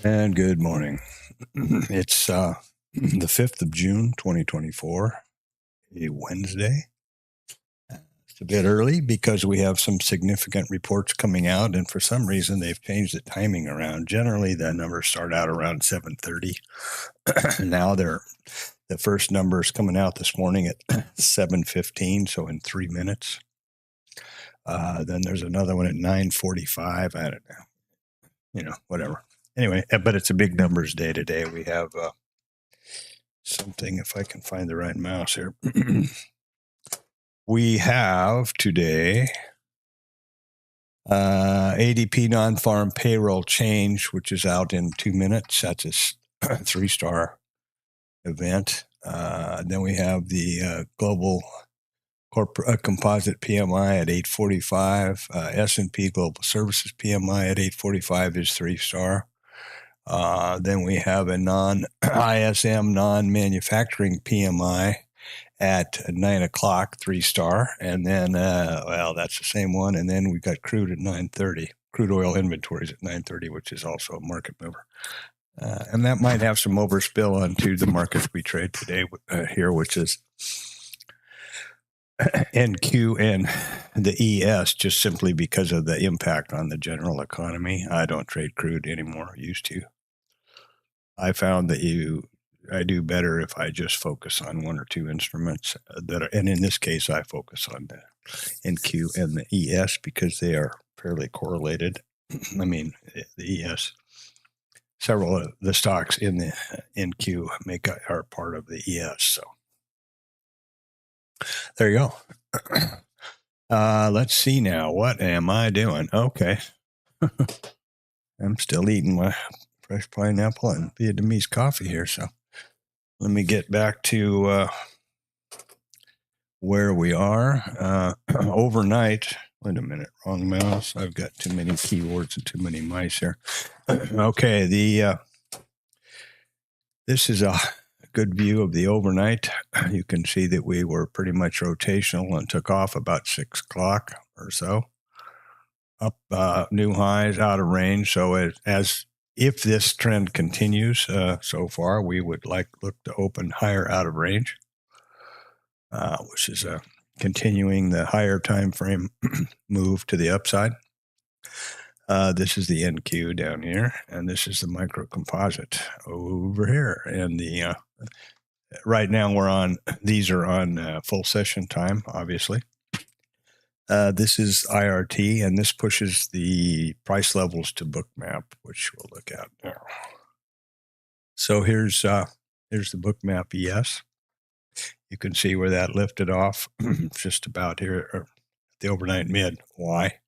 And good morning. It's the 5th of June, 2024, a Wednesday. It's a bit early because we have some significant reports coming out, and for some reason they've changed the timing around. Generally, the numbers start out around 7:30. Now the first number is coming out this morning at 7:15, so in 3 minutes. Then there's another one at 9:45. I don't know. Whatever. Anyway, but it's a big numbers day today. We have something, if I can find the right mouse here. We have today ADP non-farm payroll change, which is out in 2 minutes. That's a 3-star event. Then we have the global corporate composite PMI at 845. S&P Global Services PMI at 845 is 3-star. Then we have a non-ISM, non-manufacturing PMI at 9 o'clock, 3-star. And then, that's the same one. And then we've got crude at 9:30, crude oil inventories at 9:30, which is also a market mover. And that might have some overspill onto the markets we trade today here, which is NQ and the ES, just simply because of the impact on the general economy. I don't trade crude anymore. Used to. I found that I do better if I just focus on one or two instruments and in this case, I focus on the NQ and the ES because they are fairly correlated. I mean, the ES, several of the stocks in the NQ are part of the ES. So there you go. Let's see now. What am I doing? Okay. I'm still eating my fresh pineapple and Vietnamese coffee here. So let me get back to where we are. Overnight. Wait a minute. Wrong mouse. I've got too many keywords and too many mice here. Okay. This is a good view of the overnight. You can see that we were pretty much rotational and took off about 6 o'clock or so. Up new highs, out of range. So if this trend continues so far, we would look to open higher out of range, which is continuing the higher time frame move to the upside. This is the NQ down here, and this is the micro composite over here. And right now these are on full session time, obviously. This is IRT, and this pushes the price levels to Bookmap, which we'll look at now. So here's the Bookmap ES. You can see where that lifted off, just about here, or the overnight mid. Why?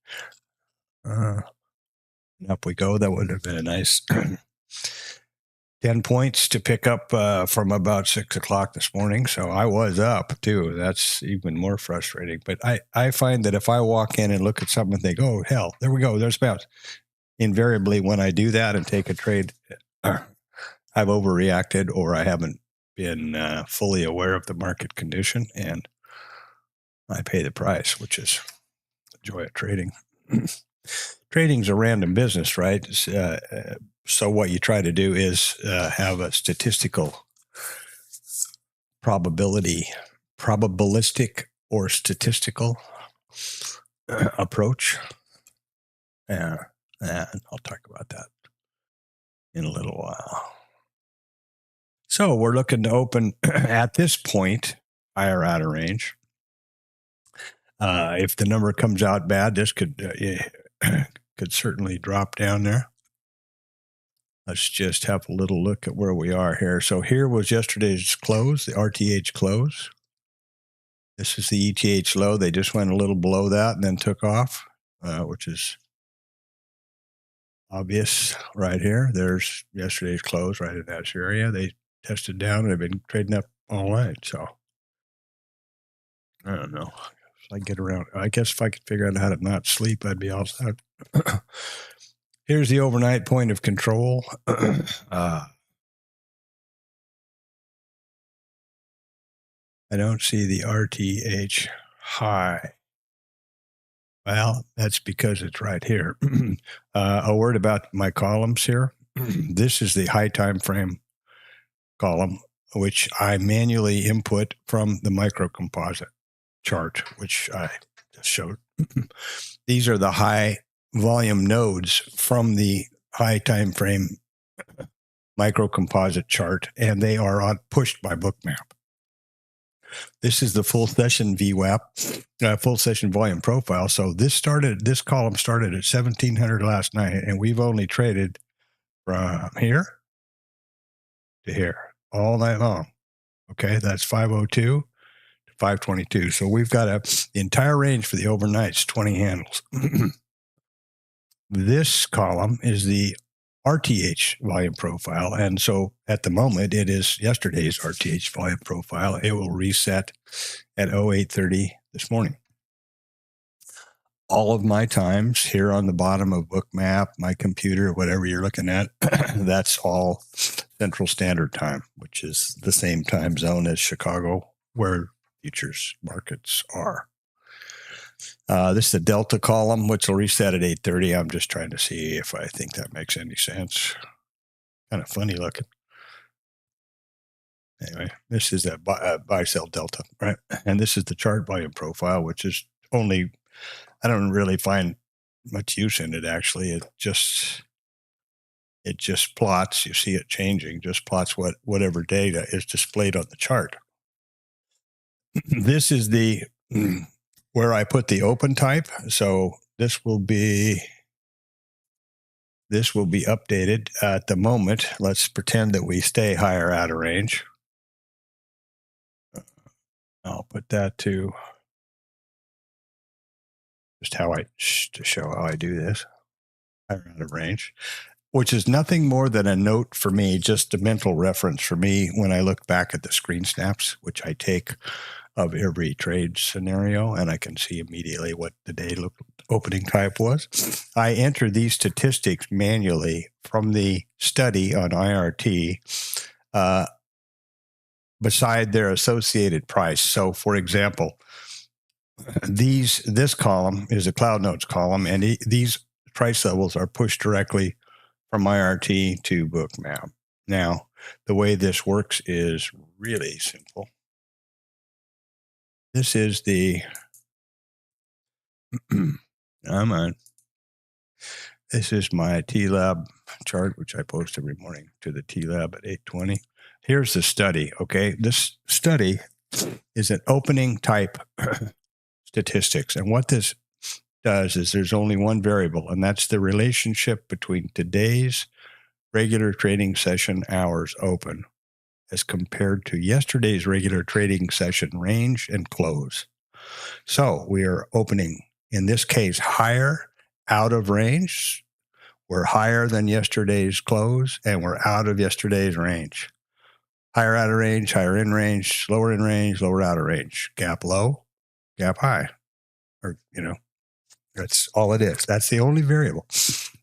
Up we go. That would have been a nice 10 points to pick up from about 6 o'clock this morning. So I was up too. That's even more frustrating. But I find that if I walk in and look at something and think, oh, hell, there we go, there's bounce. Invariably, when I do that and take a trade, I've overreacted or I haven't been fully aware of the market condition, and I pay the price, which is the joy of trading. Trading's a random business, right? So what you try to do is have a statistical probabilistic or statistical approach. And I'll talk about that in a little while. So we're looking to open at this point higher out of range. If the number comes out bad, this could certainly drop down there. Let's just have a little look at where we are here. So here was yesterday's close, the RTH close. This is the ETH low. They just went a little below that and then took off, which is obvious right here. There's yesterday's close right in that area. They tested down and have been trading up all night. So I don't know. If I get around, I guess if I could figure out how to not sleep, I'd be all set. Here's the overnight point of control. I don't see the RTH high. Well, that's because it's right here. A word about my columns here. This is the high time frame column, which I manually input from the micro composite chart, which I just showed. These are the high volume nodes from the high time frame micro composite chart, and they are pushed by Bookmap. This is the full session VWAP, full session volume profile. So this column started at 1700 last night, and we've only traded from here to here all night long. Okay, that's 502 to 522. So we've got the entire range for the overnights, 20 handles. This column is the RTH volume profile. And so at the moment, it is yesterday's RTH volume profile. It will reset at 08:30 this morning. All of my times here on the bottom of Bookmap, my computer, whatever you're looking at, that's all Central Standard Time, which is the same time zone as Chicago, where futures markets are. This is the Delta column, which will reset at 8:30. I'm just trying to see if I think that makes any sense. Kind of funny looking. Anyway, this is a buy-sell Delta, right? And this is the chart volume profile, which is only, I don't really find much use in it, actually. It just plots, you see it changing, just plots whatever data is displayed on the chart. This is the where I put the open type. So this will be updated at the moment. Let's pretend that we stay higher out of range. I'll put that to just to show how I do this. Higher out of range, which is nothing more than a note for me, just a mental reference for me when I look back at the screen snaps, which I take of every trade scenario, and I can see immediately what the day opening type was. I enter these statistics manually from the study on IRT beside their associated price. So, for example, this column is a Cloud Notes column, and these price levels are pushed directly from IRT to Bookmap. Now, the way this works is really simple. This is the This is my TLab chart, which I post every morning to the TLab at 8:20. Here's the study. Okay, this study is an opening type statistics, and what this does is there's only one variable, and that's the relationship between today's regular trading session hours open as compared to yesterday's regular trading session range and close. So we are opening, in this case, higher out of range. We're higher than yesterday's close, and we're out of yesterday's range. Higher out of range, higher in range, lower in range, lower out of range. Gap low, gap high. Or, that's all it is. That's the only variable.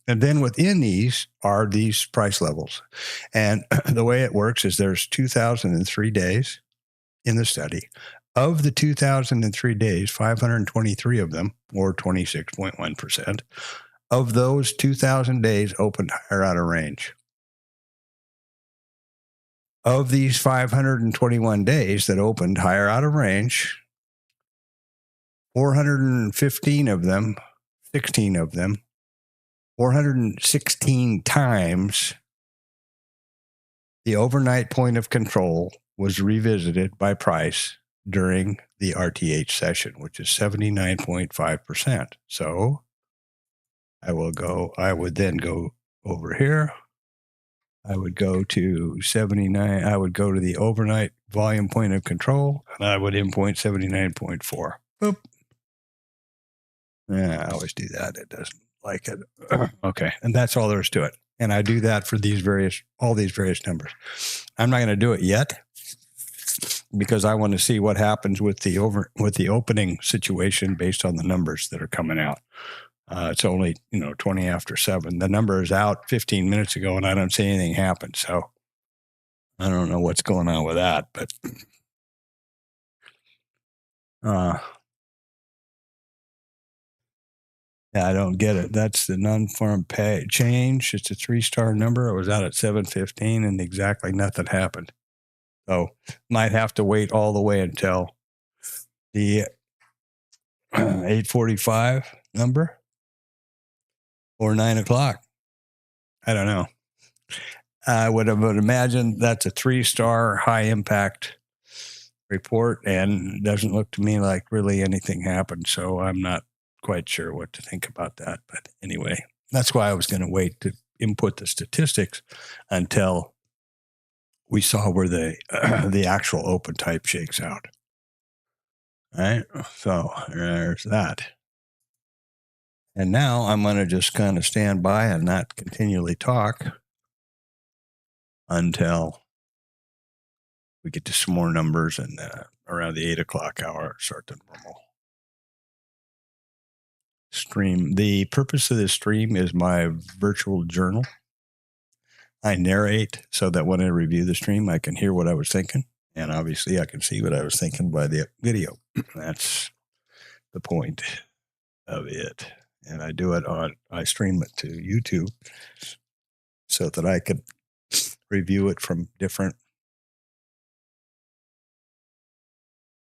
And then within these are these price levels. And the way it works is there's 2,003 days in the study. Of the 2,003 days, 523 of them, or 26.1%, of those 2,000 days opened higher out of range. Of these 521 days that opened higher out of range, 415 of them, 16 of them, 416 times the overnight point of control was revisited by price during the RTH session, which is 79.5%. So I would then go over here. I would go to 79. I would go to the overnight volume point of control, and I would inpoint 79.4. Boop. Yeah, I always do that. It doesn't like it. Okay. And that's all there is to it. And I do that for all these various numbers. I'm not going to do it yet because I want to see what happens with the opening situation based on the numbers that are coming out. It's only, 20 after 7. The number is out 15 minutes ago and I don't see anything happen. So I don't know what's going on with that, but Yeah, I don't get it. That's the non-farm pay change. It's a 3-star number. It was out at 7:15 and exactly nothing happened. So might have to wait all the way until the 8:45 number or 9 o'clock. I don't know. I would imagine that's a 3-star high impact report, and it doesn't look to me like really anything happened. So I'm not quite sure what to think about that. But anyway, that's why I was going to wait to input the statistics until we saw where the actual open type shakes out. All right. So there's that. And now I'm going to just kind of stand by and not continually talk until we get to some more numbers and around the 8 o'clock hour, start the normal stream. The purpose of this stream is my virtual journal. I narrate so that when I review the stream, I can hear what I was thinking. And obviously I can see what I was thinking by the video. That's the point of it. And I do it I stream it to YouTube so that I could review it from different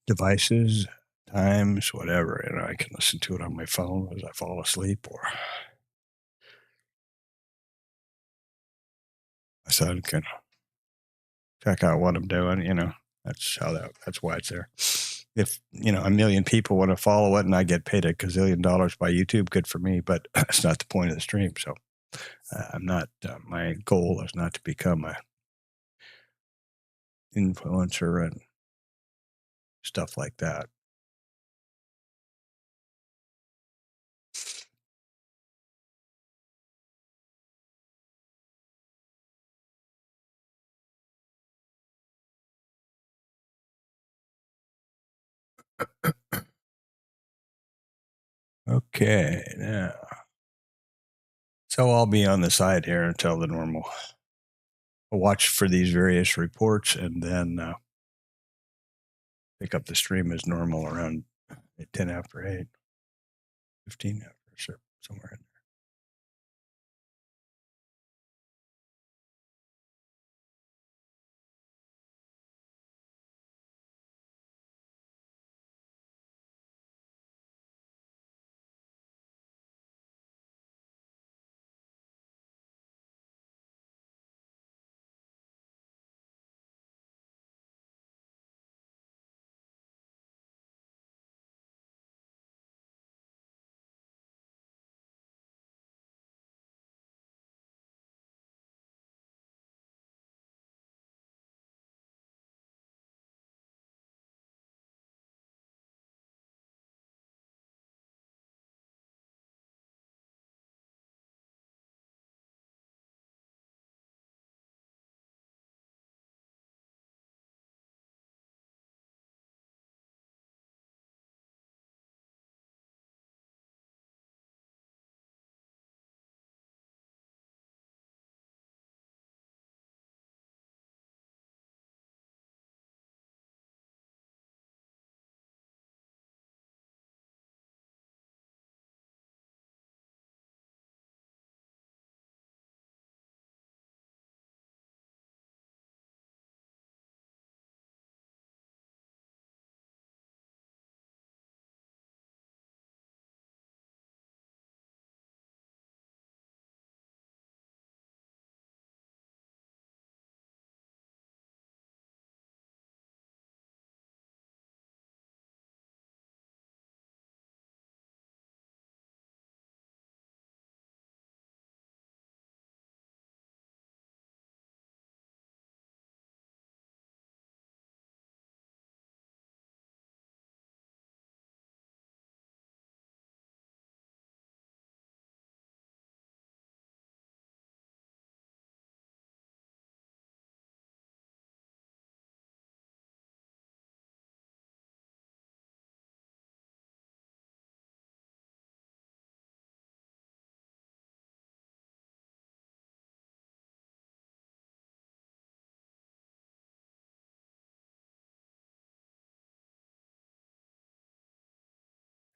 devices, times, whatever. And I can listen to it on my phone as I fall asleep, or my son can check out what I'm doing. That's why it's there. If, a million people want to follow it and I get paid $1 gazillion by YouTube, good for me, but that's not the point of the stream. So I'm not, my goal is not to become a influencer and stuff like that. Okay, now. So I'll be on the side here until the normal. I'll watch for these various reports and then pick up the stream as normal around 10 after 8, 15 after, somewhere in there.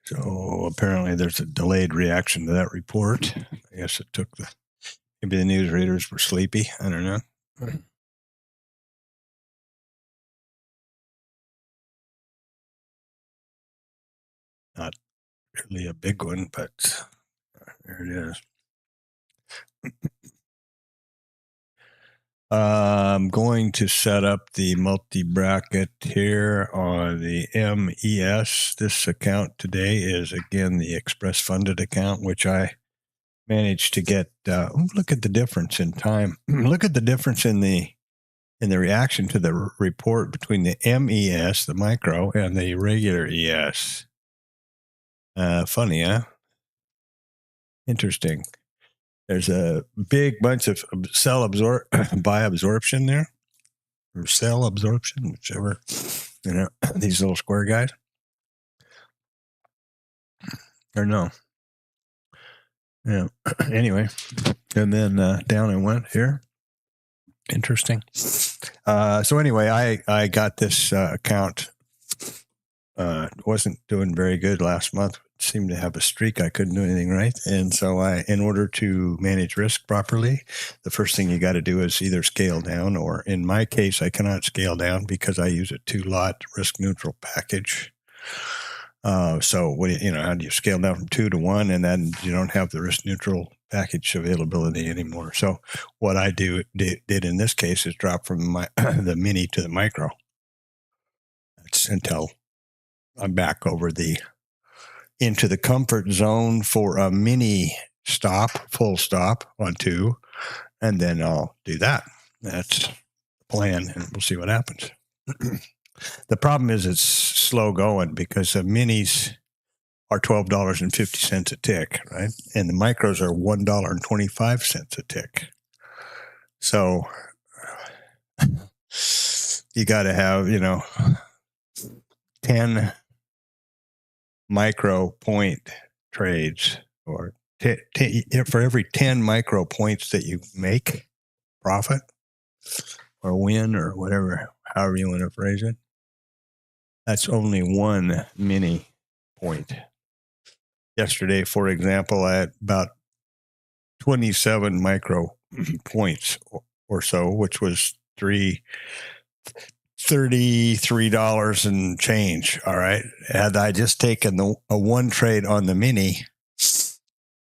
So apparently there's a delayed reaction to that report. I guess it took maybe the news readers were sleepy. I don't know. Not really a big one, but there it is. I'm going to set up the multi-bracket here on the MES. This account today is, again, the express funded account, which I managed to get. Look at the difference in time. Look at the difference in the reaction to the report between the MES, the micro, and the regular ES. Funny, huh? Interesting. There's a big bunch of by absorption there, or cell absorption, whichever, these little square guys. Or no. Yeah. Anyway, and then down I went here. Interesting. So anyway, I got this account. Wasn't doing very good last month. Seemed to have a streak. I couldn't do anything right. And so in order to manage risk properly, the first thing you got to do is either scale down, or in my case, I cannot scale down because I use a 2-lot risk neutral package. So what do how do you scale down from 2 to 1, and then you don't have the risk neutral package availability anymore? So what I did in this case is drop from the mini to the micro. That's until I'm back over into the comfort zone for a mini full stop on 2, and then I'll do that. That's the plan, and we'll see what happens. The problem is it's slow going because the minis are $12.50 a tick, right? And the micros are $1.25 a tick. So you got to have, 10 micro point trades, or for every 10 micro points that you make profit or win or whatever, however you want to phrase it, that's only 1 mini point. Yesterday, for example, I had about 27 micro points or so, which was $33 and change. All right. Had I just taken a 1 trade on the mini,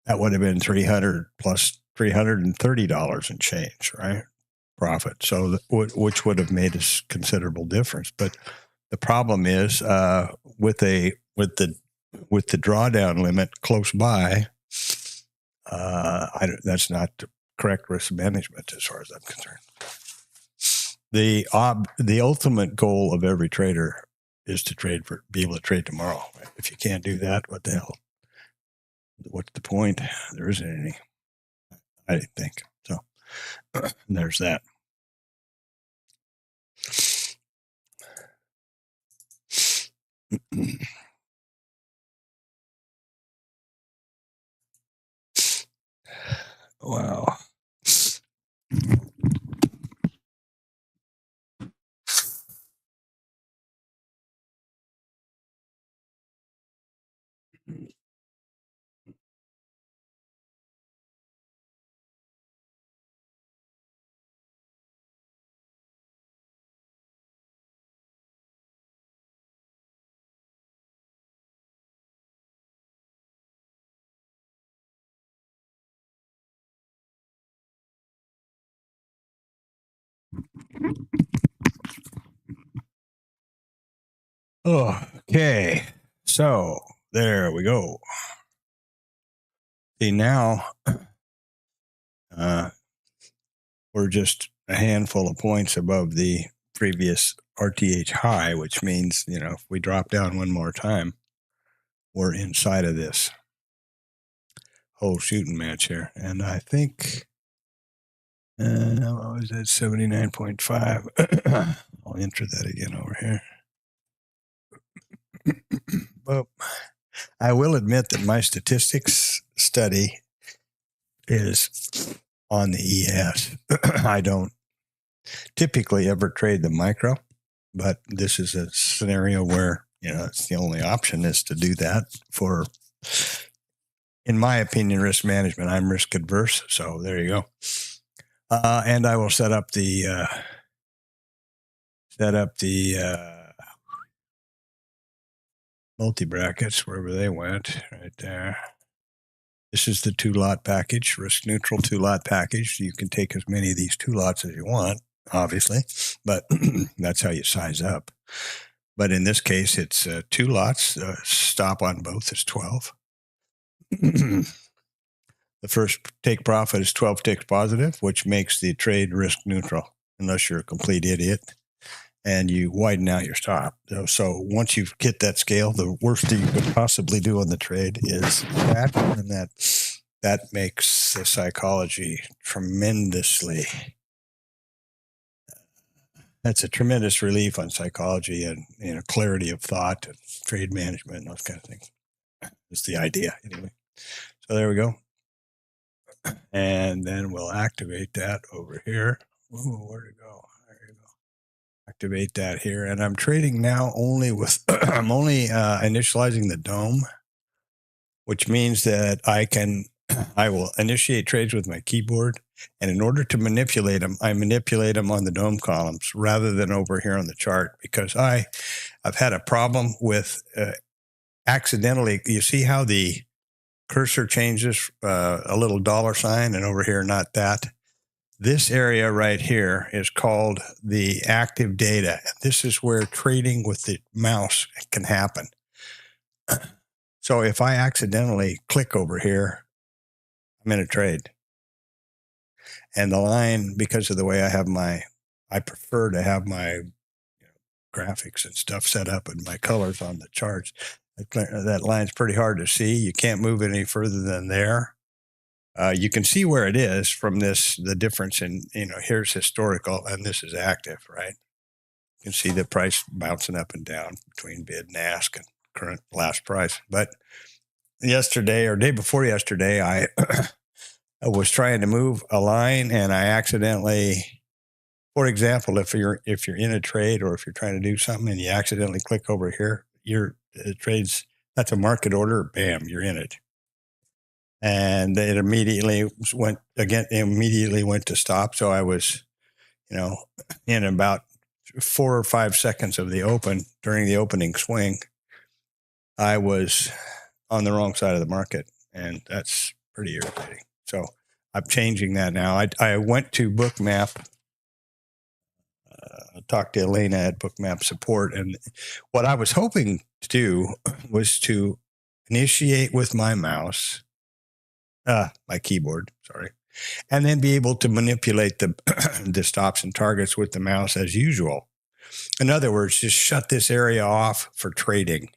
that would have been $300 plus $330 and change, right? Profit. So which would have made a considerable difference. But the problem is with the drawdown limit close by, that's not the correct risk management as far as I'm concerned. The ultimate goal of every trader is to be able to trade tomorrow. If you can't do that, what the hell? What's the point? There isn't any, I think. So there's that. Wow. Okay, so there we go. See, now we're just a handful of points above the previous RTH high, which means, if we drop down one more time, we're inside of this whole shooting match here. And I think, what was that, 79.5? I'll enter that again over here. Well, I will admit that my statistics study is on the ES. I don't typically ever trade the micro, but this is a scenario where, it's the only option is to do that for, in my opinion, risk management. I'm risk adverse, so there you go. And I will set up the multi-brackets wherever they went, right there. This is the 2-lot package, risk neutral 2-lot package. You can take as many of these 2 lots as you want, obviously, but that's how you size up. But in this case, it's 2 lots. Stop on both is 12. The first take profit is 12 ticks positive, which makes the trade risk neutral, unless you're a complete idiot and you widen out your stop. So once you get that scale, the worst thing you could possibly do on the trade is that, and that makes the psychology tremendously. That's a tremendous relief on psychology and clarity of thought, and trade management, and those kind of things. That's the idea, anyway. So there we go. And then we'll activate that over here. Ooh, where'd it go? There you go. Activate that here. And I'm trading now only with, I'm only initializing the dome, which means that I will initiate trades with my keyboard. And in order to manipulate them, I manipulate them on the dome columns rather than over here on the chart, because I've had a problem with accidentally, you see how the cursor changes a little $sign, and over here, not that. This area right here is called the active data. This is where trading with the mouse can happen. So if I accidentally click over here, I'm in a trade. And the line, because of the way I prefer to have my graphics and stuff set up and my colors on the charts. That line's pretty hard to see. You can't move it any further than there. You can see where it is from the difference in, here's historical and this is active, right? You can see the price bouncing up and down between bid and ask and current last price. But yesterday or day before yesterday, I was trying to move a line and I accidentally, for example, if you're in a trade or if you're trying to do something and you accidentally click over here, your trades, that's a market order, bam, you're in it. And it immediately went to stop. So I was, in about 4 or 5 seconds of during the opening swing, I was on the wrong side of the market. And that's pretty irritating. So I'm changing that now. I went to Bookmap. Talked to Elena at Bookmap support. And what I was hoping to do was to initiate with my mouse, my keyboard, sorry, and then be able to manipulate the stops and targets with the mouse as usual. In other words, just shut this area off for trading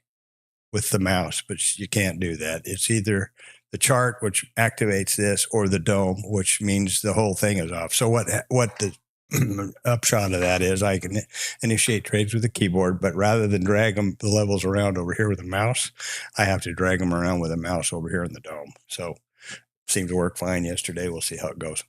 with the mouse, but you can't do that. It's either the chart, which activates this, or the dome, which means the whole thing is off. So what the upshot of that is I can initiate trades with the keyboard, but rather than drag the levels around over here with a mouse, I have to drag them around with a mouse over here in the dome. So seemed to work fine yesterday. We'll see how it goes.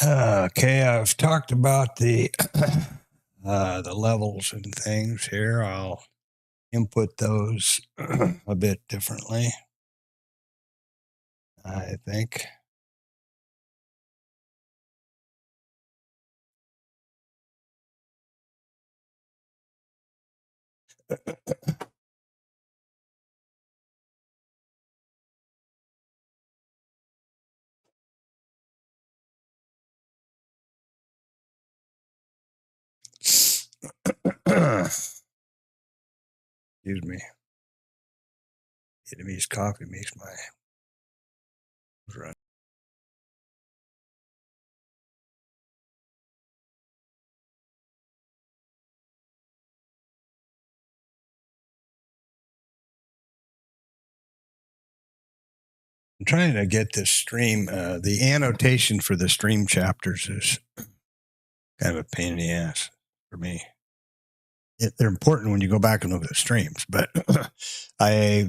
Okay, I've talked about the levels and things here. I'll input those a bit differently, I think. Excuse me. Vietnamese coffee makes my run. I'm trying to get this stream. The annotation for the stream chapters is kind of a pain in the ass for me. They're important when you go back and look at the streams, but a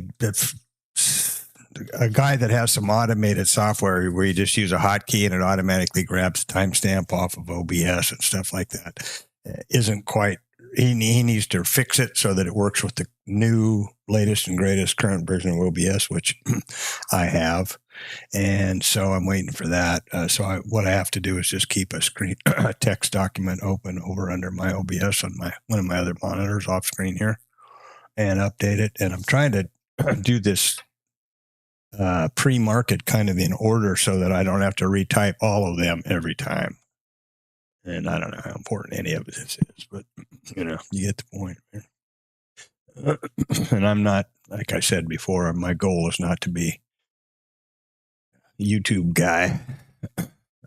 guy that has some automated software where you just use a hotkey and it automatically grabs timestamp off of OBS and stuff like that isn't quite. He needs to fix it so that it works with the new, latest, and greatest current version of OBS, which I have. And so I'm waiting for that. What I have to do is just keep a text document open over under my OBS on one of my other monitors off screen here and update it. And I'm trying to do this pre-market kind of in order so that I don't have to retype all of them every time. And I don't know how important any of this is, but you get the point. And I'm not, like I said before, my goal is not to be a YouTube guy.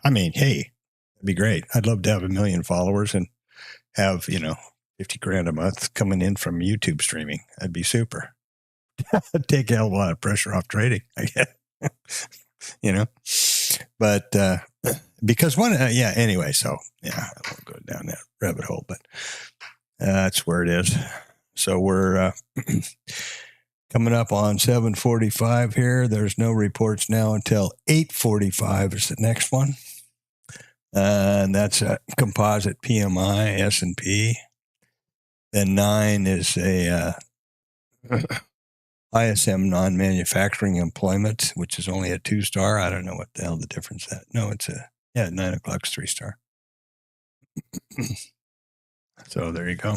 I mean, hey, that'd be great. I'd love to have 1 million followers and have, 50 grand a month coming in from YouTube streaming. That'd be super. Take a hell of a lot of pressure off trading, I guess. But because anyway, so I won't go down that rabbit hole, but that's where it is. So we're coming up on 7:45 here. There's no reports now until 8:45 is the next one. And that's a composite PMI, S&P. Then 9 is a ISM non-manufacturing employment, which is only a 2-star. I don't know what the hell the difference is. No, it's 9 o'clock's 3-star. So there you go.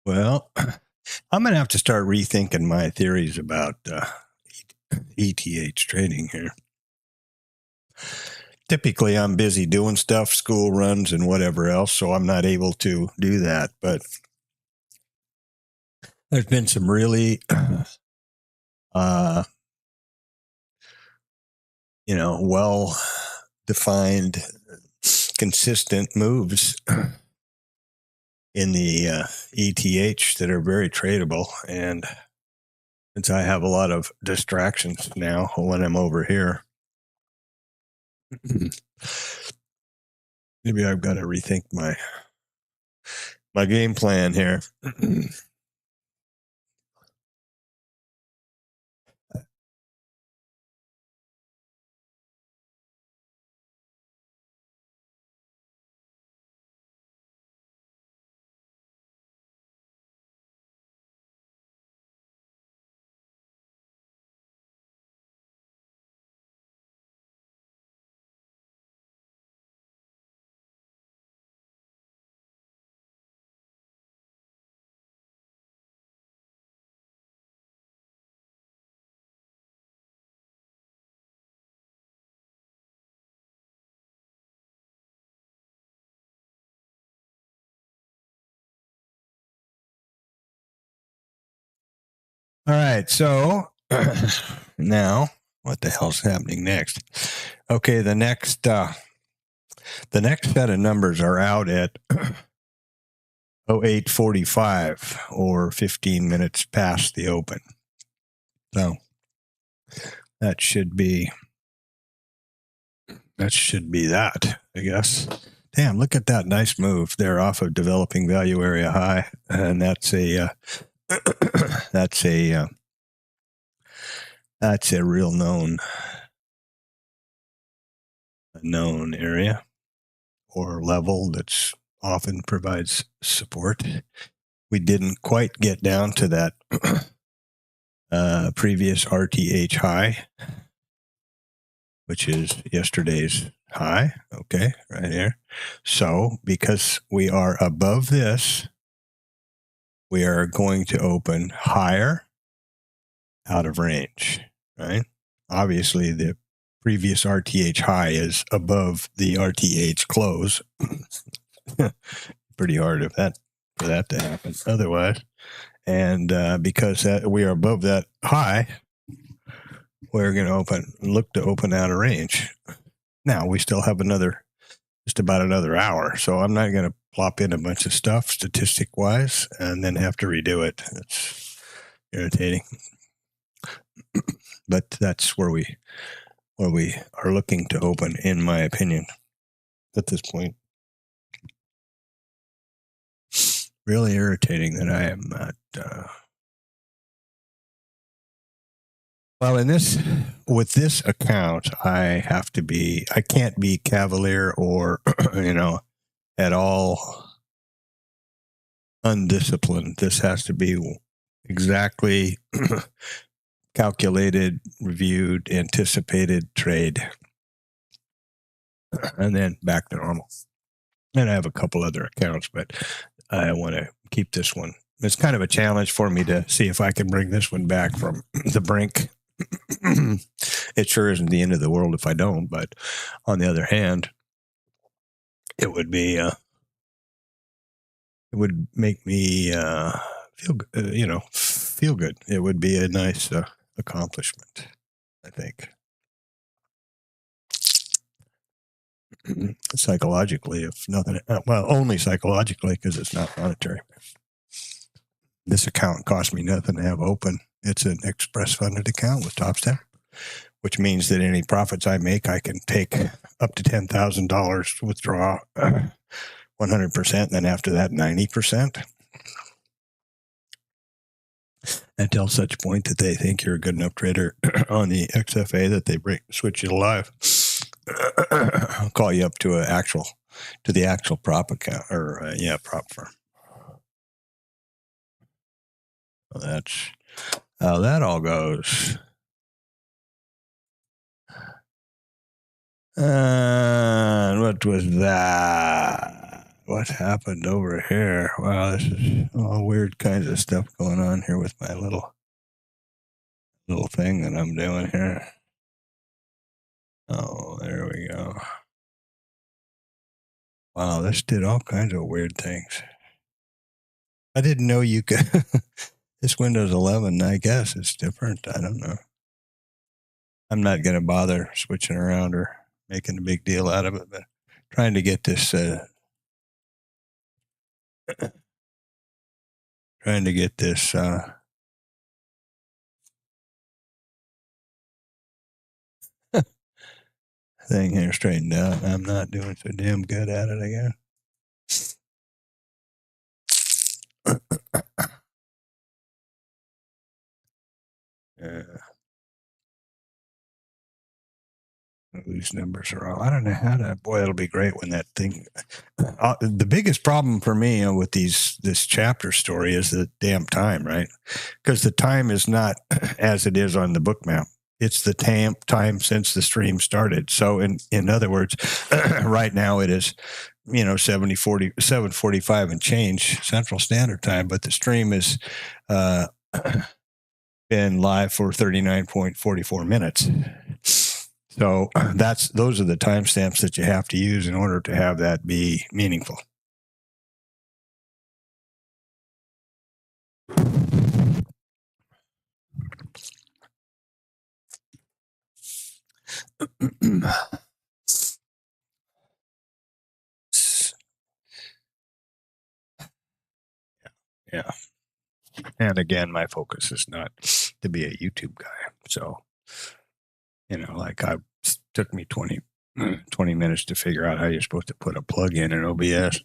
Well, I'm going to have to start rethinking my theories about ETH trading here. Typically, I'm busy doing stuff, school runs and whatever else, so I'm not able to do that. But there's been some really, well-defined, consistent moves in the ETH that are very tradable. And since I have a lot of distractions now when I'm over here, maybe I've got to rethink my game plan here. All right, so now what the hell's happening next? Okay, the next set of numbers are out at 08:45 or 15 minutes past the open. So that should be that, I guess. Damn, look at that nice move there off of developing value area high, and that's a that's a real known area or level that's often provides support. We didn't quite get down to that previous RTH high, which is yesterday's high. Okay, right here. So because we are above this, we are going to open higher out of range, right? Obviously, the previous RTH high is above the RTH close. Pretty hard for that to happen otherwise. And because we are above that high, we're going to look to open out of range. Now, we still have just about another hour, so I'm not going to plop in a bunch of stuff statistic-wise and then have to redo it. It's irritating. But that's where we are looking to open, in my opinion, at this point. Really irritating that I am not. Well, with this account, I can't be cavalier or, at all undisciplined. This has to be exactly calculated, reviewed, anticipated trade, and then back to normal. And I have a couple other accounts, but I want to keep this one. It's kind of a challenge for me to see if I can bring this one back from the brink. It sure isn't the end of the world if I don't, but on the other hand, it would be it would make me feel good. It would be a nice accomplishment, I think. Psychologically, if nothing, only psychologically, because it's not monetary. This account cost me nothing to have open. It's an express funded account with TopStep, which means that any profits I make, I can take up to $10,000 to withdraw 100%, and then after that, 90%. Until such point that they think you're a good enough trader on the XFA that they switch you to live. I'll call you up to the actual prop account or prop firm. Well, that's how that all goes. What was that? what happened over here. Wow, this is all weird kinds of stuff going on here with my little thing that I'm doing here. Oh, there we go. Wow, this did all kinds of weird things. I didn't know you could. This Windows 11, I guess it's different. I don't know. I'm not going to bother switching around or making a big deal out of it, but trying to get this thing here straightened out. I'm not doing so damn good at it again. These numbers are all, I don't know how to, boy, it'll be great when that thing, the biggest problem for me with this chapter story is the damn time, right? Because the time is not as it is on the Bookmap. It's the time since the stream started. So in other words, right now it is, 7:45 and change Central Standard Time, but the stream is been live for 39.44 minutes. So those are the timestamps that you have to use in order to have that be meaningful. Yeah. And again, my focus is not to be a YouTube guy. So, like took me 20 minutes to figure out how you're supposed to put a plug in OBS,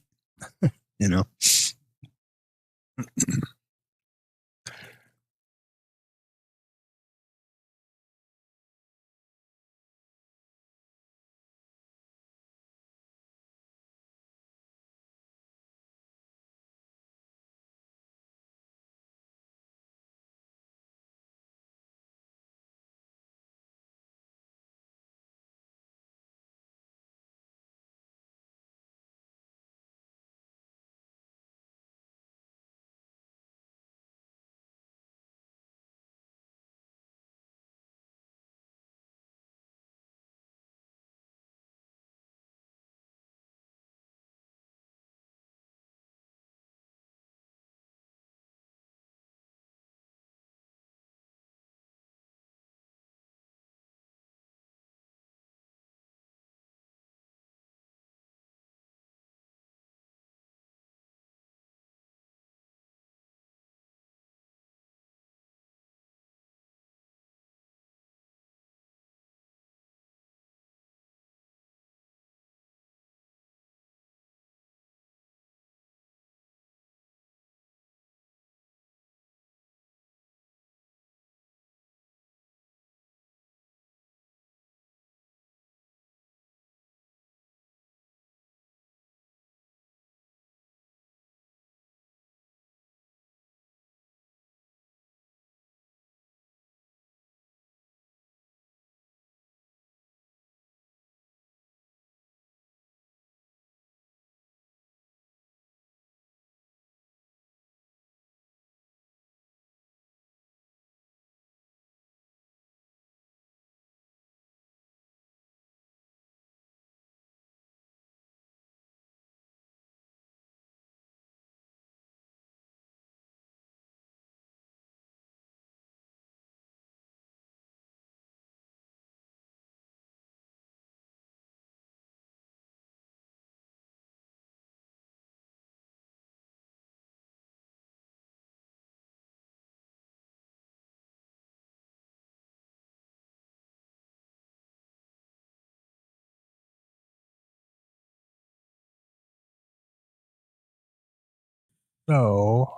So,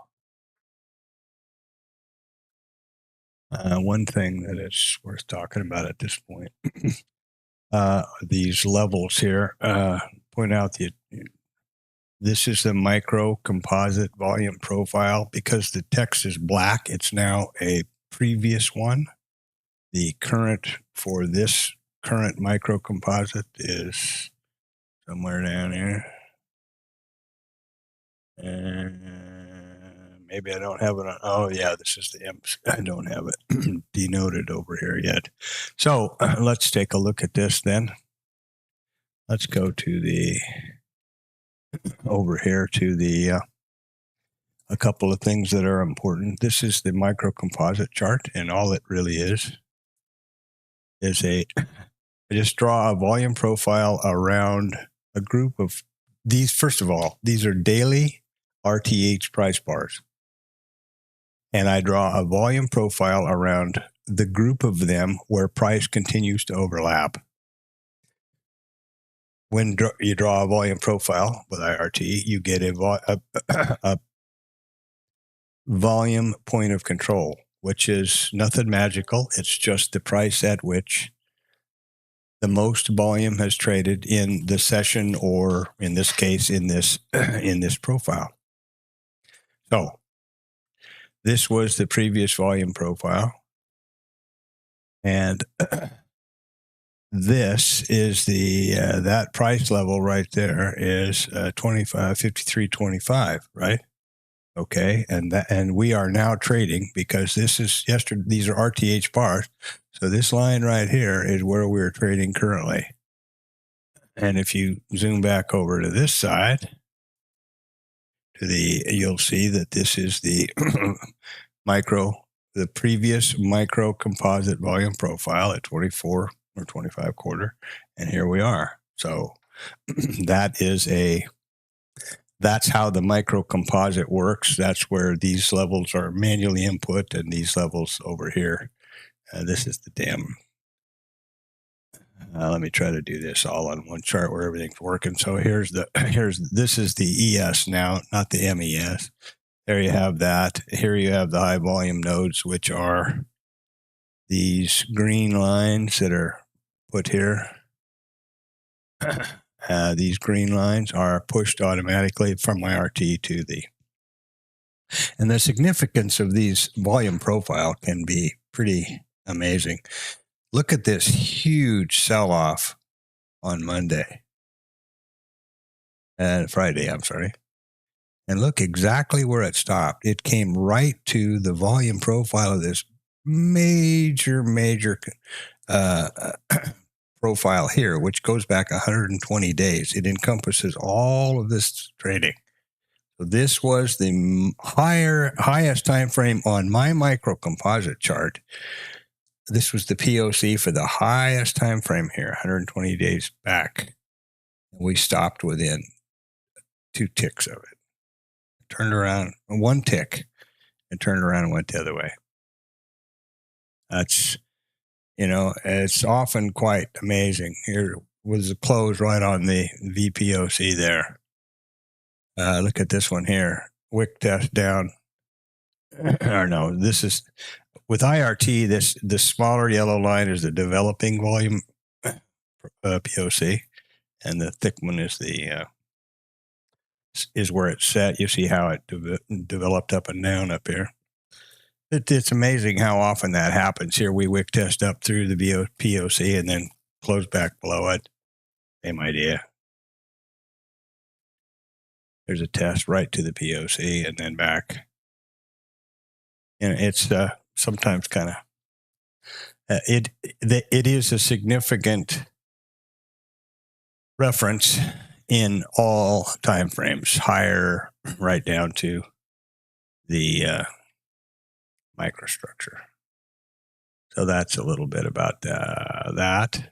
one thing that is worth talking about at this point, these levels here, point out this is the micro composite volume profile. Because the text is black, it's now a previous one. The current for this current micro composite is somewhere down here. Maybe I don't have it on. Oh, yeah, this is the M. I don't have it denoted over here yet. So let's take a look at this then. Let's go to the, over here to the, a couple of things that are important. This is the micro composite chart, and all it really is I just draw a volume profile around a group of these. First of all, these are daily RTH price bars. And I draw a volume profile around the group of them where price continues to overlap. When you draw a volume profile with IRT, you get a volume point of control, which is nothing magical. It's just the price at which the most volume has traded in the session, or in this case, in this profile. So this was the previous volume profile, and this is the that price level right there is 53.25, right? Okay, and we are now trading because this is yesterday. These are RTH bars, so this line right here is where we're trading currently. And if you zoom back over to this side, you'll see that this is the the previous micro composite volume profile at 24 or 25 quarter, and here we are. So that's how the micro composite works. That's where these levels are manually input, and these levels over here. This is the damn. Let me try to do this all on one chart where everything's working. So this is the ES now, not the MES. There you have that. Here you have the high volume nodes, which are these green lines that are put here. These green lines are pushed automatically from IRT to the. And the significance of these volume profile can be pretty amazing. Look at this huge sell-off on Friday, I'm sorry. And look exactly where it stopped. It came right to the volume profile of this major profile here, which goes back 120 days. It encompasses all of this trading. So this was the highest time frame on my micro composite chart. This was the POC for the highest time frame here, 120 days back. We stopped within 2 ticks of it. Turned around, 1 tick, and turned around and went the other way. That's, it's often quite amazing. Here was the close right on the VPOC there. Look at this one here. Wick test down. Or no, this is with IRT. This smaller yellow line is the developing volume POC, and the thick one is is where it's set. You see how it developed up and down up here. It's amazing how often that happens. Here we wick test up through the POC and then close back below it. Same idea. There's a test right to the POC and then back. And it's sometimes kind of it is a significant reference in all time frames, higher right down to the microstructure. So that's a little bit about that.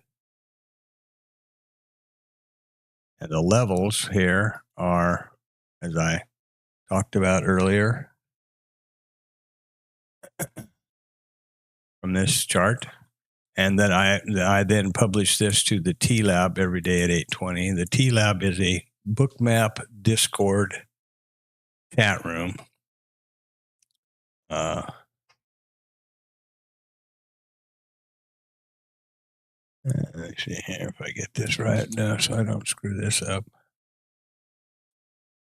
And the levels here are, as I talked about earlier, from this chart. And then I then publish this to the TLab every day at 8:20. The TLab is a Bookmap Discord chat room. Let's see here if I get this right now so I don't screw this up.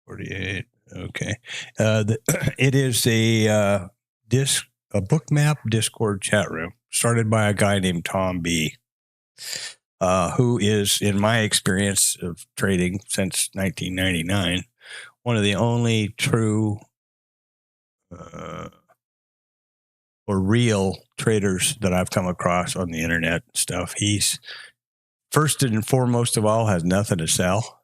48. Okay. It is a Bookmap Discord chat room started by a guy named Tom B., who is, in my experience of trading since 1999, one of the only true or real traders that I've come across on the internet stuff. He's first and foremost of all has nothing to sell.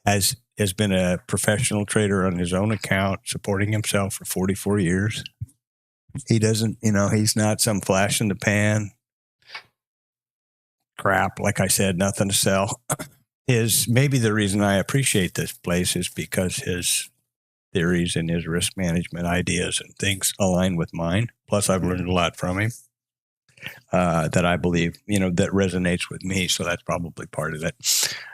Has been a professional trader on his own account, supporting himself for 44 years. He doesn't, he's not some flash in the pan crap. Like I said, nothing to sell. Maybe the reason I appreciate this place is because his theories and his risk management ideas and things align with mine. Plus, I've learned a lot from him that I believe, that resonates with me. So that's probably part of it.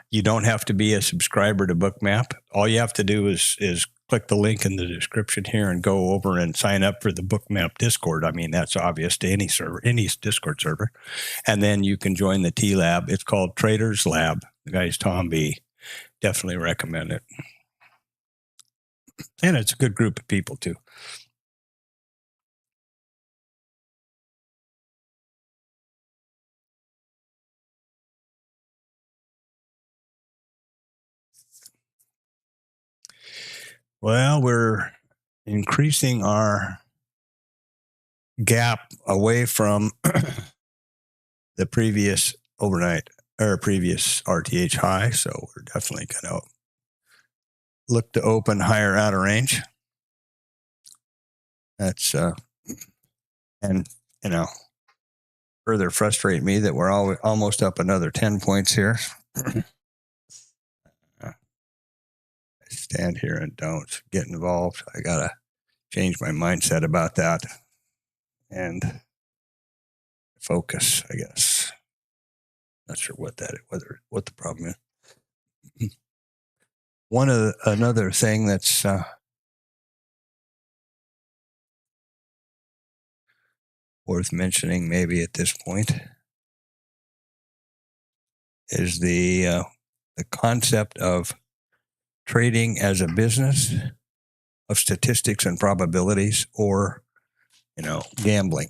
You don't have to be a subscriber to Bookmap. All you have to do is click the link in the description here and go over and sign up for the Bookmap Discord. I mean, that's obvious to any server, any Discord server. And then you can join the TLab. It's called Traders Lab. The guy's Tom B. Definitely recommend it. And it's a good group of people too. Well, we're increasing our gap away from the previous overnight or previous RTH high. So we're definitely going to look to open higher out of range. That's, and, further frustrate me that we're almost up another 10 points here. I stand here and don't get involved. I got to change my mindset about that and focus, I guess. Not sure what what the problem is. Another thing that's worth mentioning maybe at this point is the concept of trading as a business of statistics and probabilities, or gambling.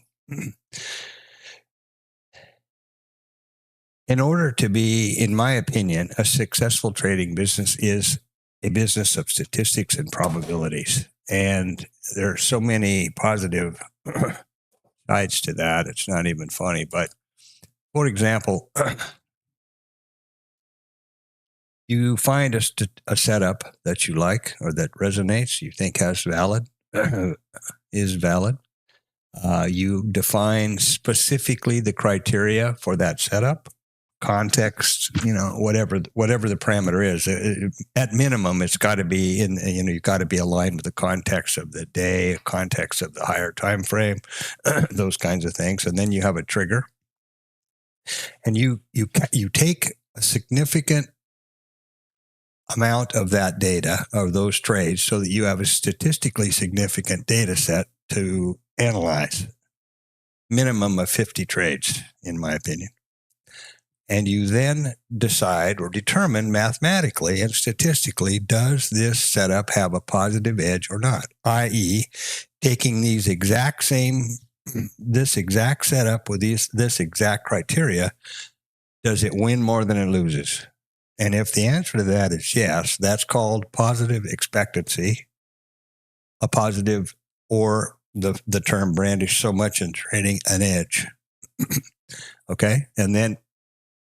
In order to be, in my opinion, a successful trading business is a business of statistics and probabilities. And there are so many positive sides to that. It's not even funny. But for example, you find a setup that you like or that resonates, you think is valid. You define specifically the criteria for that setup, context, whatever the parameter is. At minimum, it's got to be you've got to be aligned with the context of the day, context of the higher time frame, those kinds of things. And then you have a trigger, and you take a significant amount of that data, of those trades, so that you have a statistically significant data set to analyze. Minimum of 50 trades, in my opinion. And you then decide or determine mathematically and statistically, does this setup have a positive edge or not? I.e., taking this exact setup with this exact criteria, does it win more than it loses? And if the answer to that is yes, that's called positive expectancy, a positive, or the term brandished so much in trading, an edge. Okay? And then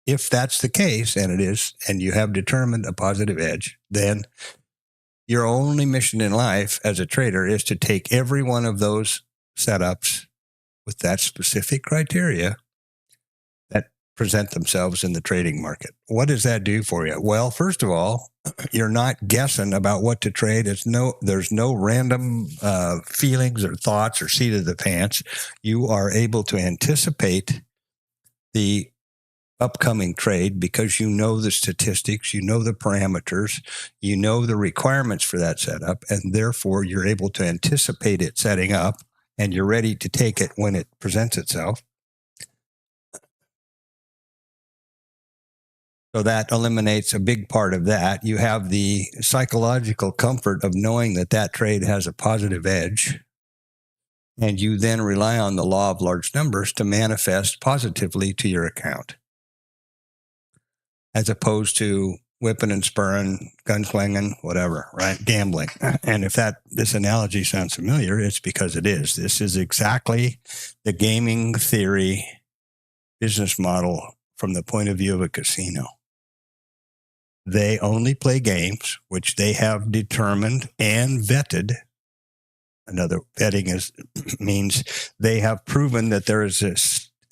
if that's the case, and it is, and you have determined a positive edge, then your only mission in life as a trader is to take every one of those setups with that specific criteria that present themselves in the trading market. What does that do for you? Well, first of all, you're not guessing about what to trade. There's no random feelings or thoughts or seat of the pants. You are able to anticipate the upcoming trade because you know the statistics, you know the parameters, you know the requirements for that setup, and therefore you're able to anticipate it setting up, and you're ready to take it when it presents itself. So that eliminates a big part of that. You have the psychological comfort of knowing that that trade has a positive edge, and you then rely on the law of large numbers to manifest positively to your account, as opposed to whipping and spurring, gunslinging, whatever, right? Gambling. And if this analogy sounds familiar, it's because it is. This is exactly the gaming theory business model from the point of view of a casino. They only play games which they have determined and vetted. Another vetting means they have proven that there is a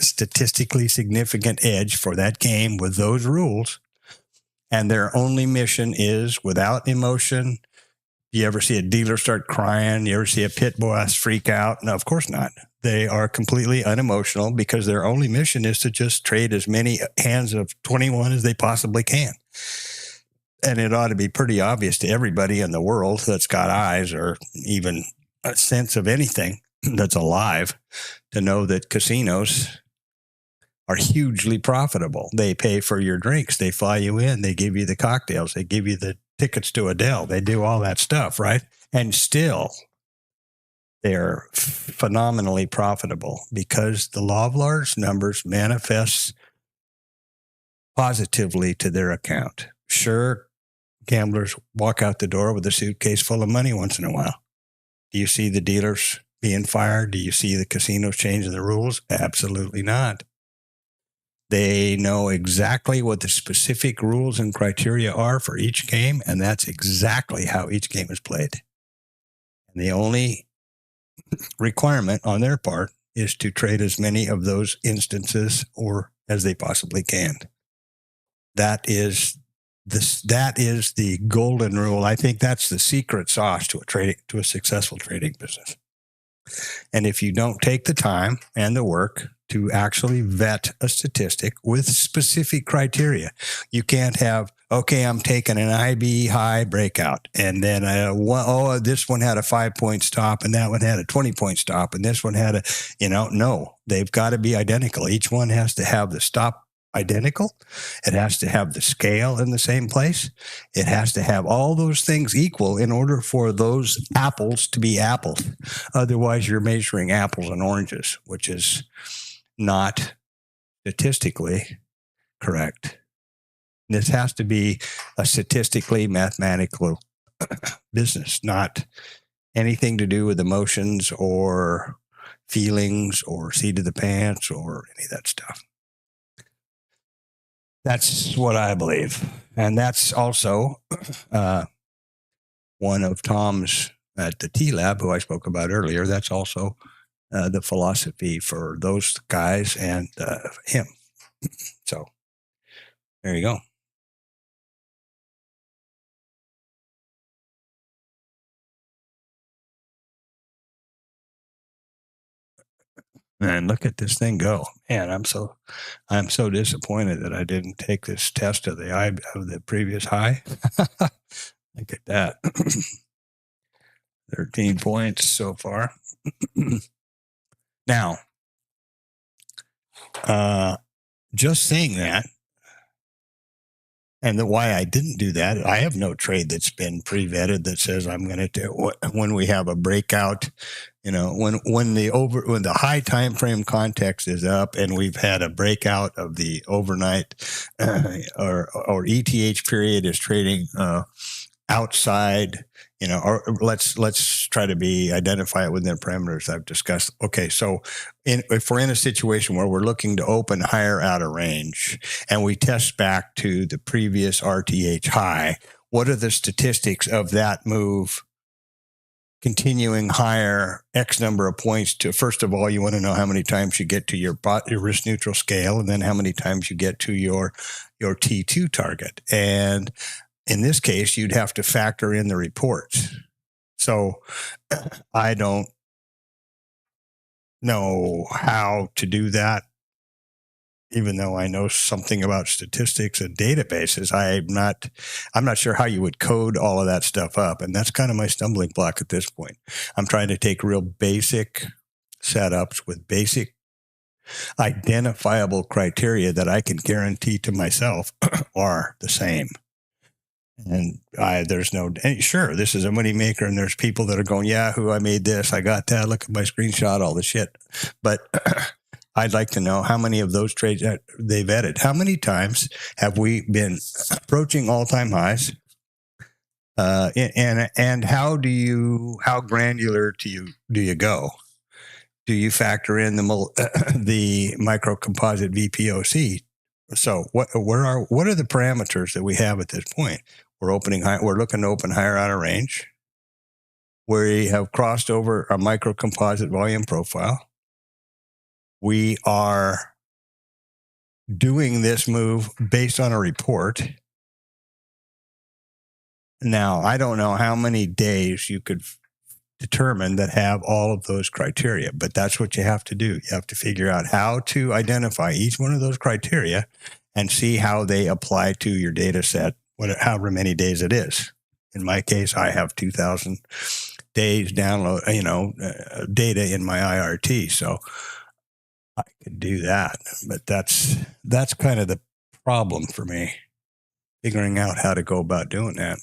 statistically significant edge for that game with those rules. And their only mission is without emotion. You ever see a dealer start crying? You ever see a pit boss freak out? No, of course not. They are completely unemotional because their only mission is to just trade as many hands of 21 as they possibly can. And it ought to be pretty obvious to everybody in the world that's got eyes or even a sense of anything that's alive to know that casinos are hugely profitable. They pay for your drinks. They fly you in. They give you the cocktails. They give you the tickets to Adele. They do all that stuff, right? And still, they're phenomenally profitable because the law of large numbers manifests positively to their account. Sure, gamblers walk out the door with a suitcase full of money once in a while. Do you see the dealers being fired? Do you see the casinos changing the rules? Absolutely not. They know exactly what the specific rules and criteria are for each game, and that's exactly how each game is played. And the only requirement on their part is to trade as many of those instances or as they possibly can. That is the golden rule. I think that's the secret sauce to a successful trading business. And if you don't take the time and the work to actually vet a statistic with specific criteria, you can't have, okay, I'm taking an IB high breakout, and then this one had a 5-point stop, and that one had a 20-point stop, and this one had no, they've got to be identical. Each one has to have the stop identical. It has to have the scale in the same place. It has to have all those things equal in order for those apples to be apples. Otherwise, you're measuring apples and oranges, which is not statistically correct. This has to be a statistically mathematical business, not anything to do with emotions or feelings or seat of the pants or any of that stuff. That's what I believe. And that's also one of Tom's at the TLab, who I spoke about earlier. That's also the philosophy for those guys and him. So there you go. And look at this thing go. Man, I'm so disappointed that I didn't take this test of the previous high. Look at that. 13 points so far. Now, just saying that, and why I didn't do that, I have no trade that's been pre-vetted that says I'm going to do when we have a breakout. When the high time frame context is up and we've had a breakout of the overnight or ETH period is trading outside, or let's try to identify it within the parameters I've discussed. Okay, so if we're in a situation where we're looking to open higher out of range and we test back to the previous RTH high, what are the statistics of that move continuing higher X number of points to, first of all, you want to know how many times you get to your risk neutral scale, and then how many times you get to your T2 target. And in this case, you'd have to factor in the reports. So I don't know how to do that, even though I know something about statistics and databases. I'm not sure how you would code all of that stuff up. And that's kind of my stumbling block at this point. I'm trying to take real basic setups with basic identifiable criteria that I can guarantee to myself are the same. And sure, this is a money maker, and there's people that are going, Yahoo, I made this, I got that, look at my screenshot, all the shit. But I'd like to know how many of those trades that they've vetted. How many times have we been approaching all-time highs? And how granular do you go? Do you factor in the micro composite VPOC? So what are the parameters that we have at this point? We're looking to open higher out of range. We have crossed over a micro composite volume profile. We are doing this move based on a report. Now, I don't know how many days you could determine that have all of those criteria, but that's what you have to do. You have to figure out how to identify each one of those criteria and see how they apply to your data set, however many days it is. In my case, I have 2,000 days download, data in my IRT, so I could do that. But that's kind of the problem for me, figuring out how to go about doing that.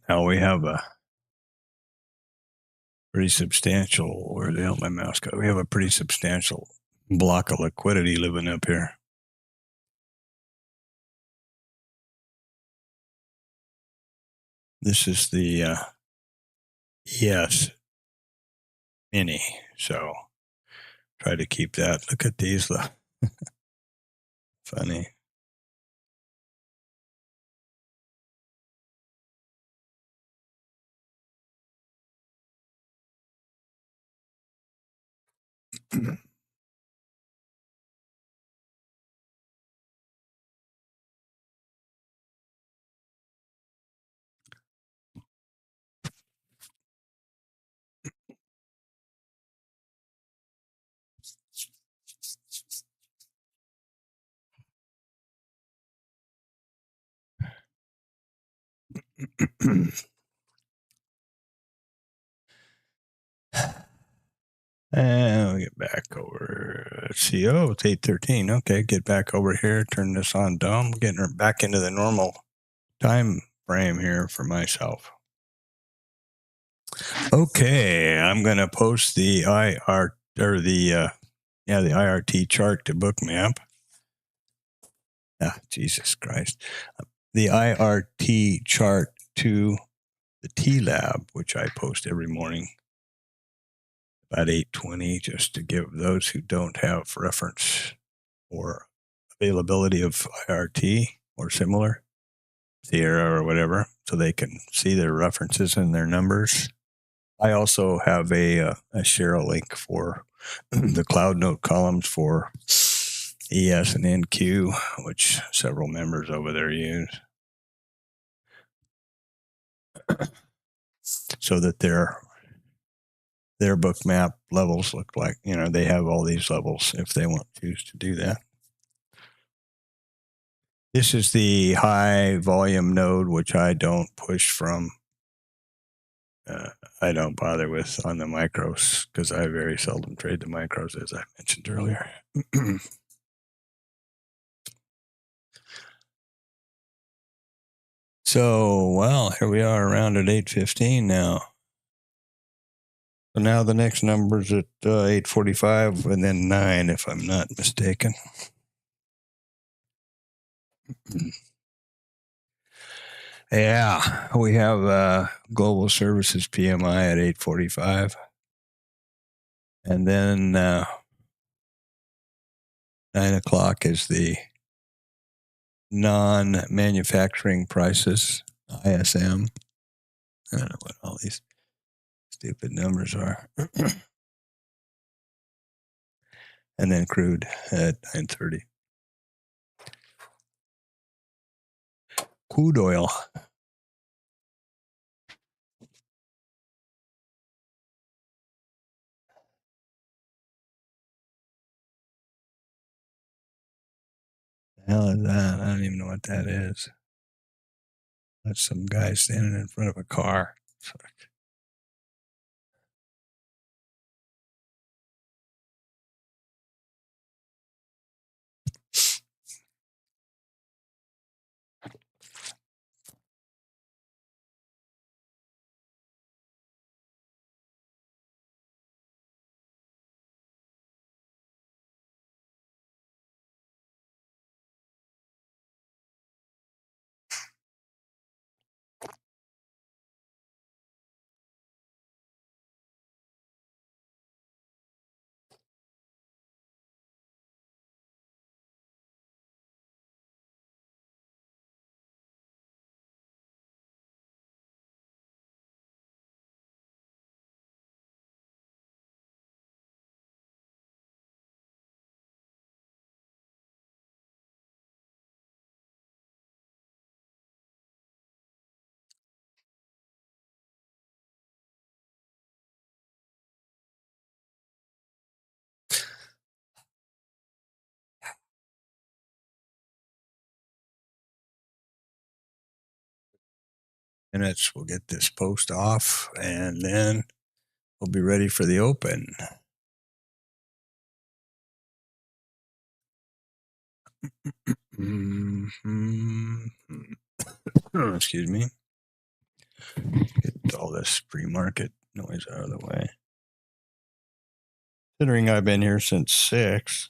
Now we have a pretty substantial, where the hell my mouse go? We have a pretty substantial block of liquidity living up here. This is the ES Mini, so try to keep that. Look at these. Funny. And we get back over. Let's see. Oh, it's 8:13. Okay, get back over here. Turn this on dumb. Getting her back into the normal time frame here for myself. Okay, I'm going to post the the IRT chart to Bookmap. Jesus Christ. The IRT chart to the TLab, which I post every morning about 8:20, just to give those who don't have reference or availability of IRT or similar, Sierra or whatever, so they can see their references and their numbers. I also have a share a link for the Cloud Note columns for ES and NQ, which several members over there use, so that they're their Bookmap levels look like. They have all these levels if they want to choose to do that. This is the high volume node, which I don't push from. I don't bother with on the micros because I very seldom trade the micros, as I mentioned earlier. So, well, here we are around at 8:15 now. So now the next number's at 8:45 and then 9, if I'm not mistaken. Yeah, we have global services PMI at 8:45. And then 9 o'clock is the non-manufacturing prices, ISM. I don't know what all these stupid numbers are. And then crude at 9:30. Crude oil. The hell is that? I don't even know what that is. That's some guy standing in front of a car. Minutes, we'll get this post off, and then we'll be ready for the open. Excuse me. Get all this pre-market noise out of the way. Considering I've been here since 6.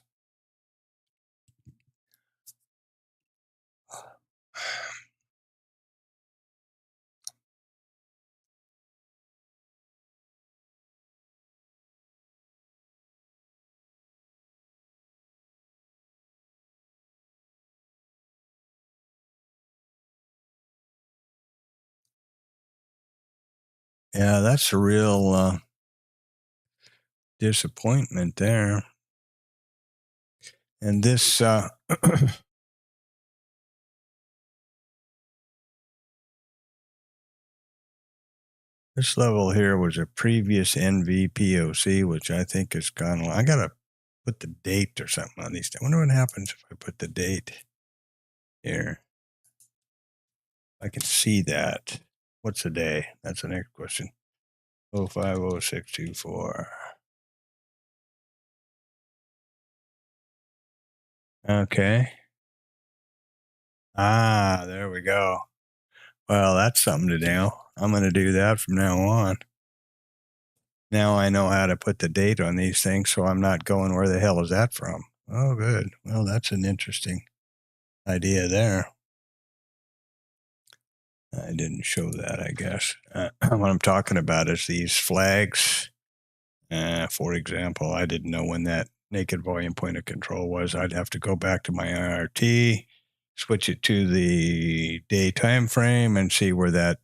Yeah, that's a real disappointment there. And this this level here was a previous NVPOC, which I think has gone. I gotta put the date or something on these. I wonder what happens if I put the date here. I can see that. What's the day? That's the next question. 050624. Okay. Ah, there we go. Well, that's something to do. I'm going to do that from now on. Now I know how to put the date on these things, so I'm not going, where the hell is that from? Oh, good. Well, that's an interesting idea there. I didn't show that, I guess. What I'm talking about is these flags. For example, I didn't know when that naked volume point of control was. I'd have to go back to my IRT, switch it to the day time frame, and see where that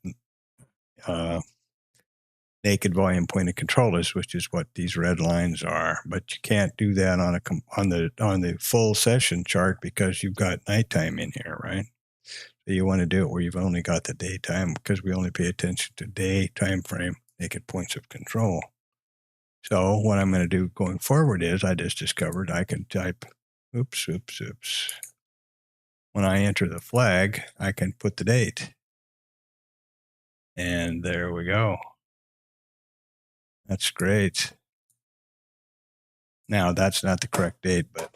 naked volume point of control is, which is what these red lines are. But you can't do that on the full session chart because you've got nighttime in here, right? So you want to do it where you've only got the daytime, because we only pay attention to day time frame naked points of control. So what I'm going to do going forward is I just discovered I can type, oops. When I enter the flag, I can put the date. And there we go. That's great. Now that's not the correct date, but,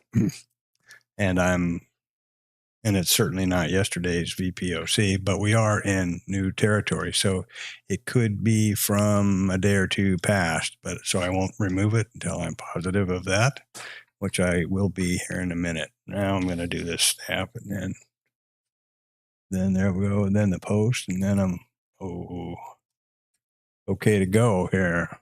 and it's certainly not yesterday's VPOC, but we are in new territory. So it could be from a day or two past, but so I won't remove it until I'm positive of that, which I will be here in a minute. Now I'm going to do this snap, and then there we go, and then the post, and then I'm okay to go here.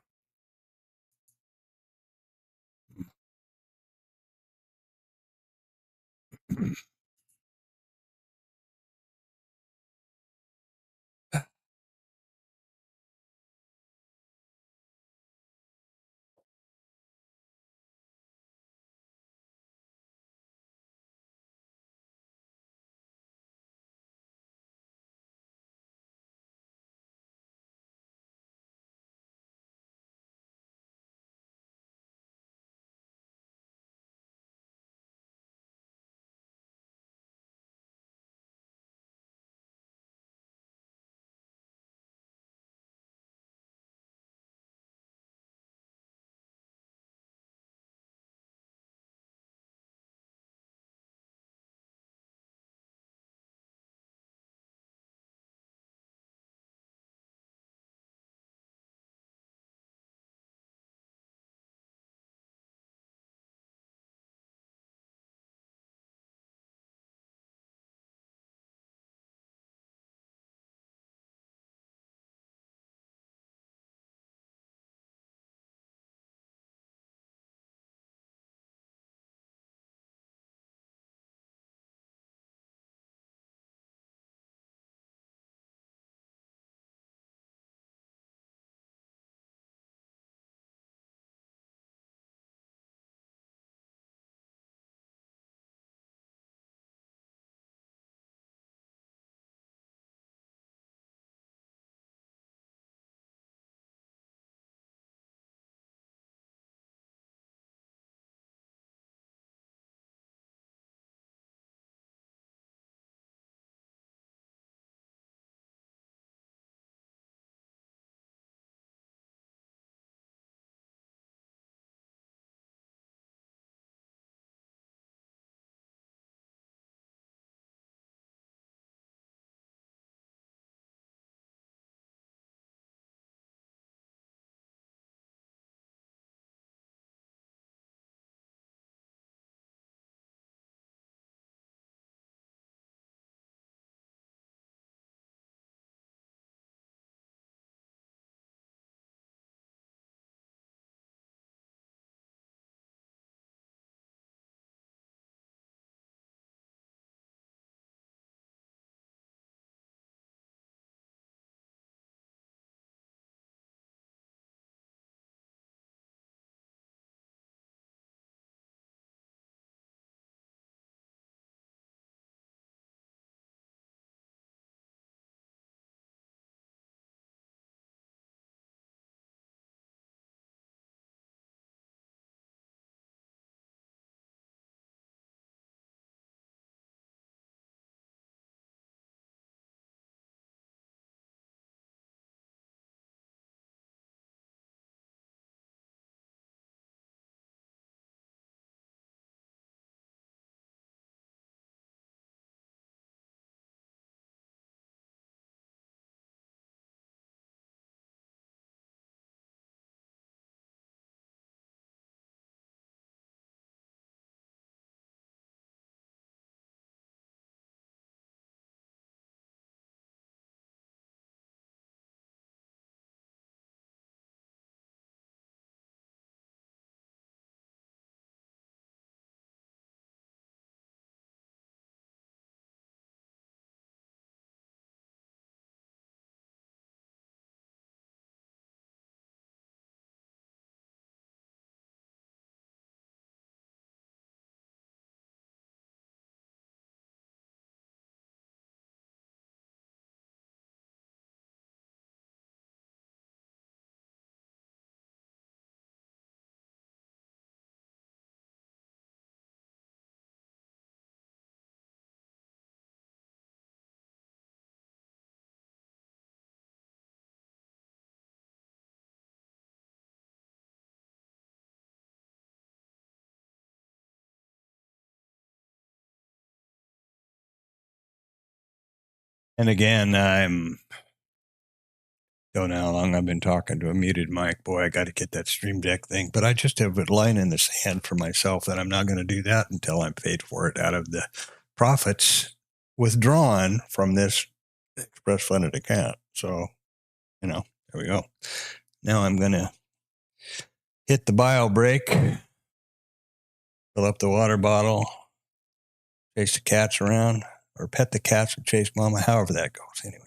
And again, don't know how long I've been talking to a muted mic. Boy, I got to get that Stream Deck thing. But I just have a line in the sand for myself that I'm not going to do that until I'm paid for it out of the profits withdrawn from this express funded account. So, there we go. Now I'm going to hit the bio break, fill up the water bottle, chase the cats around, or pet the cats and chase mama, however that goes. Anyway.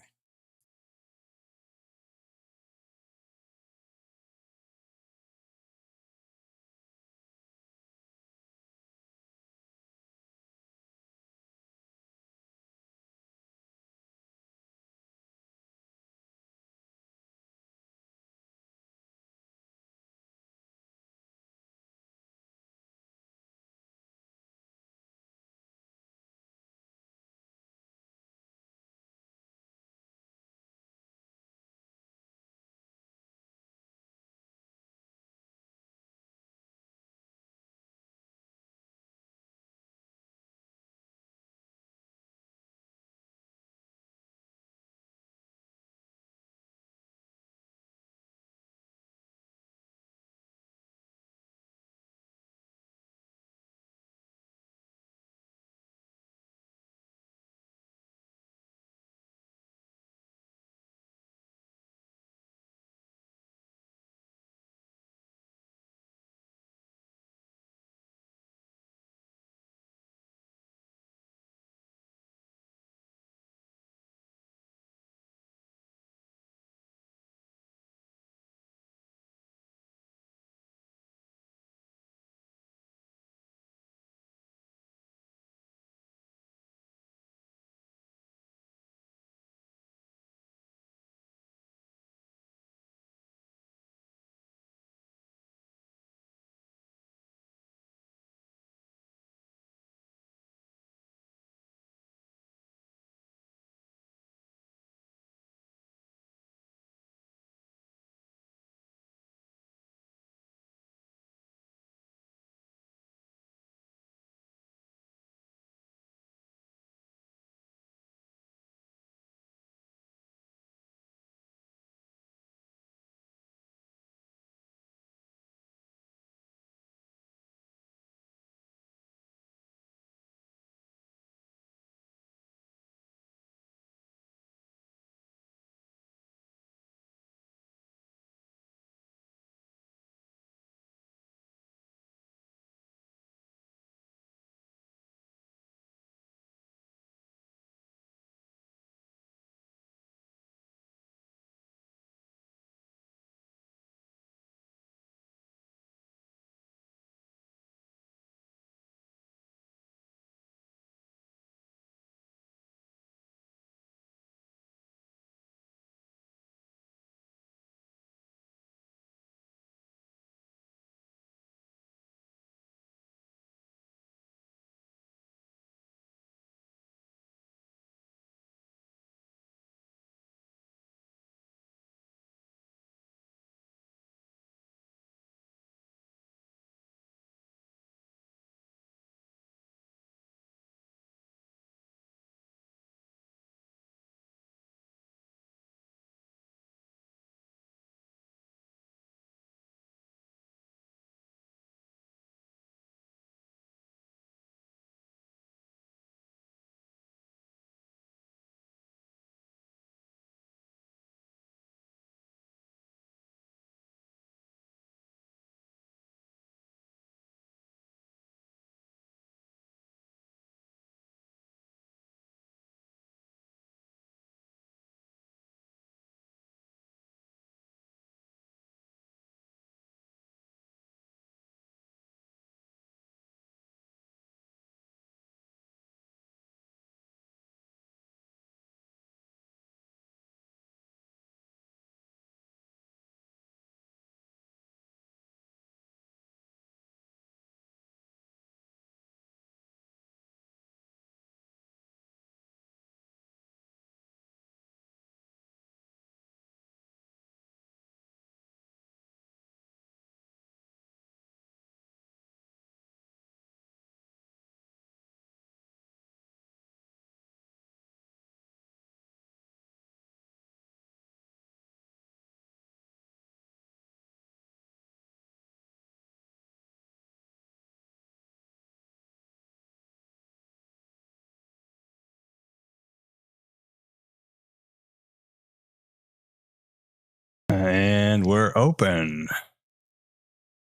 And we're open.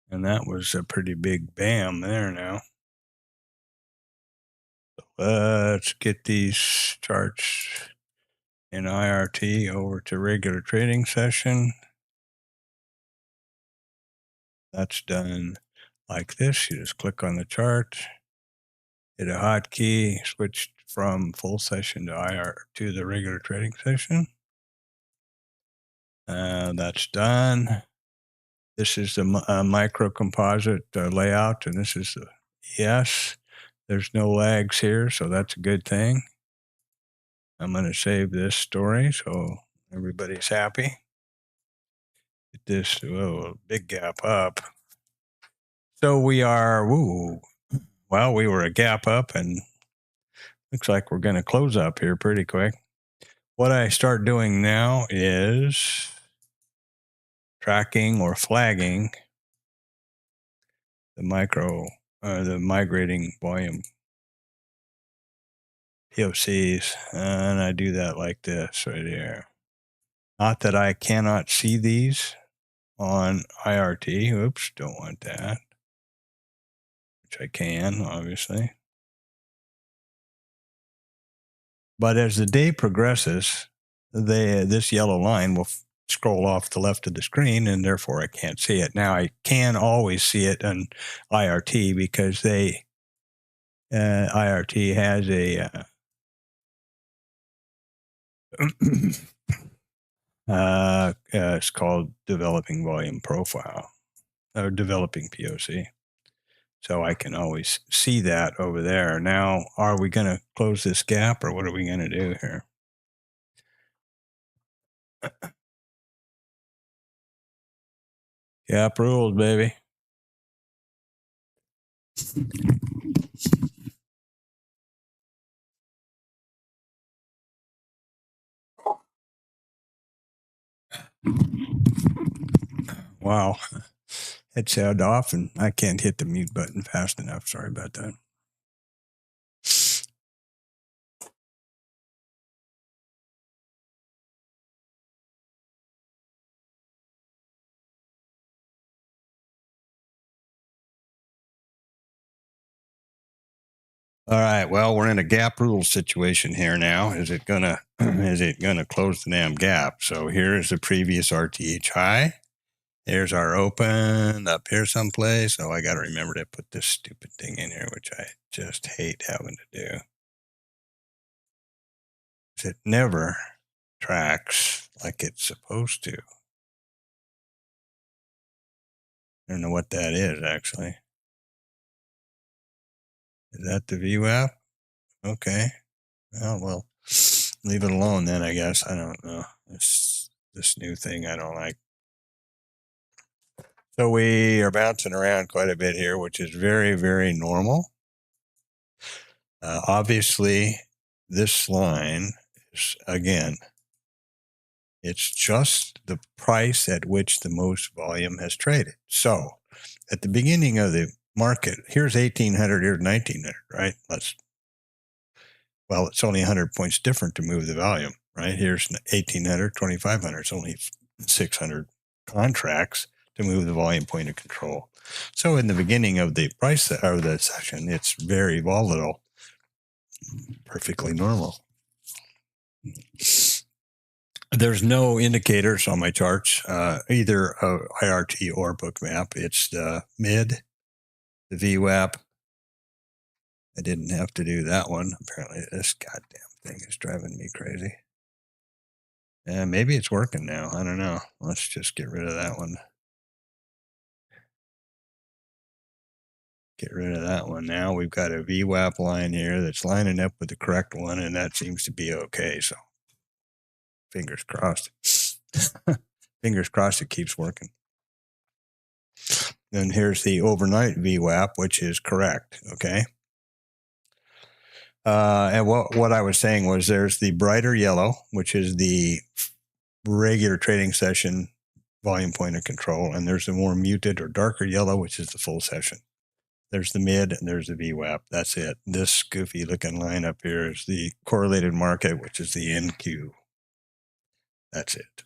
And that was a pretty big bam there now. Let's get these charts in IRT over to regular trading session. That's done like this. You just click on the chart, hit a hotkey, switch from full session to IR to the regular trading session. That's done. This is the micro composite layout, and this is the ES. There's no lags here, so that's a good thing. I'm going to save this story so everybody's happy. Get this, whoa, big gap up. So we are, well, we were a gap up, and looks like we're going to close up here pretty quick. What I start doing now is tracking or flagging the the migrating volume POCs, and I do that like this right here. Not that I cannot see these on IRT. Oops, don't want that. Which I can, obviously. But as the day progresses, this yellow line will scroll off the left of the screen, and therefore I can't see it. Now, I can always see it on IRT because IRT has a it's called Developing Volume Profile, or Developing POC. So I can always see that over there. Now, are we going to close this gap, or what are we going to do here? Gap rules, baby. Wow. Headset off, and I can't hit the mute button fast enough. Sorry about that. All right. Well, we're in a gap rule situation here now. Is it gonna close the damn gap? So here is the previous RTH high. There's our open up here someplace. So I got to remember to put this stupid thing in here, which I just hate having to do. It never tracks like it's supposed to. I don't know what that is, actually. Is that the VWAP? Okay. Well, leave it alone then, I guess. I don't know. This new thing I don't like. So we are bouncing around quite a bit here, which is very, very normal. Obviously, this line is, again, it's just the price at which the most volume has traded. So at the beginning of the market, here's 1,800, here's 1,900, right? Well, it's only 100 points different to move the volume, right? Here's 1,800, 2,500. It's only 600 contracts to move the volume point of control. So in the beginning of the price or the session, it's very volatile, perfectly normal. There's no indicators on my charts, either IRT or Bookmap. It's the mid, the VWAP. I didn't have to do that one. Apparently, this goddamn thing is driving me crazy. Maybe it's working now. I don't know. Let's just get rid of that one. Get rid of that one. Now we've got a VWAP line here that's lining up with the correct one, and that seems to be okay. So fingers crossed. Fingers crossed it keeps working. Then here's the overnight VWAP, which is correct. Okay. And what I was saying was there's the brighter yellow, which is the regular trading session volume point of control, and there's the more muted or darker yellow, which is the full session. There's the mid, and there's the VWAP. That's it. This goofy looking line up here is the correlated market, which is the NQ. That's it.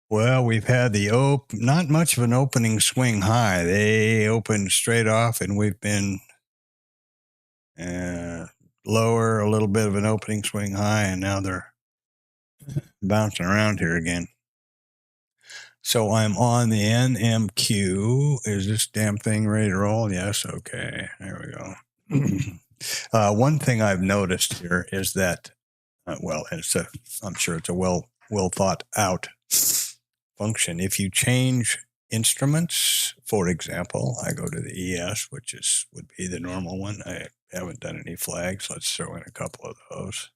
Well, we've had the not much of an opening swing high. They opened straight off, and we've been lower, a little bit of an opening swing high, and now they're bouncing around here again. So I'm on the NMQ. Is this damn thing ready to roll? Yes. Okay. There we go. One thing I've noticed here is that, I'm sure it's a well thought out function. If you change instruments, for example, I go to the ES, which would be the normal one. I haven't done any flags. Let's throw in a couple of those.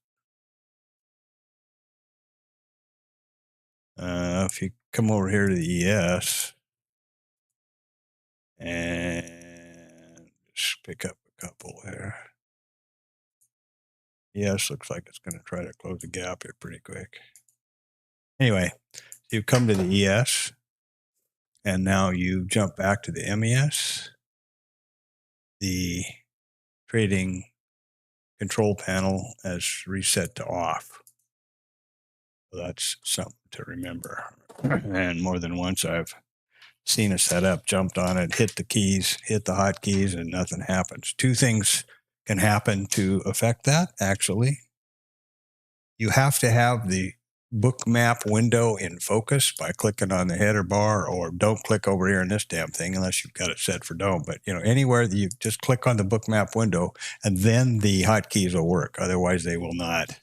If you come over here to the ES and just pick up a couple there. ES looks like it's going to try to close the gap here pretty quick. Anyway, you come to the ES and now you jump back to the MES. The trading control panel has reset to off. So that's something to remember. And more than once I've seen a setup, jumped on it, hit the keys, hit the hotkeys, and nothing happens. Two things can happen to affect that, actually. You have to have the Bookmap window in focus by clicking on the header bar, or don't click over here in this damn thing unless you've got it set for dome. But anywhere that you just click on the Bookmap window, and then the hotkeys will work. Otherwise, they will not.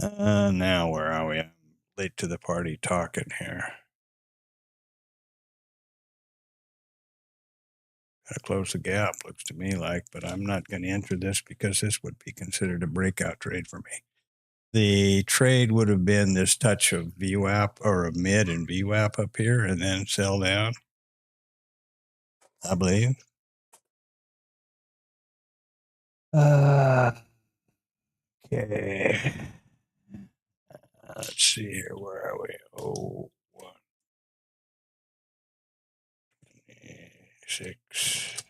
Now where are we? I'm late to the party talking here. Gotta close the gap, looks to me like, but I'm not going to enter this because this would be considered a breakout trade for me. The trade would have been this touch of VWAP or a mid and VWAP up here and then sell down, I believe. Okay. Let's see here. Where are we? 6.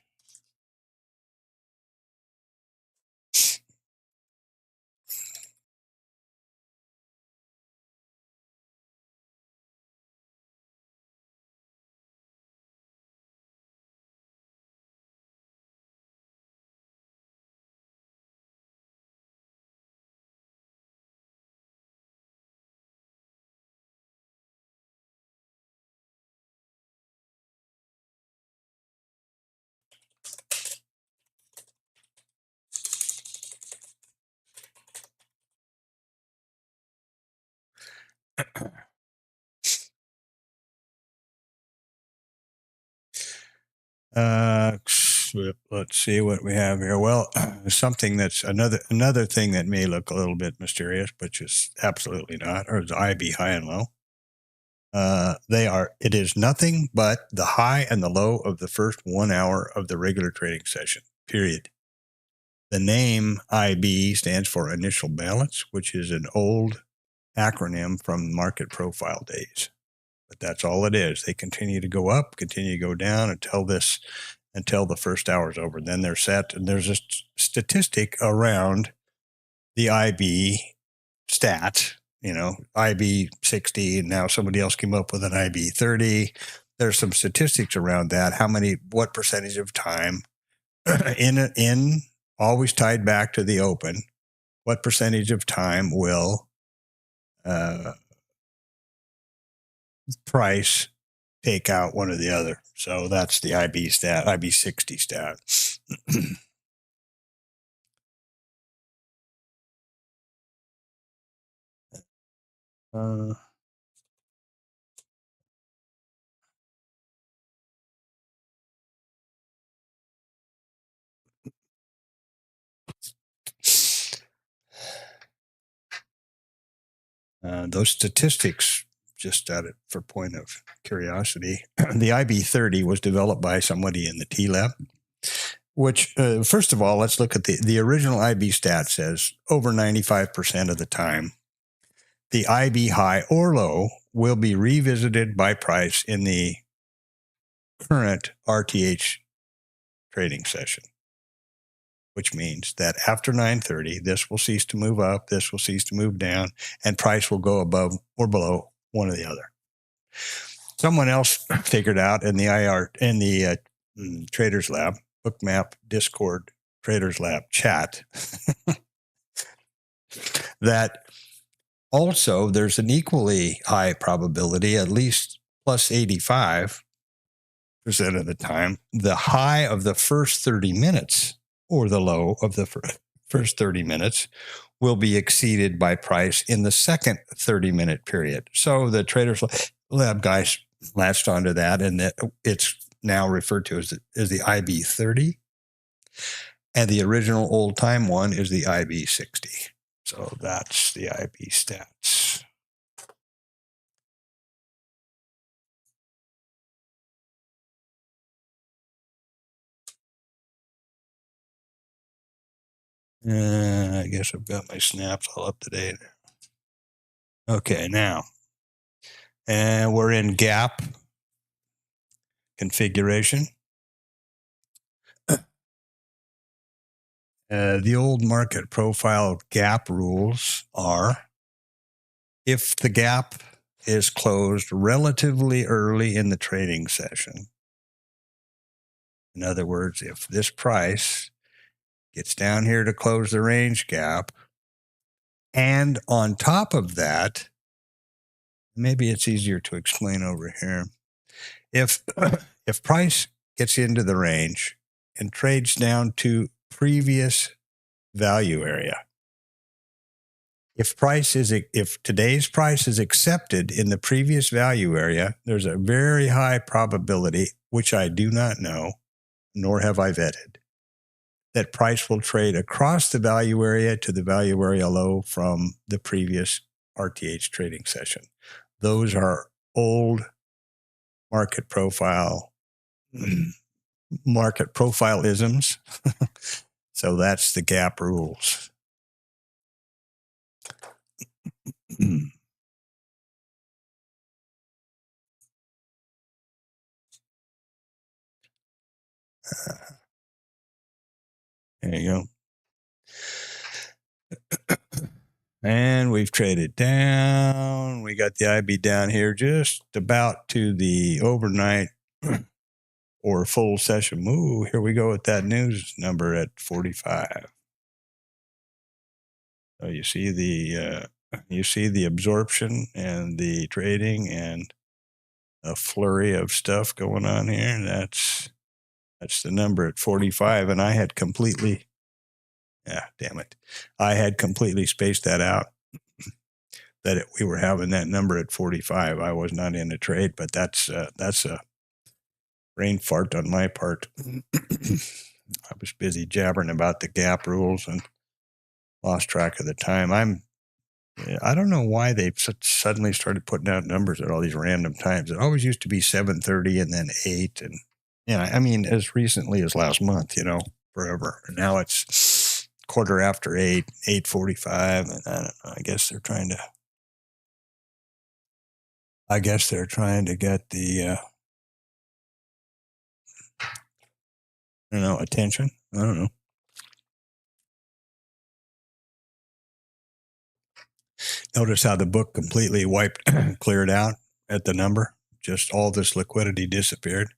Let's see what we have here. Well, something that's another thing that may look a little bit mysterious, but just absolutely not, or the IB high and low. It is nothing but the high and the low of the first 1 hour of the regular trading session, period. The name IB stands for initial balance, which is an old acronym from market profile days. But that's all it is. They continue to go up, continue to go down until the first hour is over. Then they're set, and there's a statistic around the IB stat, IB60, and now somebody else came up with an IB30. There's some statistics around that. What percentage of time in always tied back to the open, what percentage of time will price take out one or the other? So that's the IB stat, IB60 stat. Those statistics, just for point of curiosity, the IB30 was developed by somebody in the TLab, which, first of all, let's look at the original IB stat says over 95% of the time, the IB high or low will be revisited by price in the current RTH trading session, which means that after 9:30, this will cease to move up, this will cease to move down, and price will go above or below one or the other. Someone else figured out in the Traders Lab, Bookmap, Discord, Traders Lab chat, that also there's an equally high probability, at least plus 85% of the time, the high of the first 30 minutes or the low of the first 30 minutes will be exceeded by price in the second 30-minute period. So the Traders Lab guys latched onto that, and that it's now referred to as the IB30, and the original old-time one is the IB60. So that's the IB stats. I guess I've got my snaps all up to date. Okay, now, and we're in gap configuration. The old market profile gap rules are, if the gap is closed relatively early in the trading session, in other words, if this price gets down here to close the range gap, and on top of that, maybe it's easier to explain over here. If price gets into the range and trades down to previous value area, if today's price is accepted in the previous value area, there's a very high probability, which I do not know, nor have I vetted, that price will trade across the value area to the value area low from the previous RTH trading session. Those are old market profileisms. So that's the gap rules. There you go. And we've traded down. We got the IB down here just about to the overnight or full session. Ooh, here we go with that news number at 45. So you see the absorption and the trading and a flurry of stuff going on here. That's the number at 45, and I had completely spaced that out. We were having that number at 45. I was not in the trade, but that's brain fart on my part. I was busy jabbering about the gap rules and lost track of the time. I don't know why they suddenly started putting out numbers at all these random times. It always used to be 7:30 and then 8. And, I mean, as recently as last month, forever. And now it's 8:15, 8:45. And I don't know. I guess they're trying to get the, attention. I don't know. Notice how the book completely cleared out at the number. Just all this liquidity disappeared.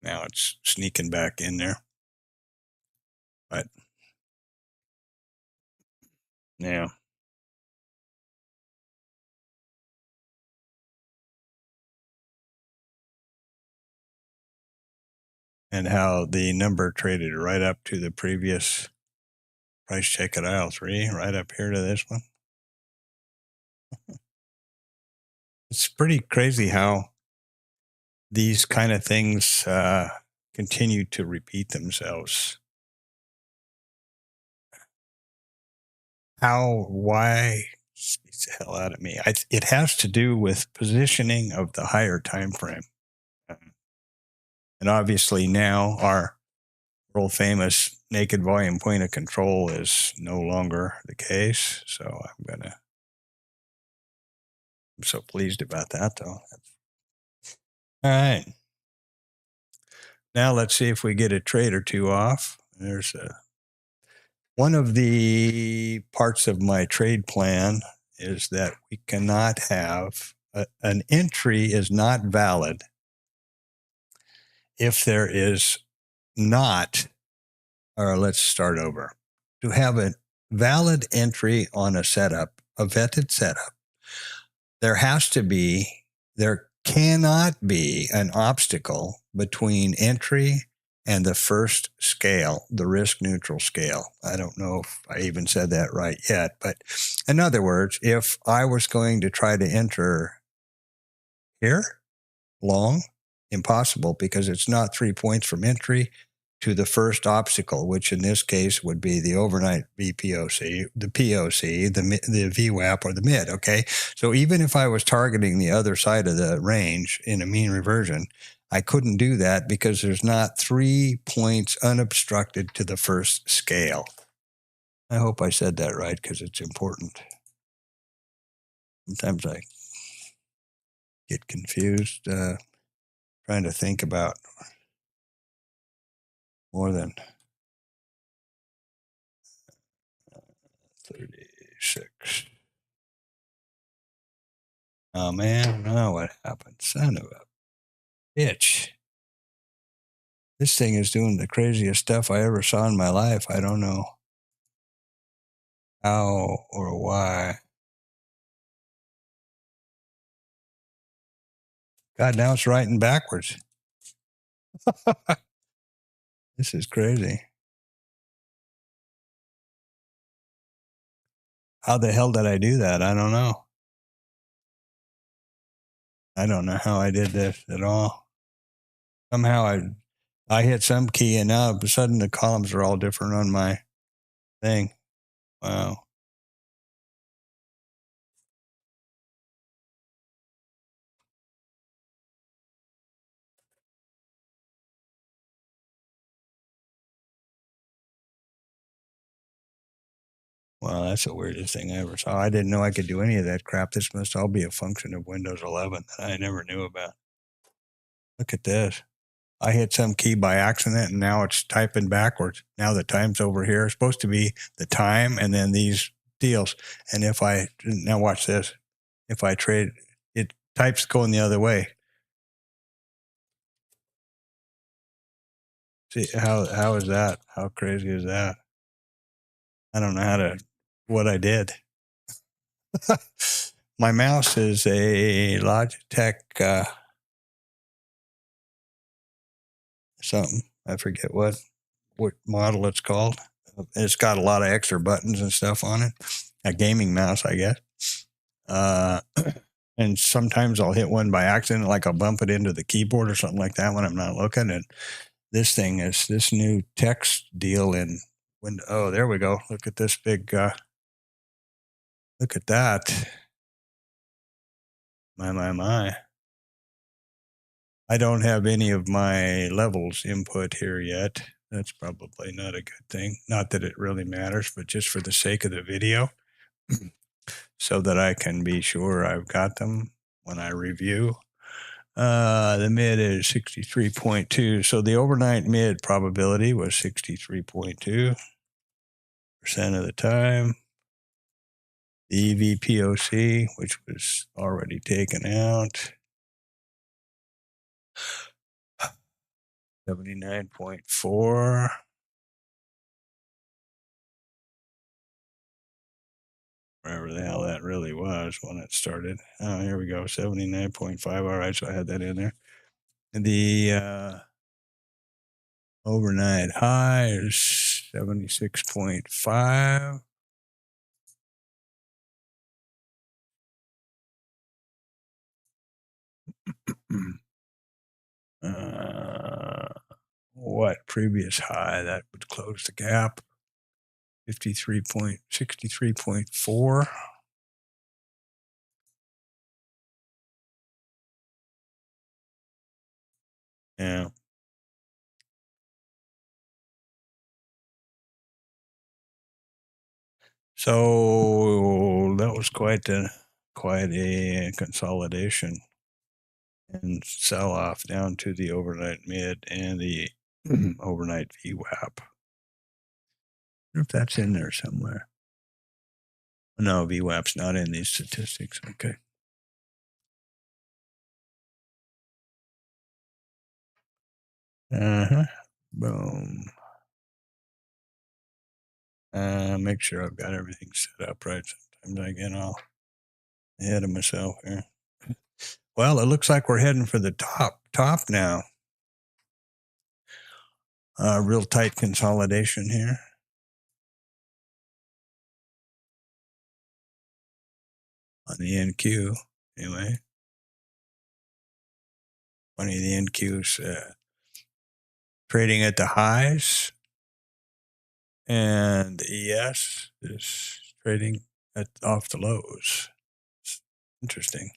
Now it's sneaking back in there. But, yeah. And how the number traded right up to the previous price check at aisle 3, right up here to this one. It's pretty crazy how these kind of things continue to repeat themselves. Why? Beats the hell out of me. It has to do with positioning of the higher time frame. And obviously now our world famous naked volume point of control is no longer the case. So I'm so pleased about that, though. All right. Now let's see if we get a trade or two off. There's one of the parts of my trade plan is that we cannot have an entry is not valid if there is not, or let's start over. To have a valid entry on a setup, a vetted setup, there cannot be an obstacle between entry and the first scale, the risk neutral scale. I don't know if I even said that right yet, but in other words, if I was going to try to enter here, long, impossible, because it's not 3 points from entry to the first obstacle, which in this case would be the overnight VPOC, the POC, the VWAP, or the mid, okay? So even if I was targeting the other side of the range in a mean reversion, I couldn't do that because there's not 3 points unobstructed to the first scale. I hope I said that right because it's important. Sometimes I get confused trying to think about more than 36. Oh, man, I don't know what happened. Son of a bitch. This thing is doing the craziest stuff I ever saw in my life. I don't know how or why. God, now it's writing backwards. This is crazy. How the hell did I do that? I don't know. I don't know how I did this at all. Somehow I hit some key and now all of a sudden the columns are all different on my thing. Wow. Well, that's the weirdest thing I ever saw. I didn't know I could do any of that crap. This must all be a function of Windows 11 that I never knew about. Look at this. I hit some key by accident and now it's typing backwards. Now the time's over here. It's supposed to be the time and then these deals. And now watch this. If I trade, it types going the other way. See, how is that? How crazy is that? I don't know what I did. My mouse is a Logitech something. I forget what model it's called. It's got a lot of extra buttons and stuff on it. A gaming mouse, I guess. And sometimes I'll hit one by accident, like I'll bump it into the keyboard or something like that when I'm not looking. And this thing is this new text deal in window. Oh, there we go. Look at this big, look at that. My. I don't have any of my levels input here yet. That's probably not a good thing. Not that it really matters, but just for the sake of the video, so that I can be sure I've got them when I review. The mid is 63.2. So the overnight mid probability was 63.2% of the time. The VPOC, which was already taken out, 79.4. Wherever the hell that really was when it started. Oh, here we go, 79.5. All right, so I had that in there. And the overnight high is 76.5. What previous high? That would close the gap. 63.4. Yeah. So that was quite a consolidation and sell off down to the overnight mid and the overnight VWAP. I wonder if that's in there somewhere. No, VWAP's not in these statistics. Okay. Boom. Make sure I've got everything set up right. Sometimes I get all ahead of myself here. Well, it looks like we're heading for the top now. Real tight consolidation here. On the NQ, anyway. Funny, the NQ's trading at the highs, and the ES is trading off the lows. It's interesting.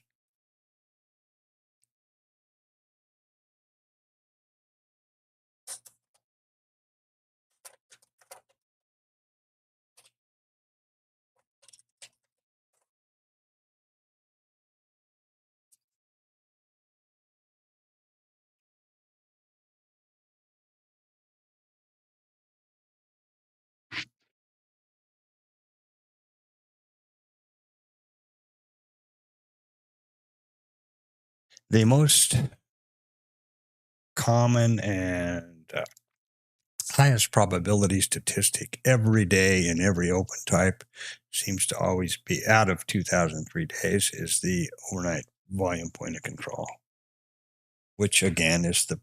The most common and highest probability statistic every day in every open type seems to always be, out of 2003 days, is the overnight volume point of control, which again is the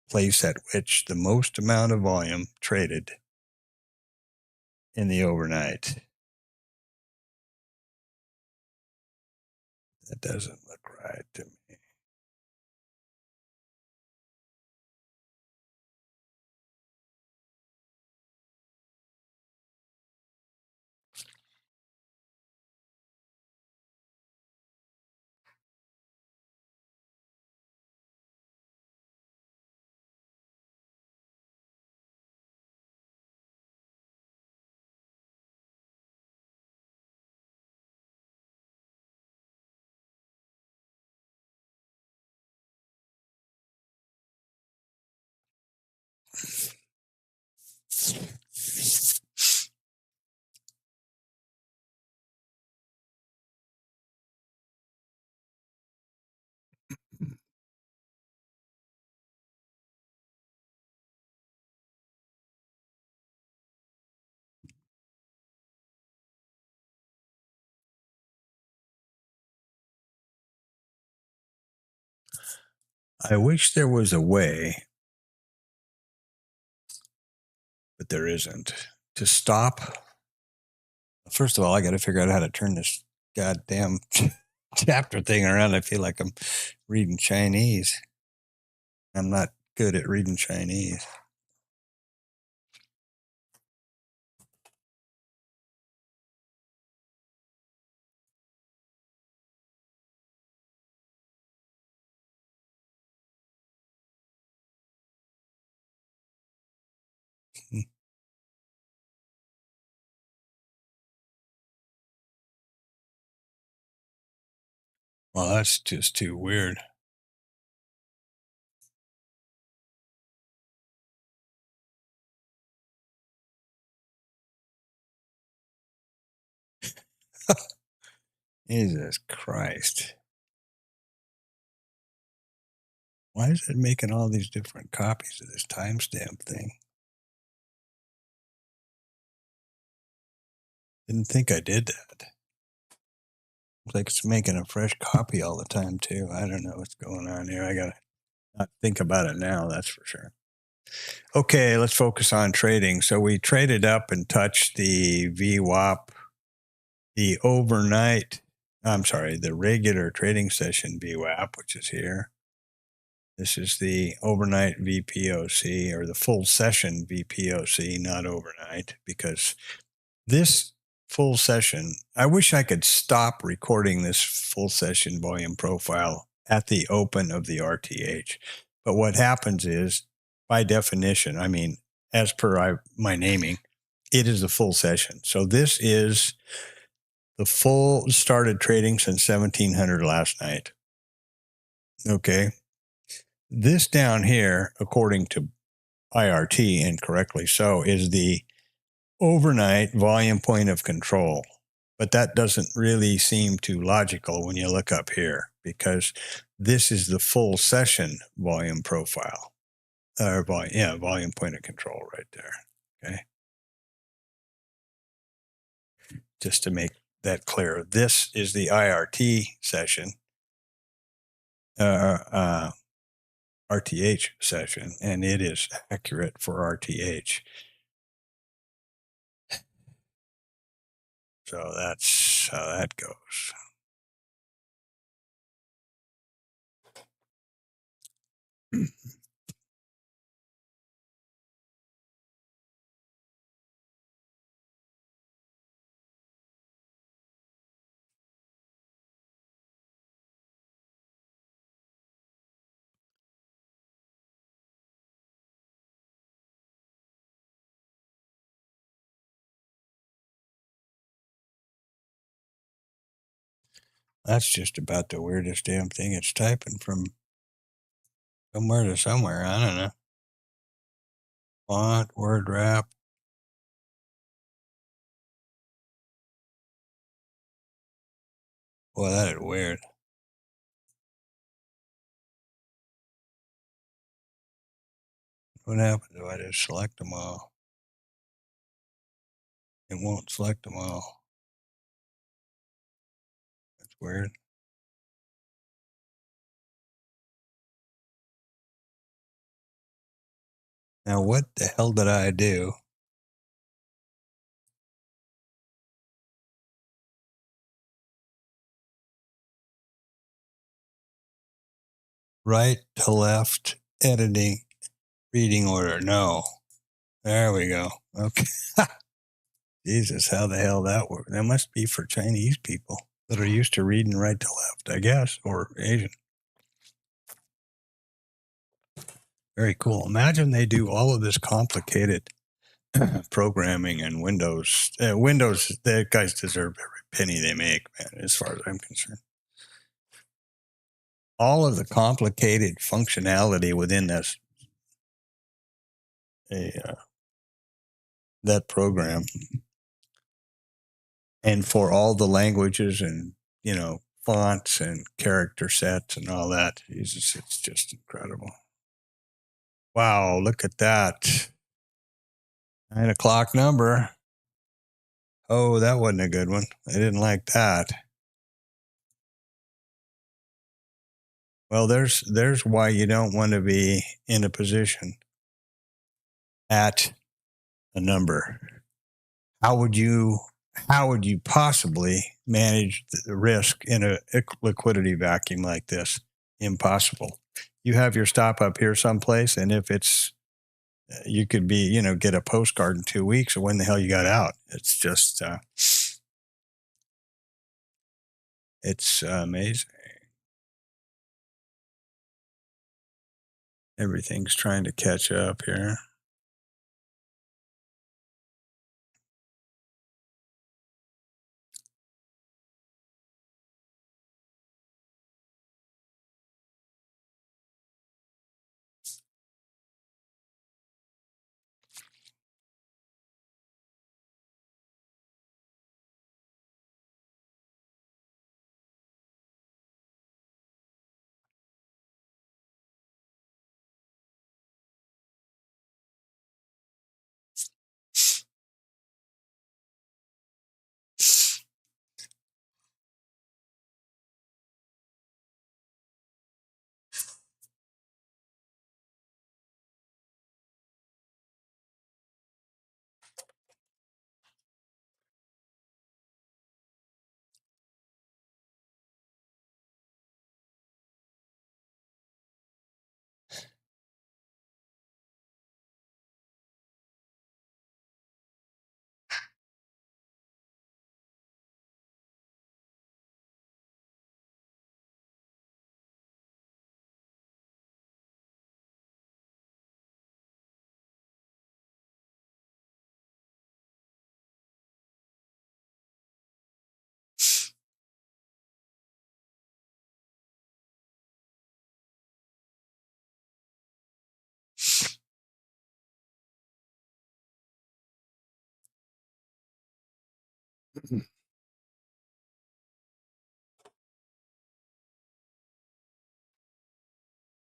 place at which the most amount of volume traded in the overnight. That doesn't look right to me. I wish there was a way, but there isn't, to stop. First of all, I got to figure out how to turn this goddamn chapter thing around. I feel like I'm reading Chinese. I'm not good at reading Chinese. Well, that's just too weird. Jesus Christ. Why is it making all these different copies of this timestamp thing? Didn't think I did that. It's like it's making a fresh copy all the time, too. I don't know what's going on here. I got to not think about it now, that's for sure. Okay, let's focus on trading. So we traded up and touched the VWAP, the regular trading session VWAP, which is here. This is the overnight VPOC, or the full session VPOC, not overnight, because this full session, I wish I could stop recording this full session volume profile at the open of the RTH. But what happens is, by definition, I mean, as per my naming, it is the full session. So this is the full started trading since 1700 last night. Okay. This down here, according to IRT, and correctly so, is the overnight volume point of control. But that doesn't really seem too logical when you look up here, because this is the full session volume profile. Volume point of control right there. Okay. Just to make that clear, this is the IRT session, RTH session, and it is accurate for RTH. So that's how that goes. That's just about the weirdest damn thing. It's typing from somewhere to somewhere. I don't know. Font, word wrap. Boy, that is weird. What happens if I just select them all? It won't select them all. That's weird. Now, what the hell did I do? Right to left, editing, reading order. No. There we go. Okay. Jesus, how the hell that works? That must be for Chinese people that are used to reading right to left, I guess, or Asian. Very cool. Imagine they do all of this complicated programming and Windows. Windows, the guys deserve every penny they make, man, as far as I'm concerned. All of the complicated functionality within this, that program, and for all the languages and, fonts and character sets and all that. Jesus, it's just incredible. Wow, look at that. 9 o'clock number. Oh, that wasn't a good one. I didn't like that. Well, there's why you don't want to be in a position at a number. How would you how would you possibly manage the risk in a liquidity vacuum like this? Impossible. You have your stop up here someplace, and if it's, you could be, get a postcard in 2 weeks of when the hell you got out. It's just, it's amazing. Everything's trying to catch up here.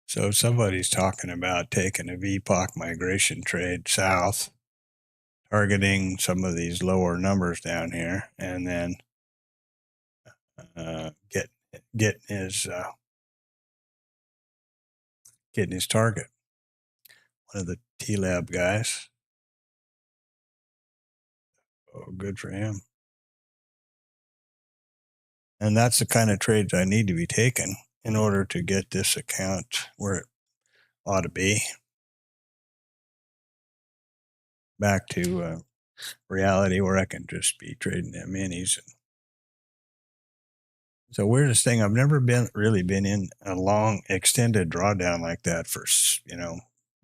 So somebody's talking about taking a VPOC migration trade south, targeting some of these lower numbers down here, and then getting his target. One of the TLab guys. Oh, good for him. And that's the kind of trades I need to be taking in order to get this account where it ought to be. Back to reality where I can just be trading them minis. So weirdest thing, I've never really been in a long extended drawdown like that for,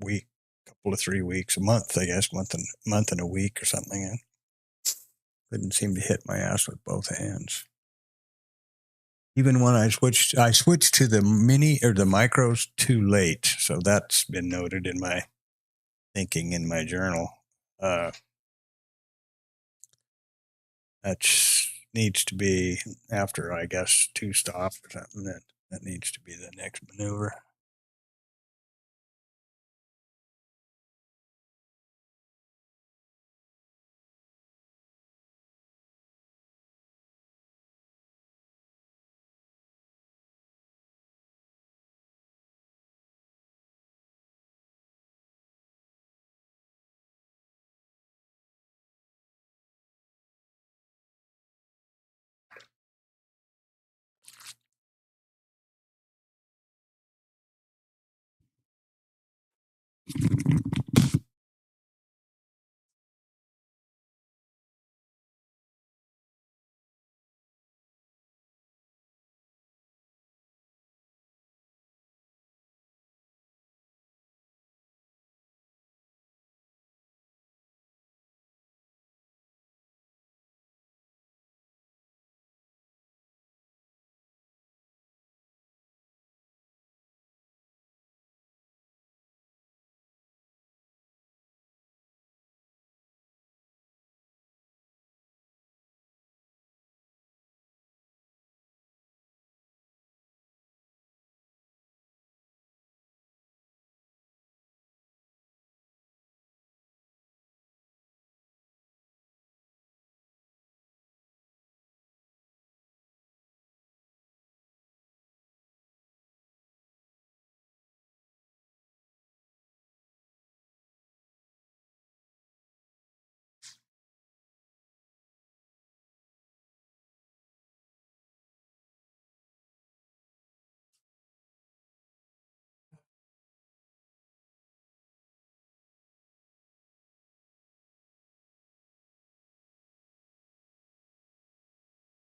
week, couple of 3 weeks, a month, I guess, month and a week or something. And couldn't seem to hit my ass with both hands. Even when I switched to the mini or the micros too late. So that's been noted in my thinking in my journal. That needs to be after, I guess, 2 stops or something. That needs to be the next maneuver.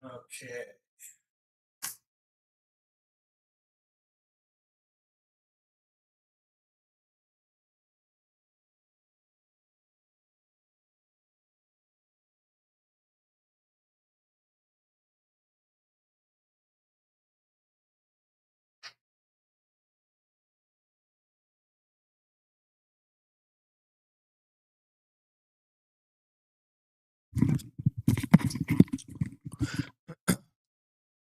Okay.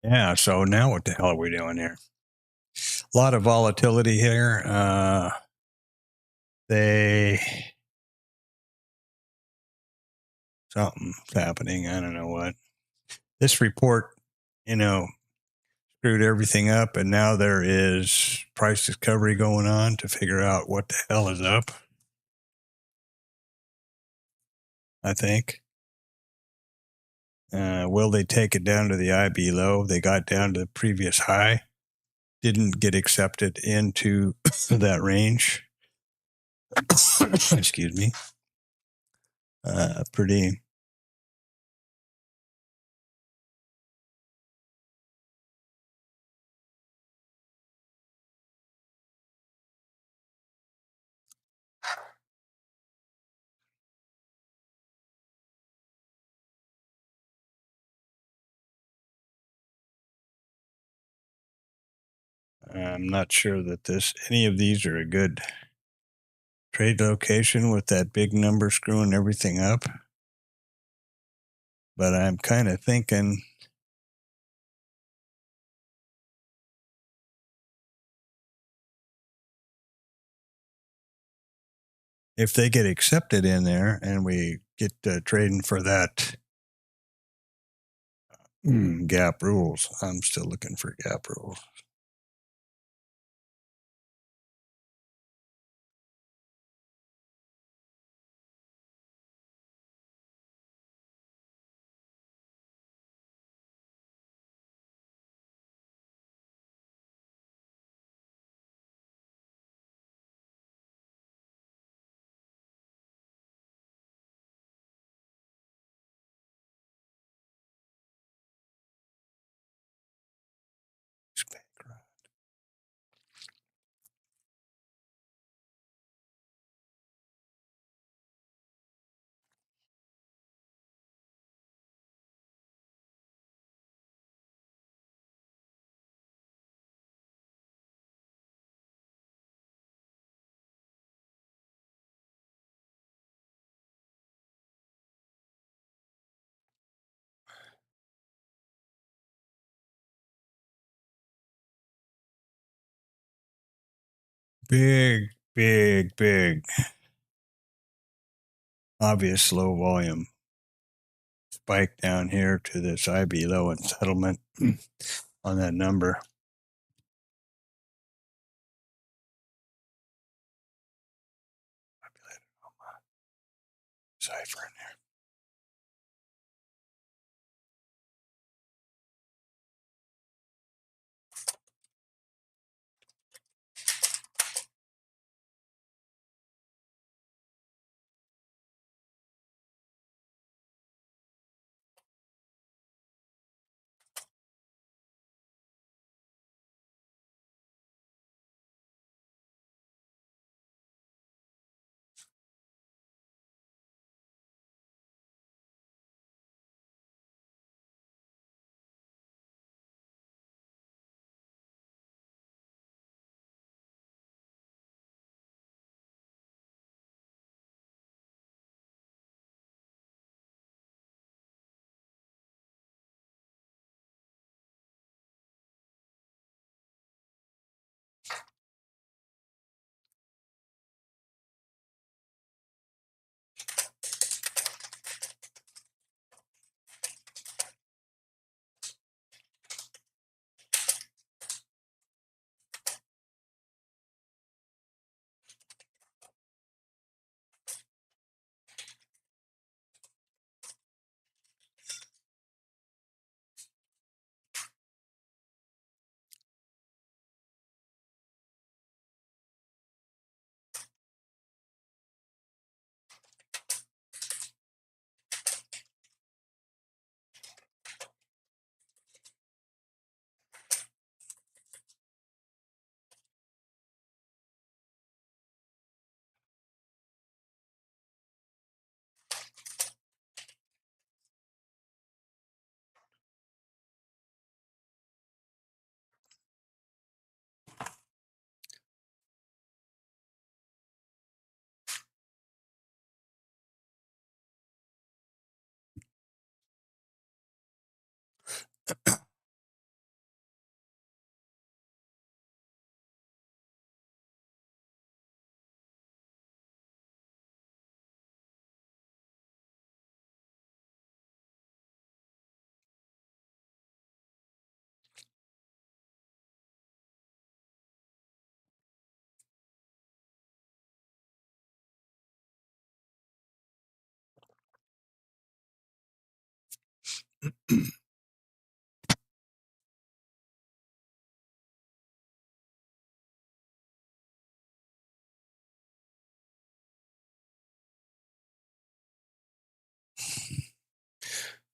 Yeah, so now what the hell are we doing here? A lot of volatility here. Something's happening. I don't know what. This report, screwed everything up, and now there is price discovery going on to figure out what the hell is up, I think. Will they take it down to the IB low? They got down to the previous high, didn't get accepted into that range. Excuse me. Pretty. I'm not sure that any of these are a good trade location with that big number screwing everything up. But I'm kind of thinking if they get accepted in there and we get trading for that gap rules, I'm still looking for gap rules. Big, obvious low volume spike down here to this IB low and settlement on that number. Cipher in there.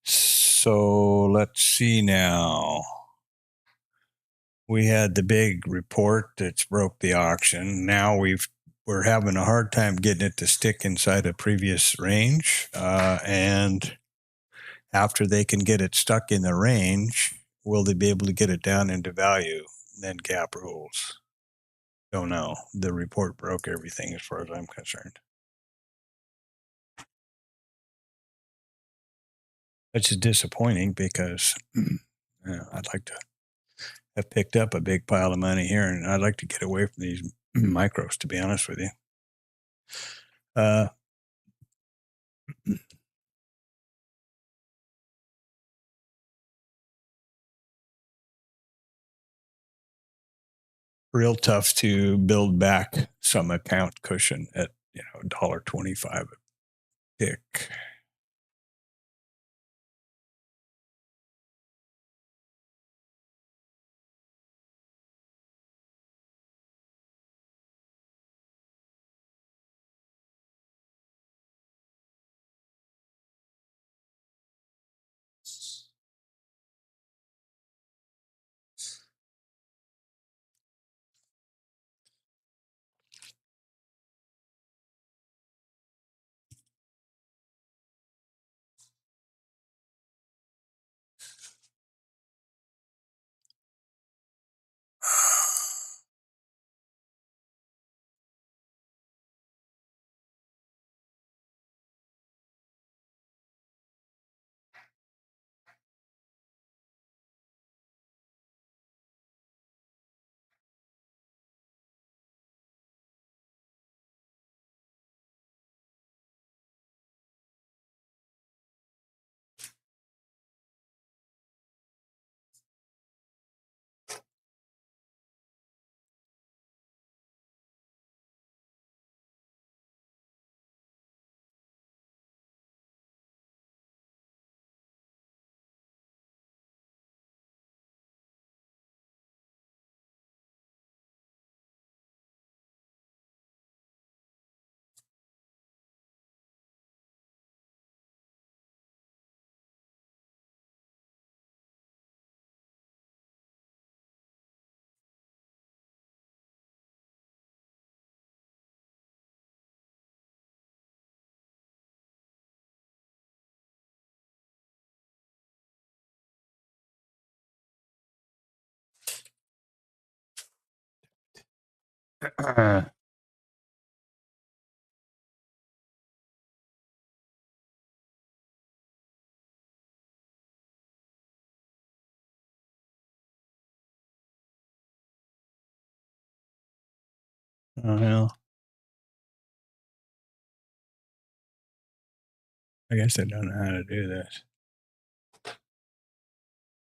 So let's see now. We had the big report that's broke the auction. Now we're having a hard time getting it to stick inside a previous range. And after they can get it stuck in the range, will they be able to get it down into value? Then gap rules. Don't know. The report broke everything as far as I'm concerned. Which is disappointing because I'd like to have picked up a big pile of money here, and I'd like to get away from these micros, to be honest with you. Real tough to build back some account cushion at $1.25 a tick. Well, I guess I don't know how to do this.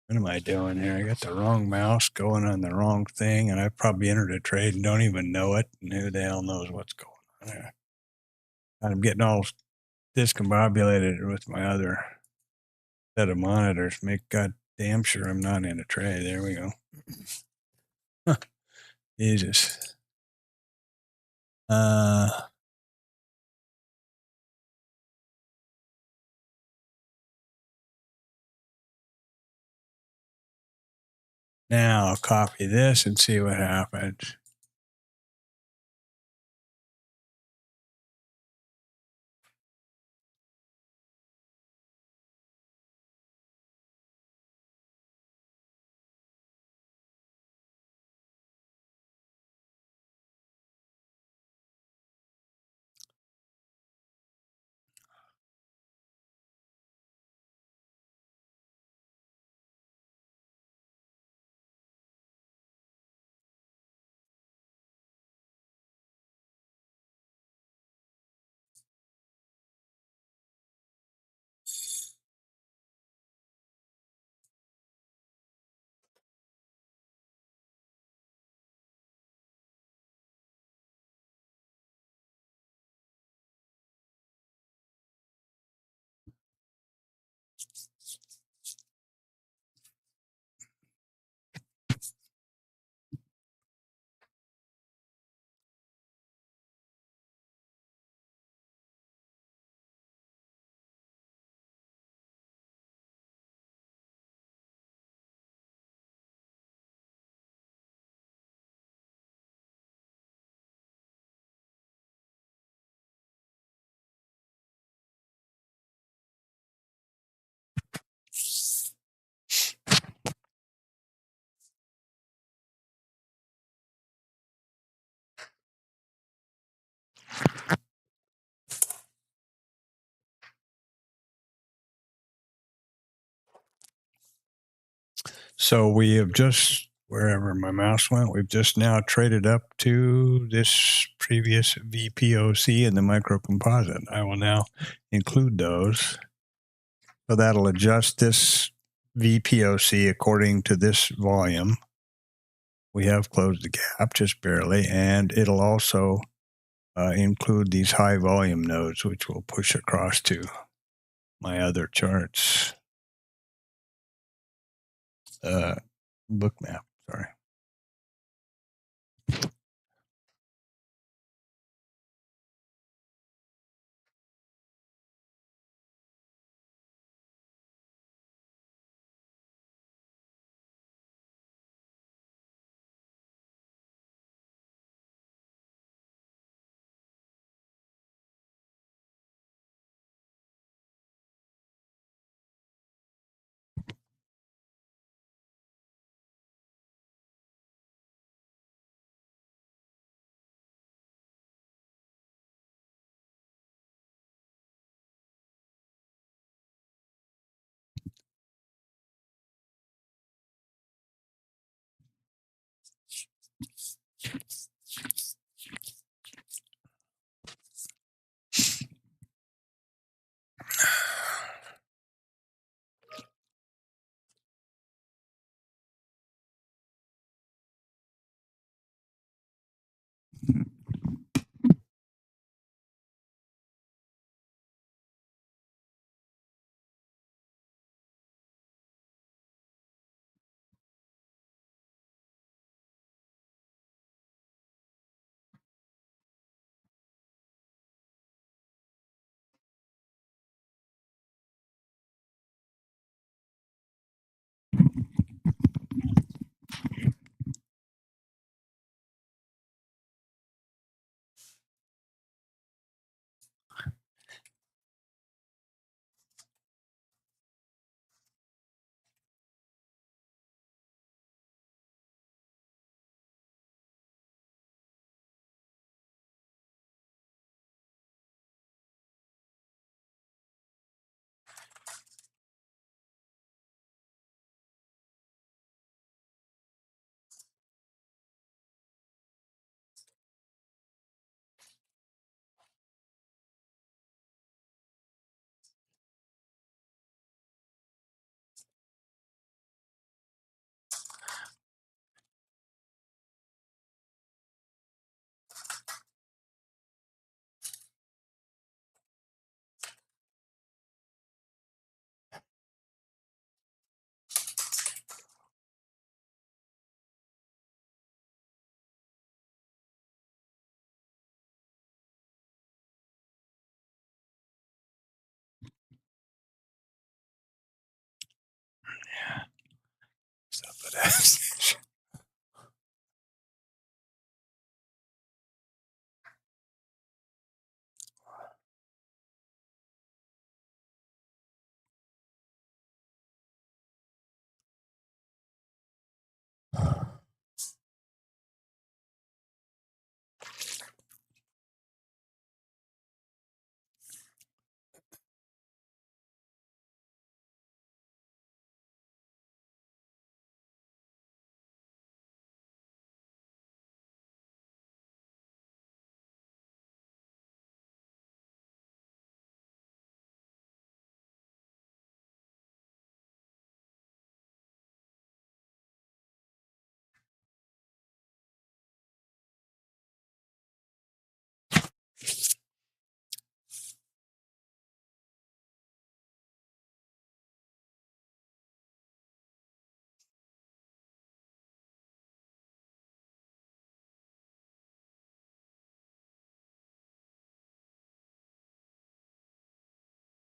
What am I doing here? I got the wrong mouse going on the wrong thing, and I probably entered a trade and don't even know it. And who the hell knows what's going on there? I'm getting all discombobulated with my other set of monitors. Make goddamn sure I'm not in a trade. There we go. Jesus. Now I'll copy this and see what happens. So we have just, wherever my mouse went, we've just now traded up to this previous VPOC and the micro composite. I will now include those. So that'll adjust this VPOC according to this volume. We have closed the gap just barely, and it'll also include these high volume nodes, which will push across to my other charts. Bookmap, sorry.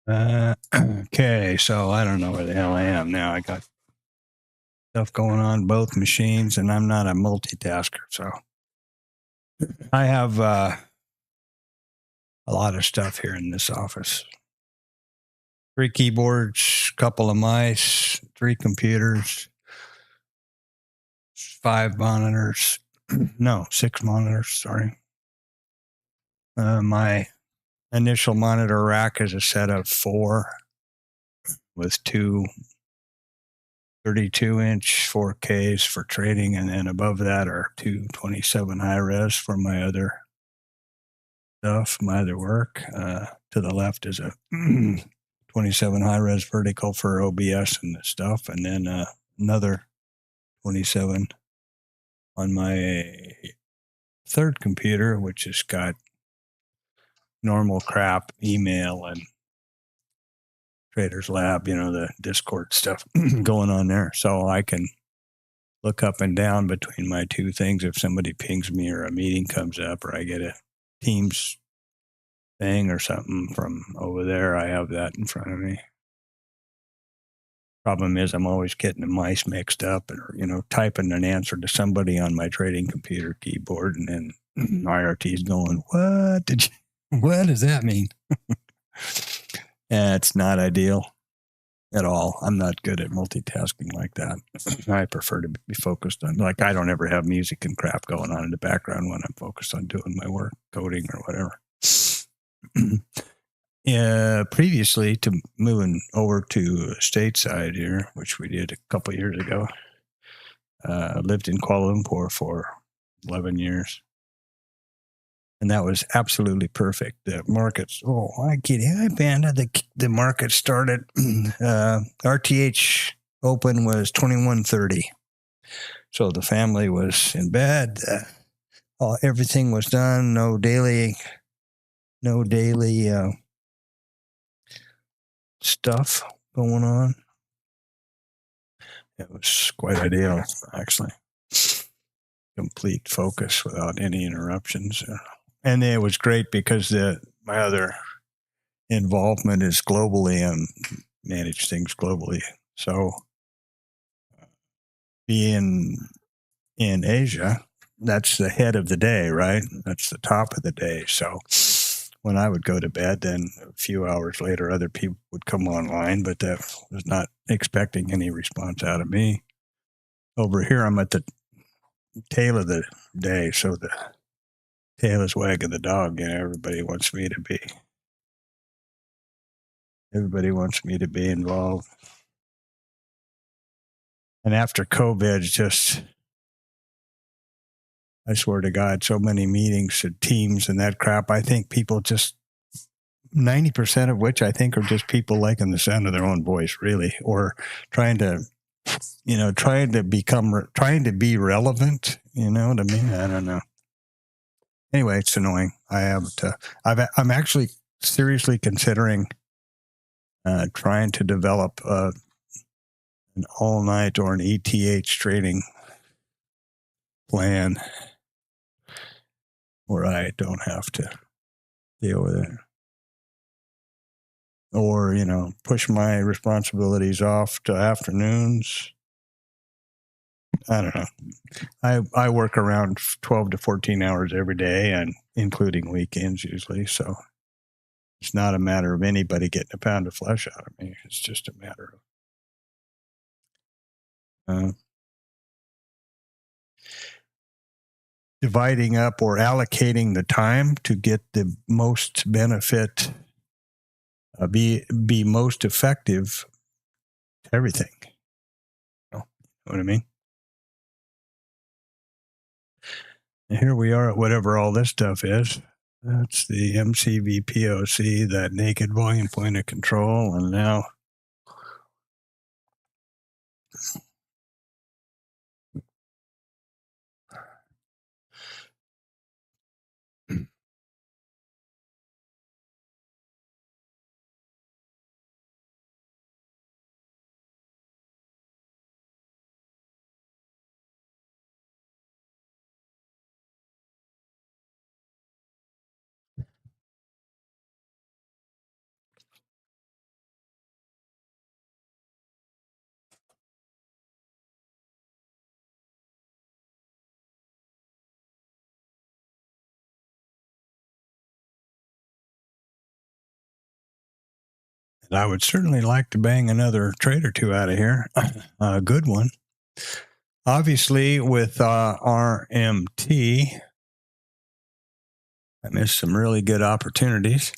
Okay, so I don't know where the hell I am now. I got stuff going on both machines, and I'm not a multitasker, so I have a lot of stuff here in this office. 3 keyboards, couple of mice, 3 computers, 5 monitors. No, 6 monitors, sorry. My initial monitor rack is a set of 4 with 2 32-inch 4Ks for trading, and then above that are 227 high-res for my other stuff, my other work. To the left is a 27 high-res vertical for OBS and the stuff, and then another 27 on my third computer, which has got normal crap, email, and Traders Lab, the Discord stuff going on there. So I can look up and down between my two things. If somebody pings me or a meeting comes up or I get a Teams thing or something from over there, I have that in front of me. Problem is I'm always getting the mice mixed up and, typing an answer to somebody on my trading computer keyboard, and then IRT is going, what does that mean? It's not ideal at all. I'm not good at multitasking like that. I prefer to be focused on, I don't ever have music and crap going on in the background when I'm focused on doing my work, coding or whatever. Previously to moving over to stateside here, which we did a couple of years ago, lived in Kuala Lumpur for 11 years. And that was absolutely perfect. The markets, I get it, Panda. The market started, RTH open was 21:30. So the family was in bed. Everything was done. No daily stuff going on. It was quite ideal, actually. Complete focus without any interruptions. And it was great because my other involvement is globally and manage things globally. So being in Asia, that's the head of the day, right? That's the top of the day. So when I would go to bed, then a few hours later, other people would come online, but that was not expecting any response out of me. Over here, I'm at the tail of the day, so the tail is wagging the dog. Everybody wants me to be involved. And after COVID, I swear to God, so many meetings and teams and that crap. I think people 90% of which I think are just people liking the sound of their own voice, really, or trying to be relevant. You know what I mean? I don't know. Anyway, it's annoying. I'm actually seriously considering trying to develop an all-night or an ETH trading plan where I don't have to deal with it. Or, push my responsibilities off to afternoons. I don't know. I work around 12 to 14 hours every day, and including weekends usually. So it's not a matter of anybody getting a pound of flesh out of me. It's just a matter of dividing up or allocating the time to get the most benefit, be most effective to everything. You know what I mean? And here we are at whatever all this stuff is. That's the MCVPOC, that naked volume point of control. And now I would certainly like to bang another trade or two out of here. A good one. Obviously, with RMT, I missed some really good opportunities.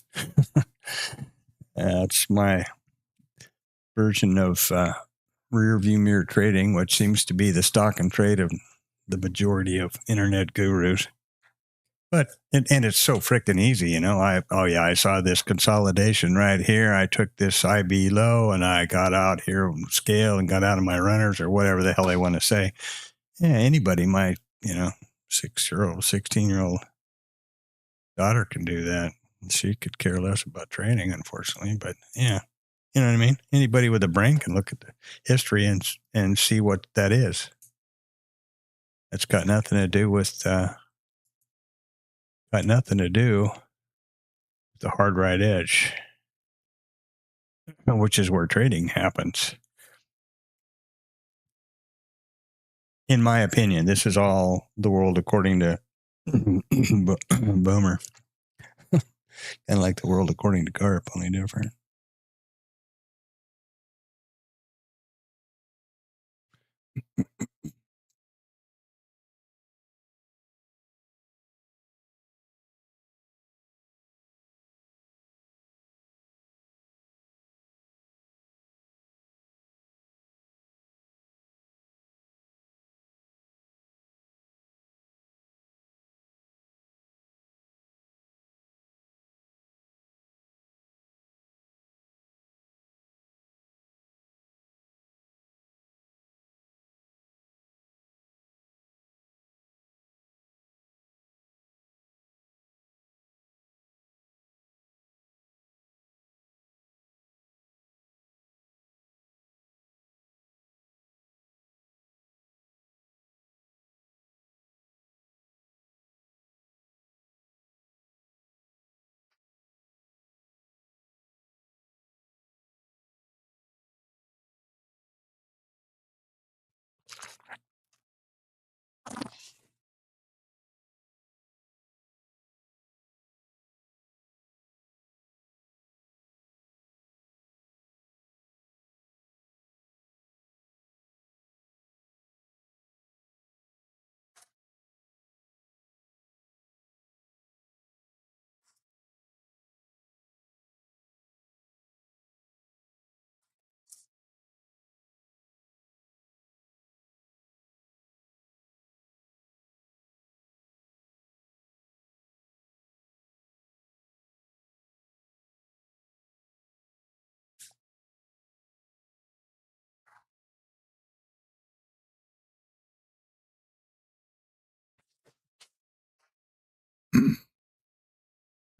That's my version of rear view mirror trading, which seems to be the stock and trade of the majority of internet gurus. But and it's so freaking easy, you know. I saw this consolidation right here. I took this IB low and I got out here on scale and got out of my runners or whatever the hell they want to say. Yeah, anybody, my 6-year-old, 16-year-old daughter can do that. She could care less about trading, unfortunately. But yeah, you know what I mean. Anybody with a brain can look at the history and see what that is. That's got nothing to do with the hard right edge, which is where trading happens. In my opinion, this is all the world according to Boomer. And like the world according to Garp, only different.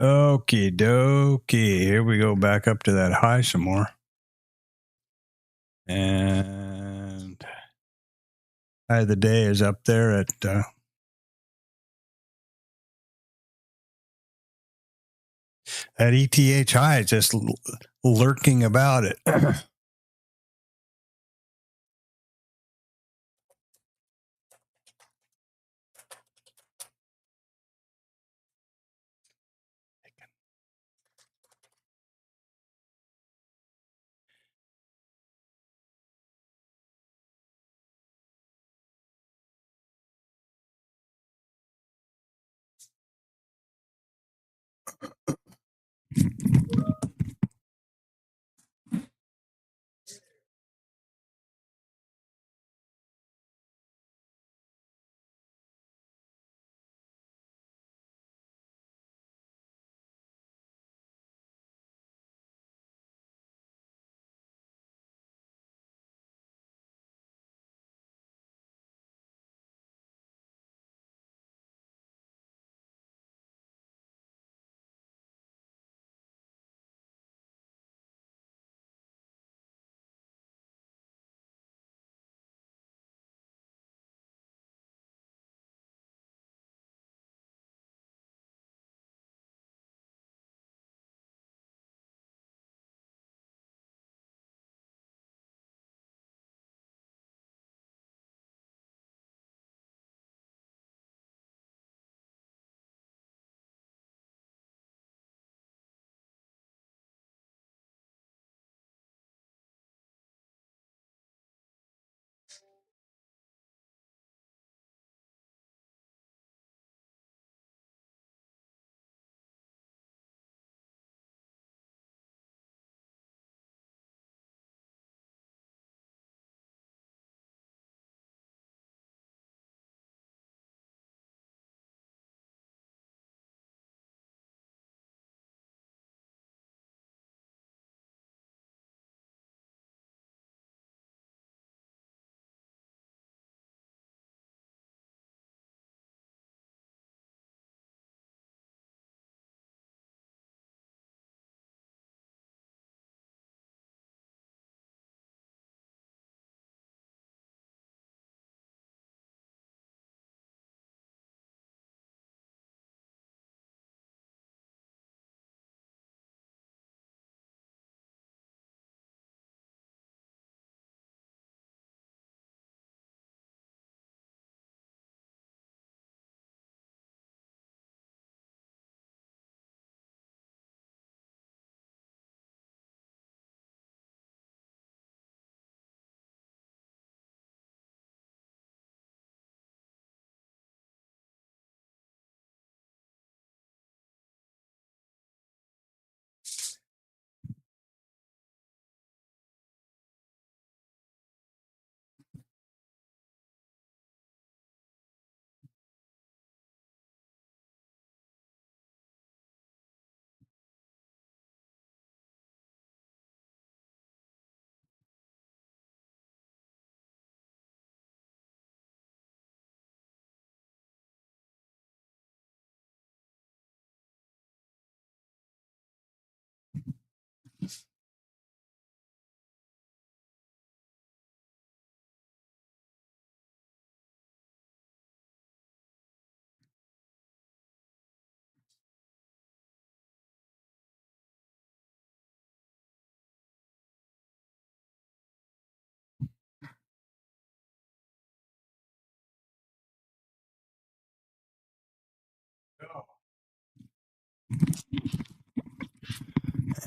Okie dokie. Here we go back up to that high some more. And high of the day is up there at that ETH high is just lurking about it.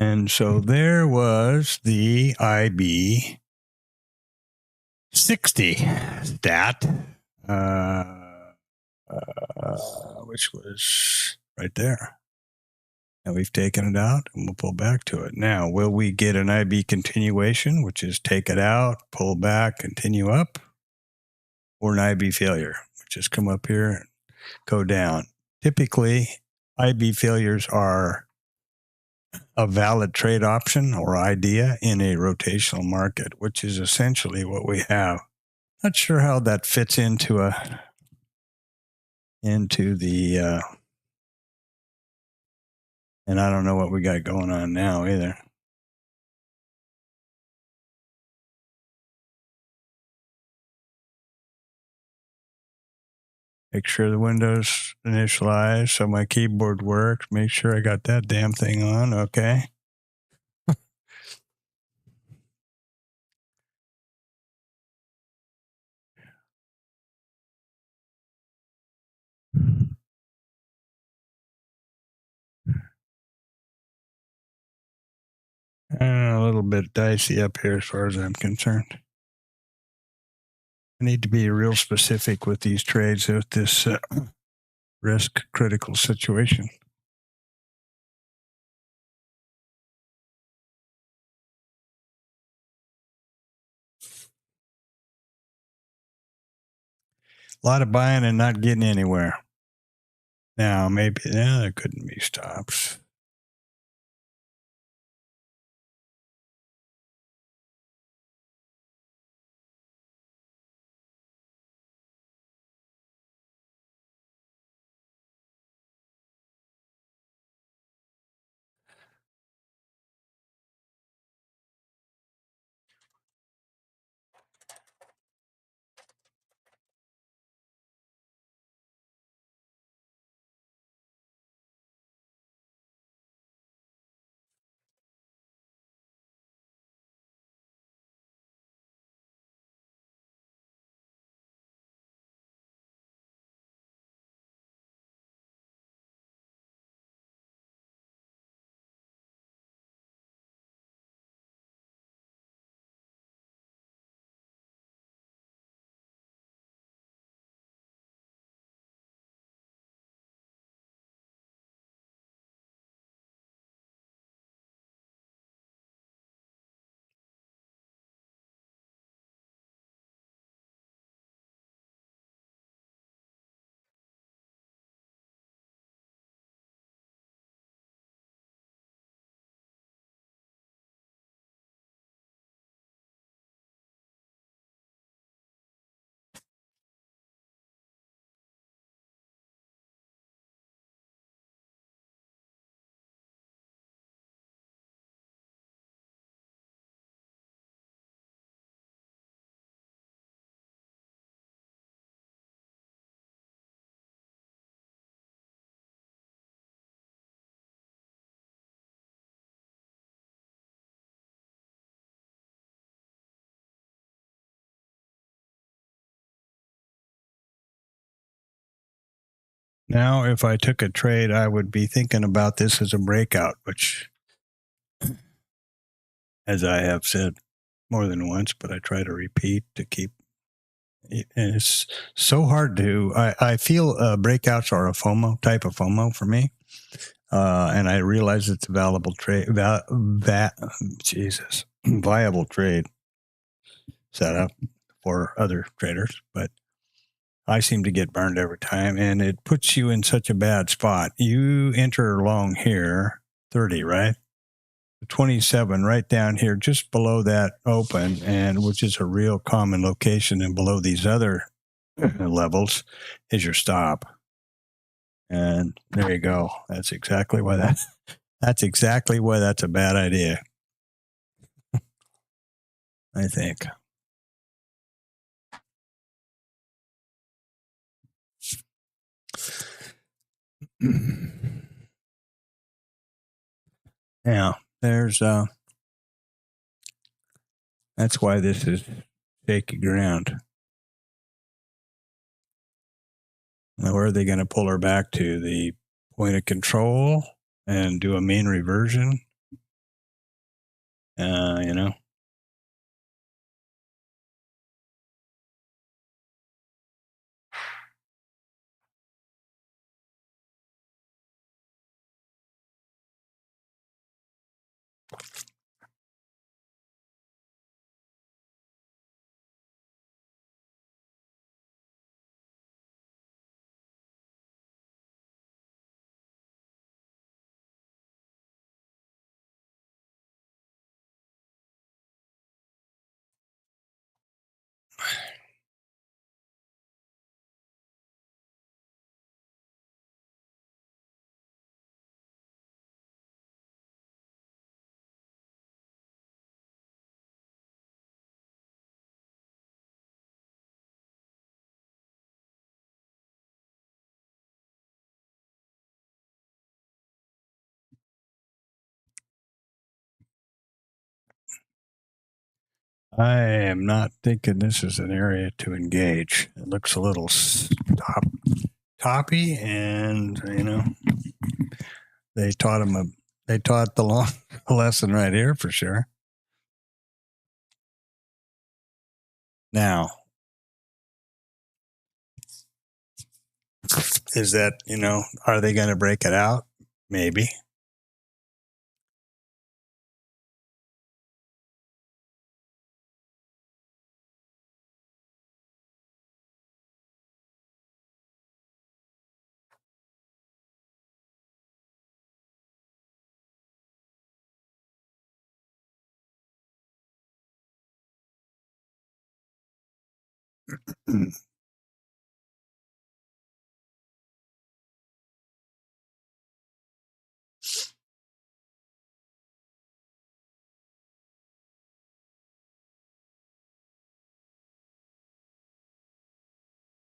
And so there was the IB30 stat, which was right there. And we've taken it out, and we'll pull back to it. Now, will we get an IB continuation, which is take it out, pull back, continue up, or an IB failure, which is come up here and go down? Typically, IB failures are a valid trade option or idea in a rotational market, which is essentially what we have. Not sure how that fits into the and I don't know what we got going on now either. Make sure the window's initialized so my keyboard works. Make sure I got that damn thing on. Okay. A little bit dicey up here as far as I'm concerned. I need to be real specific with these trades with this risk critical situation. A lot of buying and not getting anywhere. Now, maybe there couldn't be stops. Now, if I took a trade, I would be thinking about this as a breakout, which, as I have said more than once, but I try to repeat to keep. And it's so hard to. I feel breakouts are a FOMO type of FOMO for me, and I realize it's a viable trade. Viable trade setup for other traders, but I seem to get burned every time, and it puts you in such a bad spot. You enter along here, 30, right? 27 right down here, just below that open, and which is a real common location, and below these other levels is your stop. And there you go. That's exactly why that's a bad idea. I think. Yeah, there's that's why this is shaky ground. Now, where are they going to pull her back to? The point of control and do a mean reversion? now, you know. I am not thinking this is an area to engage. It looks a little toppy, and you know, they taught the long lesson right here for sure. Now, is that, you know, are they going to break it out? Maybe.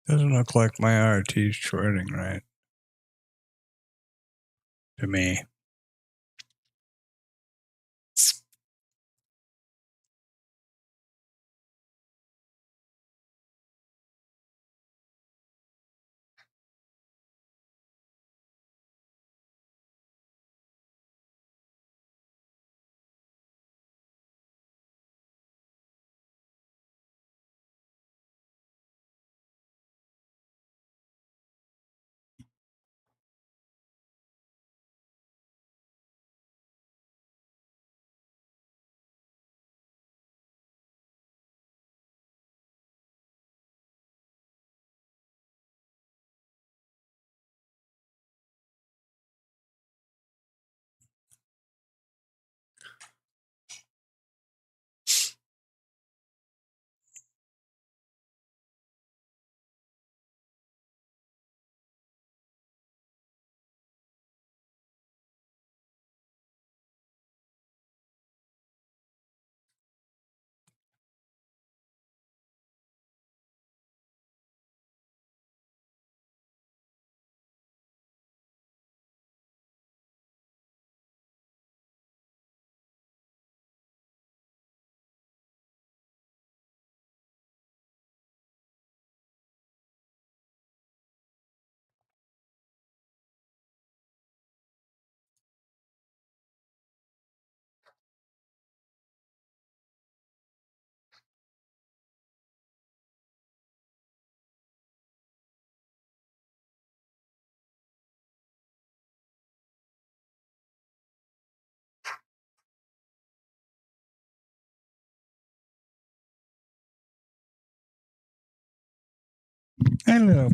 Doesn't look like my RT's shorting right to me. Hello.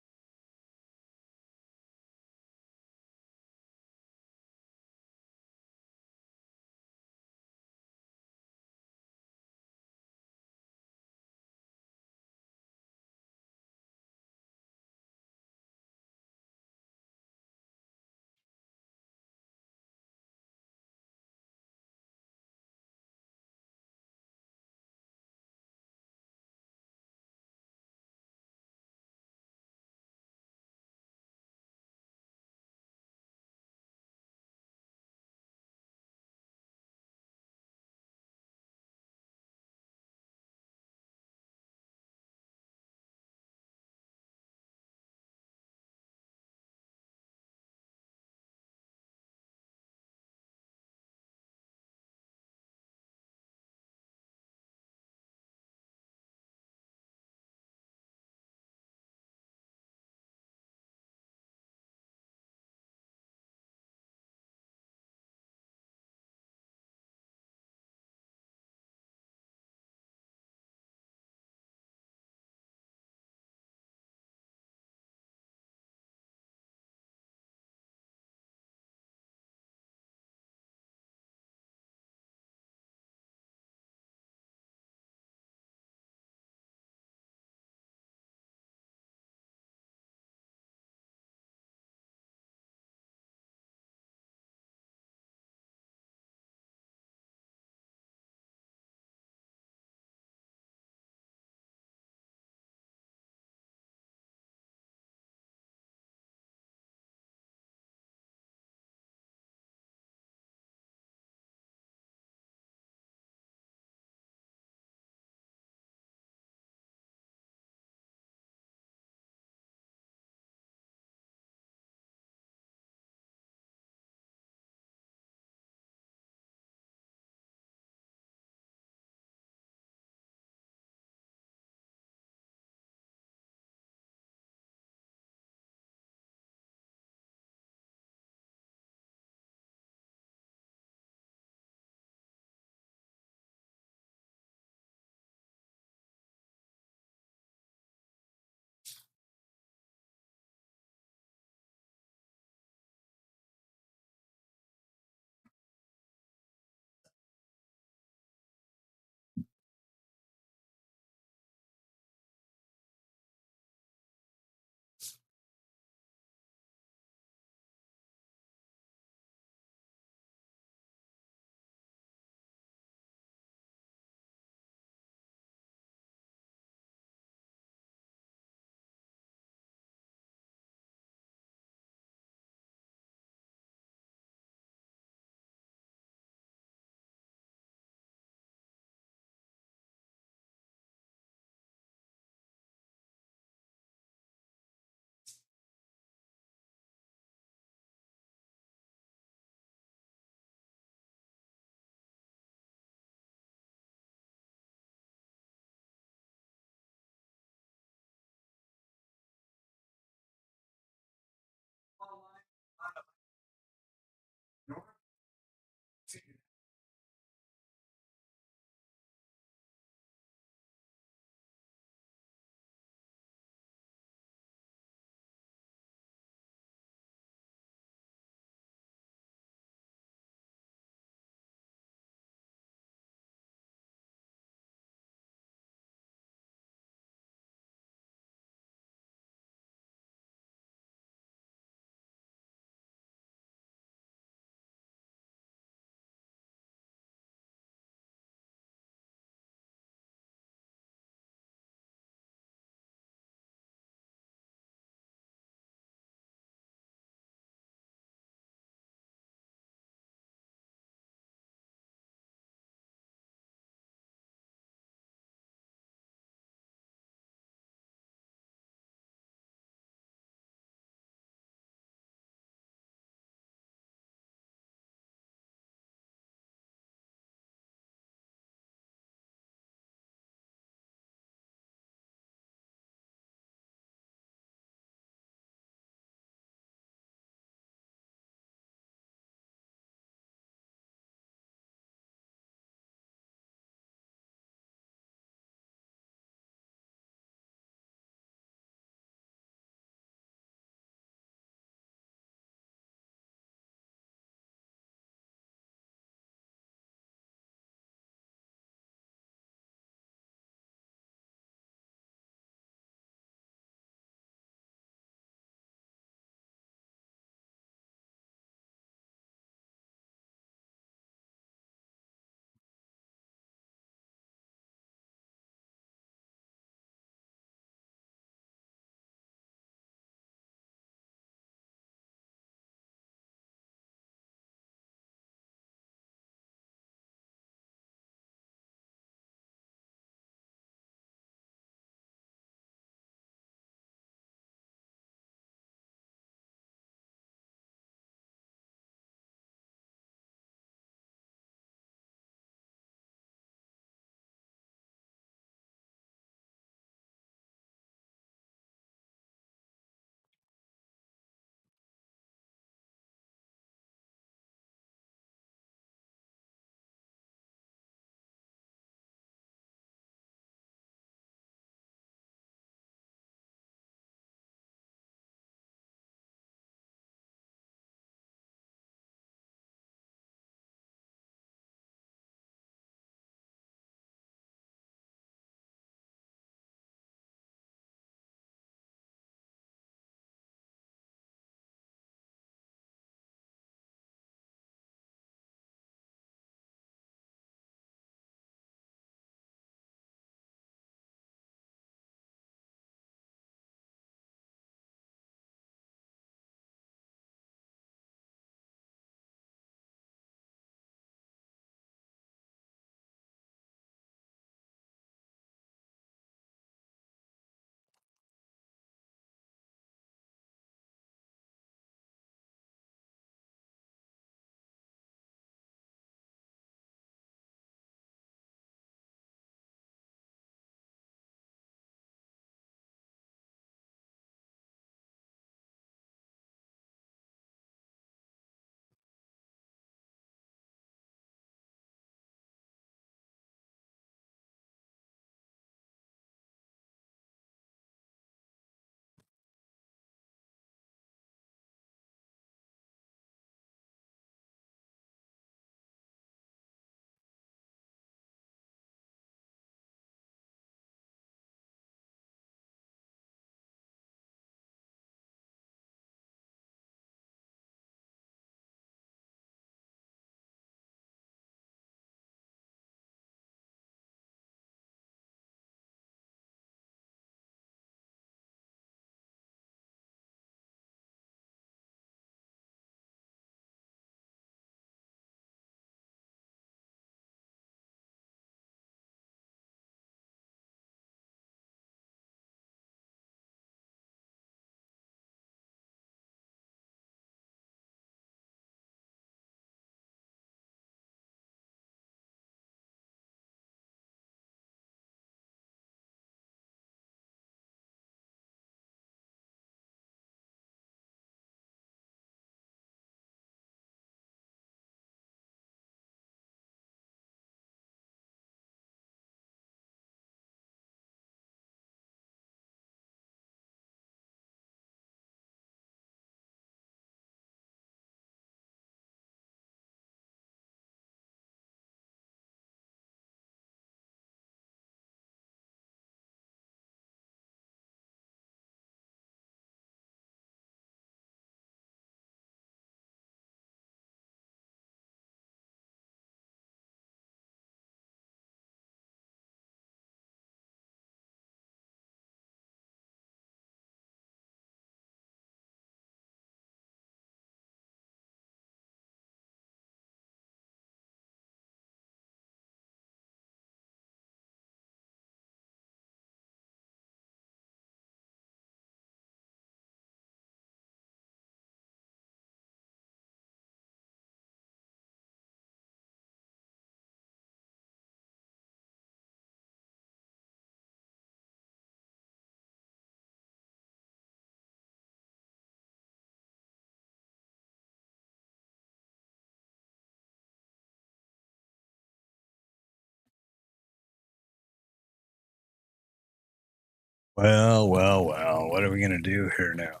Well, what are we going to do here now?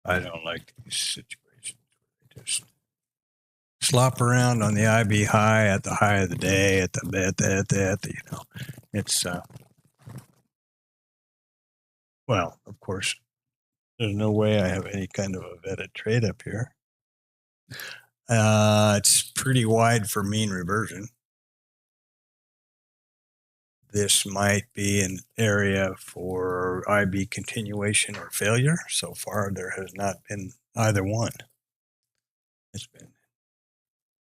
I don't like these situations. Just slop around on the IB high at the high of the day, at the you know, it's, well, of course, there's no way I have any kind of a vetted trade up here. It's pretty wide for mean reversion. This might be an area for IB continuation or failure. So far, there has not been either one. It's been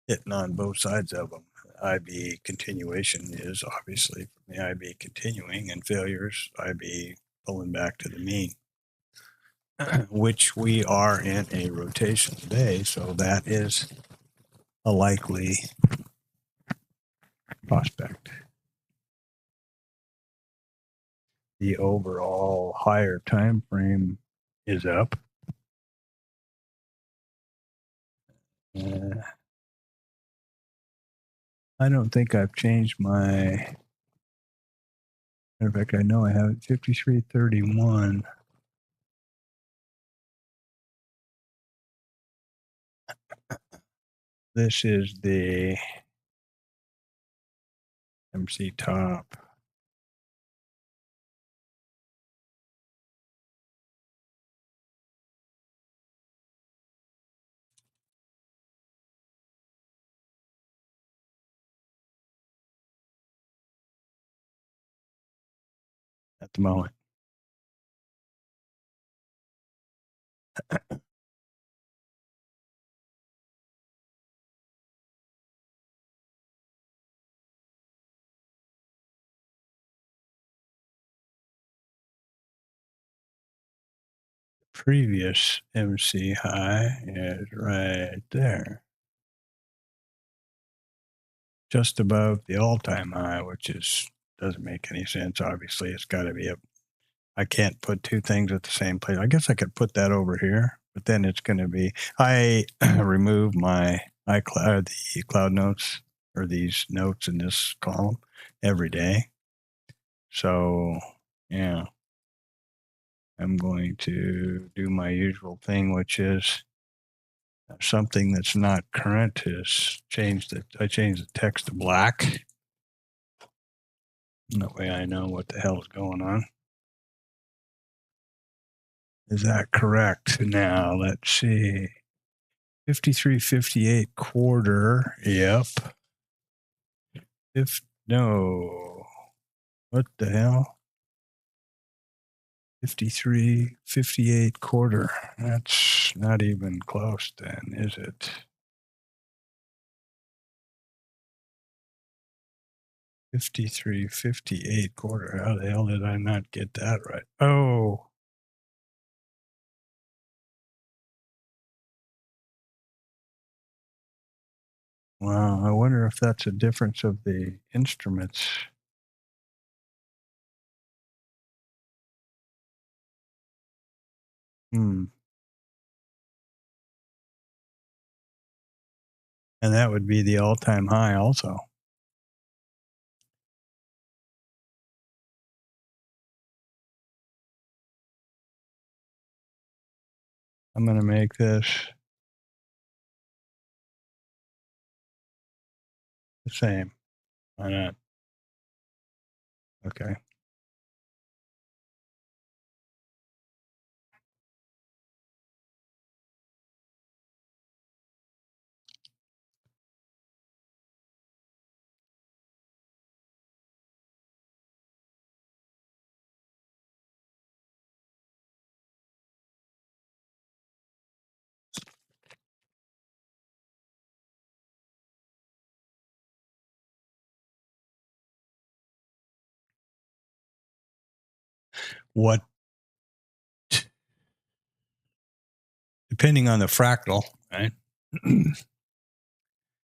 hitting on both sides of them. IB continuation is obviously from the IB continuing, and failures IB pulling back to the mean, which we are in a rotation today. So that is a likely prospect. The overall higher time frame is up. I don't think I've changed my. Matter of fact, I know I have it 53.31. This is the MC top. At the moment. Previous MC high is right there. Just above the all-time high, which is doesn't make any sense. Obviously, it's got to be up. I can't put two things at the same place. I guess I could put that over here, but then it's going to be. I remove my iCloud, the cloud notes, or these notes in this column every day. So, yeah, I'm going to do my usual thing, which is something that's not current is changed it. I changed the text to black. That way I know what the hell is going on. Is that correct? Now let's see. 53.58 quarter. Yep. No. What the hell? 53.58 quarter. That's not even close then, is it? $53.58 quarter. How the hell did I not get that right? Oh. Wow, I wonder if that's a difference of the instruments. And that would be the all-time high also. I'm going to make this the same. Why not? Okay. What, depending on the fractal, right?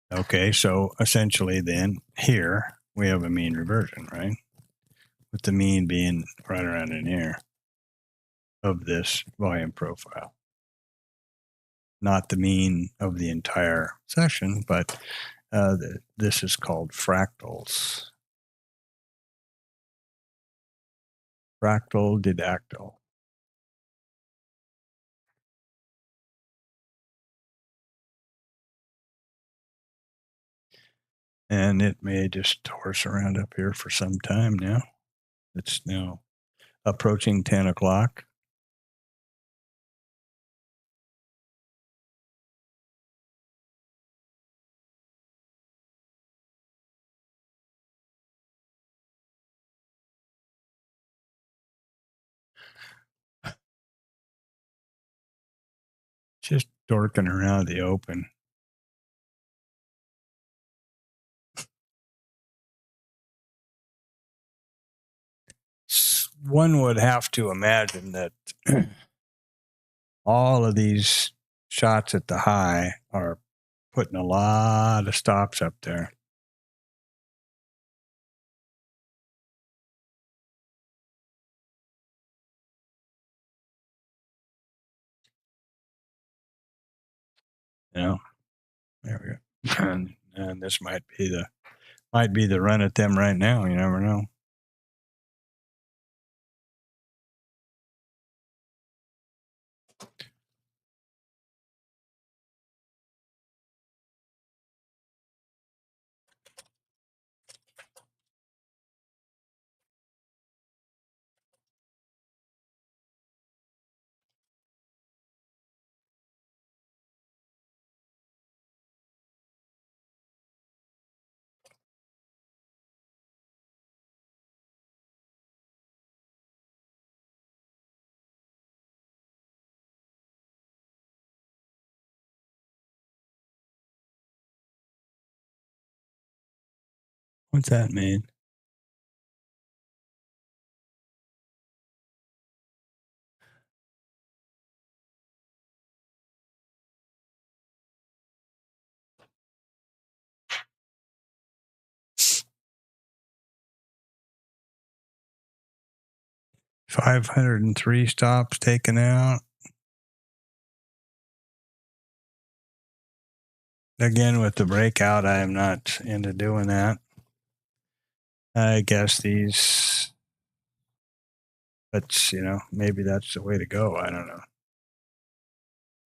Okay, so essentially then here we have a mean reversion, right? With the mean being right around in here of this volume profile. Not the mean of the entire session, but This is called fractals. Fractal didactyl. And it may just horse around up here for some time now. It's now approaching 10 o'clock. Just dorking around the open. One would have to imagine that all of these shots at the high are putting a lot of stops up there. You know, there we go. And this might be the run at them right now. You never know. What's that mean? $503 stops taken out. Again, with the breakout, I am not into doing that. I guess but maybe that's the way to go. I don't know.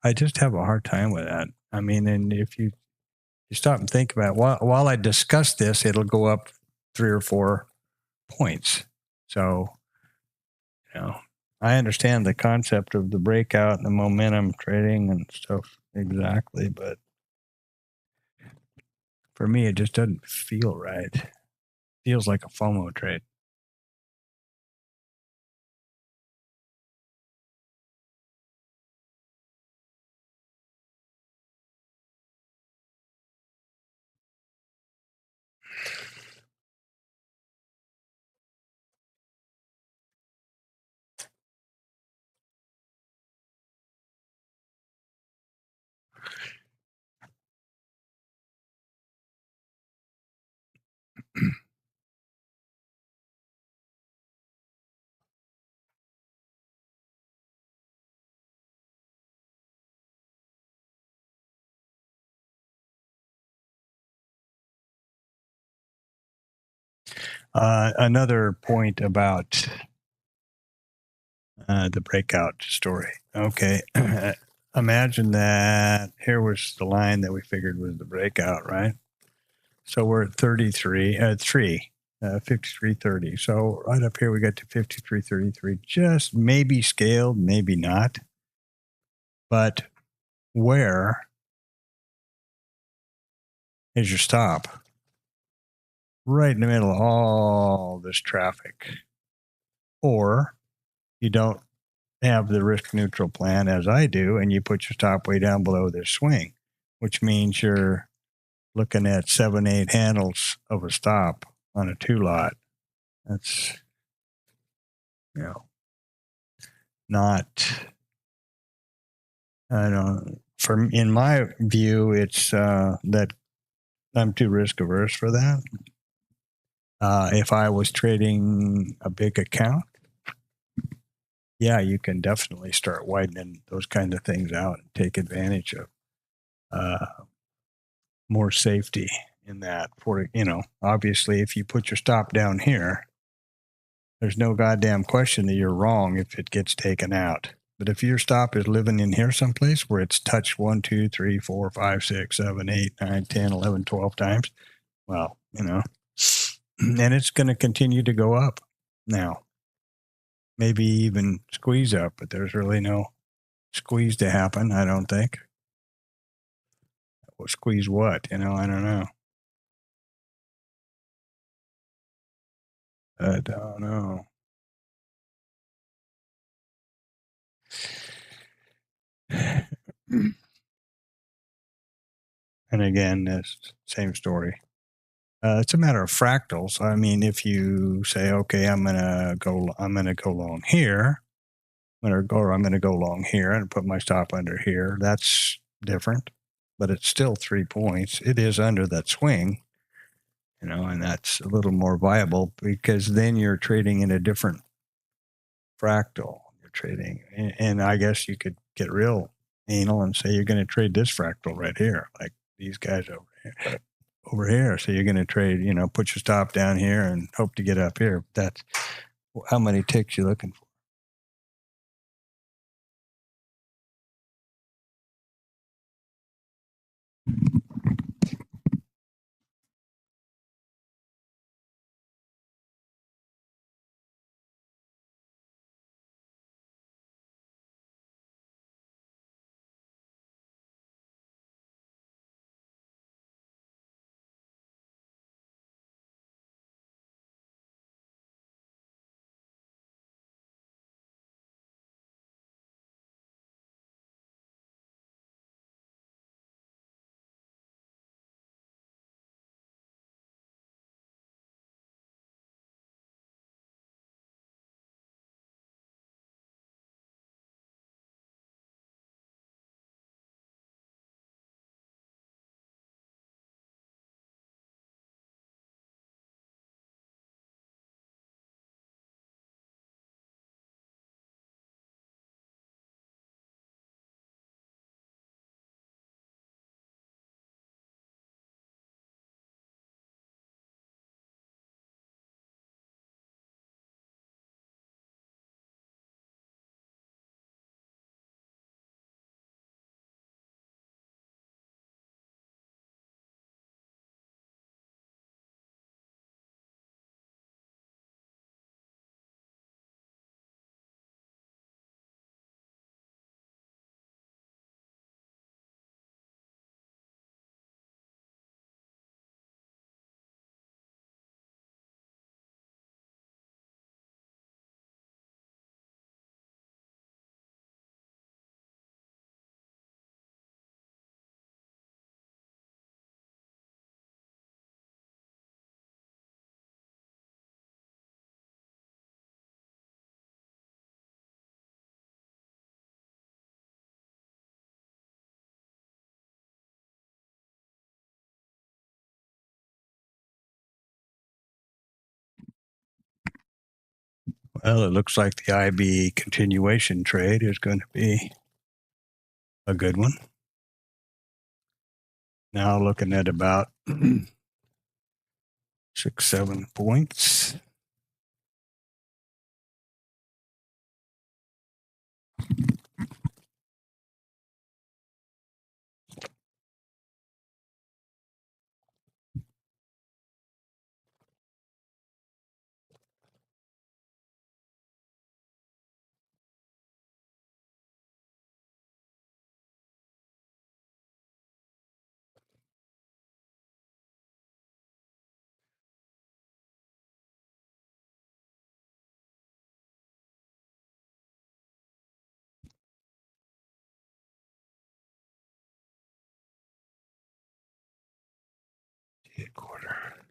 I just have a hard time with that. I mean, and if you stop and think about it, while I discuss this, it'll go up 3 or 4 points. So, I understand the concept of the breakout and the momentum trading and stuff exactly, but for me, it just doesn't feel right. It feels like a FOMO trade. Another point about the breakout story. Okay. Imagine that here was the line that we figured was the breakout, right? So we're at 53.30. So right up here, we got to 53.33, just maybe scaled, maybe not. But where is your stop? Right in the middle of all this traffic. Or you don't have the risk neutral plan as I do, and you put your stop way down below this swing, which means you're looking at 7-8 handles of a stop on a 2 lot. That's, not, I don't, in my view, it's that I'm too risk averse for that. If I was trading a big account, yeah, you can definitely start widening those kind of things out and take advantage of more safety in that. For, obviously, if you put your stop down here, there's no goddamn question that you're wrong if it gets taken out. But if your stop is living in here someplace where it's touched 1, 2, 3, 4, 5, 6, 7, 8, 9, 10, 11, 12 times, well, and it's going to continue to go up now. Maybe even squeeze up, but there's really no squeeze to happen, I don't think. Well, squeeze what? I don't know. I don't know. And again, this same story. It's a matter of fractals. I mean, if you say, okay, I'm gonna go long here, I'm gonna go long here and put my stop under here. That's different, but it's still 3 points. It is under that swing, and that's a little more viable because then you're trading in a different fractal. You're trading, and I guess you could get real anal and say you're going to trade this fractal right here, like these guys over here. So you're going to trade, put your stop down here and hope to get up here. That's how many ticks you're looking for. Well, it looks like the IB continuation trade is going to be a good one. Now looking at about 6, 7 points. Quarter.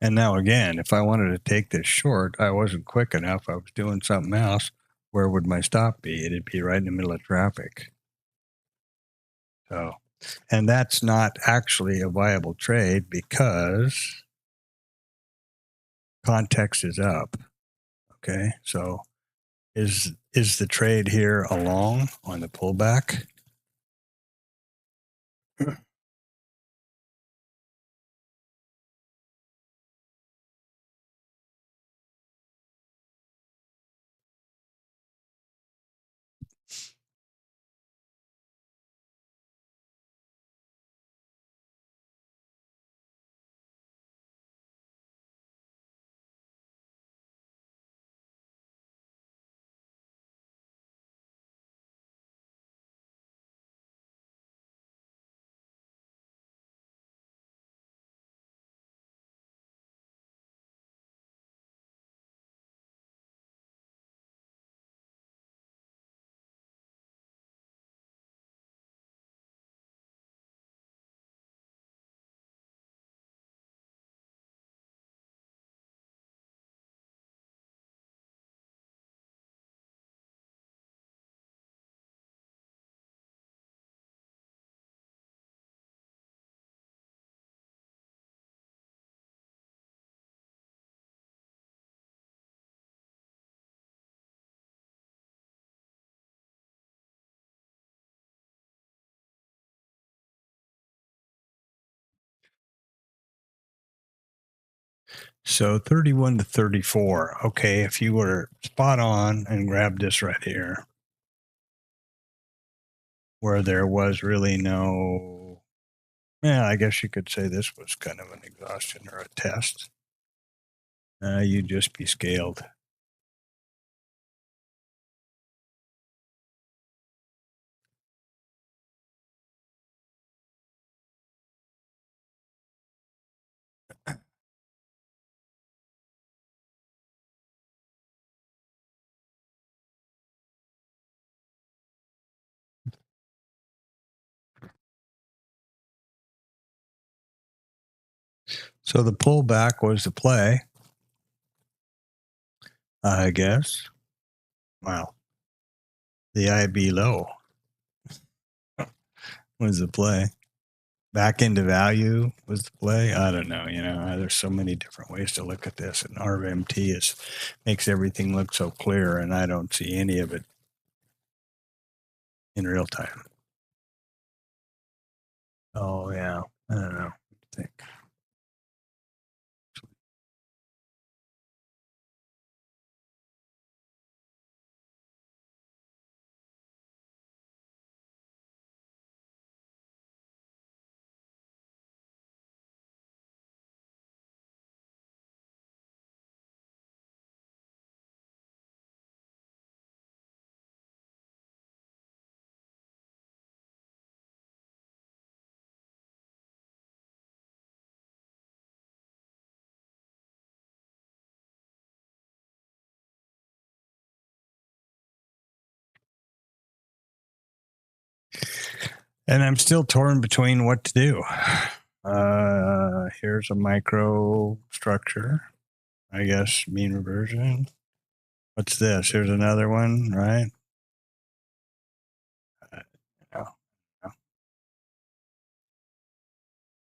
And now again, if I wanted to take this short, I wasn't quick enough. I was doing something else. Where would my stop be? It'd be right in the middle of traffic. So, and that's not actually a viable trade because context is up. Okay. So is the trade here along on the pullback? So 31 to 34. Okay, if you were spot on and grabbed this right here, where there was really no, yeah, I guess you could say this was kind of an exhaustion or a test. You'd just be scaled. So the pullback was the play, I guess. Wow. The IB low was the play. Back into value was the play. I don't know. You know, there's so many different ways to look at this, and RMT makes everything look so clear, and I don't see any of it in real time. Oh yeah, I don't know. I think. And I'm still torn between what to do. Here's a micro structure, I guess, mean reversion. What's this? Here's another one, right? No.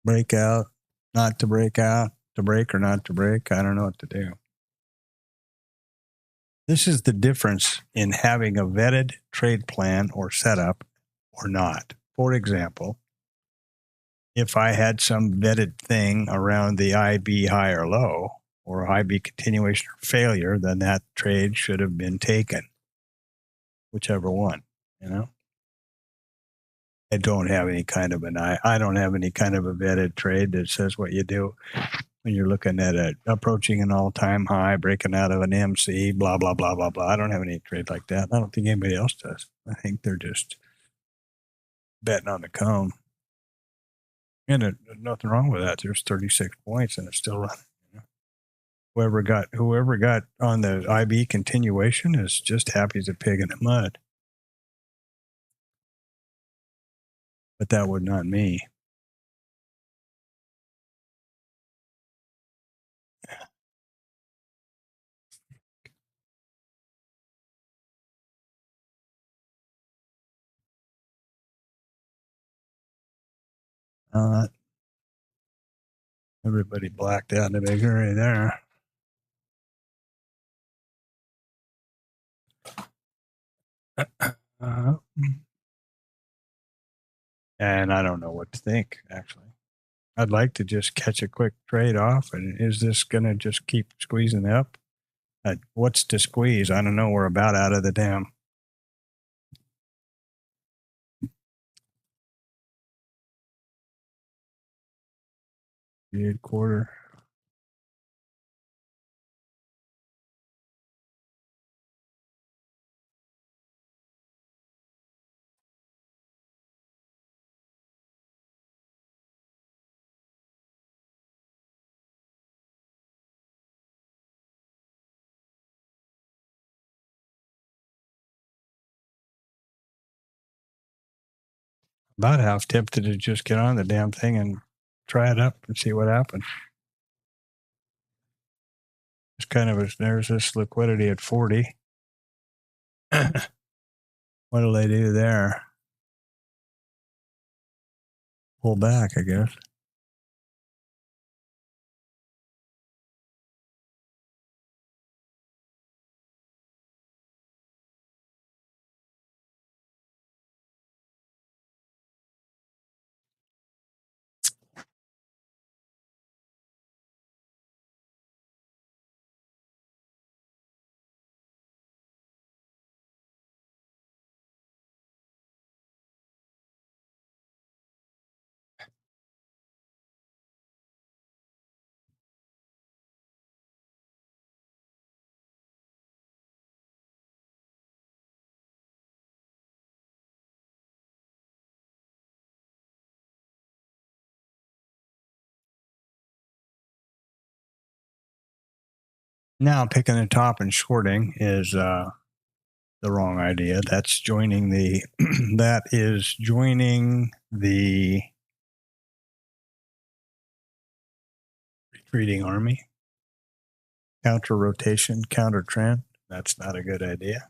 Breakout, not to break out, to break or not to break. I don't know what to do. This is the difference in having a vetted trade plan or setup or not. For example, if I had some vetted thing around the IB high or low or IB continuation or failure, then that trade should have been taken, whichever one, you know. I don't have any kind of I don't have any kind of a vetted trade that says what you do when you're looking at it approaching an all-time high, breaking out of an MC, blah blah blah blah blah. I don't have any trade like that. I don't think anybody else does. I think they're just betting on the cone. And there's nothing wrong with that. There's 36 points and it's still running. You know? Whoever got on the IB continuation is just happy as a pig in the mud. But that would not me. Everybody blacked out in a big hurry there. And I don't know what to think, actually. I'd like to just catch a quick trade off. And is this going to just keep squeezing up? What's to squeeze? I don't know. We're about out of the dam. Mid-quarter. About half tempted to just get on the damn thing and try it up and see what happens. It's kind of there's this liquidity at 40. What do they do there? Pull back, I guess. Now, picking the top and shorting is the wrong idea. That's joining the that is joining the retreating army. Counter rotation, counter trend. That's not a good idea.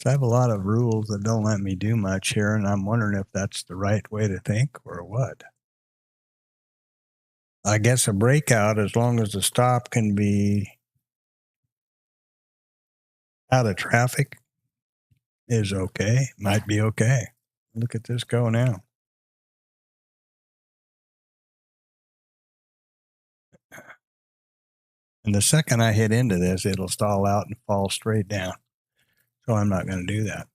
So I have a lot of rules that don't let me do much here, and I'm wondering if that's the right way to think or what. I guess a breakout, as long as the stop can be out of traffic, is okay. Might be okay. Look at this go now. And the second I hit into this, it'll stall out and fall straight down. So I'm not going to do that.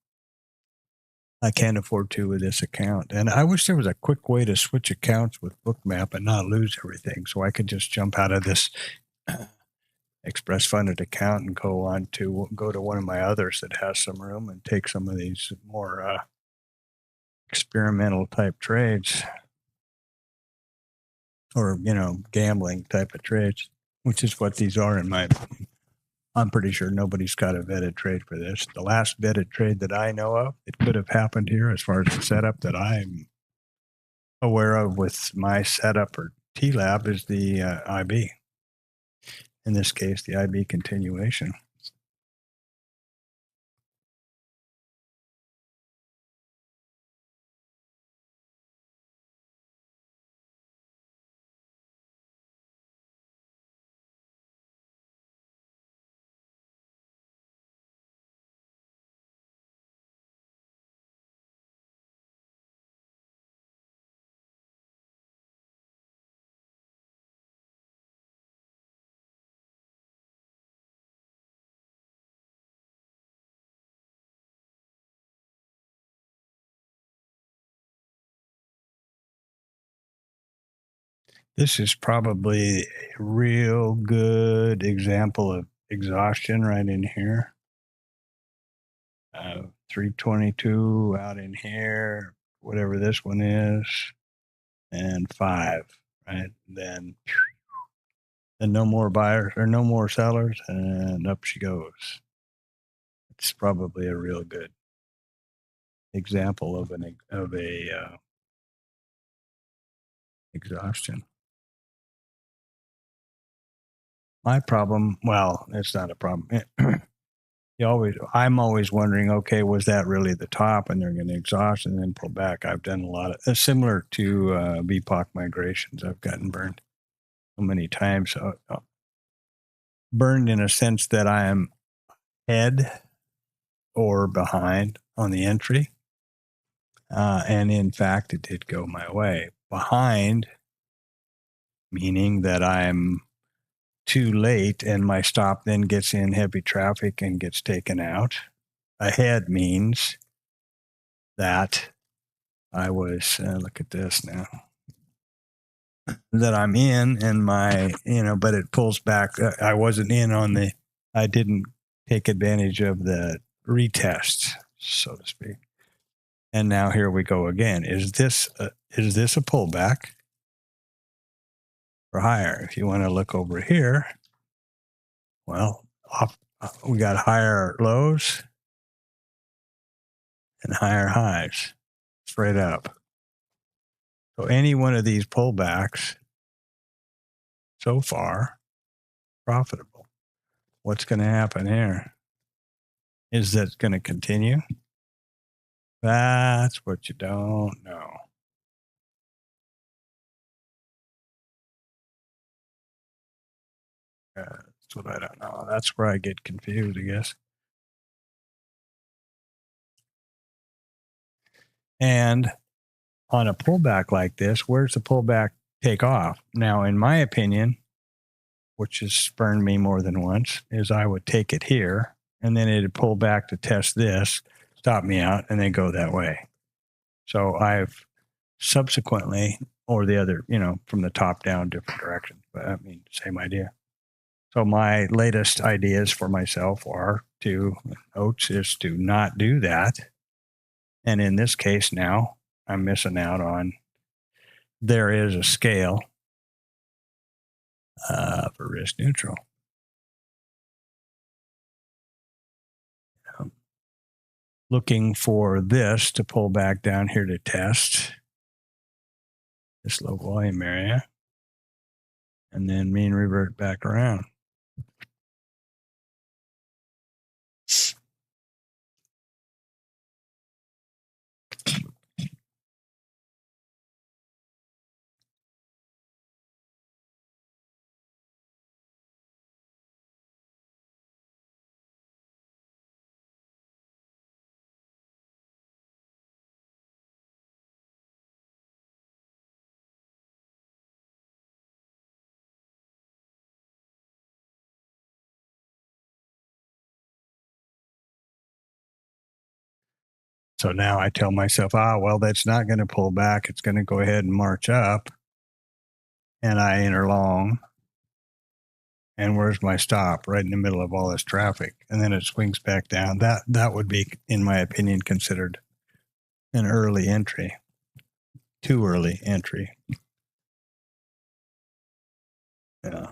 I can't afford to with this account. And I wish there was a quick way to switch accounts with Bookmap and not lose everything. So I could just jump out of this express funded account and go to one of my others that has some room and take some of these more experimental type trades, or gambling type of trades, which is what these are in my opinion. I'm pretty sure nobody's got a vetted trade for this. The last vetted trade that I know of, it could have happened here as far as the setup that I'm aware of with my setup or TLab, is the IB. In this case, the IB continuation. This is probably a real good example of exhaustion right in here. 322 out in here, whatever this one is, and 5, right? Then no more buyers or no more sellers, and up she goes. It's probably a real good example of a exhaustion. My problem, well, it's not a problem. I'm always wondering, okay, was that really the top? And they're going to exhaust and then pull back. I've done a lot of similar to VPOC migrations. I've gotten burned so many times. Burned in a sense that I am ahead or behind on the entry. And in fact, it did go my way. Behind, meaning that I'm too late and my stop then gets in heavy traffic and gets taken out. Ahead means that I was, look at this now, that I'm in and my, but it pulls back. I wasn't in I didn't take advantage of the retests, so to speak. And now here we go again. Is this a pullback or higher? If you want to look over here, well, we got higher lows and higher highs straight up. So any one of these pullbacks so far, profitable. What's going to happen here? Is that going to continue? That's what you don't know. That's what I don't know. That's where I get confused, I guess. And on a pullback like this, where's the pullback take off? Now, in my opinion, which has spurned me more than once, is I would take it here and then it'd pull back to test this, stop me out, and then go that way. So I've subsequently, or the other, from the top down, different directions, but I mean, same idea. So my latest ideas for myself is to not do that. And in this case now, I'm missing out on, there is a scale for risk neutral. Looking for this to pull back down here to test this low volume area and then mean revert back around. So now I tell myself, well, that's not going to pull back. It's going to go ahead and march up. And I enter long. And where's my stop? Right in the middle of all this traffic. And then it swings back down. That would be, in my opinion, considered an early entry. Too early entry. Yeah.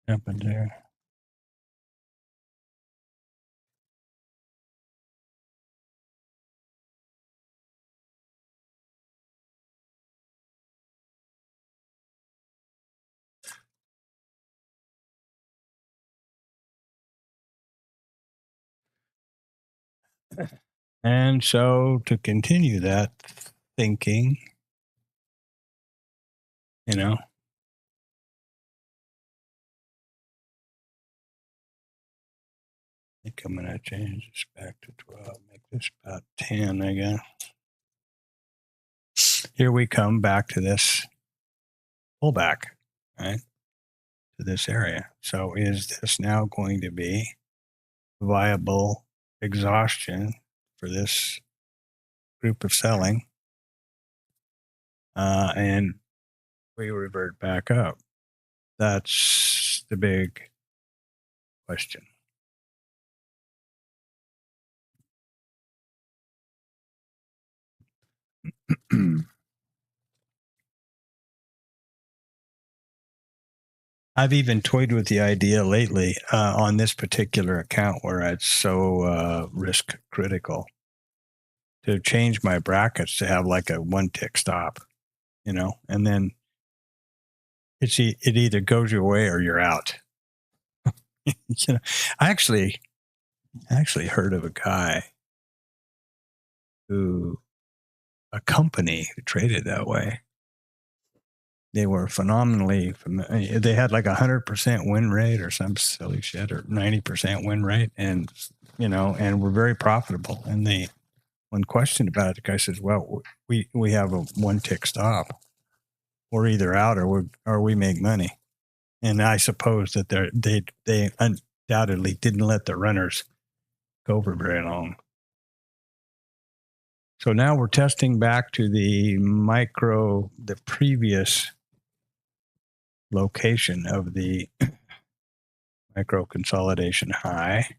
Happened there. And so to continue that thinking, think I'm going to change this back to 12, make this about 10 again. Here we come back to this pullback, right, to this area. So is this now going to be viable exhaustion for this group of selling? And we revert back up. That's the big question. I've even toyed with the idea lately on this particular account where it's so risk critical to change my brackets to have like a one tick stop, you know, and then it either goes your way or you're out. You know, I actually heard of a guy a company who traded that way. They were phenomenally, they had like 100% win rate or some silly shit, or 90% win rate. And, you know, and were very profitable. And when questioned about it, the guy says, well, we have a one tick stop. We're either out or we make money. And I suppose that they undoubtedly didn't let the runners go for very long. So now we're testing back to the previous location of the micro consolidation high.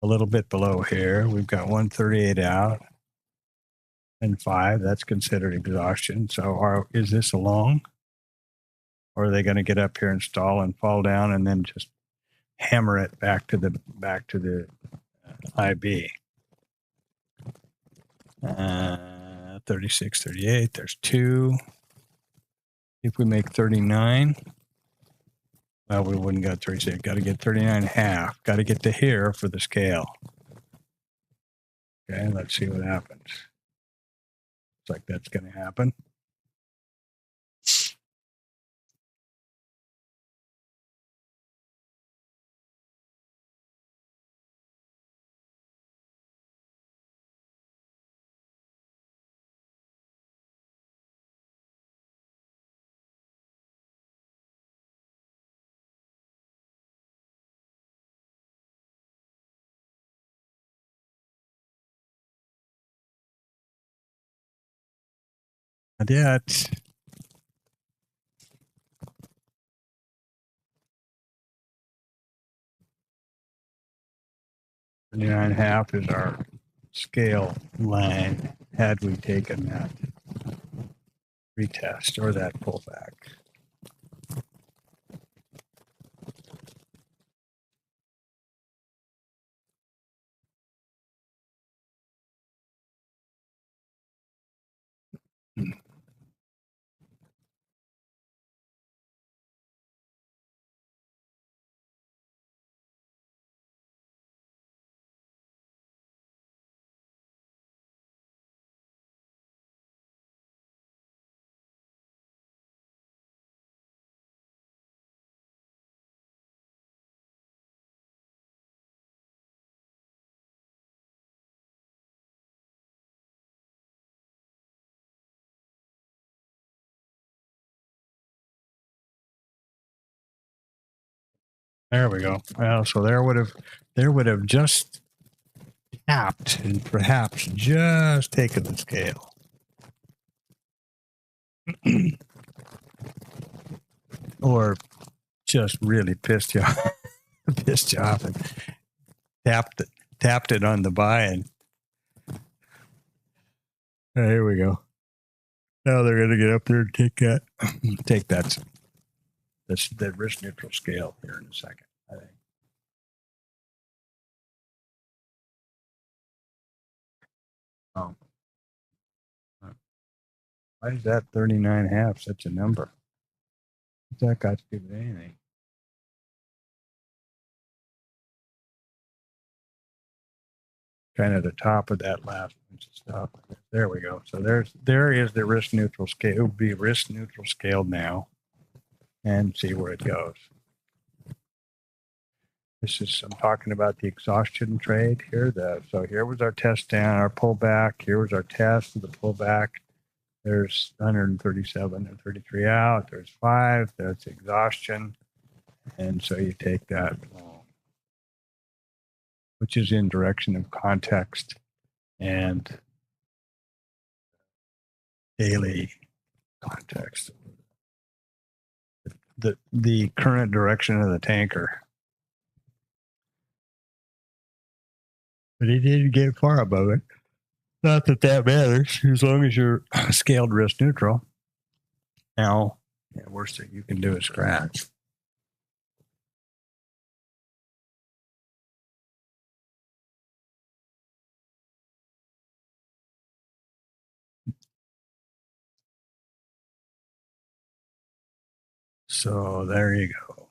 A little bit below here, we've got 138 out and 5. That's considered exhaustion. So is this a long? Or are they going to get up here and stall and fall down and then just hammer it back to the IB? 36, 38. There's 2. If we make 39, well, we wouldn't got 36. Got to get 39.5. Got to get to here for the scale. Okay, let's see what happens. Looks like that's going to happen. Not yet. Nine half is our scale line had we taken that retest or that pullback. There we go. Well, so there would have just tapped and perhaps just taken the scale. Or just really pissed you off and tapped it on the buy, and here we go. Now they're going to get up there and take that risk neutral scale here in a second, I think. Oh. Why is that 39.5 such a number? What's that got to do with anything? Kind of the top of that last bunch of stuff. There we go. So there is the risk neutral scale. It would be risk neutral scaled now, and see where it goes. I'm talking about the exhaustion trade here. So here was our test down, our pullback. Here was our test of the pullback. There's 137 and 33 out. There's 5. That's exhaustion. And so you take that, which is in direction of context and daily context. The current direction of the tanker. But he didn't get far above it. Not that that matters, as long as you're scaled risk neutral. Now, the worst thing you can do is scratch. So there you go.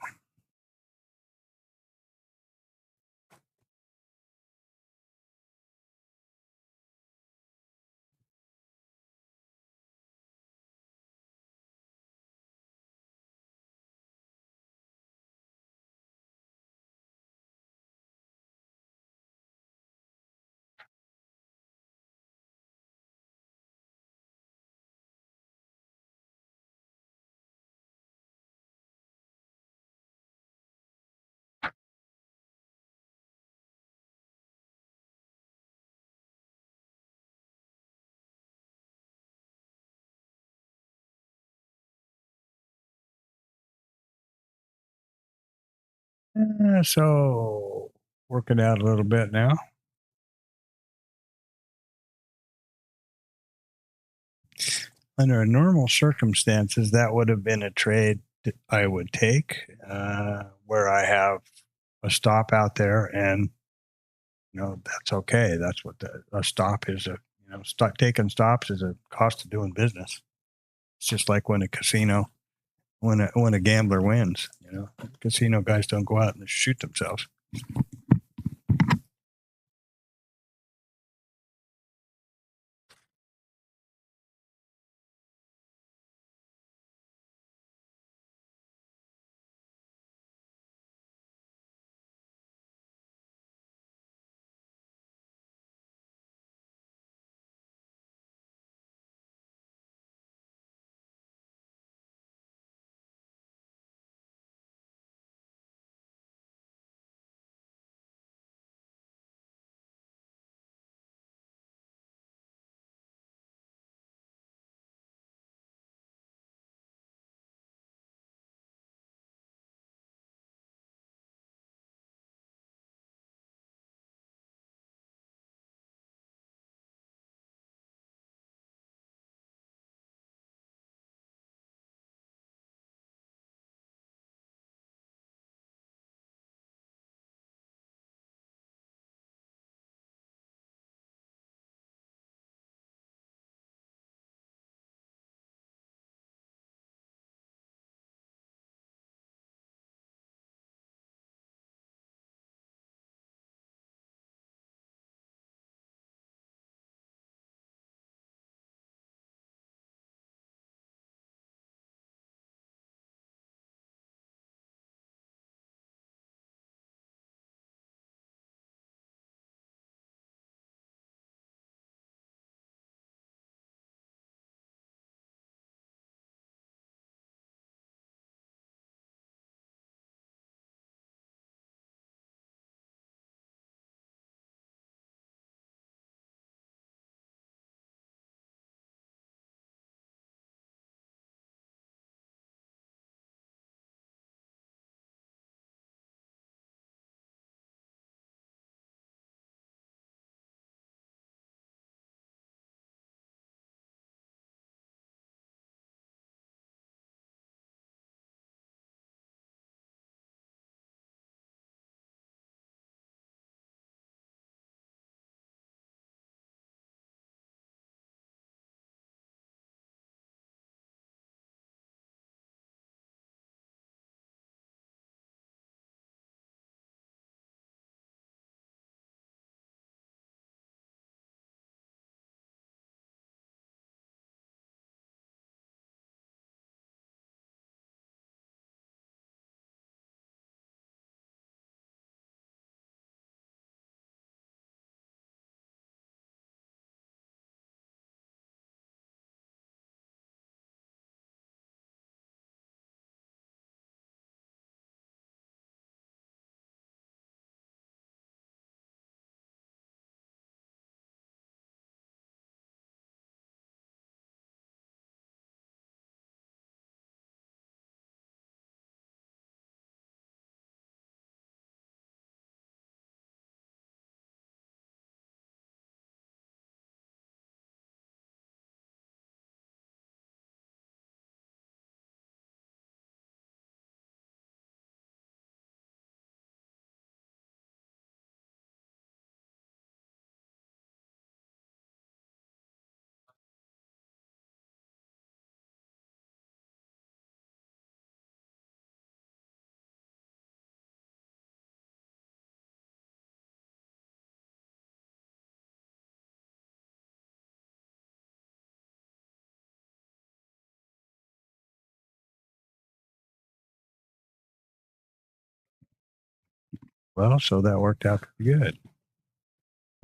So working out a little bit now. Under normal circumstances, that would have been a trade that I would take, where I have a stop out there, and that's okay. That's what a stop is. Taking stops is a cost of doing business. It's just like when a casino, when a gambler wins. Casino guys don't go out and shoot themselves. Well, so that worked out pretty good.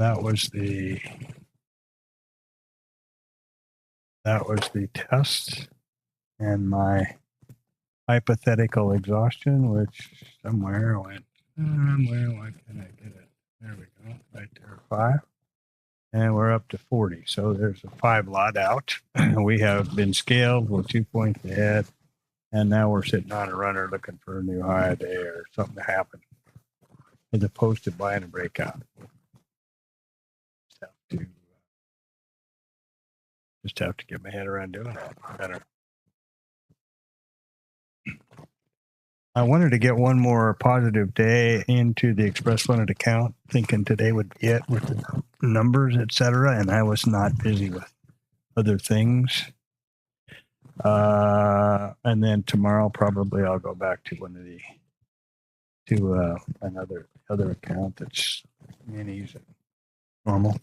That was the test and my hypothetical exhaustion, which somewhere went, why can't I get it? There we go, right there, 5. And we're up to 40. So there's a 5 lot out. We have been scaled. We're 2 points ahead. And now we're sitting on a runner looking for a new high day or something to happen, as opposed to buying a breakout. Just have to get my head around doing that better. I wanted to get one more positive day into the express funded account, thinking today would be it with the numbers, etc. And I was not busy with other things. And then tomorrow probably I'll go back to one of the another account that's minis and normal.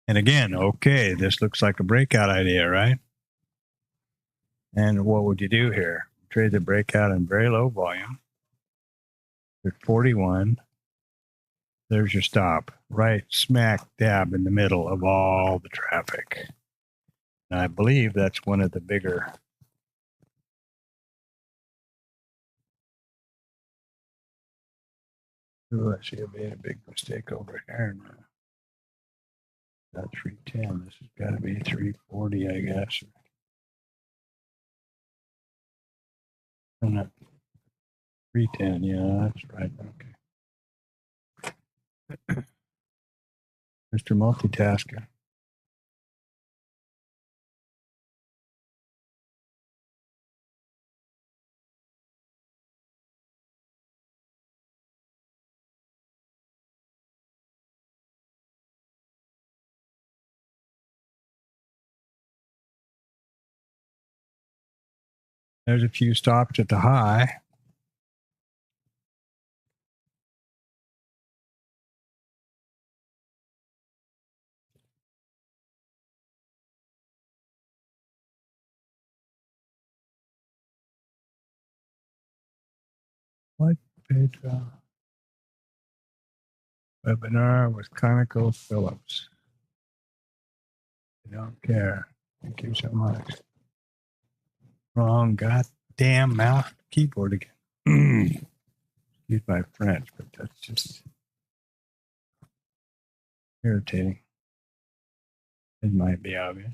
And again, okay, this looks like a breakout idea, right? And what would you do here? Trade the breakout in very low volume. At 41. There's your stop, right smack dab in the middle of all the traffic. And I believe that's one of the bigger. Ooh, I see I made a big mistake over here now. Not 310. This has got to be 340, I guess. Oh, no. 310. Yeah, that's right. Okay. Mr. Multitasker. There's a few stops at the high. What page? Webinar with ConocoPhillips. I don't care. Thank you so much. Wrong goddamn mouse keyboard again. Excuse my French, but that's just irritating. It might be obvious.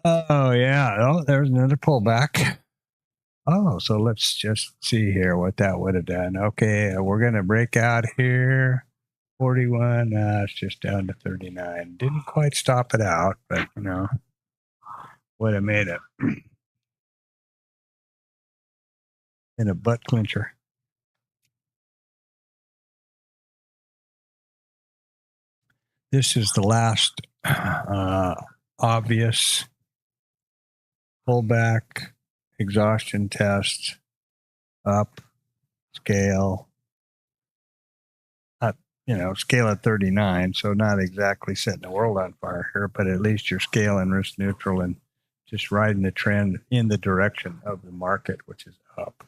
Oh, yeah. Oh, there's another pullback. Oh, so let's just see here what that would have done. Okay, we're going to break out here. 41. It's just down to 39. Didn't quite stop it out, but, you know, would have made it. in a butt clincher. This is the last obvious pullback, exhaustion test, up, scale, scale at 39. So not exactly setting the world on fire here, but at least you're scaling risk neutral and just riding the trend in the direction of the market, which is up.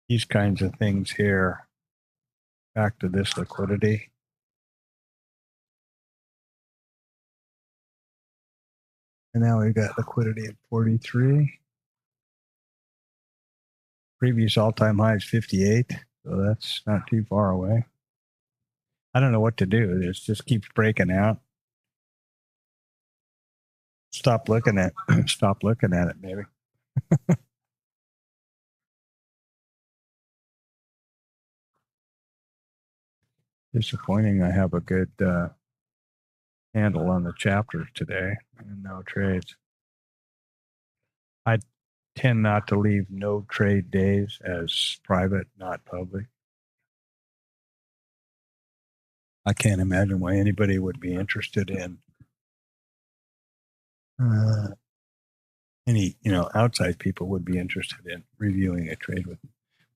These kinds of things here, back to this liquidity. And now we've got liquidity at 43. Previous all-time high is 58, so that's not too far away. I don't know what to do. It just keeps breaking out. Stop looking at it, maybe. Disappointing. I have a good handle on the chapters today and no trades. I tend not to leave no trade days as private, not public. I can't imagine why anybody would be interested in any, outside people would be interested in reviewing a trade with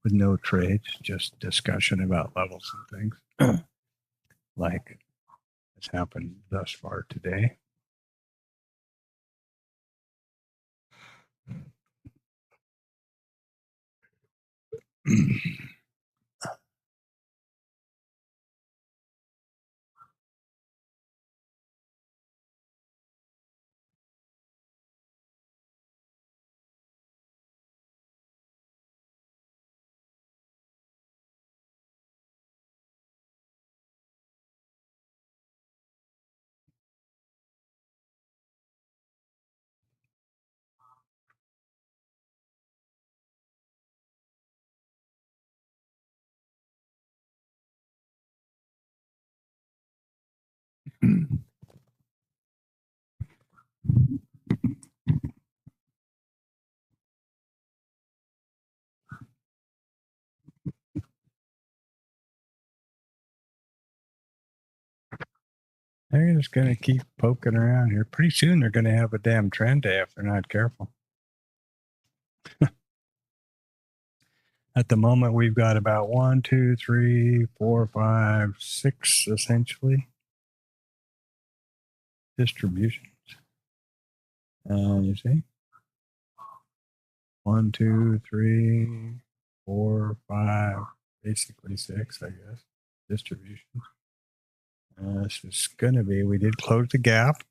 no trades, just discussion about levels and things like has happened thus far today. They're just going to keep poking around here. Pretty soon they're going to have a damn trend day if they're not careful. At the moment, we've got about 1, 2, 3, 4, 5, 6, essentially, distributions. You see? 1, 2, 3, 4, 5, basically 6, I guess, distributions. This is going to be, we did close the gap.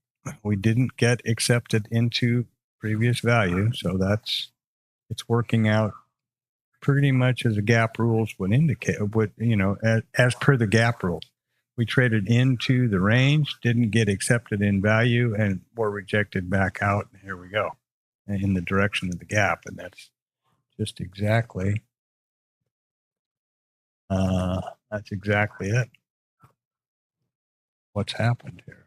We didn't get accepted into previous value. So it's working out pretty much as the gap rules would indicate, as per the gap rules. We traded into the range, didn't get accepted in value, and were rejected back out. And here we go in the direction of the gap. And that's just exactly, it. What's happened here.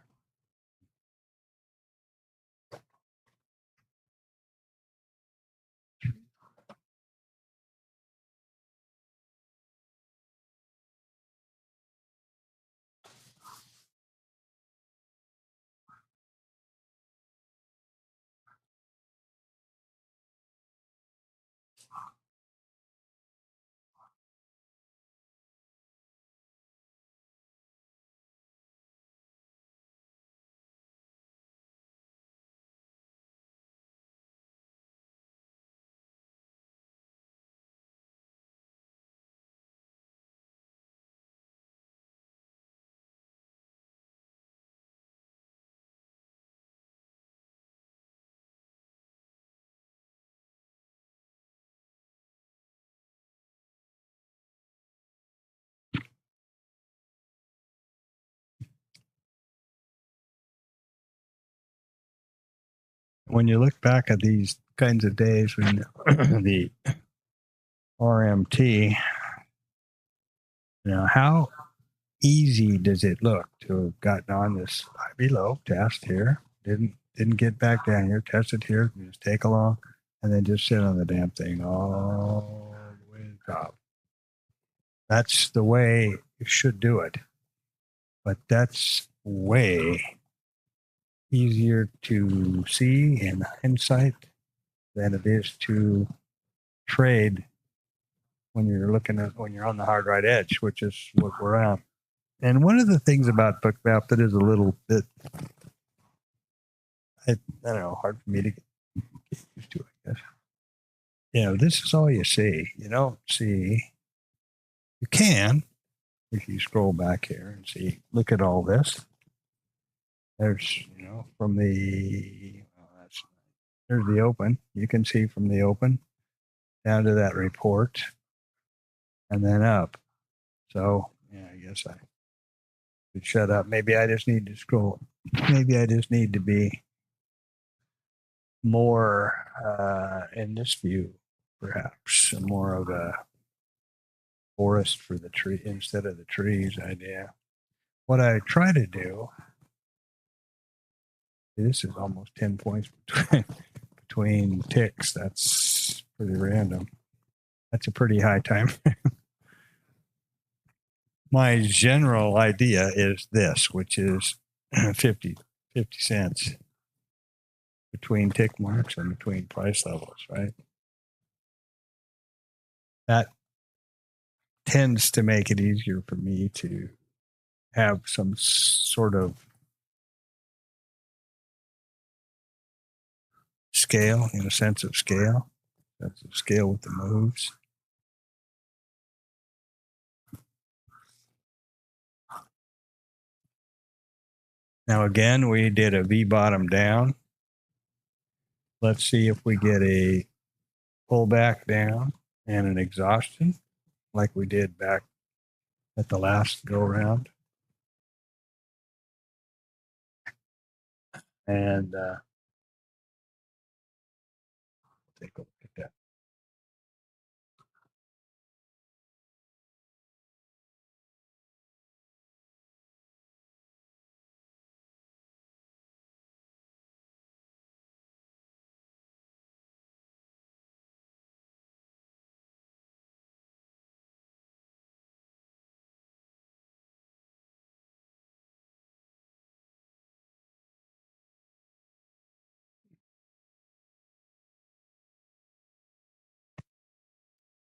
When you look back at these kinds of days when the RMT, how easy does it look to have gotten on this IB low test here? Didn't get back down here, test it here, just take along, and then just sit on the damn thing all the way to the top. That's the way you should do it. But that's way easier to see in hindsight than it is to trade when you're on the hard right edge, which is what we're on. And one of the things about Bookmap that is a little bit, I don't know, hard for me to get used to, I guess. This is all you see. You don't see, you can, if you scroll back here and see, look at all this. There's, from the, there's the open. You can see from the open down to that report and then up. So, yeah, I guess I should shut up. Maybe I just need to scroll. Maybe I just need to be more in this view, perhaps more of a forest for the tree instead of the trees idea. What I try to do, this is almost 10 points between ticks. That's pretty random. That's a pretty high time. My general idea is this, which is 50 cents between tick marks and between price levels, right? That tends to make it easier for me to have some sort of scale, in a sense of scale with the moves. Now, again, we did a V bottom down. Let's see if we get a pullback down and an exhaustion like we did back at the last go round. And take a look at that.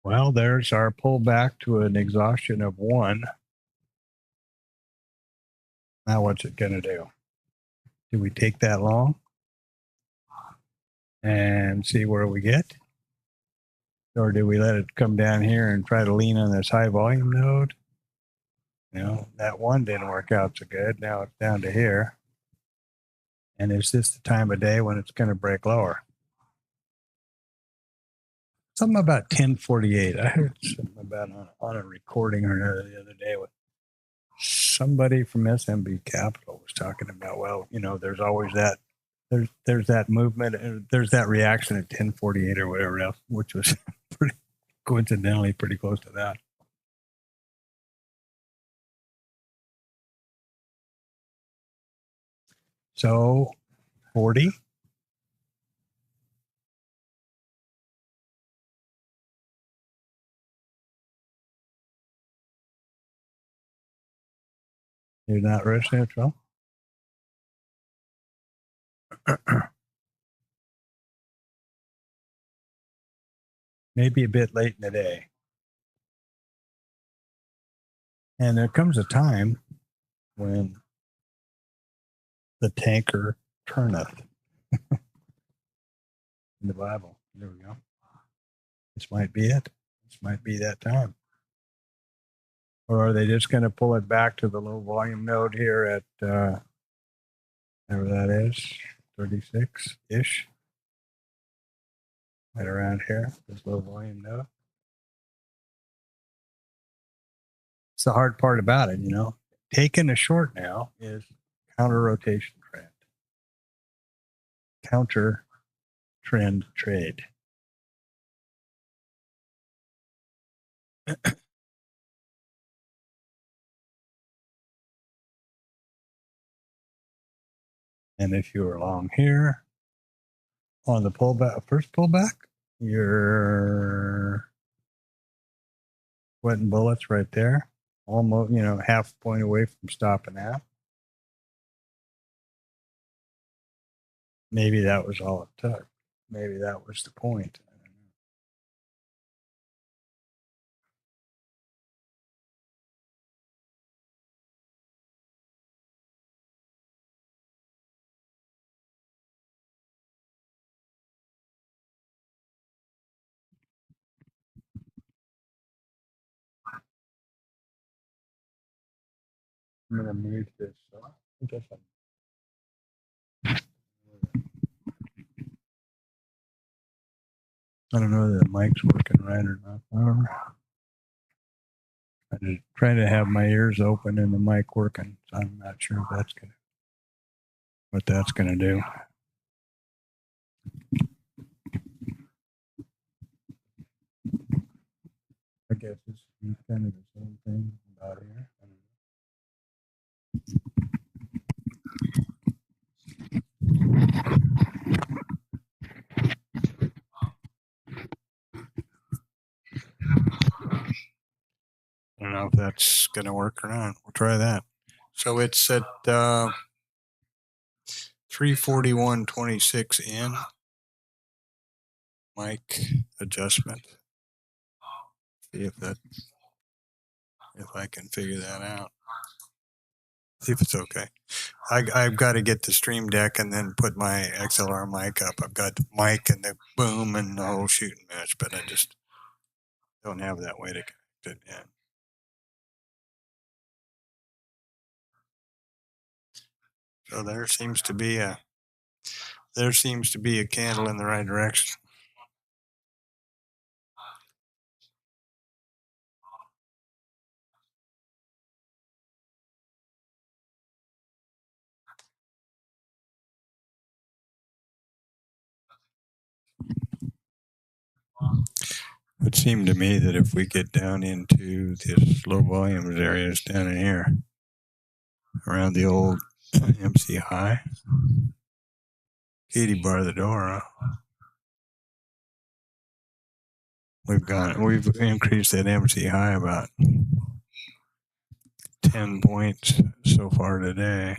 Well, there's our pullback to an exhaustion of 1. Now what's it going to do? Do we take that long and see where we get? Or do we let it come down here and try to lean on this high volume node? That 1 didn't work out so good. Now it's down to here. And is this the time of day when it's going to break lower? Something about 1048. I heard something about on a recording or another the other day with somebody from SMB Capital was talking about, well, there's always that, there's that movement, there's that reaction at 1048 or whatever else, which was pretty coincidentally pretty close to that. So 40. You're not risk neutral. Maybe a bit late in the day. And there comes a time when the tanker turneth in the Bible. There we go. This might be it. This might be that time. Or are they just going to pull it back to the low volume node here at whatever that is, 36-ish? Right around here, this low volume node. It's the hard part about it, Taking a short now is counter rotation trend. Counter trend trade. And if you were long here on the pullback, first pullback, you're sweating bullets right there. Almost, half a point away from stopping out. Maybe that was all it took. Maybe that was the point. I don't know. I'm going to mute this off. I guess I don't know whether the mic's working right or not. I'm just trying to have my ears open and the mic working. So I'm not sure if what that's going to do. I guess it's kind of the same thing about here. I don't know if that's going to work or not. We'll try that. So it's at 341.26 in. Mic adjustment. See if I can figure that out. See if it's okay. I've got to get the Stream Deck and then put my XLR mic up. I've got the mic and the boom and the whole shooting match, but I just don't have that way to connect it yet. So there seems to be a candle in the right direction. It would seem to me that if we get down into this low volumes areas down in here, around the old MC high, Katie bar the door, we've increased that MC high about 10 points so far today.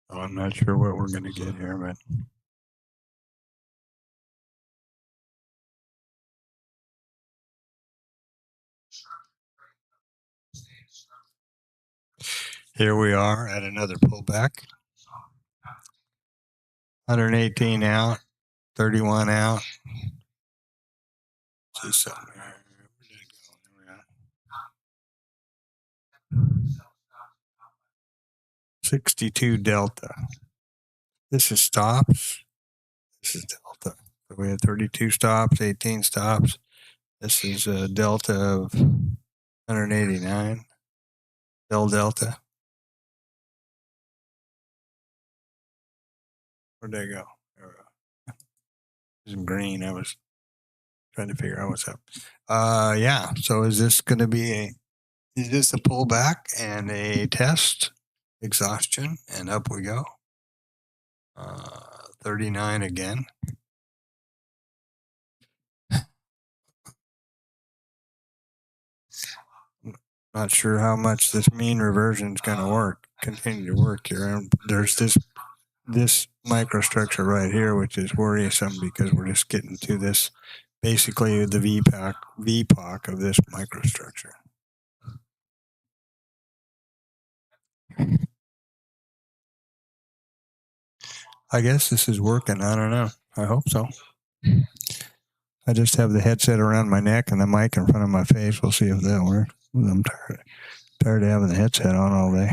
Oh, I'm not sure what we're going to get here, but here we are at another pullback. 118 out, 31 out. See something here. Where did it go? There we are. 62 delta. This is stops. This is delta. So we have 32 stops, 18 stops. This is a delta of 189. Delta. Where'd they go? There we go. It's in green. I was trying to figure out what's up. Yeah. So is this going to be is this a pullback and a test? Exhaustion, and up we go. 39 again. Not sure how much this mean reversion is going to work. Continue to work here. And there's this microstructure right here, which is worrisome because we're just getting to this basically the VPOC of this microstructure. I guess this is working. I don't know. I hope so. I just have the headset around my neck and the mic in front of my face. We'll see if that works. I'm tired of having the headset on all day.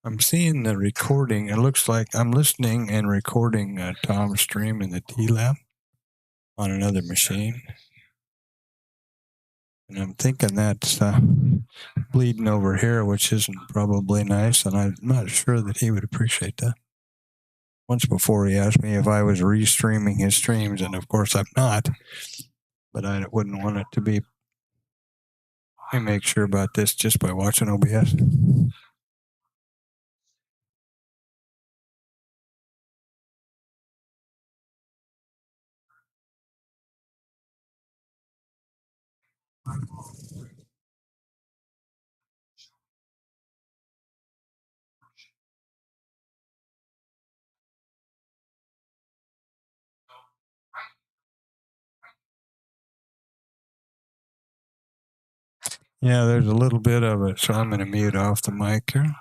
I'm seeing the recording. It looks like I'm listening and recording Tom's stream in the TLab on another machine. And I'm thinking that's bleeding over here, which isn't probably nice. And I'm not sure that he would appreciate that. Once before he asked me if I was restreaming his streams, and of course I'm not. But I wouldn't want it to be. Let me make sure about this just by watching OBS. Yeah, there's a little bit of it, so I'm going to mute off the mic here.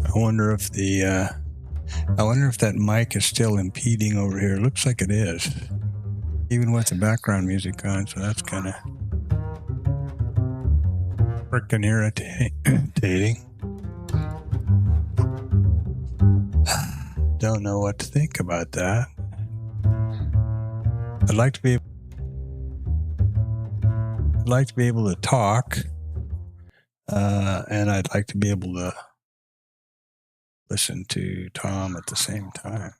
I wonder if that mic is still impeding over here. Looks like it is, even with the background music on. So that's kind of freaking irritating. Don't know what to think about that. I'd like to be able to talk, and I'd like to be able to listen to Tom at the same time.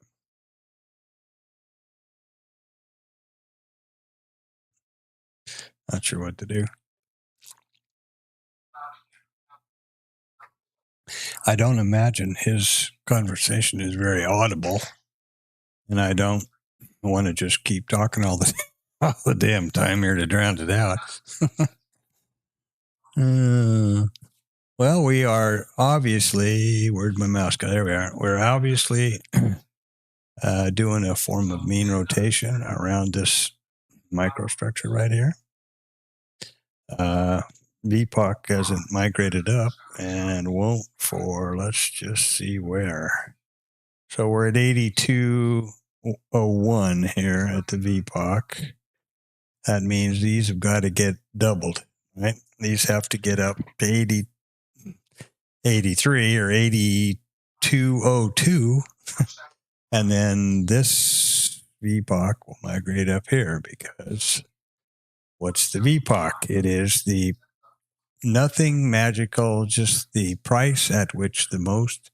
Not sure what to do. I don't imagine his conversation is very audible, and I don't want to just keep talking all the damn time here to drown it out. Well, we are obviously, where'd my mouse go? There we are. We're obviously doing a form of mean rotation around this microstructure right here. VPOC hasn't migrated up and won't for, let's just see where. So we're at 8201 here at the VPOC. That means these have got to get doubled, right? These have to get up to 83 or 8202. And then this VPOC will migrate up here because what's the VPOC? It is the nothing magical, just the price at which the most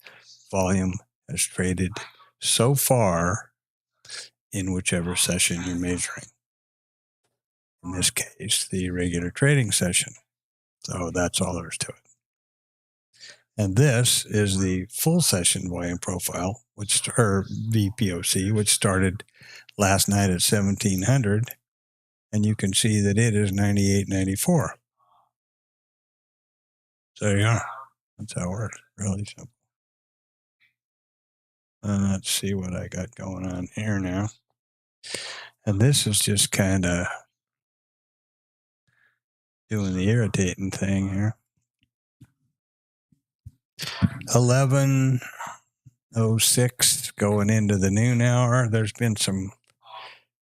volume has traded so far in whichever session you're measuring. In this case, the regular trading session. So that's all there is to it. And this is the full session volume profile, or VPOC, which started last night at 1700. And you can see that it is 98.94. So there you are. That's how it works. Really simple. Let's see what I got going on here now. And this is just kind of doing the irritating thing here. 11:06 going into the noon hour. There's been some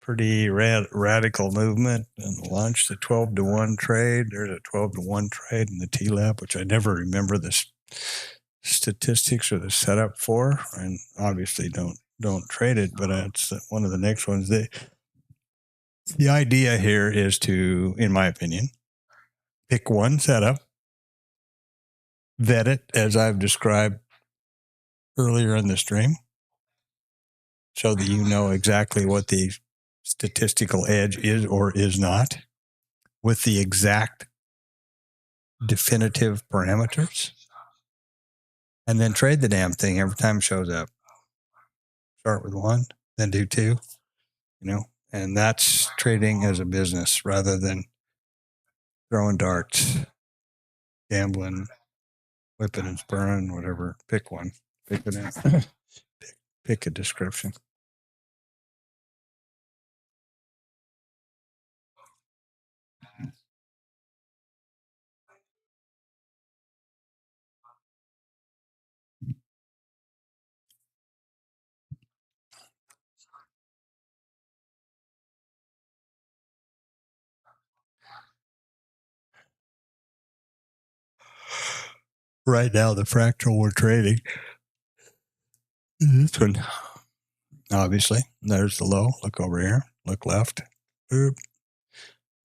pretty radical movement in the lunch. The 12-to-1 trade. There's a 12-to-1 trade in the TLab, which I never remember the statistics or the setup for, and obviously don't trade it. But it's one of the next ones. The idea here is to, in my opinion, pick one setup, vet it as I've described earlier in the stream, so that you know exactly what the statistical edge is or is not, with the exact definitive parameters, and then trade the damn thing every time it shows up. Start with one, then do two, and that's trading as a business rather than throwing darts, gambling, whipping and spurring, whatever. Pick one. Pick it in. Pick a description. Right now, the fractal we're trading, this one, obviously, there's the low. Look over here. Look left. Boop.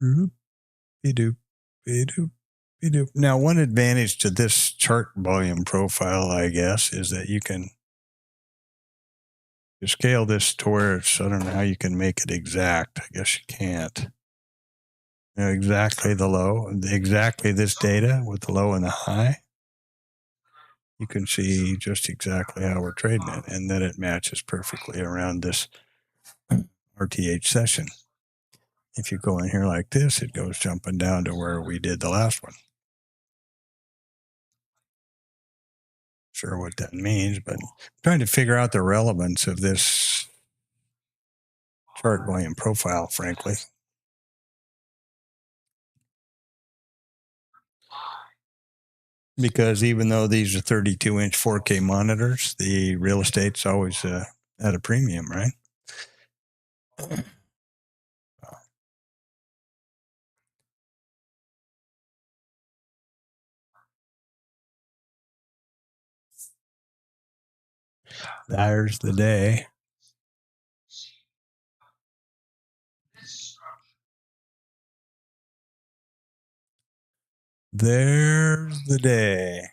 Boop. Be-doop. Be-doop. Be-doop. Now, one advantage to this chart volume profile, I guess, is that you can scale this to where it's, I don't know how you can make it exact. I guess you can't. Exactly the low, exactly this data with the low and the high. You can see just exactly how we're trading it, and then it matches perfectly around this RTH session. If you go in here like this, it goes jumping down to where we did the last one. Sure what that means, but I'm trying to figure out the relevance of this chart volume profile, frankly. because even though these are 32-inch 4K monitors, the real estate's always at a premium, right? There's the day. There's the day.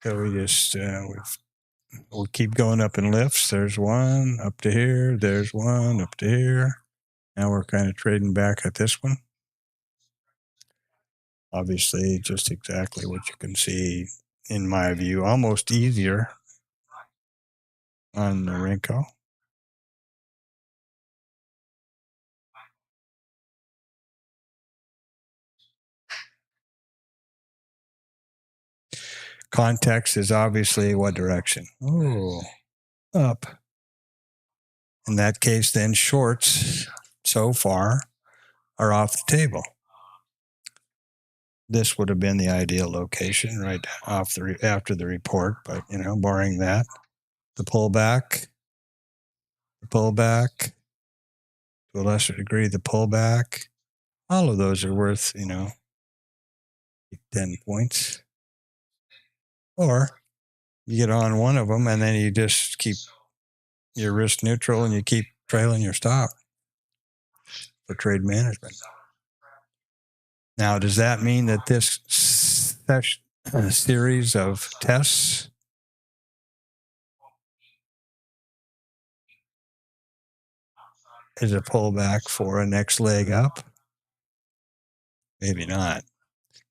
So we just we'll keep going up in lifts. There's one up to here. There's one up to here. Now we're kind of trading back at this one. Obviously, just exactly what you can see, in my view, almost easier on the Renko. Context is obviously what direction? Oh, up. In that case, then shorts so far are off the table. This would have been the ideal location right off after the report, but barring that, the pullback, to a lesser degree, the pullback, all of those are worth 10 points. Or you get on one of them and then you just keep your risk neutral and you keep trailing your stop for trade management. Now, does that mean that this series of tests is a pullback for a next leg up? Maybe not.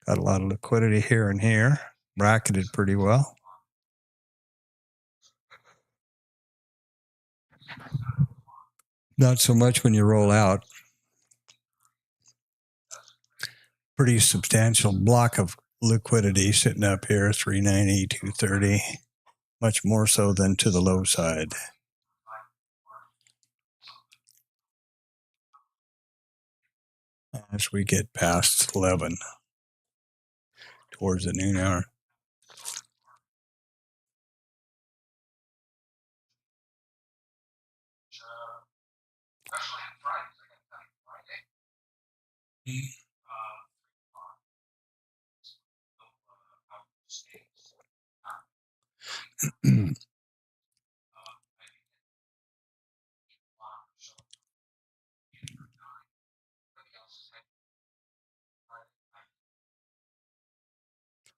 Got a lot of liquidity here and here, bracketed pretty well. Not so much when you roll out. Pretty substantial block of liquidity sitting up here, 390, 230, much more so than to the low side. As we get past 11 towards the noon hour.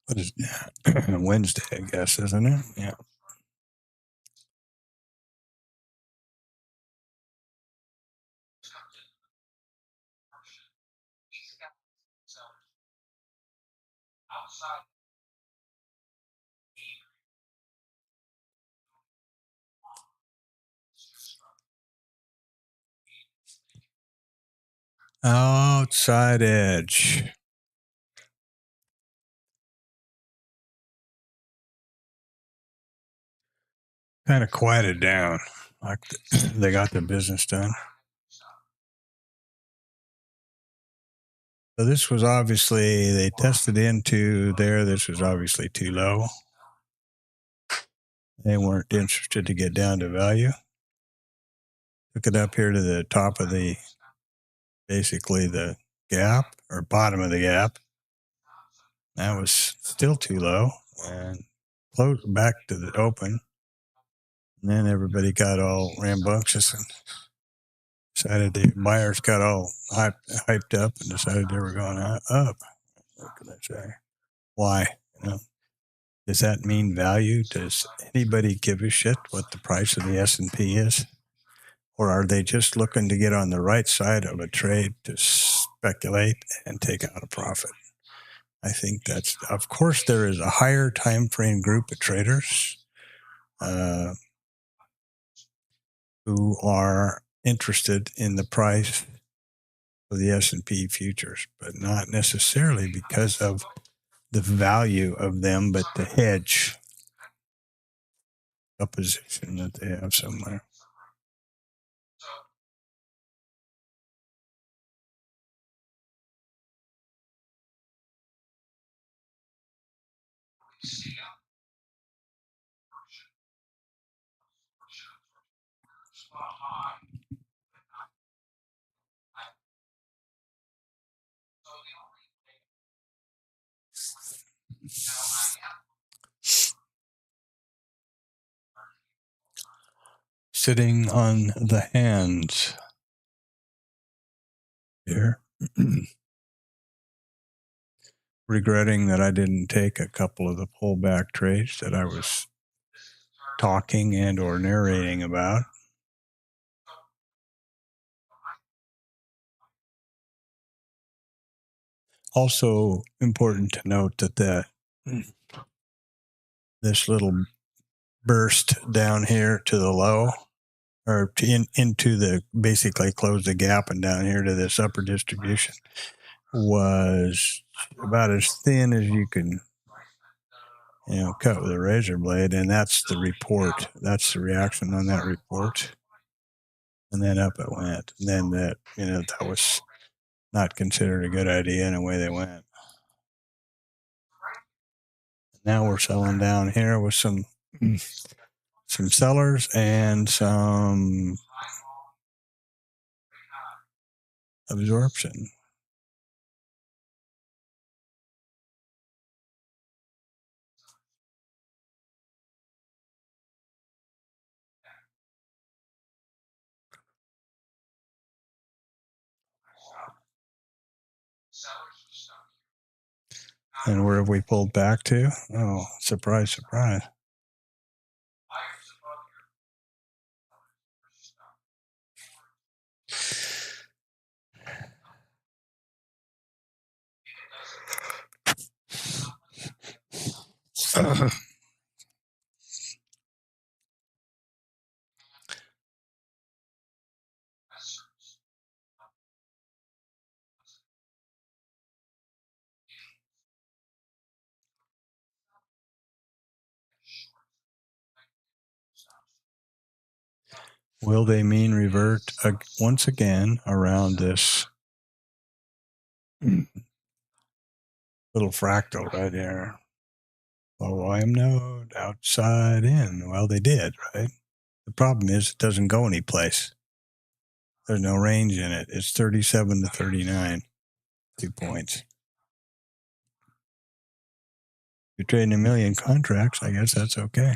What is that? Wednesday, I guess, isn't it? Yeah. Outside edge. Kind of quieted down. Like they got their business done. So this was obviously, they tested into there. This was obviously too low. They weren't interested to get down to value. Took it up here to the top of basically the gap or bottom of the gap. That was still too low and closed back to the open. And then everybody got all rambunctious and decided the buyers got all hyped up and decided they were going up. What can I say? Why? Does that mean value? Does anybody give a shit what the price of the S&P is? Or are they just looking to get on the right side of a trade to speculate and take out a profit? I think that's, of course, there is a higher time frame group of traders who are interested in the price of the S&P futures, but not necessarily because of the value of them, but the hedge, a position that they have somewhere. Sitting on the hands here. Regretting that I didn't take a couple of the pullback trades that I was talking and or narrating about. Also important to note that this little burst down here to the low, or into the, basically close the gap and down here to this upper distribution, was about as thin as you can, cut with a razor blade. And that's the report. That's the reaction on that report. And then up it went. And then that was not considered a good idea, and away they went. Now we're selling down here with some sellers and some absorption. And where have we pulled back to? Oh, surprise, surprise. Will they mean revert once again around this little fractal right here? Low volume node, outside in. Well, they did, right? The problem is it doesn't go anyplace. There's no range in it. It's 37 to 39, 2 points. You're trading 1 million contracts, I guess that's okay.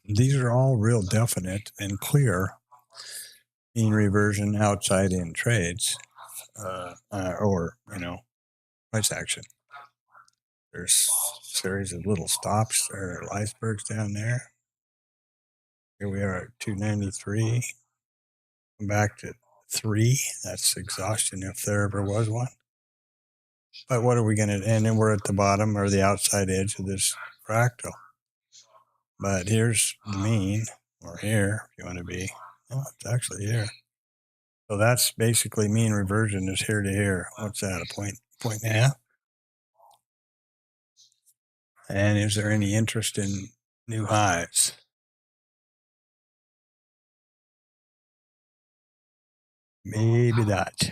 These are all real definite and clear mean reversion outside in trades, or price action. There's a series of little stops. There are icebergs down there. Here we are at 293. Come back to 3. That's exhaustion if there ever was one. But what are we going to? And then we're at the bottom or the outside edge of this fractal. But here's the mean, or here, if you want to be. Oh, it's actually here. So that's basically mean reversion is here to here. What's that, a point and a half? And is there any interest in new highs? Maybe not.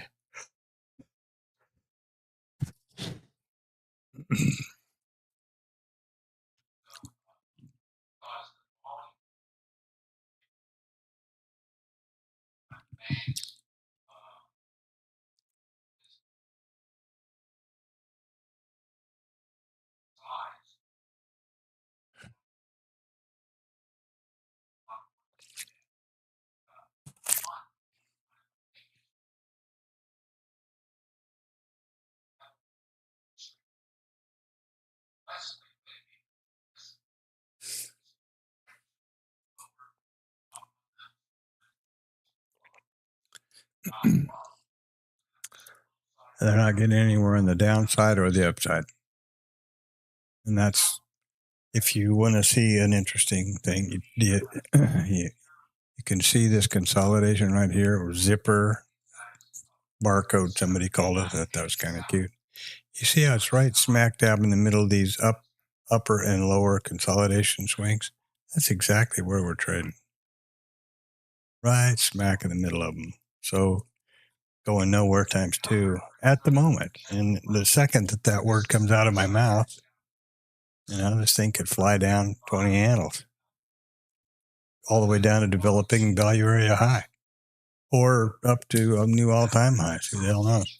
They're not getting anywhere on the downside or the upside. And that's, if you want to see an interesting thing, you can see this consolidation right here, or zipper barcode, somebody called it. That was kind of cute. You see how it's right smack dab in the middle of these upper and lower consolidation swings? That's exactly where we're trading. Right smack in the middle of them. So going nowhere times 2 at the moment. And the second that word comes out of my mouth, this thing could fly down 20 handles all the way down to developing value area high or up to a new all-time high. Who the hell knows?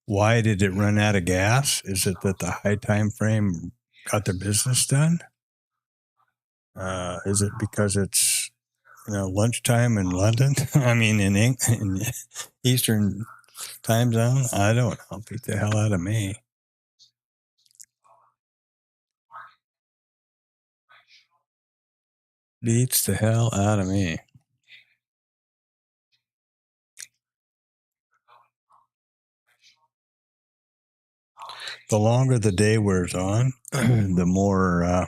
Why did it run out of gas? Is it that the high time frame got their business done? Is it because it's lunchtime in London? I mean, in Eastern time zone? I don't know. Beat the hell out of me. Beats the hell out of me. The longer the day wears on, the more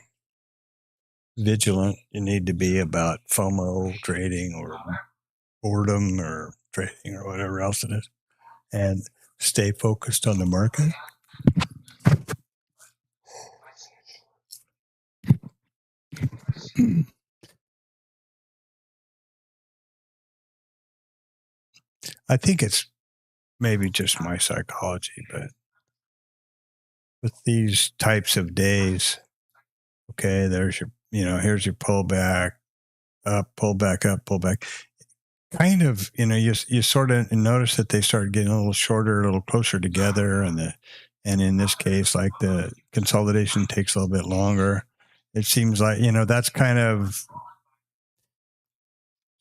vigilant you need to be about FOMO trading or boredom or trading or whatever else it is, and stay focused on the market. I think it's maybe just my psychology, but with these types of days, okay, there's your, here's your pullback, up, pull back, up, pull back. Kind of, you sort of notice that they start getting a little shorter, a little closer together, and in this case, like the consolidation takes a little bit longer. It seems like that's kind of.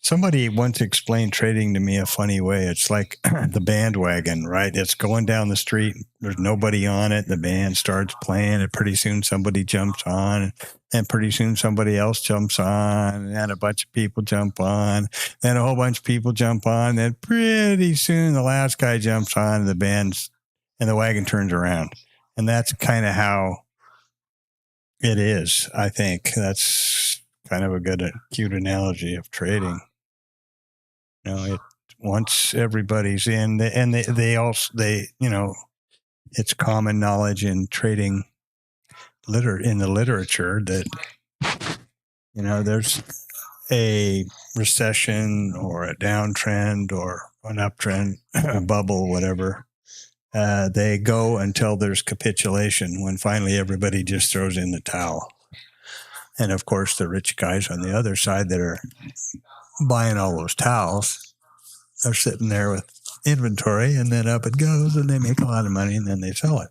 Somebody once explained trading to me a funny way. It's like the bandwagon, right? It's going down the street. There's nobody on it. The band starts playing, and pretty soon somebody jumps on, and pretty soon somebody else jumps on, and then a bunch of people jump on, then a whole bunch of people jump on, then pretty soon the last guy jumps on, and the wagon turns around. And that's kind of how it is, I think. That's kind of a good, cute analogy of trading. Once everybody's in, and they also, it's common knowledge in trading in the literature that, there's a recession or a downtrend or an uptrend, a bubble, whatever. They go until there's capitulation, when finally everybody just throws in the towel. And of course, the rich guys on the other side that are buying all those towels, they're sitting there with inventory, and then up it goes, and they make a lot of money, and then they sell it.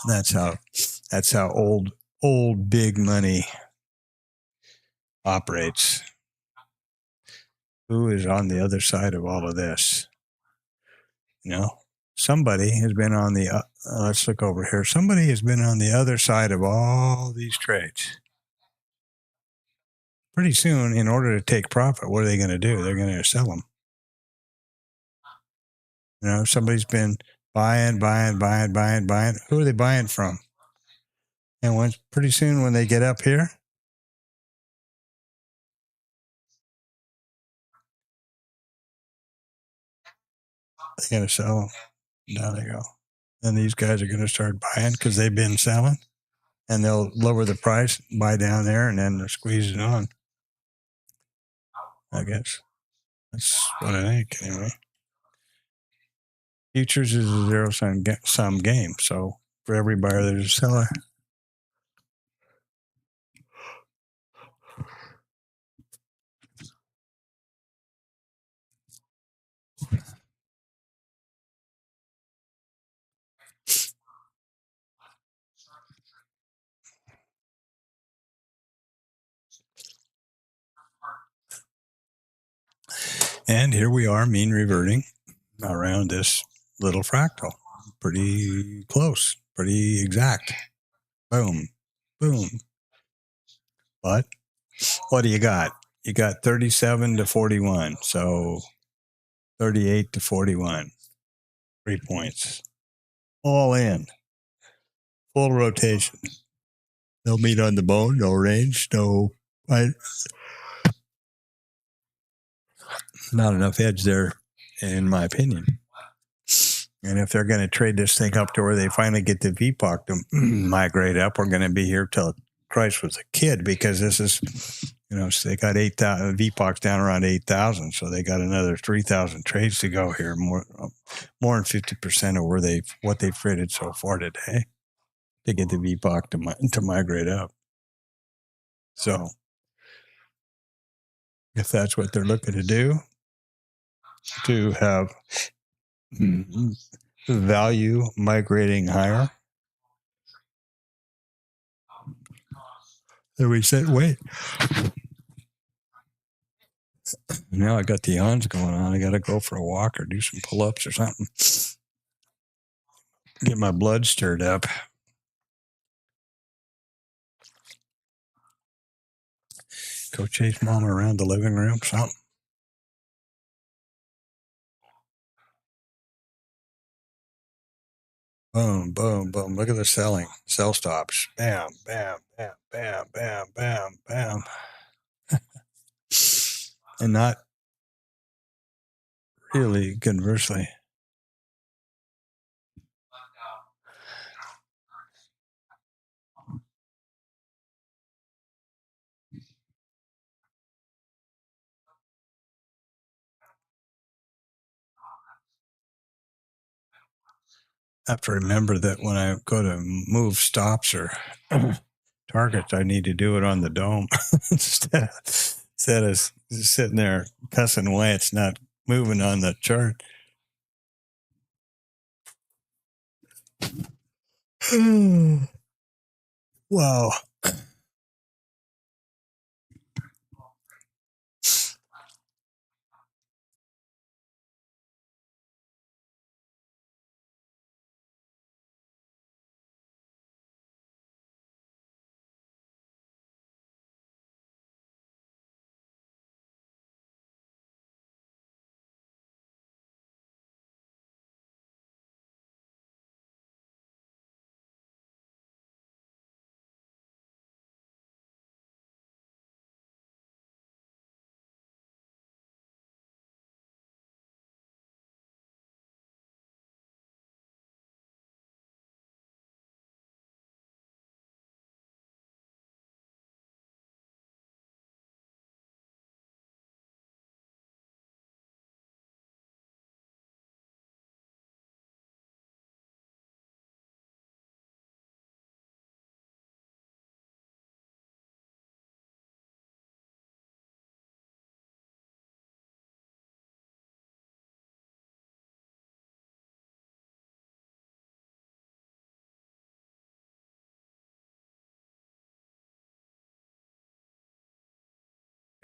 And that's how old big money operates. Who is on the other side of all of this? Somebody has been on the. Let's look over here. Somebody has been on the other side of all these trades. Pretty soon, in order to take profit, what are they going to do? They're going to sell them. Somebody's been buying. Who are they buying from? And pretty soon when they get up here, they're going to sell them. Down they go. And these guys are going to start buying because they've been selling, and they'll lower the price, buy down there, and then they're squeezing on. I guess that's what I think anyway. Futures is a zero-sum game. So for every buyer, there's a seller. And here we are, mean reverting around this little fractal. Pretty close, pretty exact. Boom, boom. But what do you got? You got 37 to 41. So 38 to 41. 3 points. All in. Full rotation. No meat on the bone, no range, no. Not enough edge there, in my opinion. And if they're going to trade this thing up to where they finally get the VPOC to migrate up, we're going to be here till Christ was a kid, because this is, so they got 8,000 VPOCs down around 8,000, so they got another 3,000 trades to go here, more than 50% of what they've traded so far today to get the VPOC to migrate up. So if that's what they're looking to do, to have value migrating higher, then we said, wait. Now I got the yawns going on. I got to go for a walk or do some pull-ups or something. Get my blood stirred up. Go chase mom around the living room, something. Boom, boom, boom. Look at the selling. Sell stops. Bam, bam, bam, bam, bam, bam, bam. And not really conversely. I have to remember that when I go to move stops or targets, I need to do it on the dome instead of sitting there cussing away. It's not moving on the chart. Wow.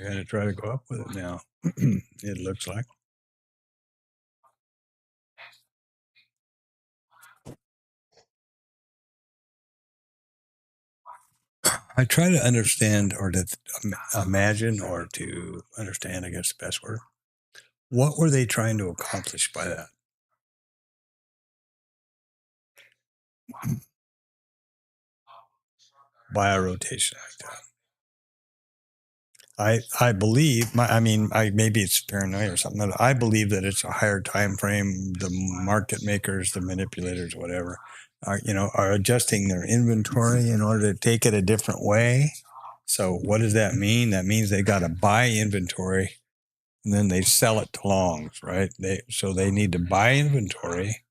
I got to try to go up with it now. It looks like. I try to understand or to imagine or to understand, I guess the best word. What were they trying to accomplish by that? By a rotation like that. I believe maybe it's paranoia or something. I believe that it's a higher time frame. The market makers, the manipulators, whatever, are adjusting their inventory in order to take it a different way. So what does that mean? That means they got to buy inventory and then they sell it to longs, right? So they need to buy inventory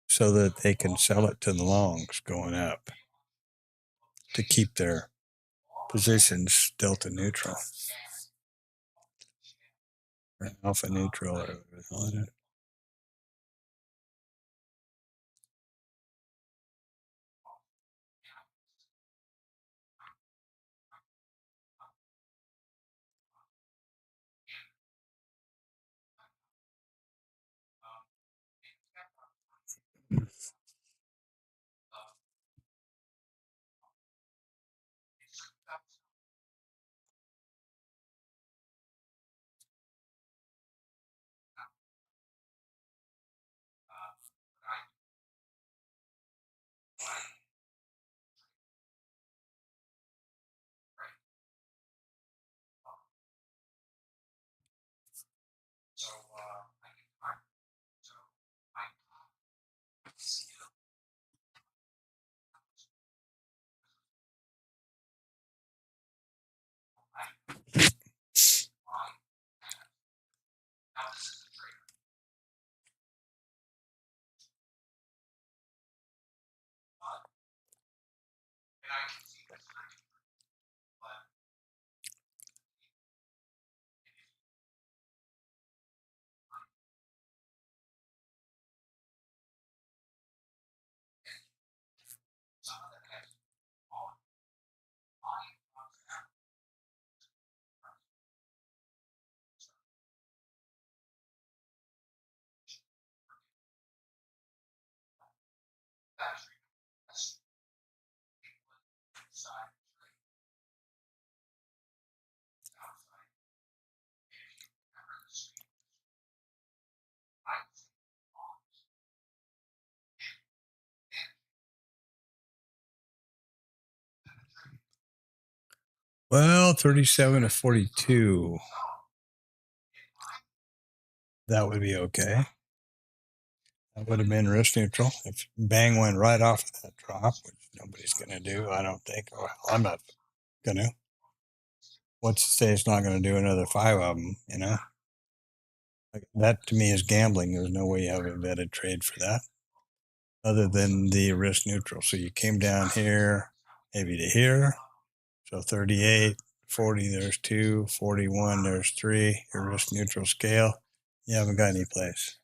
so that they can sell it to the longs going up to keep their positions delta neutral. Or alpha neutral, or whatever they call it. Well, 37 to 42. That would be okay. That would have been risk neutral. If bang went right off of that drop, which nobody's going to do, I don't think. Well, I'm not going to. What's to say it's not going to do another 5 of them, you know? Like, that to me is gambling. There's no way you have a vetted trade for that other than the risk neutral. So you came down here, maybe to here. So 38, 40, there's 2, 41, there's 3. Your risk neutral scale, you haven't got any place.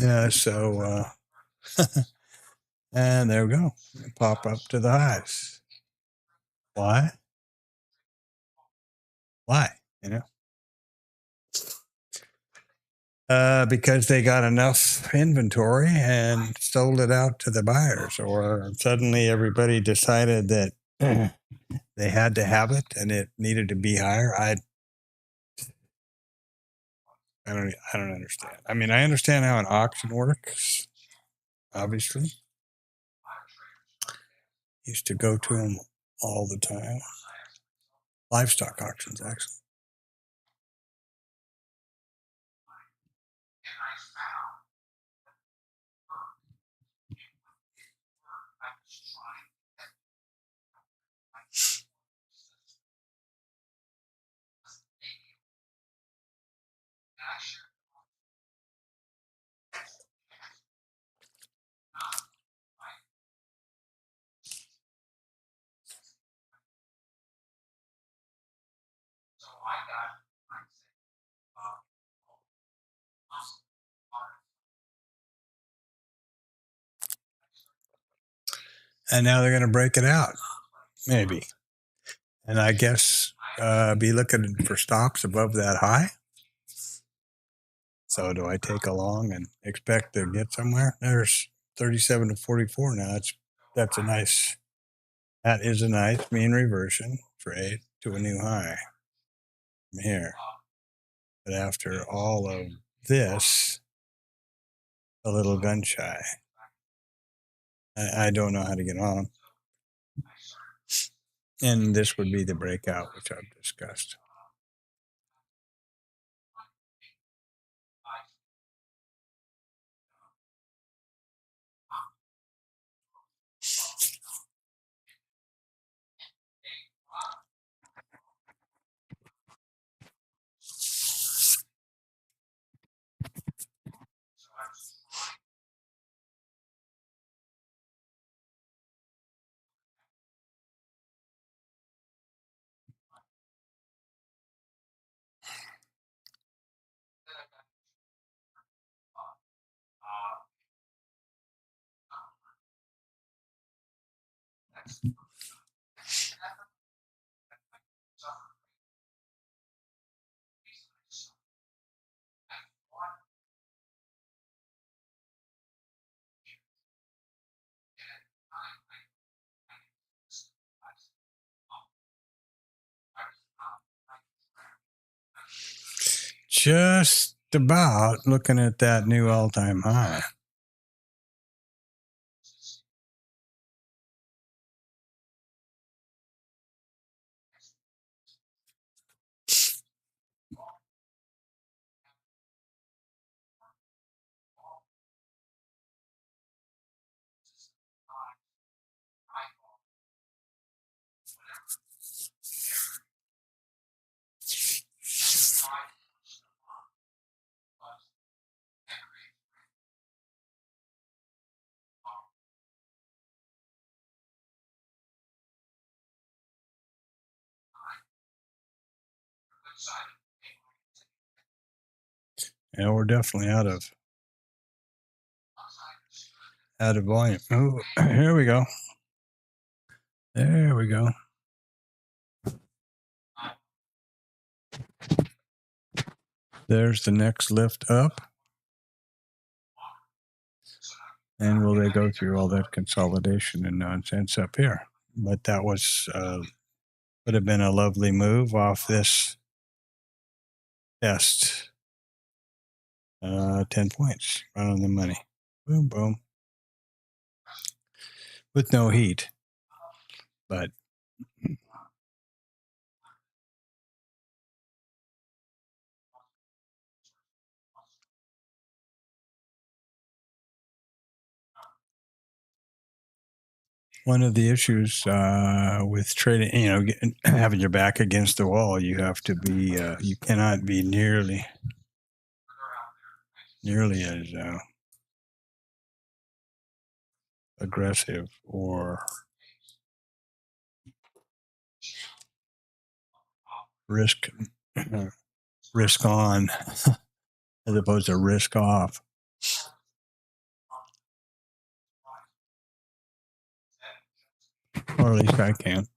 Yeah, so, and there we go. Pop up to the highs. Why? Why? You know? Because they got enough inventory and sold it out to the buyers, or suddenly everybody decided that they had to have it and it needed to be higher. I don't understand. I mean, I understand how an auction works. Obviously, used to go to them all the time. Livestock auctions, actually. And now they're going to break it out, maybe. And I guess be looking for stops above that high. So do I take a long and expect to get somewhere? There's 37 to 44 now. That is a nice mean reversion trade to a new high from here. But after all of this, a little gun shy. I don't know how to get on. And this would be the breakout, which I've discussed. Just about looking at that new all-time high. Yeah, we're definitely out of volume. Oh, here we go. There we go. There's the next lift up. And will they go through all that consolidation and nonsense up here? But that was would have been a lovely move off this test. 10 points, right on the money. Boom, boom. With no heat. But one of the issues with trading, having your back against the wall, you have to be, you cannot be nearly as aggressive or risk on as opposed to risk off. Or at least I can.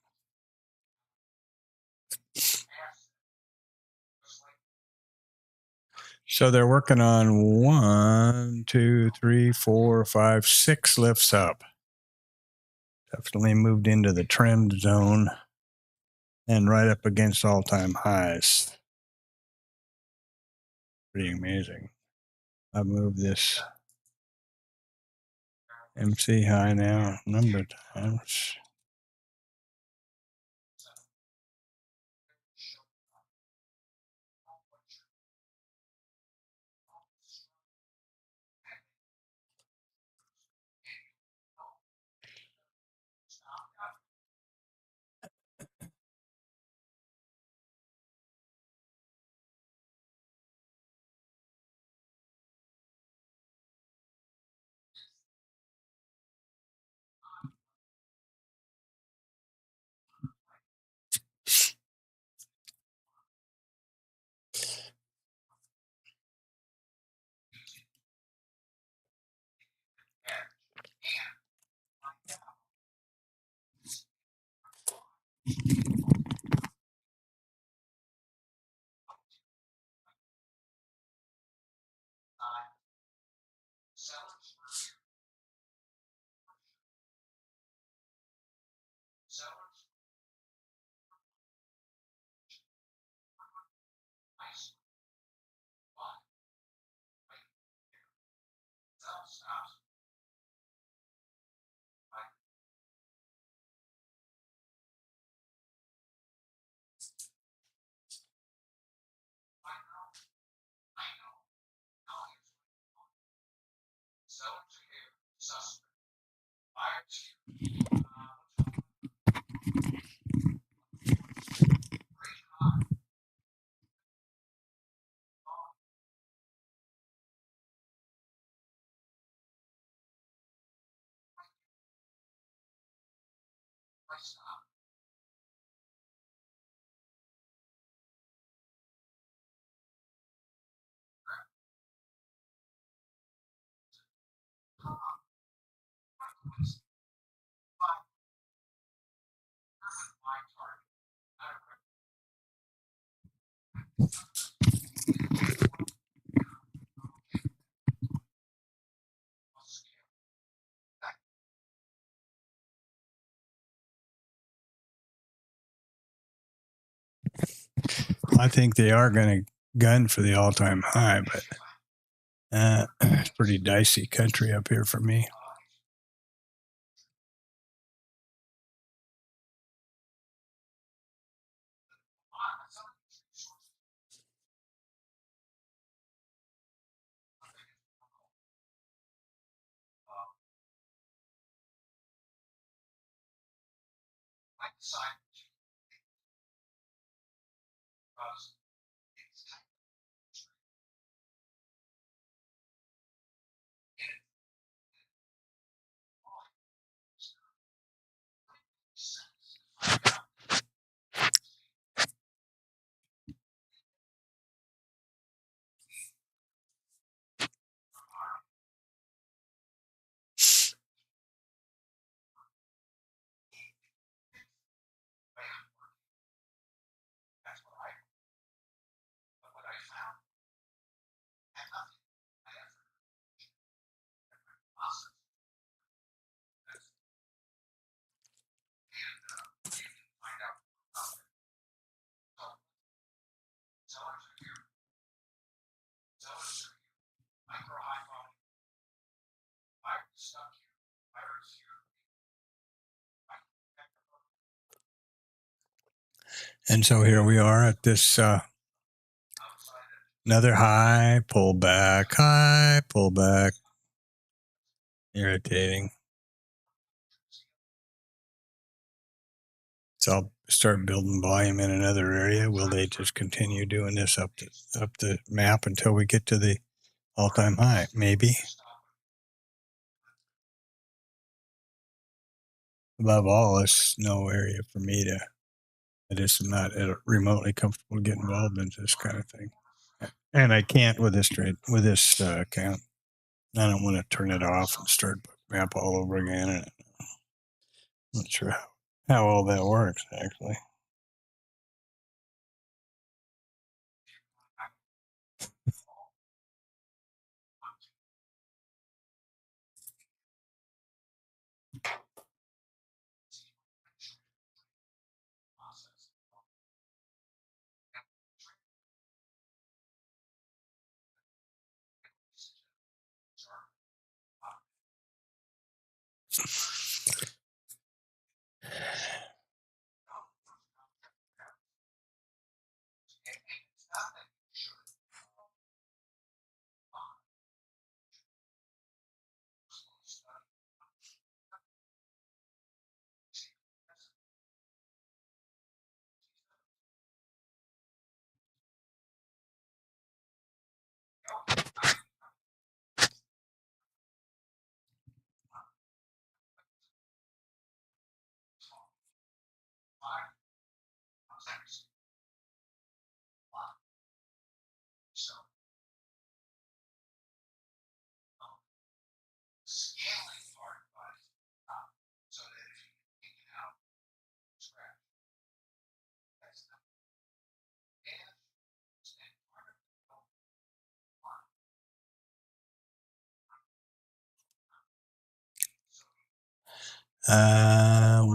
So they're working on 1, 2, 3, 4, 5, 6 lifts up. Definitely moved into the trend zone and right up against all-time highs. Pretty amazing. I've moved this MC high now a number of times. I think they are going to gun for the all-time high, but it's pretty dicey country up here for me. And so here we are at this another high pullback, irritating. So I'll start building volume in another area. Will they just continue doing this up the map until we get to the all-time high? Maybe. Above all, it's no area for me to. I just am not remotely comfortable getting involved in this kind of thing, and I can't with this trade with this account. I don't want to turn it off and start Bookmap all over again. And I'm not sure how all that works actually.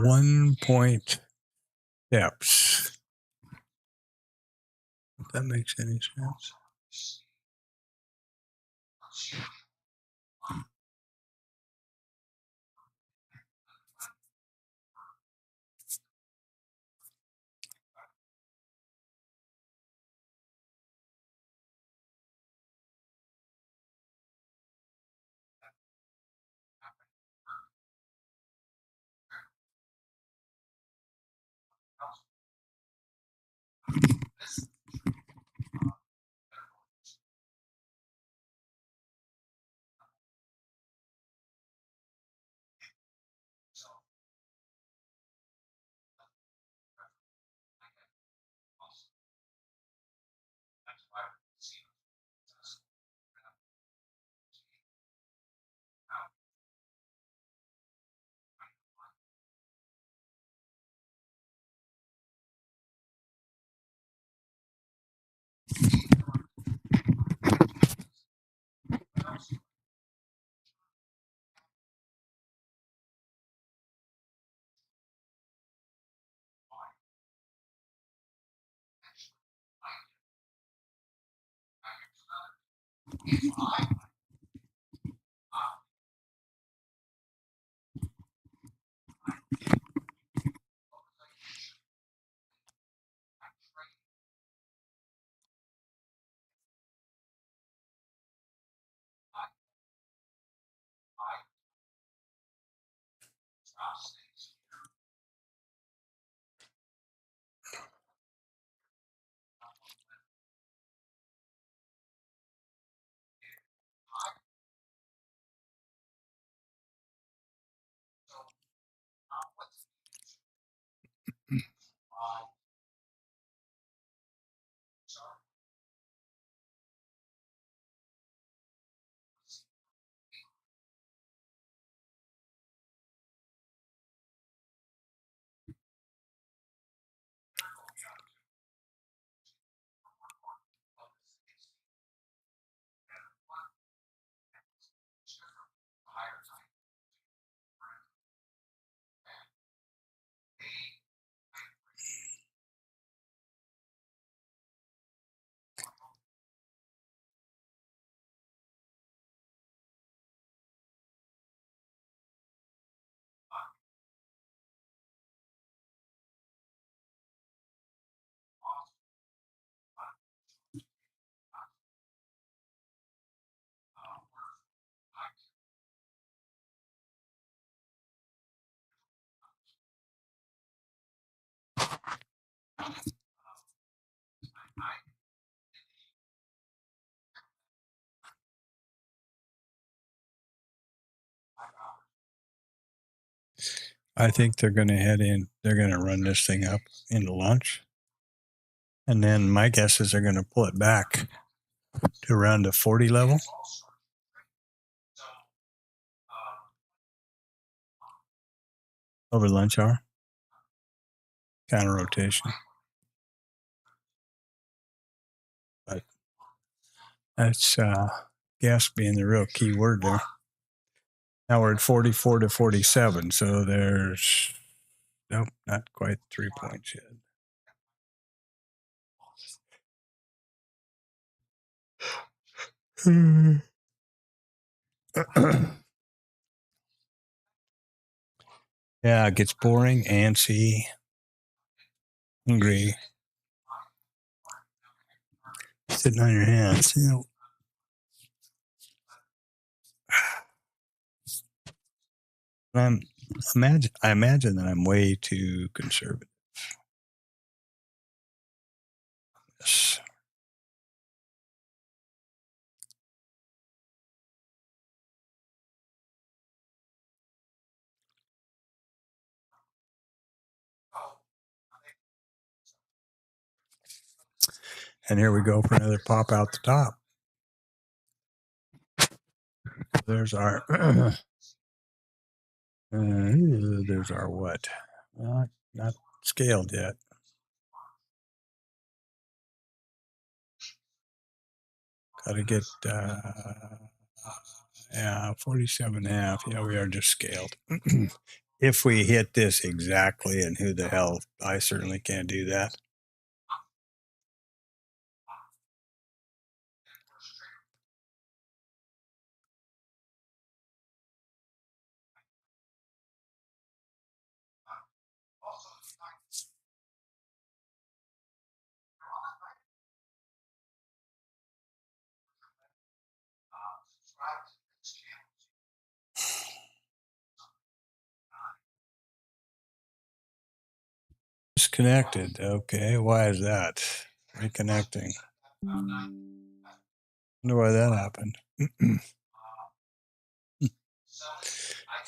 One point steps. If that makes any sense. I think they're going to head in. They're going to run this thing up into lunch. And then my guess is they're going to pull it back to around the 40 level. Over lunch hour. Counter rotation. But that's gas being the real key word there. Now we're at 44 to 47. So there's, nope, not quite 3 points yet. Yeah, it gets boring, antsy, hungry. Sitting on your hands, you know. I imagine that I'm way too conservative. Yes. And here we go for another pop out the top. There's our there's our what? Not scaled yet. Got to get yeah, 47.5. Yeah, we are just scaled. If we hit this exactly, and who the hell, I certainly can't do that. Disconnected. Okay, why is that? Reconnecting. Wonder why that happened.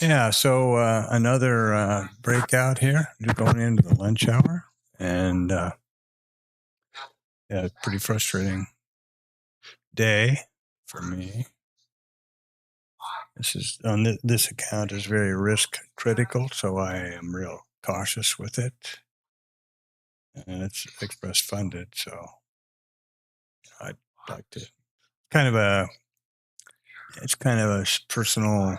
Yeah, so another breakout here. Just going into the lunch hour, and yeah, pretty frustrating day for me. This is on this account is very risk critical, so I am real cautious with it, and it's express funded, so I'd like to it's kind of a personal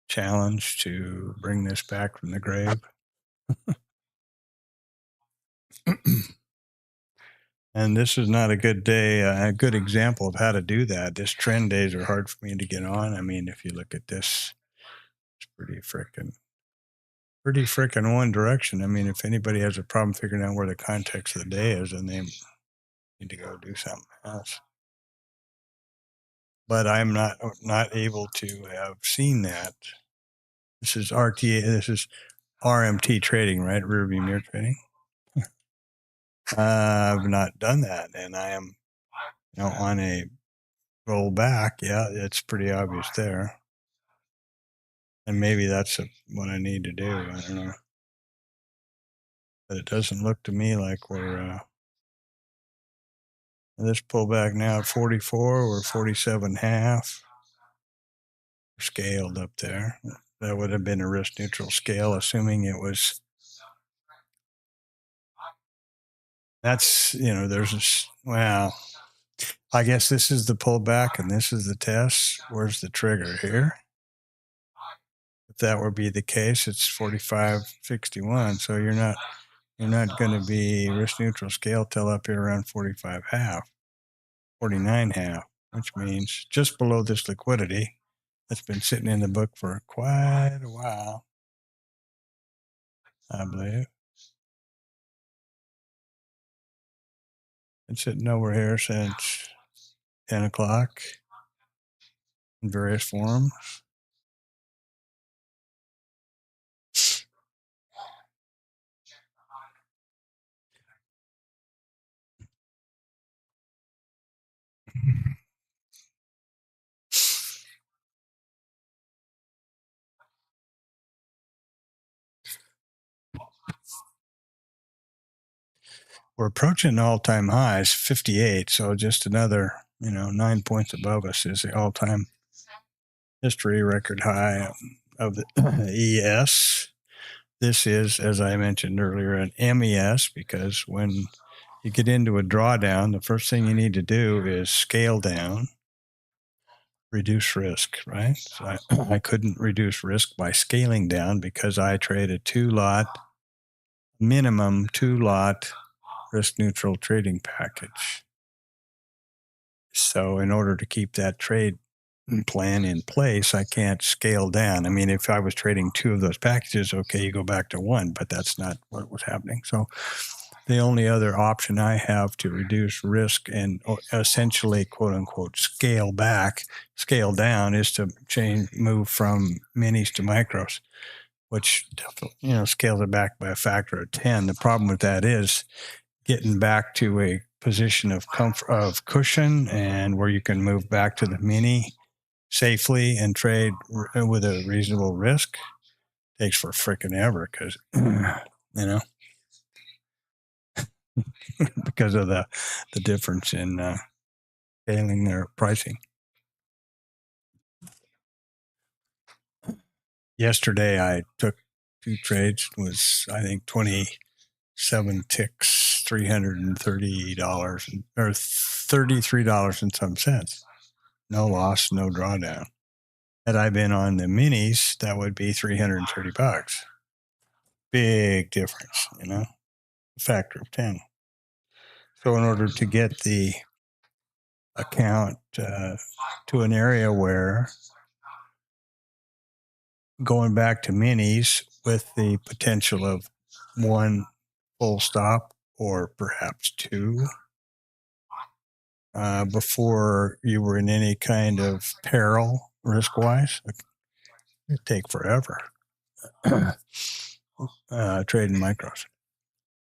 challenge to bring this back from the grave. And this is not a good day, a good example of how to do that. This trend days are hard for me to get on. I mean, if you look at this, it's pretty frickin' one direction. I mean, if anybody has a problem figuring out where the context of the day is, then they need to go do something else. But I'm not able to have seen that. This is RTA. This is RMT trading, right? Rear view mirror trading. I've not done that, and I am, on a roll back. Yeah, it's pretty obvious there, and maybe that's what I need to do. I don't know, but it doesn't look to me like we're this pullback now at 44. We're 47.5. Scaled up there. That would have been a risk neutral scale, assuming it was. That's, there's this, well, I guess this is the pullback and this is the test. Where's the trigger here? If that would be the case, it's 45.61. So you're not going to be risk neutral scale till up here around 45.5, 49.5, which means just below this liquidity that's been sitting in the book for quite a while, I believe. It's sitting over here since 10 o'clock in various forms. We're approaching all-time highs, 58. So just another, 9 points above us is the all-time history record high of the ES. This is, as I mentioned earlier, an MES, because when you get into a drawdown, the first thing you need to do is scale down, reduce risk, right? So I couldn't reduce risk by scaling down because I trade a minimum two lot risk neutral trading package. So in order to keep that trade plan in place, I can't scale down. I mean, if I was trading two of those packages, okay, you go back to one, but that's not what was happening. So the only other option I have to reduce risk and essentially, quote unquote, scale down is to move from minis to micros, which definitely, scales it back by a factor of 10. The problem with that is getting back to a position of comfort, of cushion, and where you can move back to the mini safely and trade with a reasonable risk takes for frickin' ever because, because of the difference in scaling their pricing. Yesterday, I took two trades, was I think 27 ticks, $330 or $33 and some cents. No loss, no drawdown. Had I been on the minis, that would be $330. Big difference, a factor of 10. So in order to get the account to an area where going back to minis with the potential of one full stop or perhaps two before you were in any kind of peril risk-wise, it'd take forever trading micros.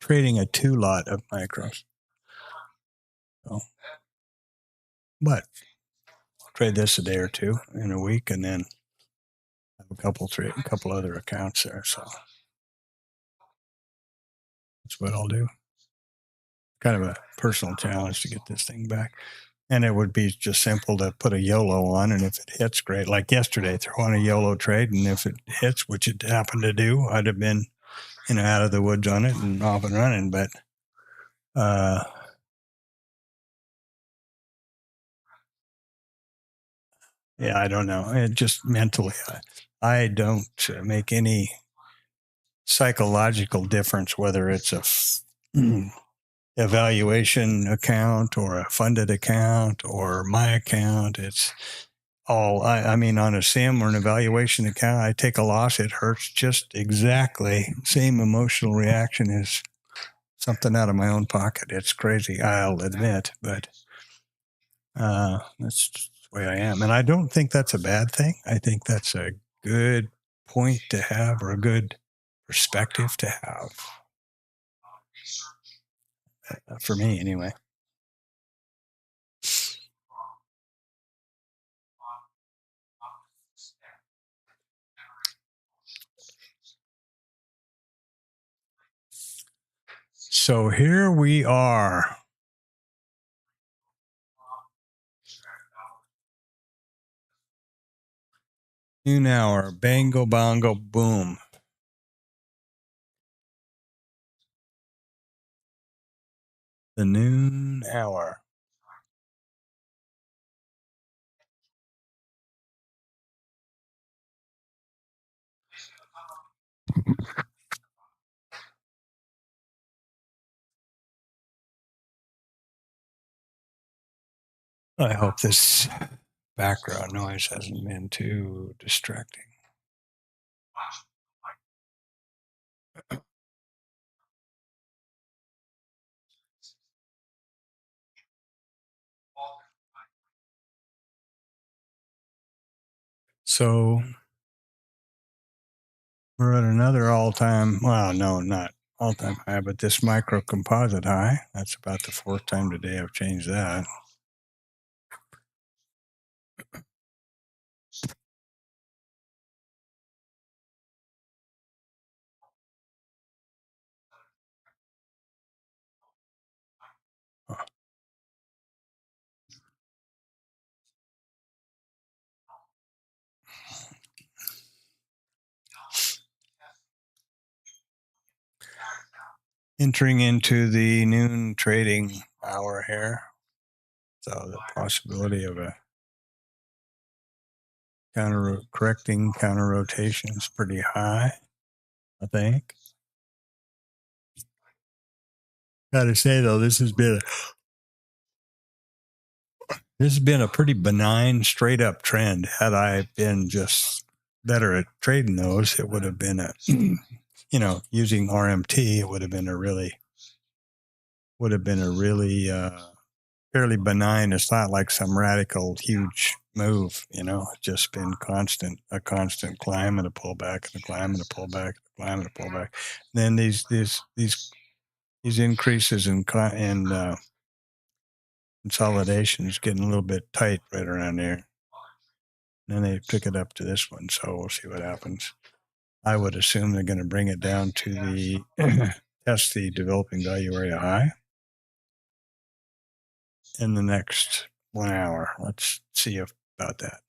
trading a 2 lot of micros. So, but trade this a day or two in a week, and then have a couple other accounts there. So that's what I'll do. Kind of a personal challenge to get this thing back. And it would be just simple to put a YOLO on, and if it hits, great. Like yesterday, throw on a YOLO trade, and if it hits, which it happened to do, I'd have been, out of the woods on it and off and running. But yeah, I don't know. It just mentally, I don't make any psychological difference whether it's a evaluation account or a funded account or my account. It's all, I mean, on a sim or an evaluation account, I take a loss. It hurts just exactly same emotional reaction as something out of my own pocket. It's crazy, I'll admit, but that's just the way I am. And I don't think that's a bad thing. I think that's a good point to have, or a good perspective to have, for me anyway. So here we are. Noon hour, bango bongo boom. The noon hour. I hope this background noise hasn't been too distracting. So we're at another all-time, well, no, not all-time high, but this micro composite high. That's about the fourth time today I've changed that. Entering into the noon trading hour here. So the possibility of a counter rotation is pretty high, I think. Got to say though, this has been a pretty benign, straight up trend. Had I been just better at trading those, it would have been a, using RMT, it would have been a really fairly benign. It's not like some radical, huge move. It's just been a constant climb and a pullback, and a climb and a pullback, and a climb and a pullback. And then these increases in consolidations getting a little bit tight right around there. And then they pick it up to this one. So we'll see what happens. I would assume they're going to bring it down to the test the developing value area high in the next 1 hour. Let's see about that.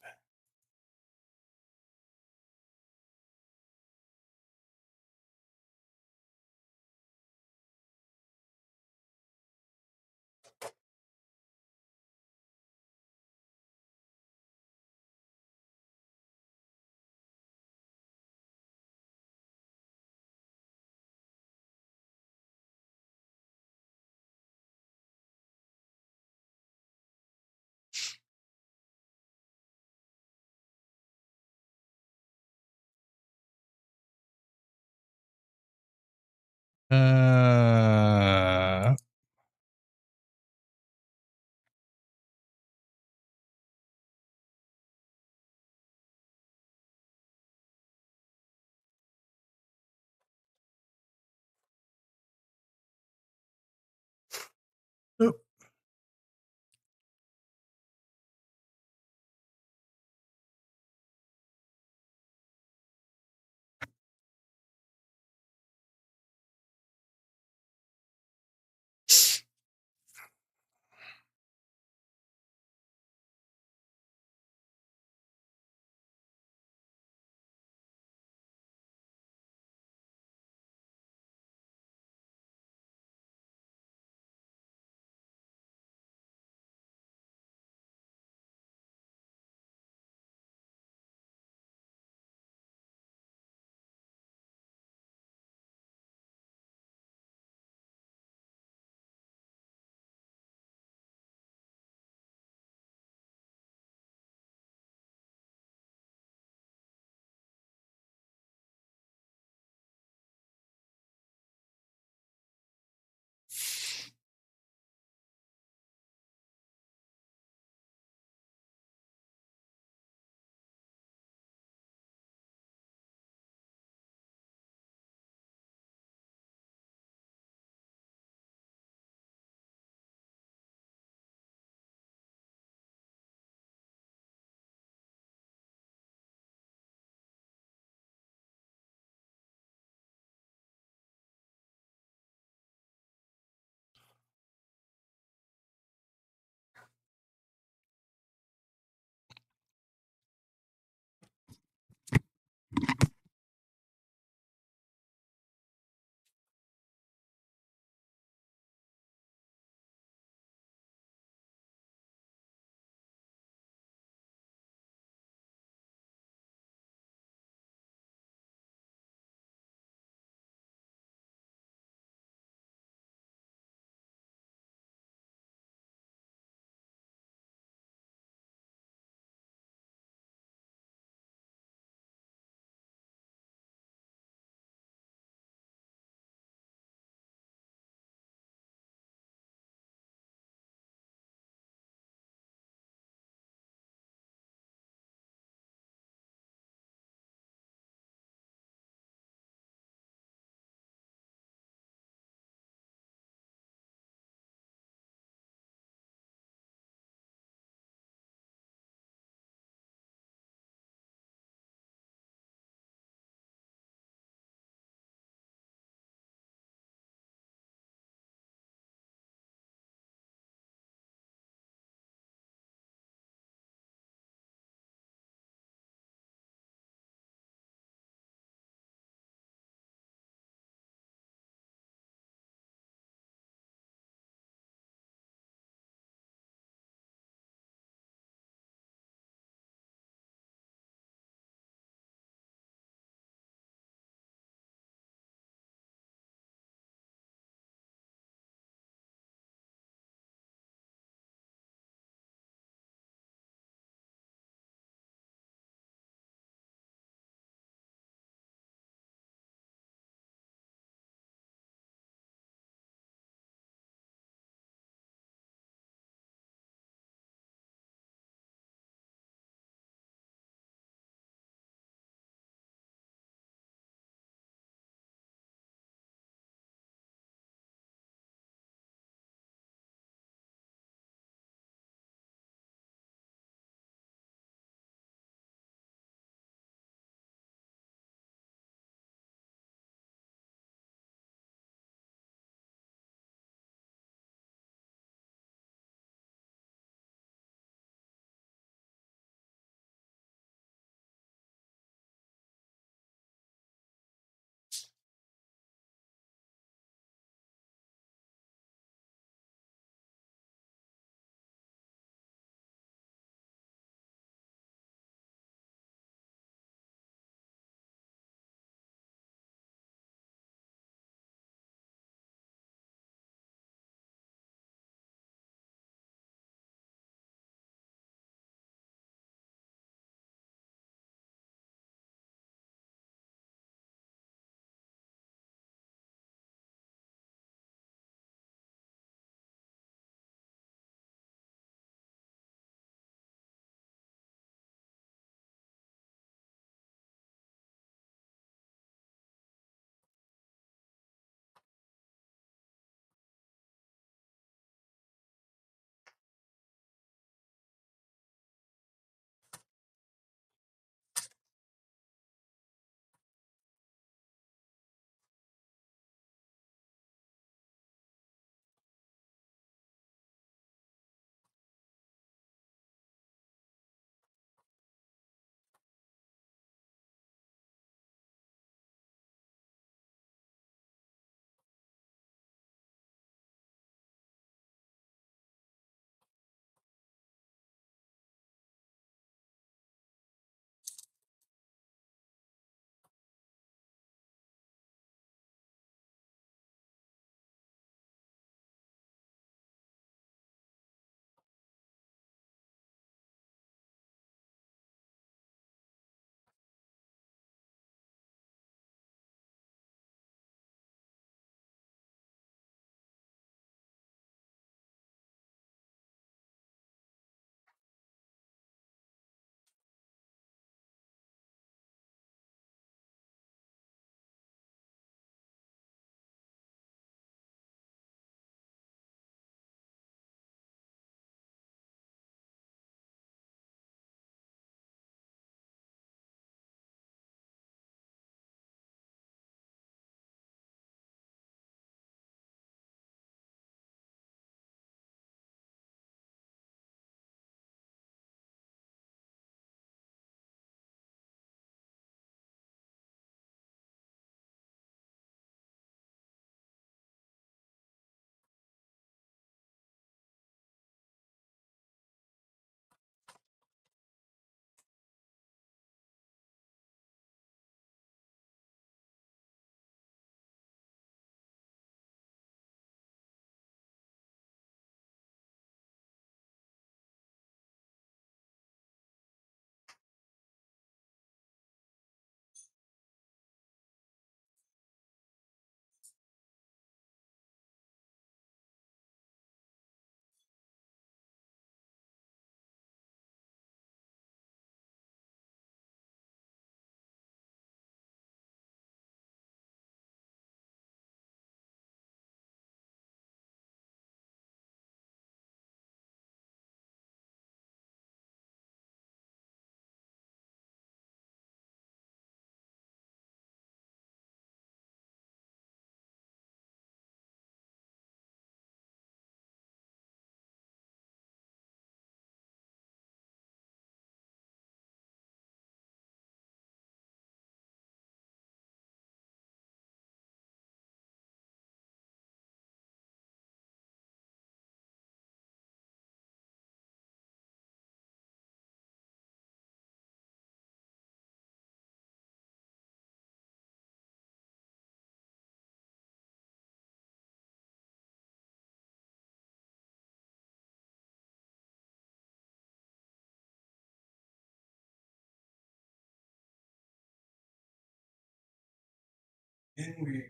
In we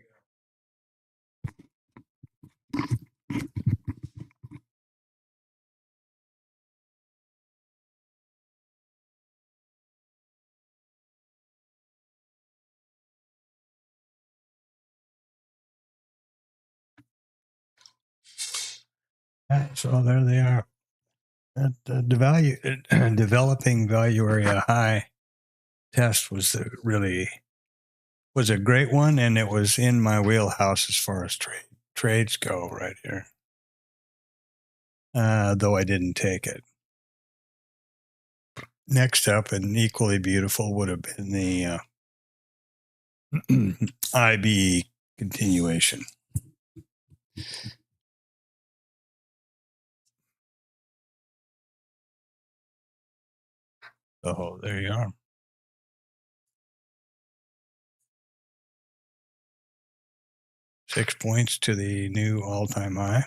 So there they are. The value, developing value area high test was was a great one, and it was in my wheelhouse as far as trades go right here. Though I didn't take it. Next up, and equally beautiful, would have been the IB continuation. Oh, there you are. Six points to the new all-time high.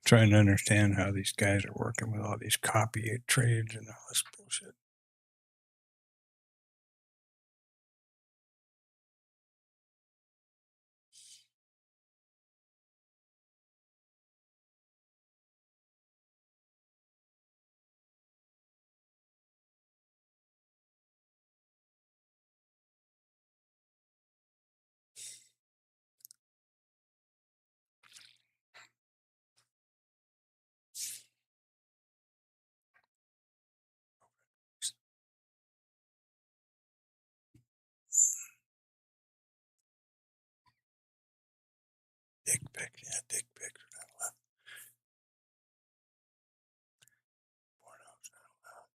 trying to understand how these guys are working with all these copy trades and all this bullshit. Dick pics, yeah, dick pics are not allowed. Porno's not allowed.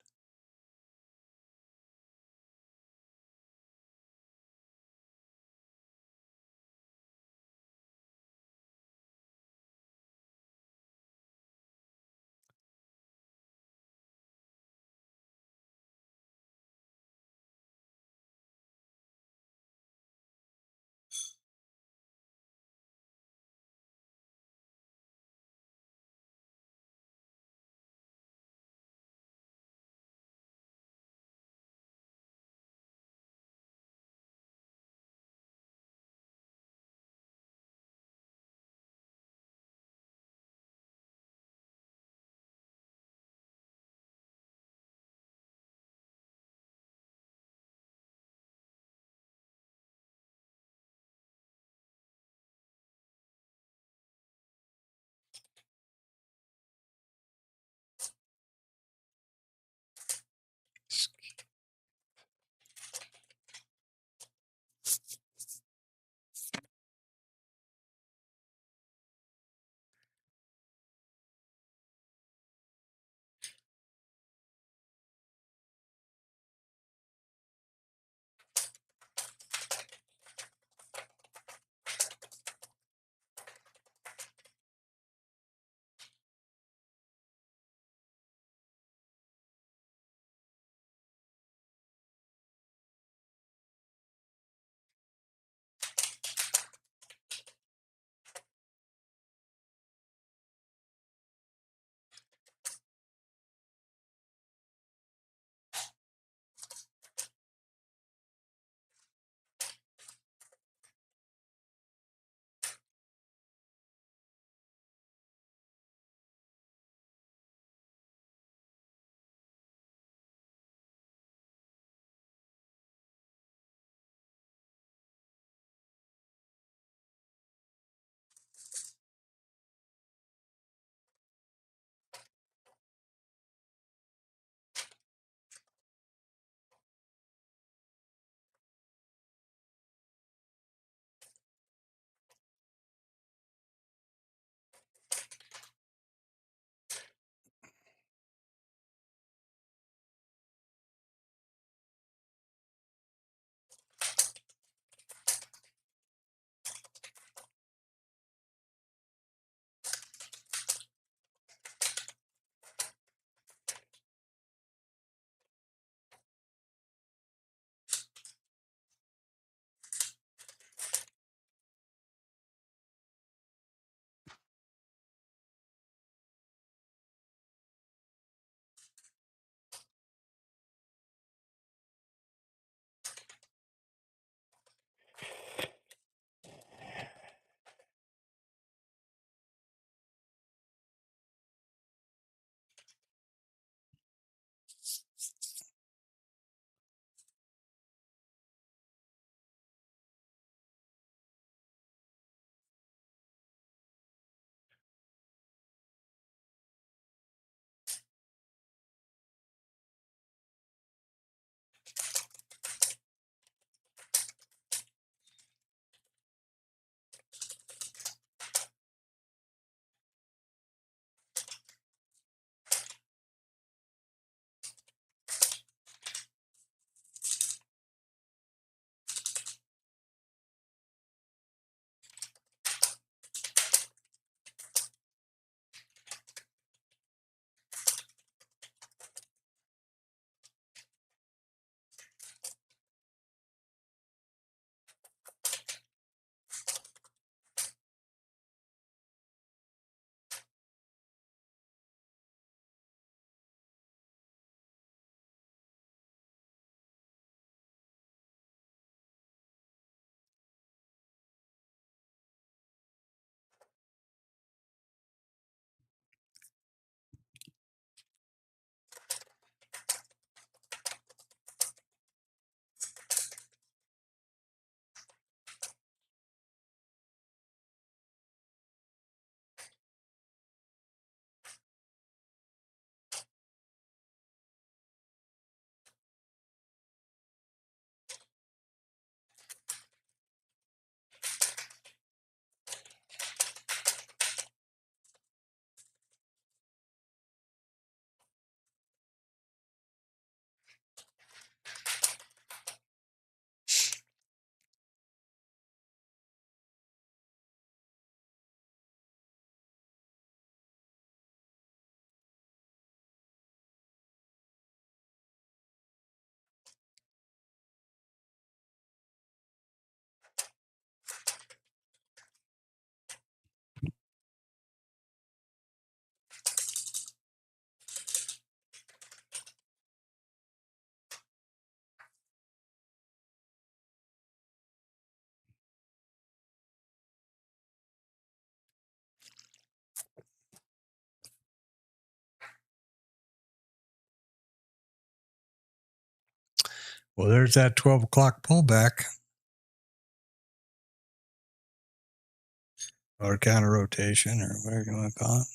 Well, there's that 12 o'clock pullback. Or counter rotation, or whatever you want to call it.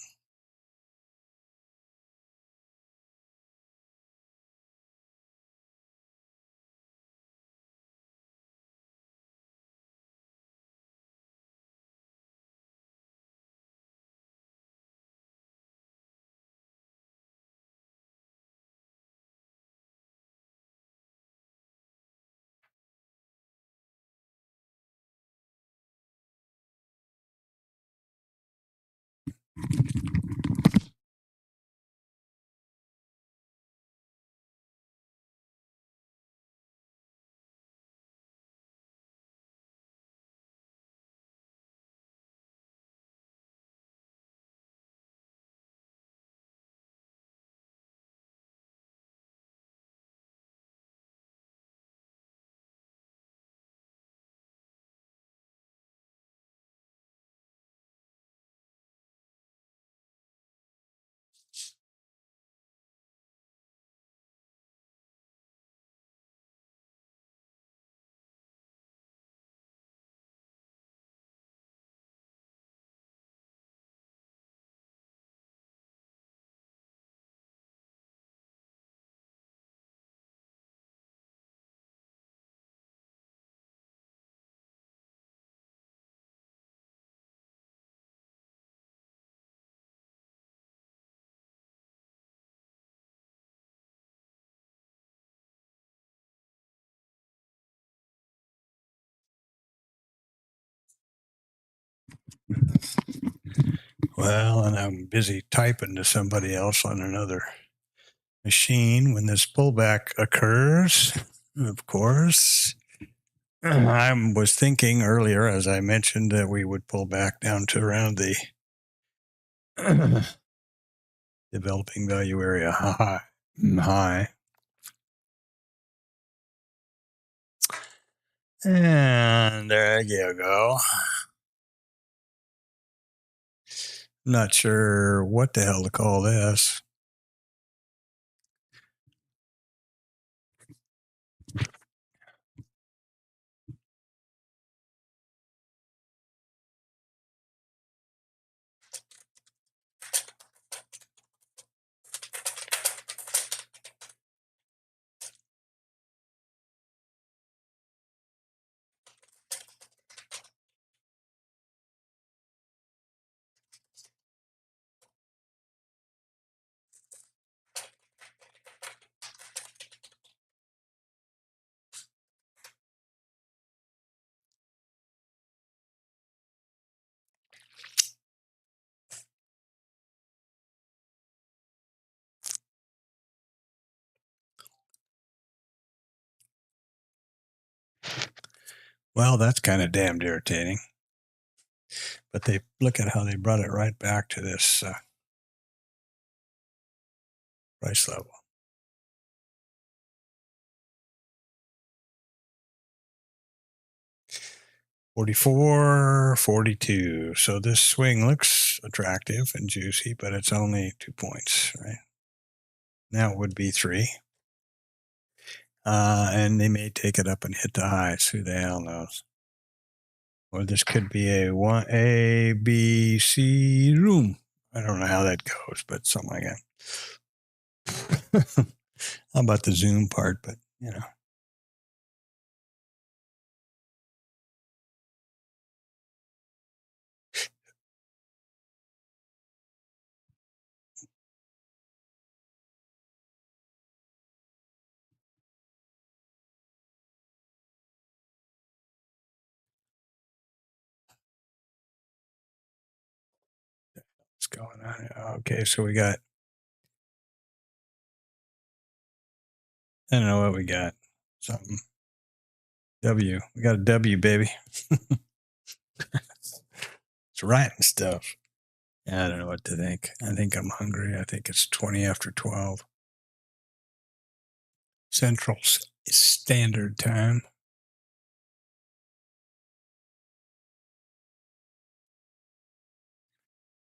Well, and I'm busy typing to somebody else on another machine when this pullback occurs, of course. I was thinking earlier, as I mentioned, that we would pull back down to around the developing value area high. And there you go. Not sure what the hell to call this. Well, that's kind of damned irritating. But they look at how they brought it right back to this price level. 44, 42. So this swing looks attractive and juicy, but it's only 2 points, right? Now it would be 3. And they may take it up and hit the highs. Who the hell knows? Or this could be a A, B, C room. I don't know how that goes, but something like that. How about the Zoom part? But, you know. What's going on? Okay, so we got, I don't know what we got. Something. W. We got a W, baby. It's writing stuff. I don't know what to think. I think I'm hungry. I think it's 20 after 12. Central Standard Time.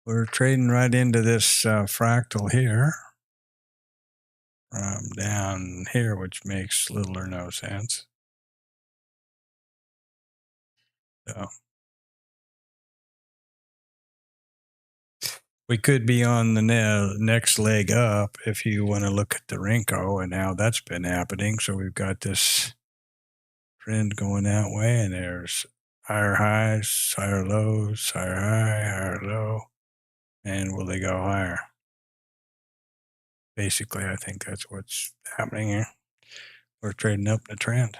We're trading right into this fractal here. from down here, which makes little or no sense. So we could be on the next leg up if you want to look at the Renko and how that's been happening. So we've got this trend going that way, and there's higher highs, higher lows, higher high, higher low. And will they go higher? Basically, I think that's what's happening here. We're trading up the trend.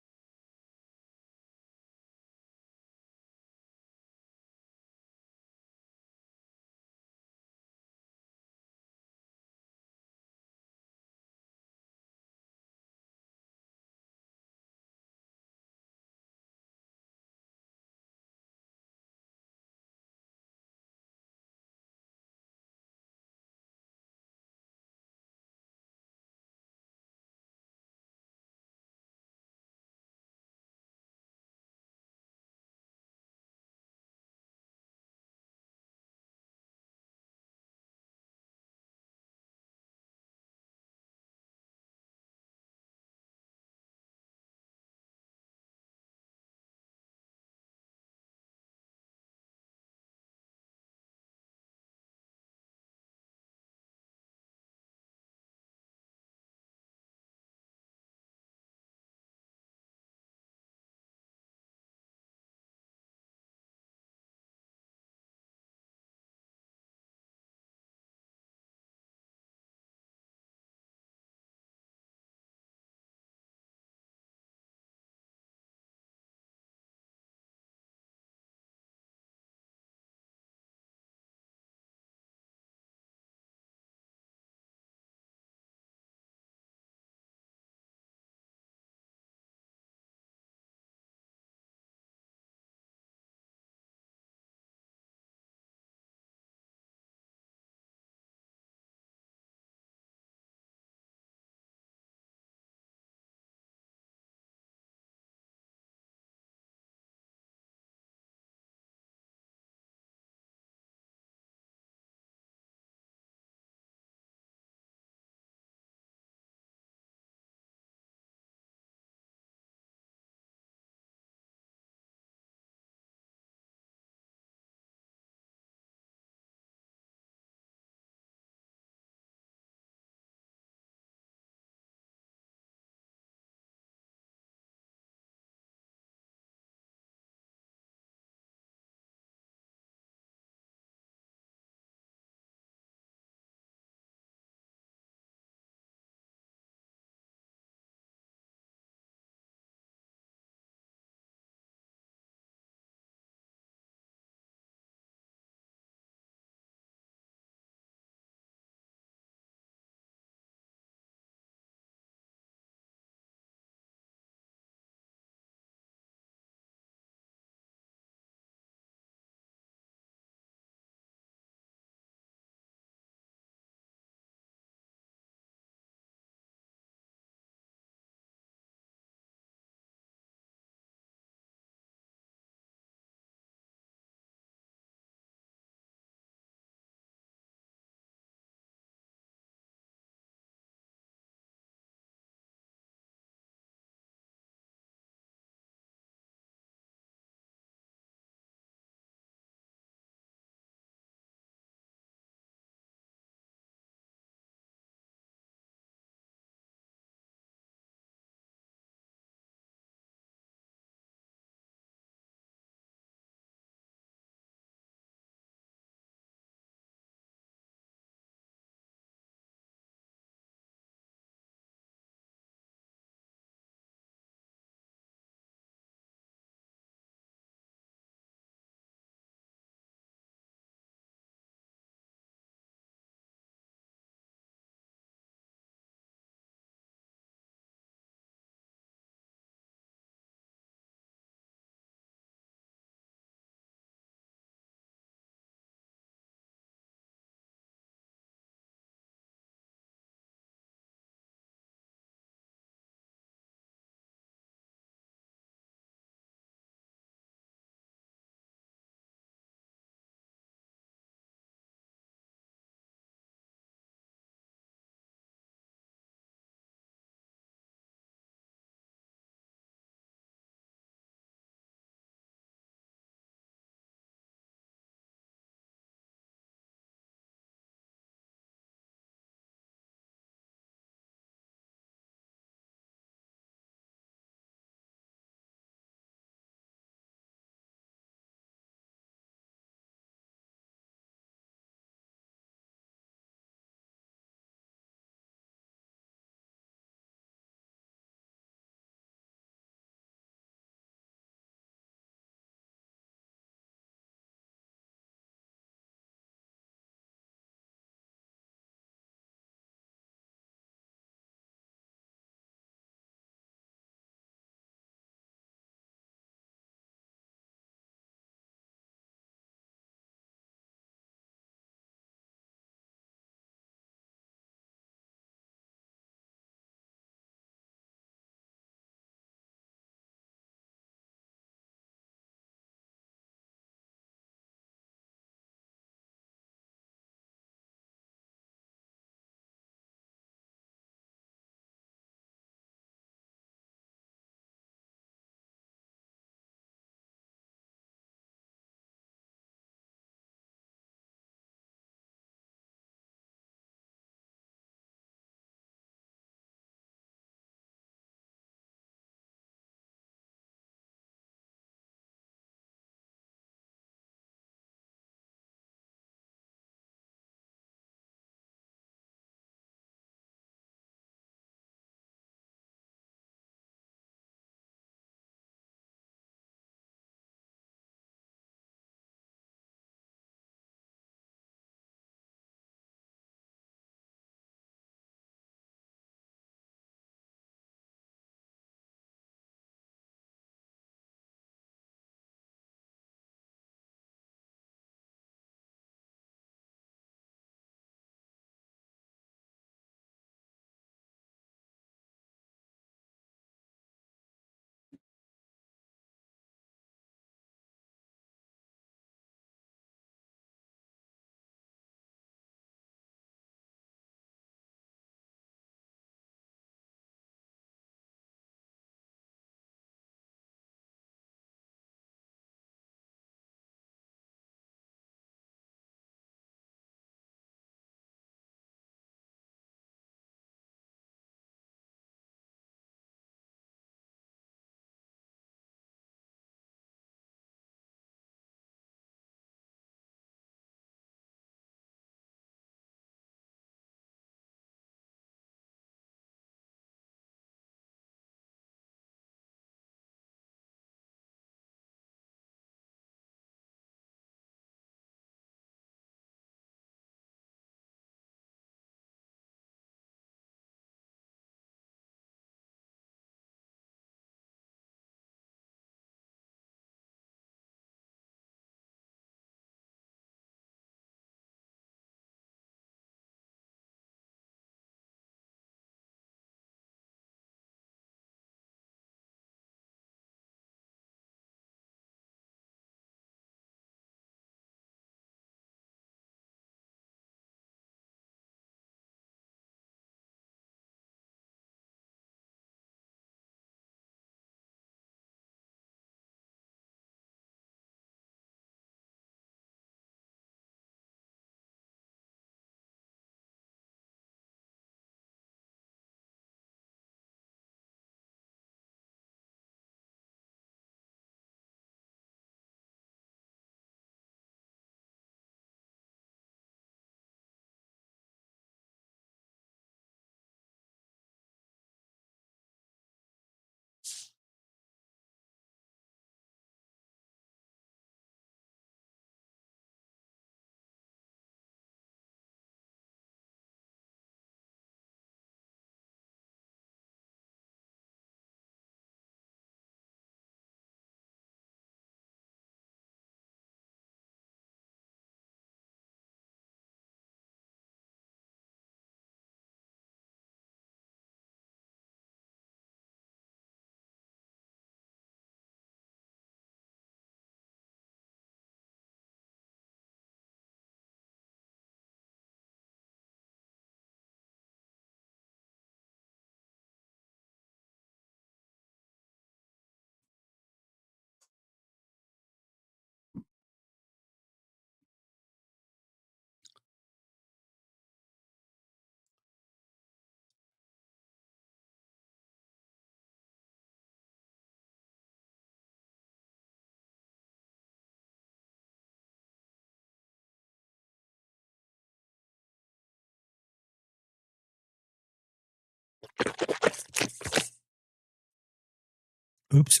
Oops.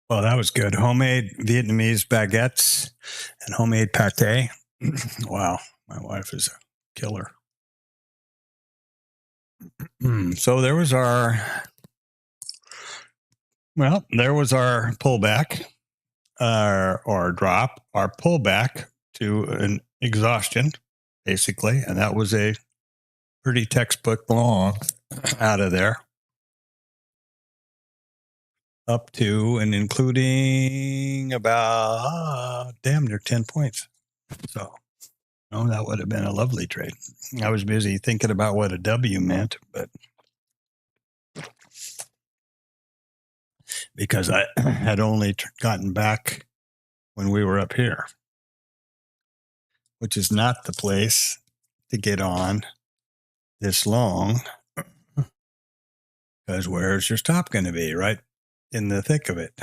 Well, that was good. Homemade Vietnamese baguettes and homemade pate. Wow, my wife is a killer. So there was our pullback, or drop, our pullback to an exhaustion, basically, and that was a pretty textbook long out of there, up to and including about damn near 10 points. So, that would have been a lovely trade. I was busy thinking about what a W meant, but because I had only gotten back when we were up here, which is not the place to get on this long, because where's your stop going to be? Right in the thick of it.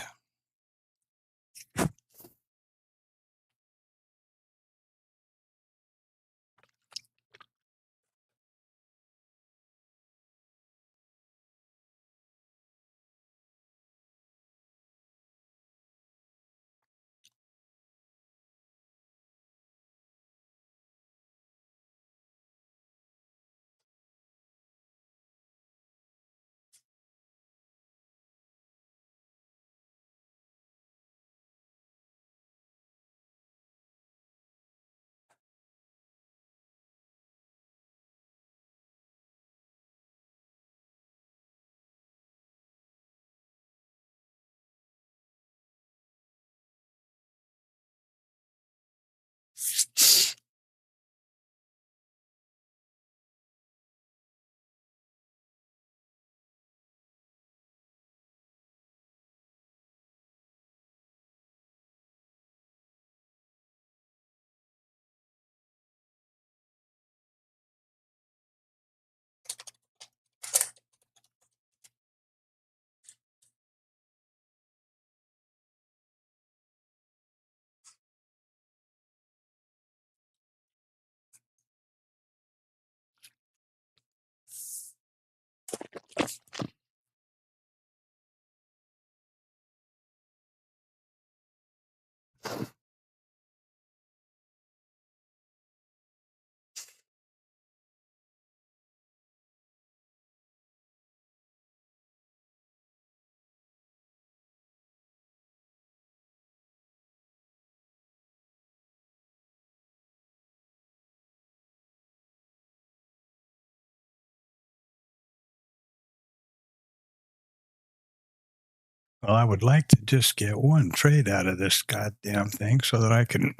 Well, I would like to just get one trade out of this goddamn thing so that I can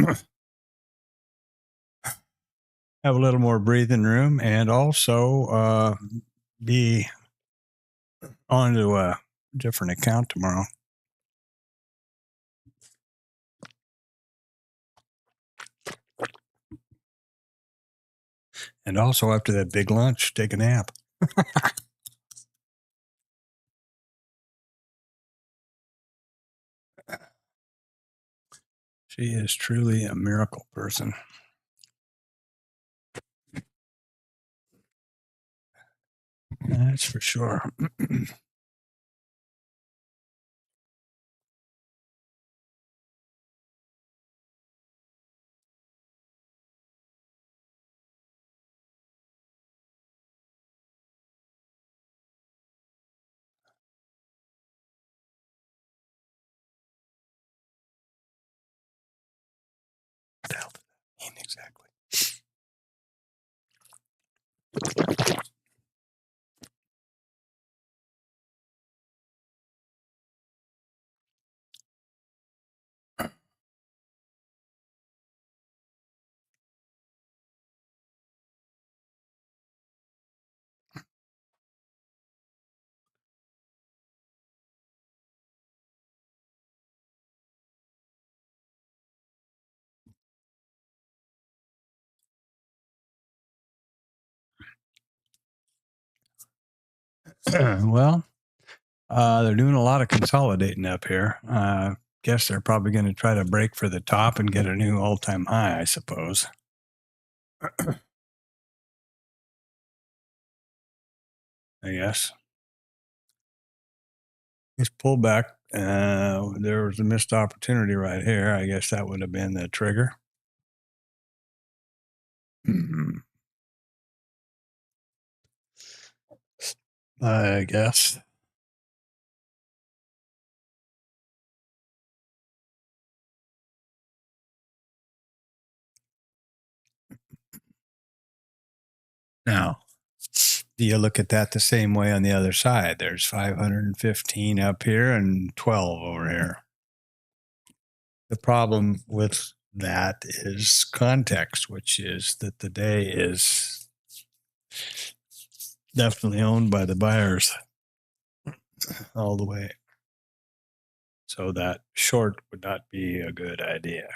have a little more breathing room and also be onto a different account tomorrow. And also after that big lunch, take a nap. She is truly a miracle person. That's for sure. What the hell does that mean exactly? Well, they're doing a lot of consolidating up here. Guess they're probably going to try to break for the top and get a new all-time high, I suppose. I guess. This pullback, there was a missed opportunity right here. I guess that would have been the trigger. I guess. Now, do you look at that the same way on the other side? There's 515 up here and 12 over here. The problem with that is context, which is that the day is definitely owned by the buyers all the way. So that short would not be a good idea.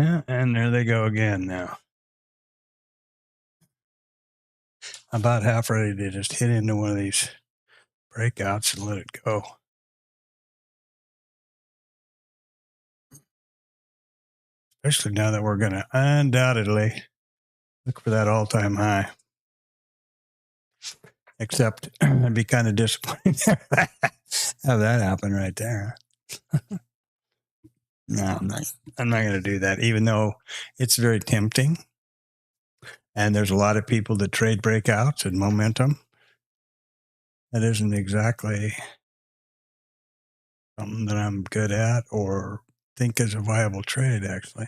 Yeah, and there they go again now. About half ready to just hit into one of these breakouts and let it go. Especially now that we're going to undoubtedly look for that all-time high. Except I'd be kind of disappointed to have that happen right there. No, I'm not going to do that, even though it's very tempting. And there's a lot of people that trade breakouts and momentum. That isn't exactly something that I'm good at or think is a viable trade, actually.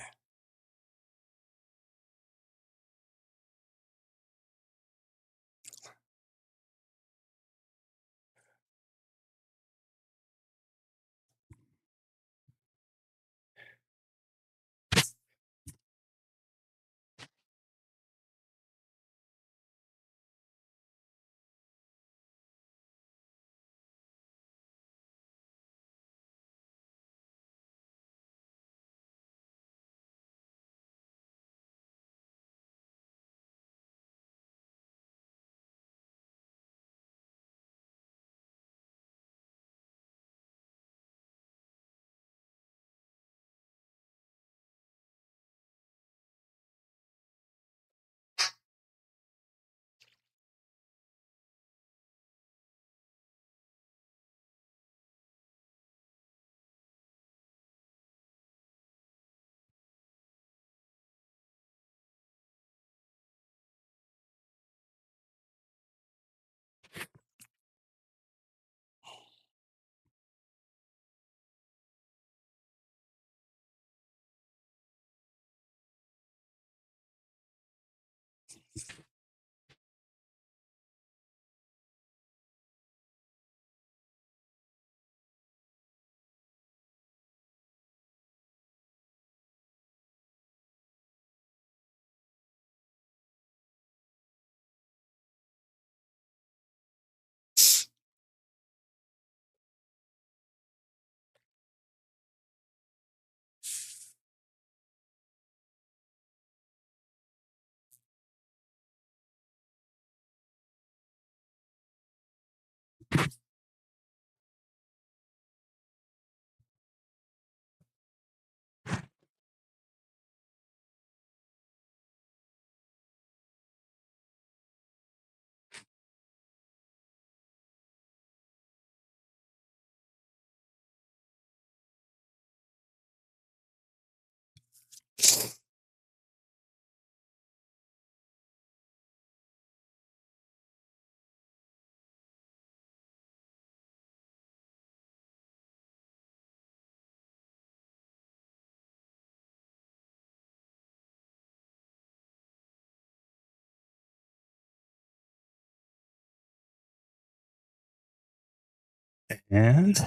And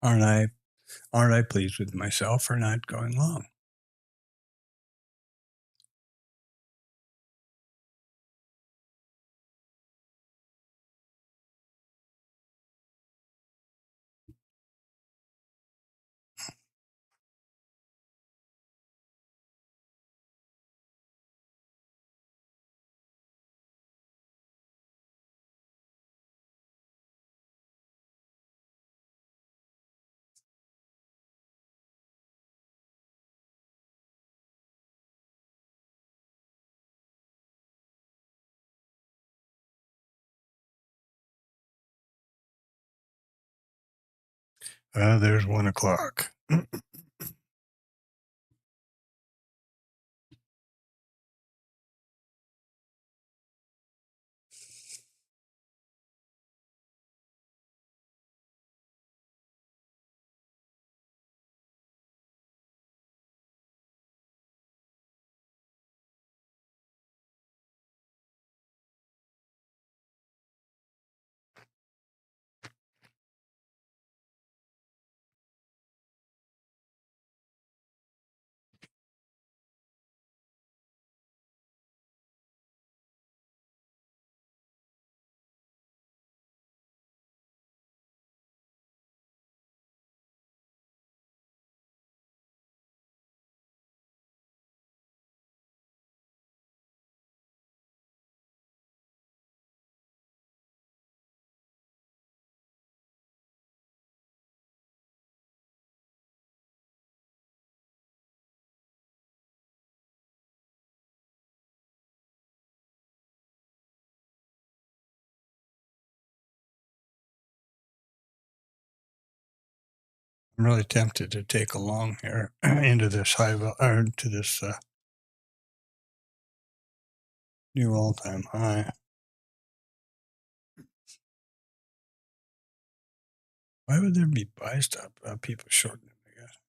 aren't I pleased with myself for not going long? There's 1 o'clock. I'm really tempted to take a long here into this to this new all-time high. Why would there be buy stop? People shorting it, I guess.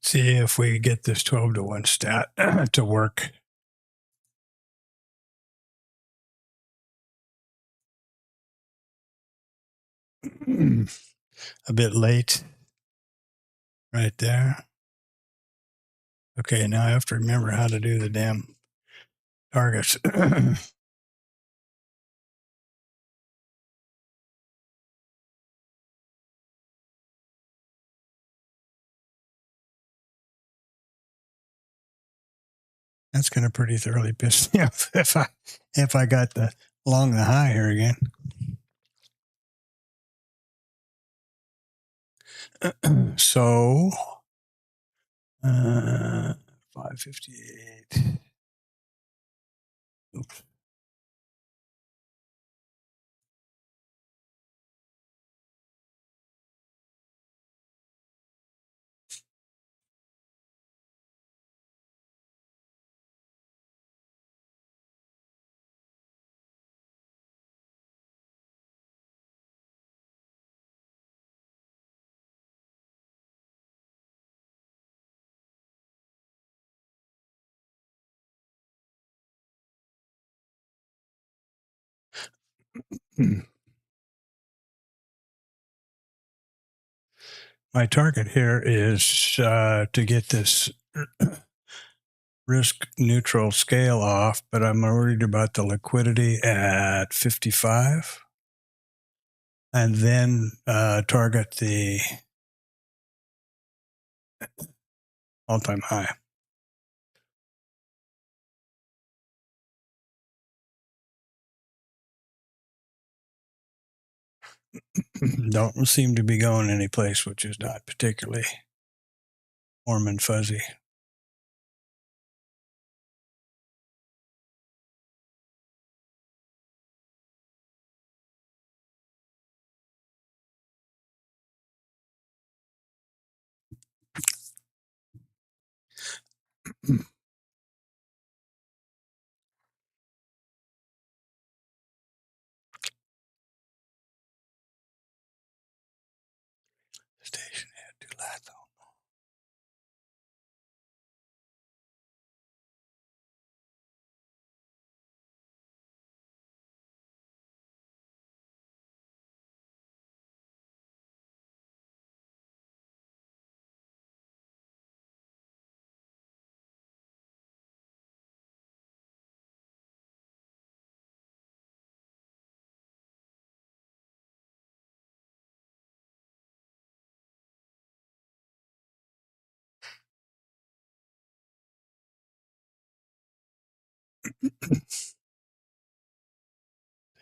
See if we get this 12 to 1 stat to work. A bit late. Right there. Okay, now I have to remember how to do the damn targets. That's going to pretty thoroughly piss me off if I got along the high here again. So 558. Oops. My target here is to get this risk neutral scale off, but I'm worried about the liquidity at 55 and then target the all-time high. Don't seem to be going any place, which is not particularly warm and fuzzy. Station head to Latham.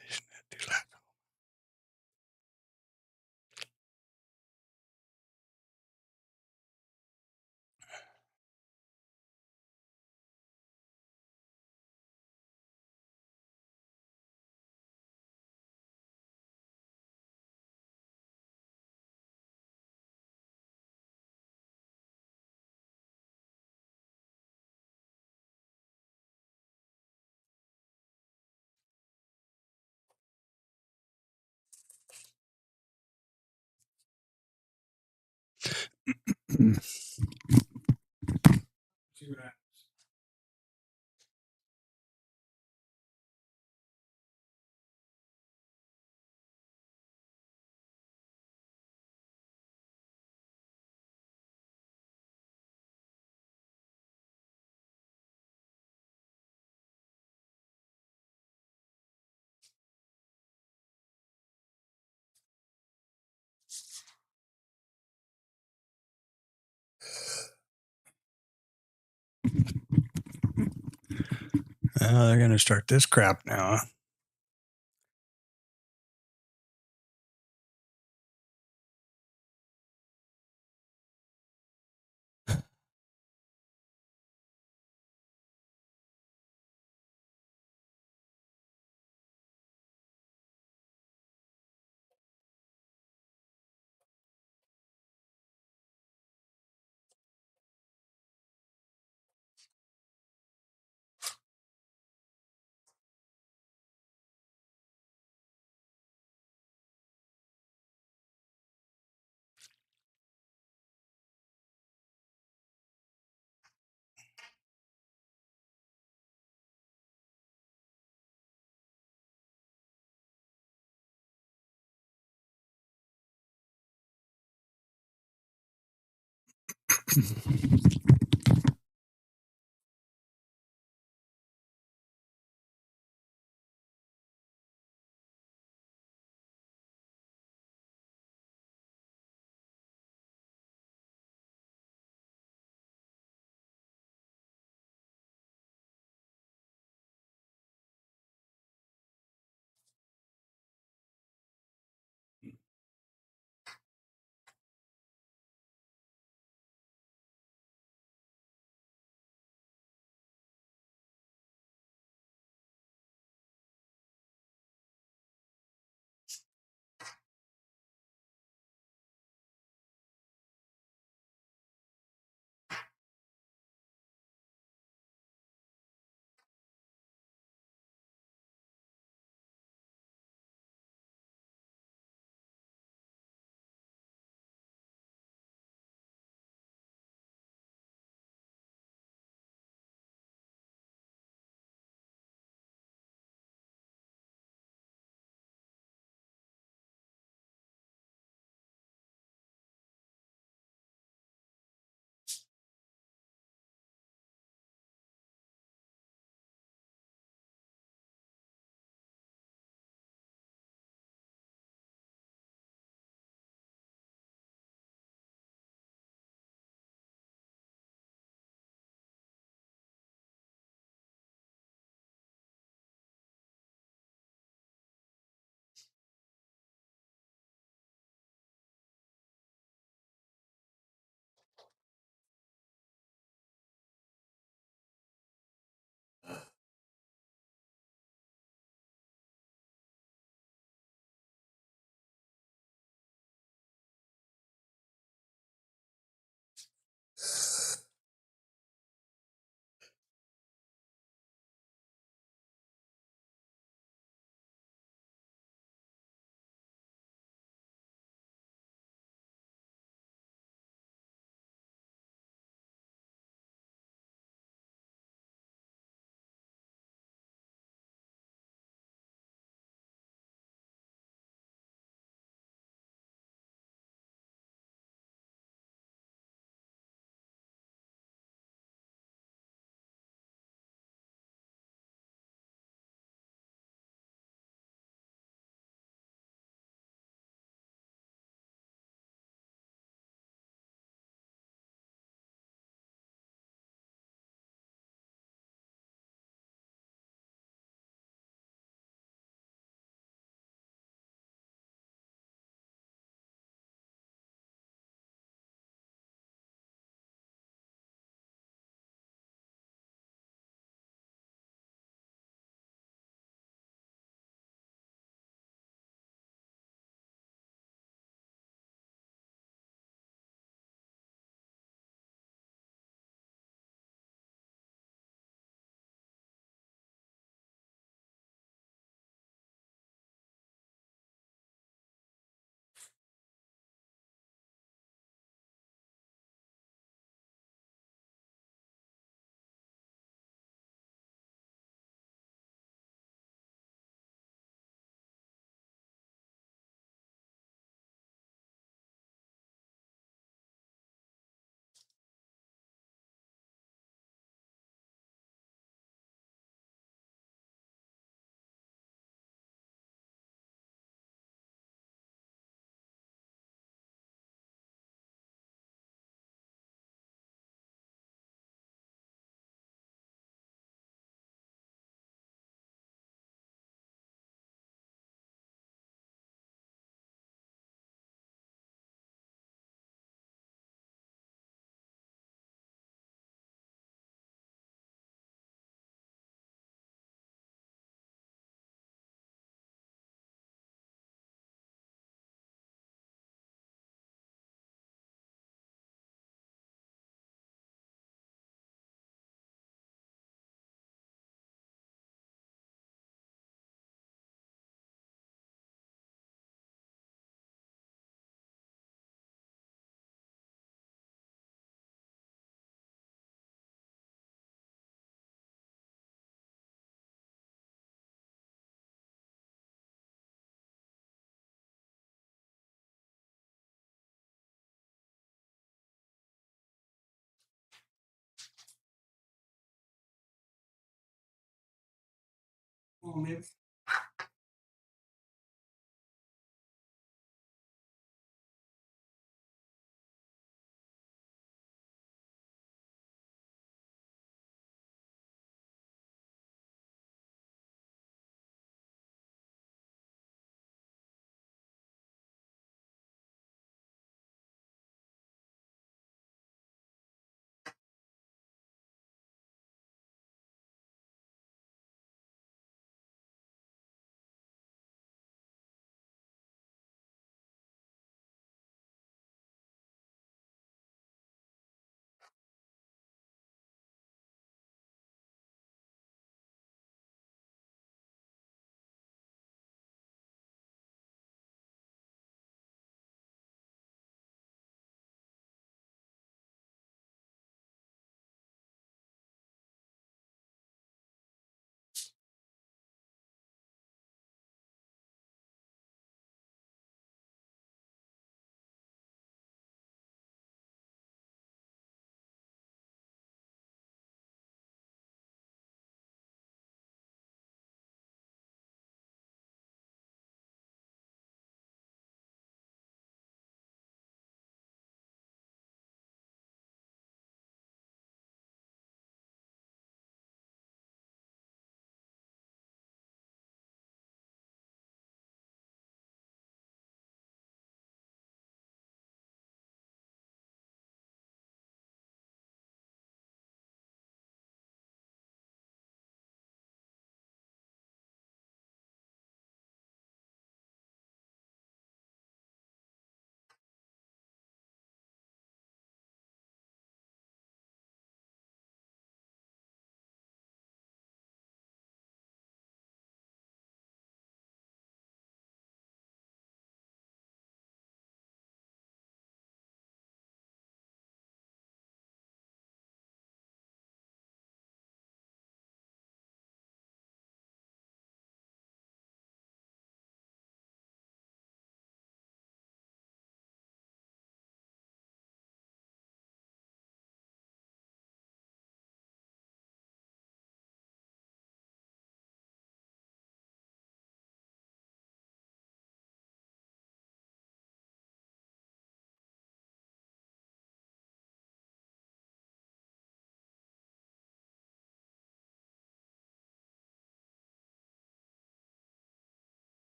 Station head to Latham. See what happens. They're going to start this crap now.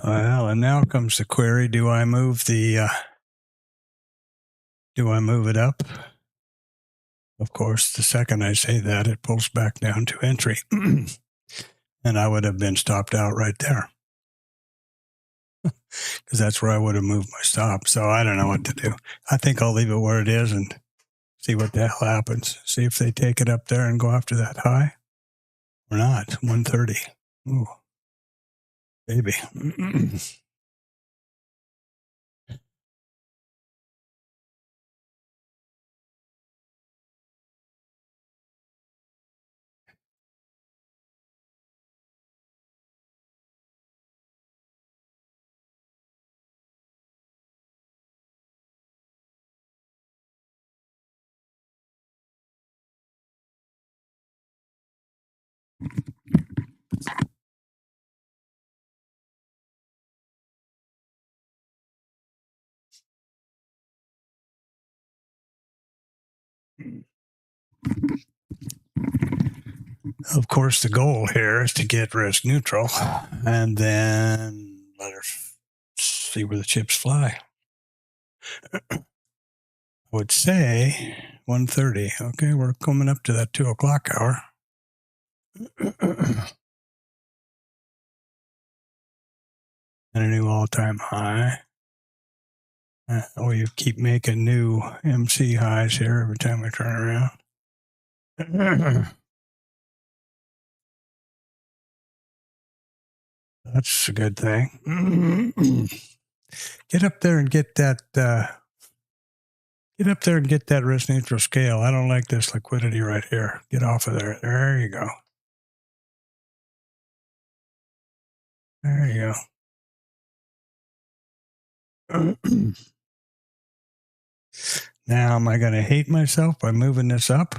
Well, and now comes the query: do I move it up? Of course, the second I say that, it pulls back down to entry, and I would have been stopped out right there because that's where I would have moved my stop. So I don't know what to do. I think I'll leave it where it is and see what the hell happens. See if they take it up there and go after that high or not. 130. Ooh, baby. Of course, the goal here is to get risk neutral and then let her see where the chips fly. I would say 130. Okay, we're coming up to that 2 o'clock hour. And a new all-time high. We keep making new MC highs here every time we turn around. That's a good thing. Get up there and get that. Get up there and get that risk neutral scale. I don't like this liquidity right here. Get off of there. There you go. There you go. Now, am I going to hate myself by moving this up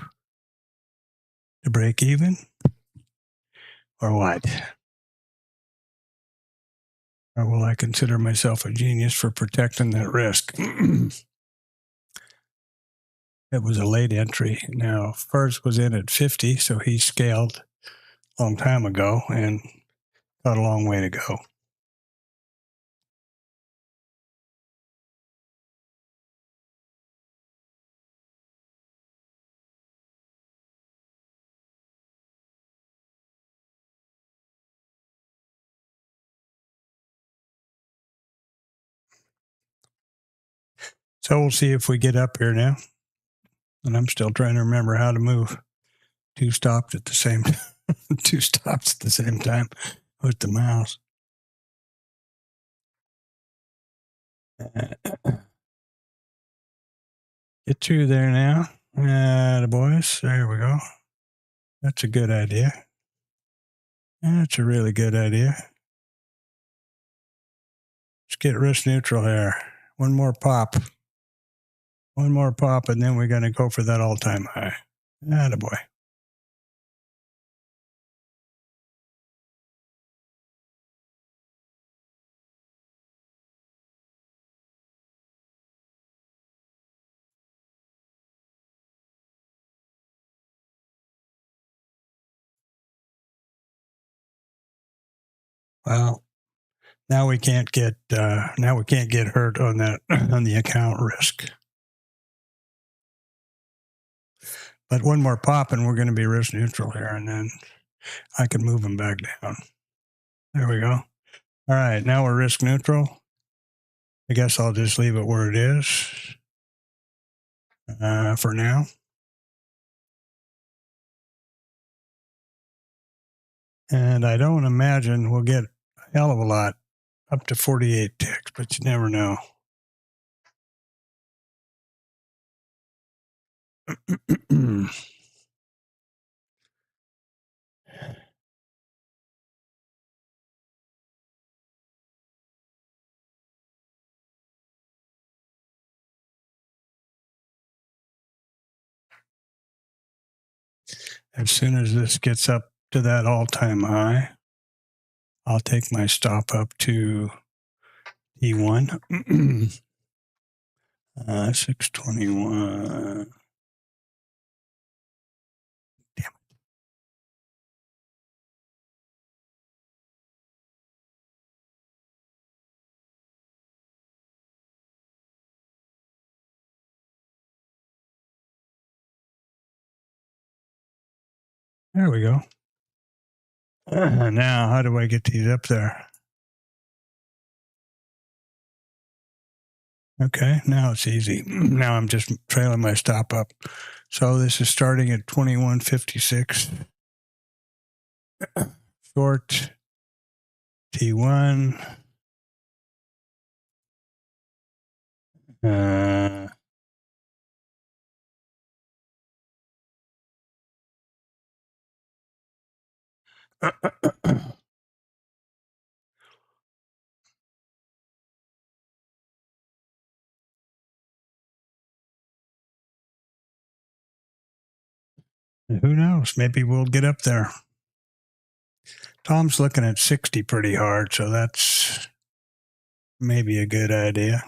to break even? Or what? Or will I consider myself a genius for protecting that risk? It was a late entry. Now, first was in at 50, so he scaled a long time ago and got a long way to go. So we'll see if we get up here now. And I'm still trying to remember how to move two stops at the same time with the mouse. Get through there now. The boys. There we go. That's a good idea. That's a really good idea. Let's get risk neutral here. One more pop. One more pop, and then we're going to go for that all-time high. Attaboy. Well, now we can't get hurt on that on the account risk. But one more pop, and we're going to be risk neutral here, and then I can move them back down. There we go. All right, now we're risk neutral. I guess I'll just leave it where it is for now. And I don't imagine we'll get a hell of a lot up to 48 ticks, but you never know. As soon as this gets up to that all-time high, I'll take my stop up to E1. 621. Damn it. There we go. Now, how do I get these up there? Okay, now it's easy. Now I'm just trailing my stop up. So this is starting at 2156. Short T1. Who knows? Maybe we'll get up there. Tom's looking at 60 pretty hard, so that's maybe a good idea.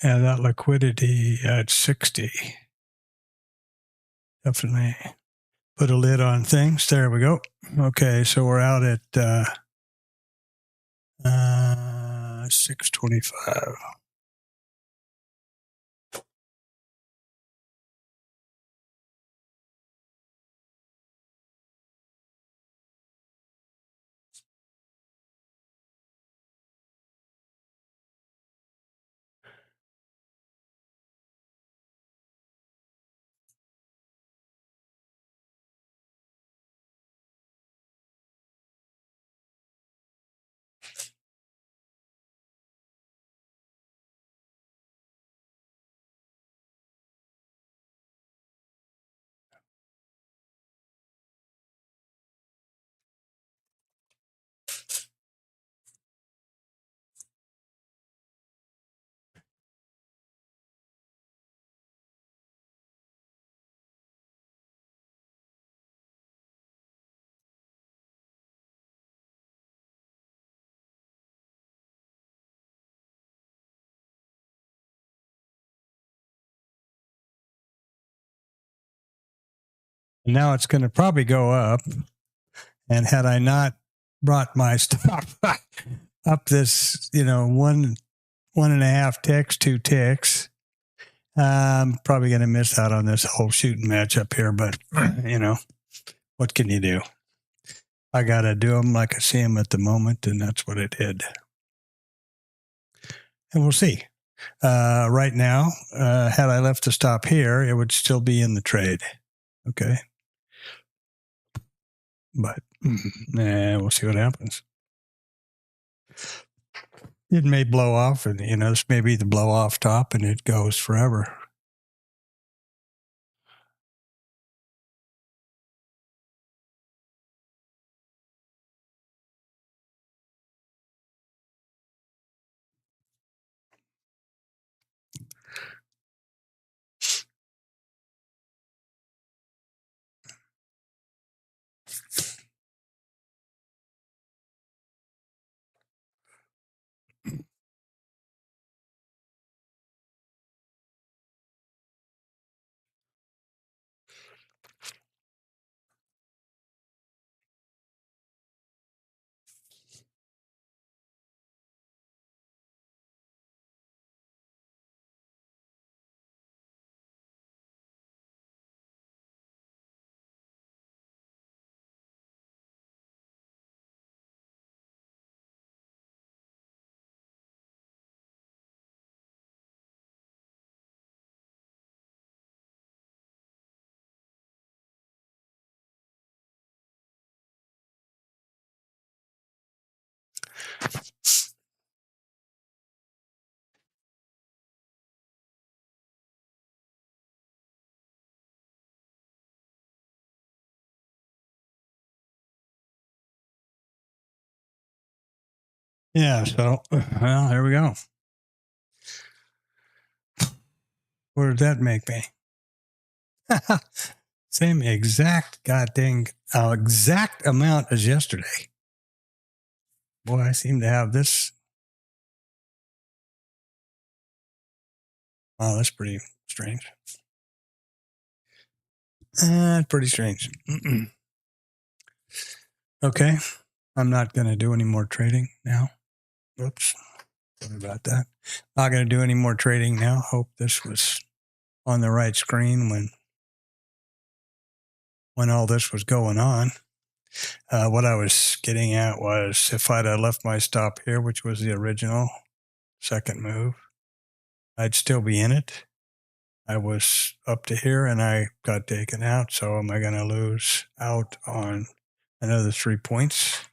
Yeah, that liquidity at 60. Definitely put a lid on things. There we go. Okay, so we're out at 625. Now it's going to probably go up. And had I not brought my stop up this, one and a half ticks, 2 ticks, I'm probably going to miss out on this whole shooting match up here. But, what can you do? I got to do them like I see them at the moment, and that's what I did. And we'll see. Right now, had I left the stop here, it would still be in the trade. Okay. But we'll see what happens. It may blow off, and this may be the blow off top, and it goes forever. Yeah, so, well, there we go. What did that make me? Same exact exact amount as yesterday. Boy, I seem to have this. Oh, that's pretty strange. Pretty strange. Okay, I'm not going to do any more trading now. Oops, sorry about that. Not going to do any more trading now. Hope this was on the right screen when all this was going on. What I was getting at was if I'd have left my stop here, which was the original second move, I'd still be in it. I was up to here and I got taken out. So am I going to lose out on another 3 points?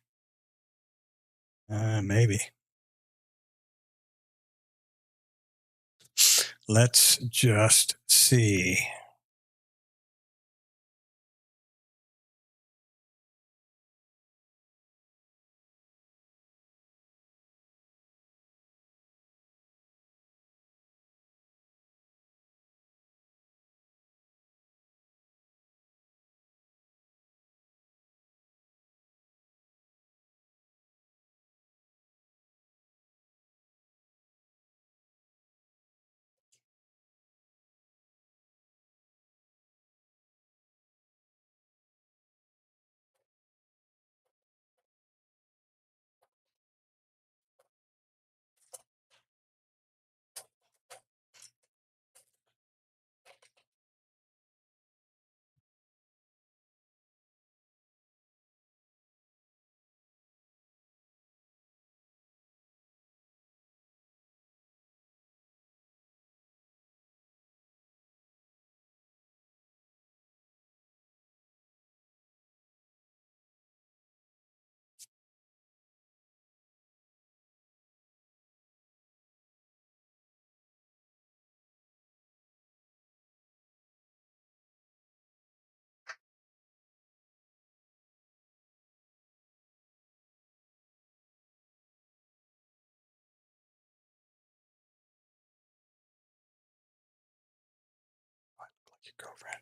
Maybe. Let's just see. Your girlfriend.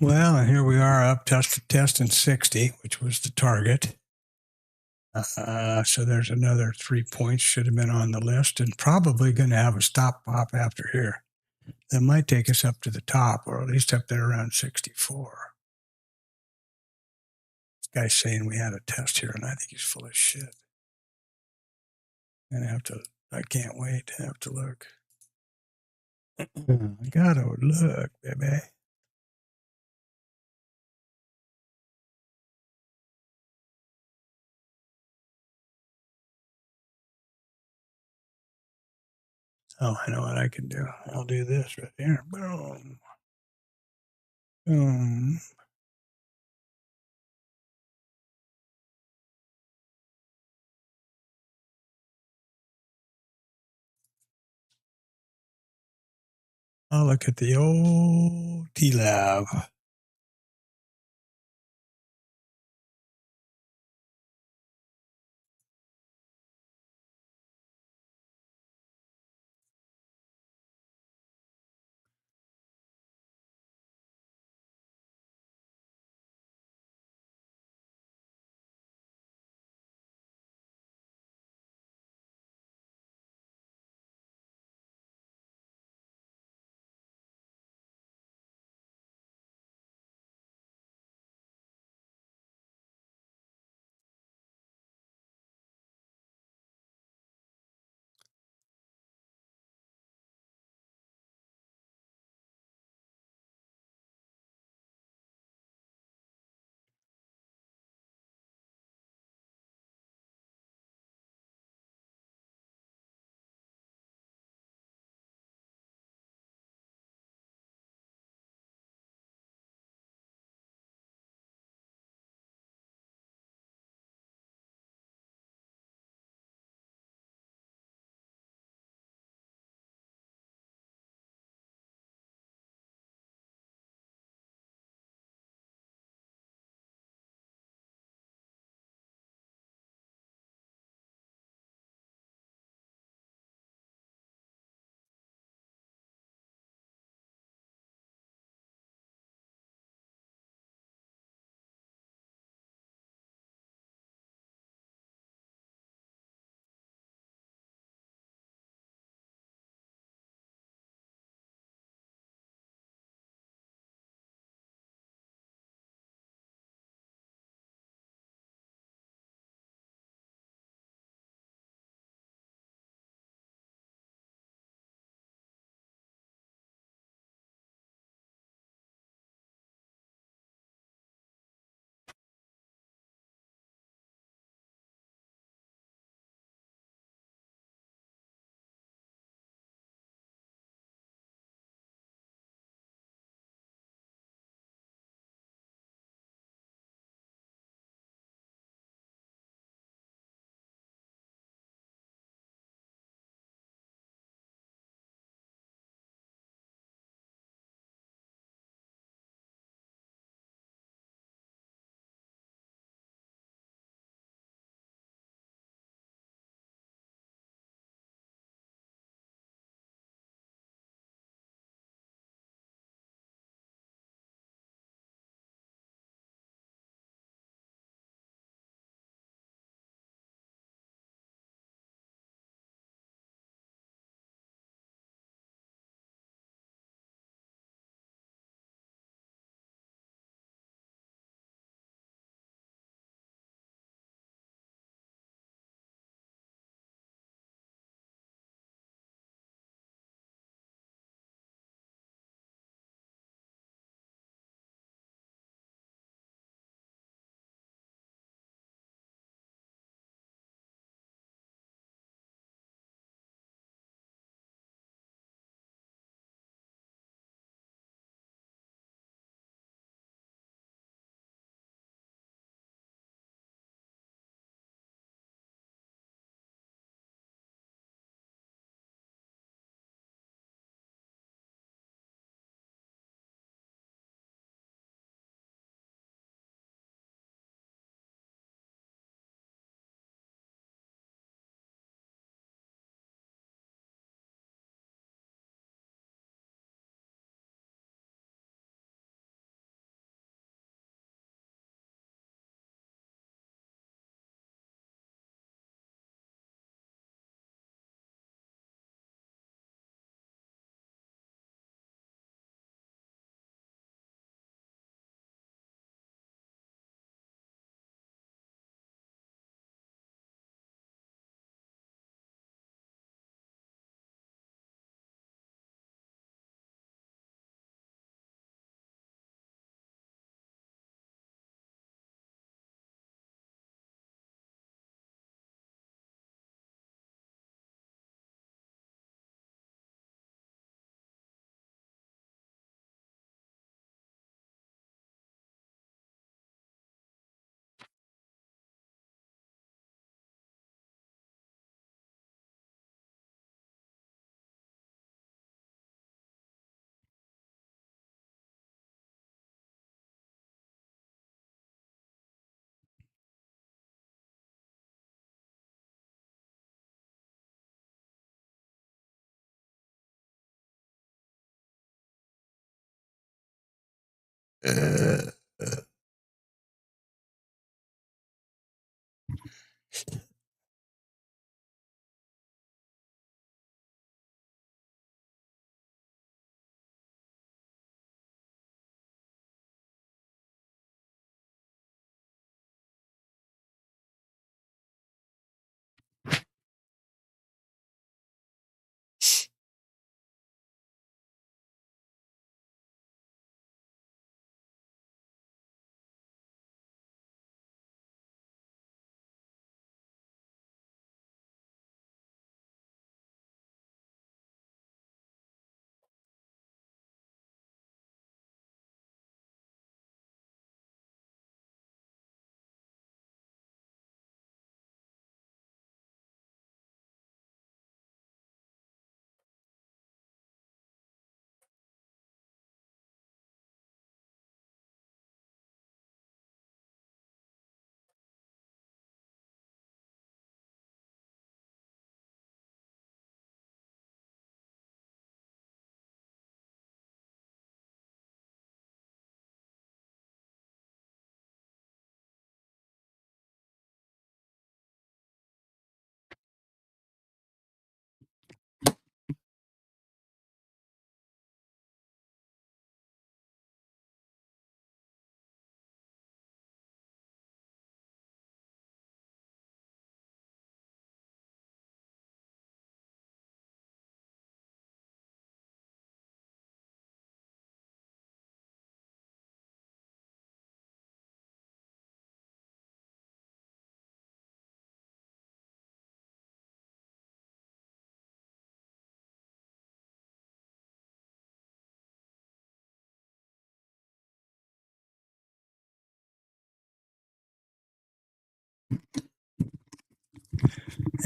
Well, and here we are up testing 60, which was the target. So there's another 3 points should have been on the list, and probably going to have a stop pop after here. That might take us up to the top, or at least up there around 64. This guy's saying we had a test here, and I think he's full of shit. And I can't wait to have to look. I gotta look, baby. Oh, I know what I can do. I'll do this right here. Boom. Boom. I'll look at the old TLab.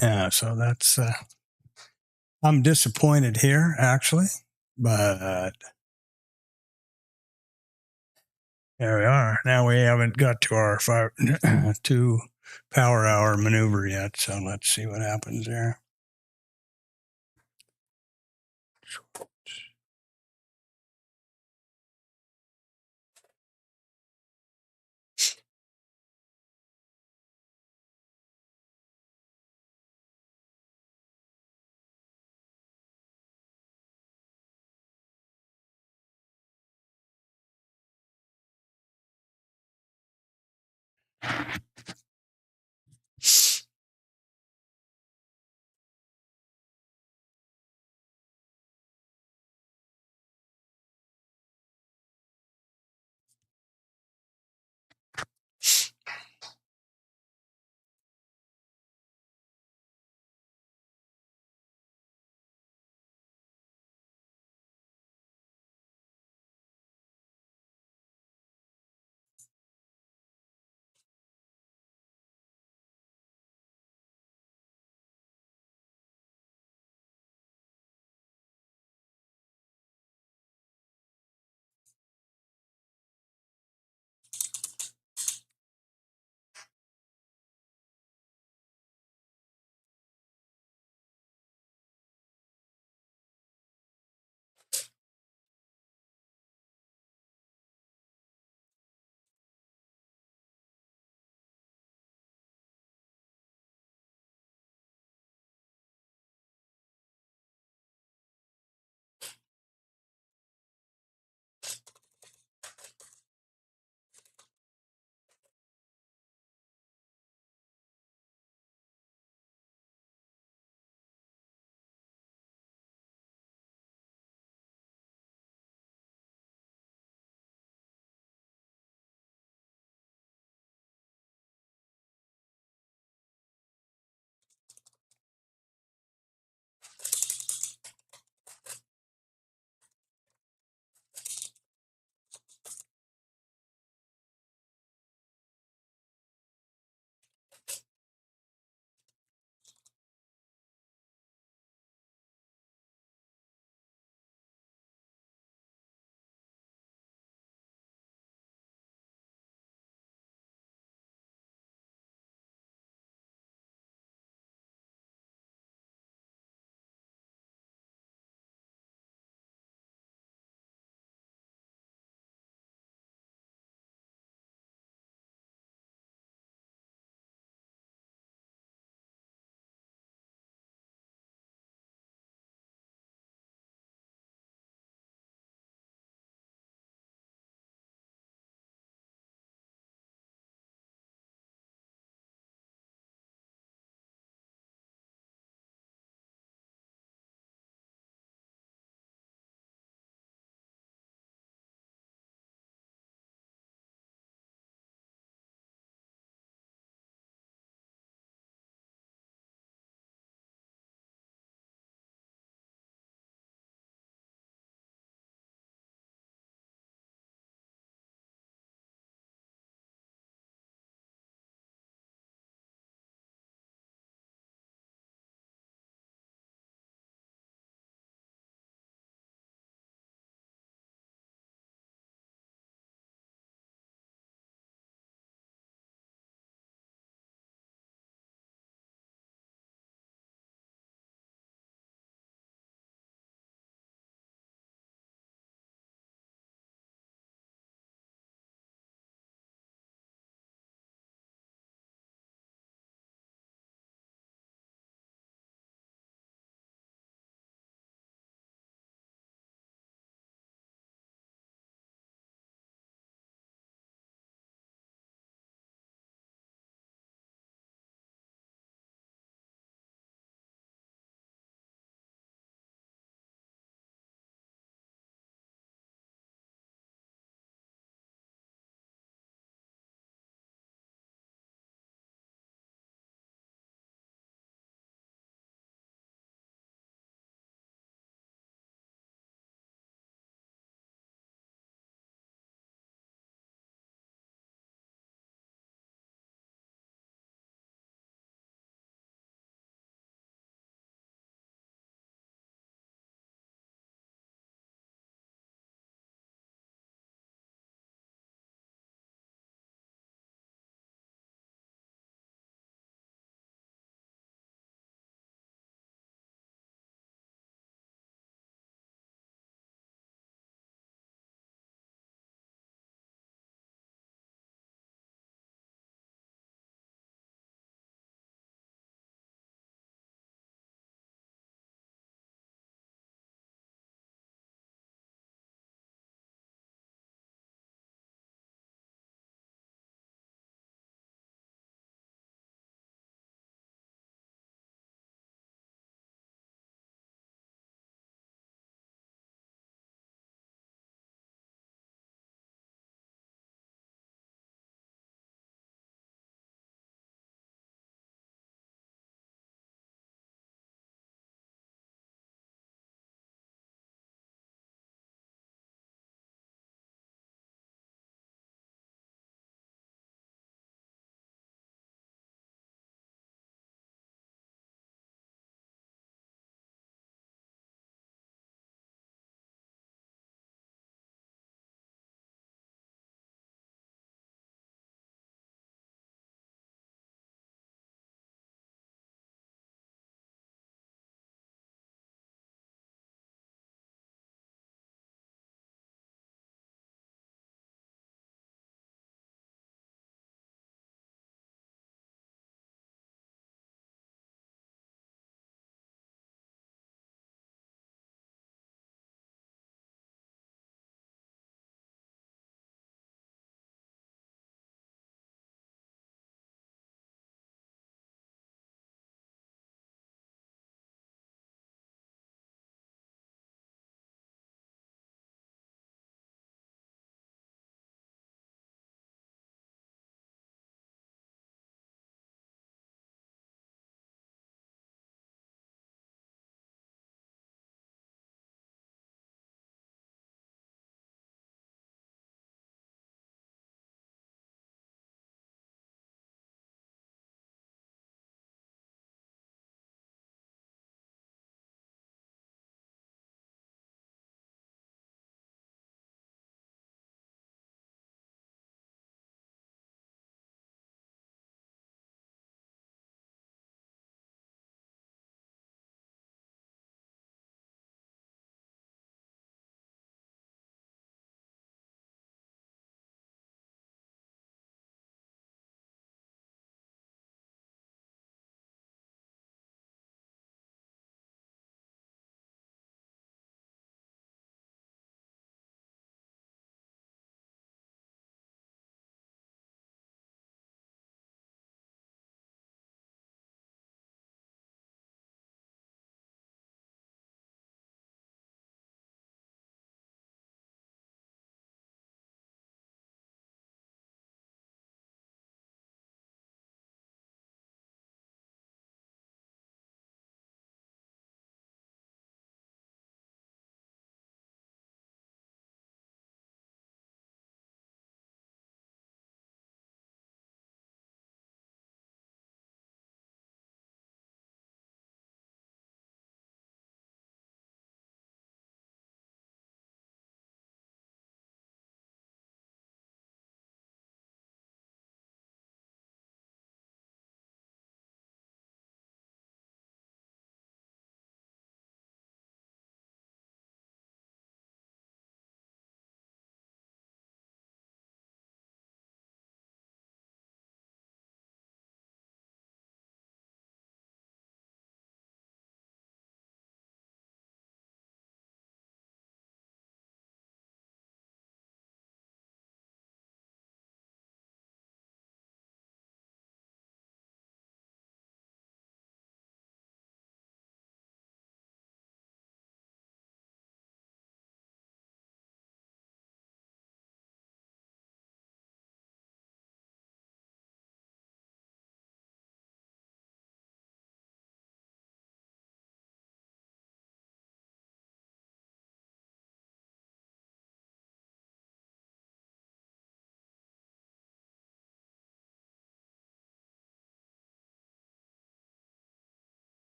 Yeah, so that's, I'm disappointed here actually, but there we are. Now we haven't got to our 2 power hour maneuver yet. So let's see what happens there.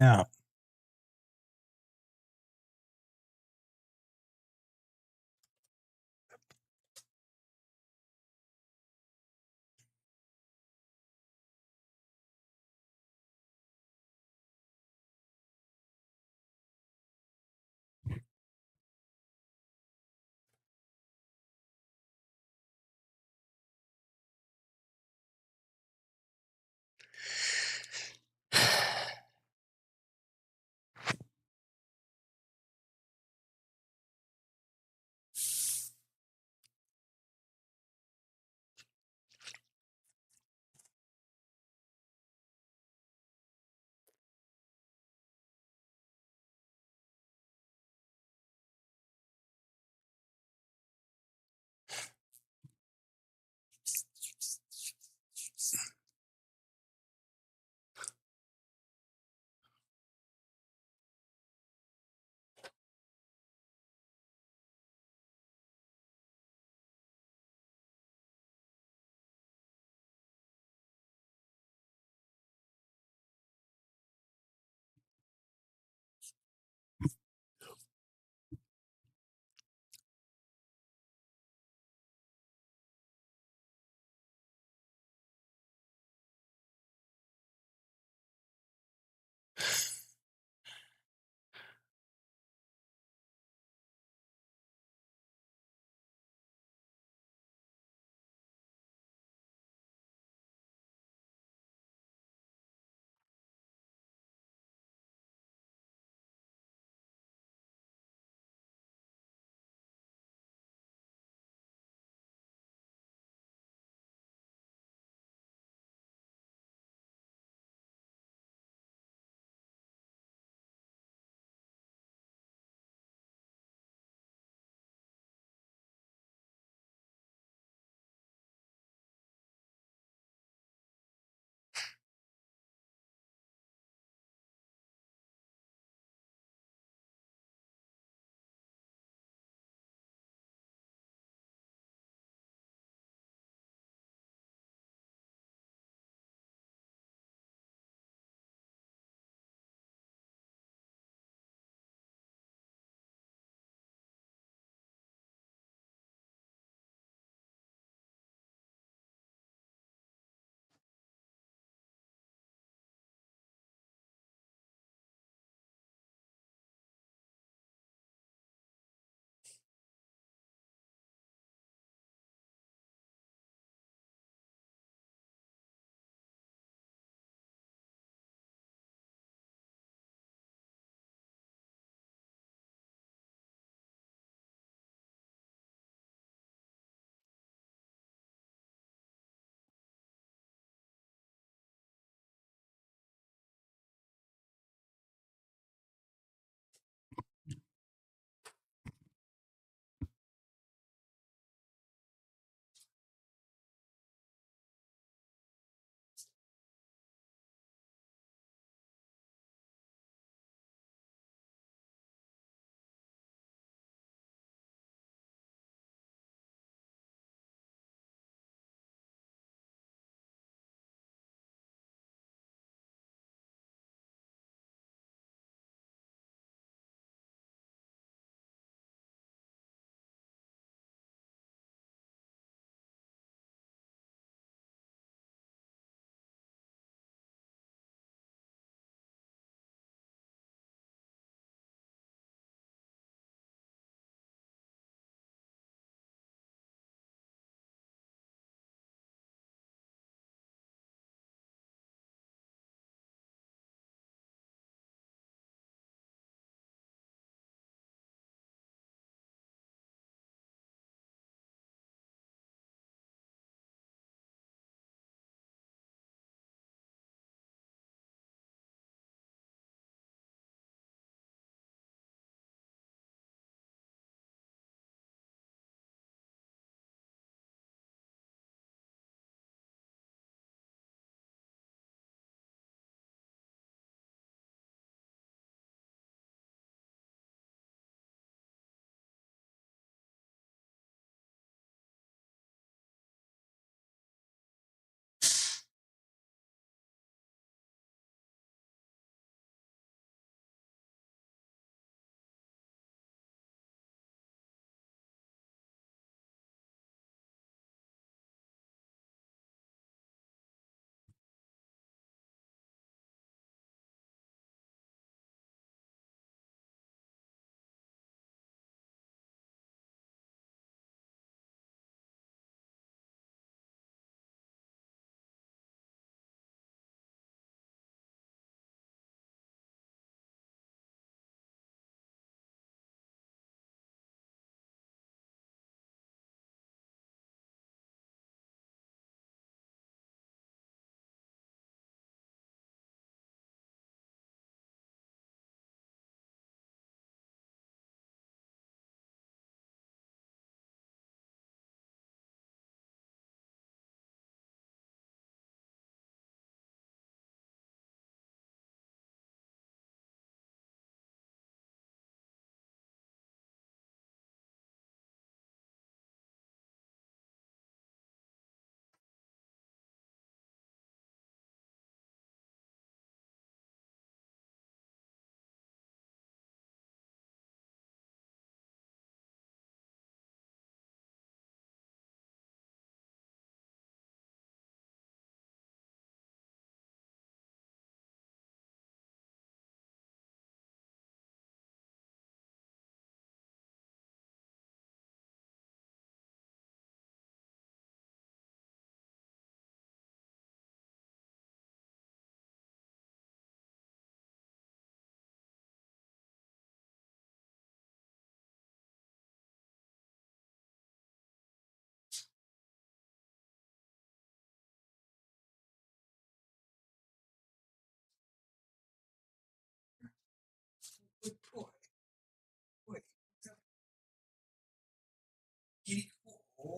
Yeah.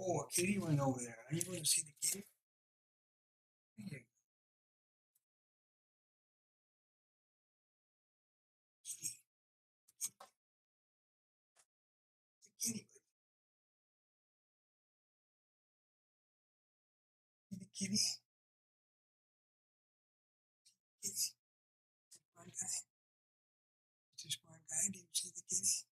Oh, a kitty went over there. Are you going to see the kitty? Here. Kitty. The kitty. Kitty. Smart guy. Mr. Smart Guy. Did you see the kitty?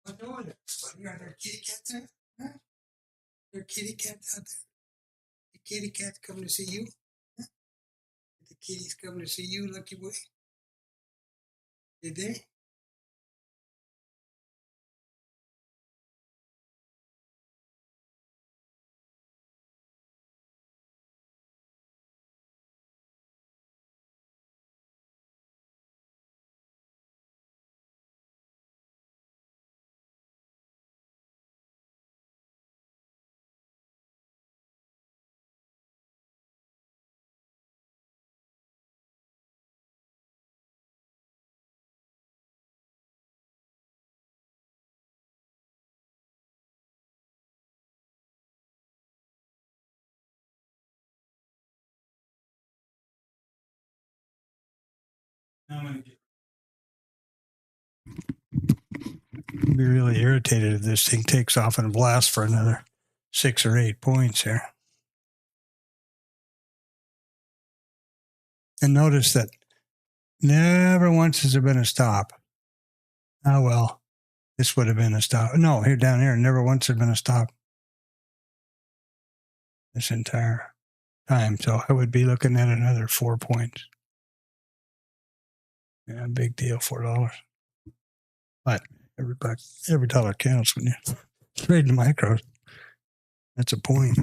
What doing it? Are there kitty cats there? Huh? There are kitty cats out there. The kitty cats coming to see you? Huh? The kitties coming to see you, lucky boy? Did they? I'm gonna be really irritated if this thing takes off and blasts for another 6 or 8 points here. And notice that never once has there been a stop. Oh, well, this would have been a stop. No, here down here, never once had been a stop this entire time. So I would be looking at another 4 points. Yeah, big deal, $4. But every dollar counts when you trade the micros. That's a point.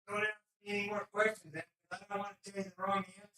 Don't ask me any more questions. I don't want to tell you the wrong answer.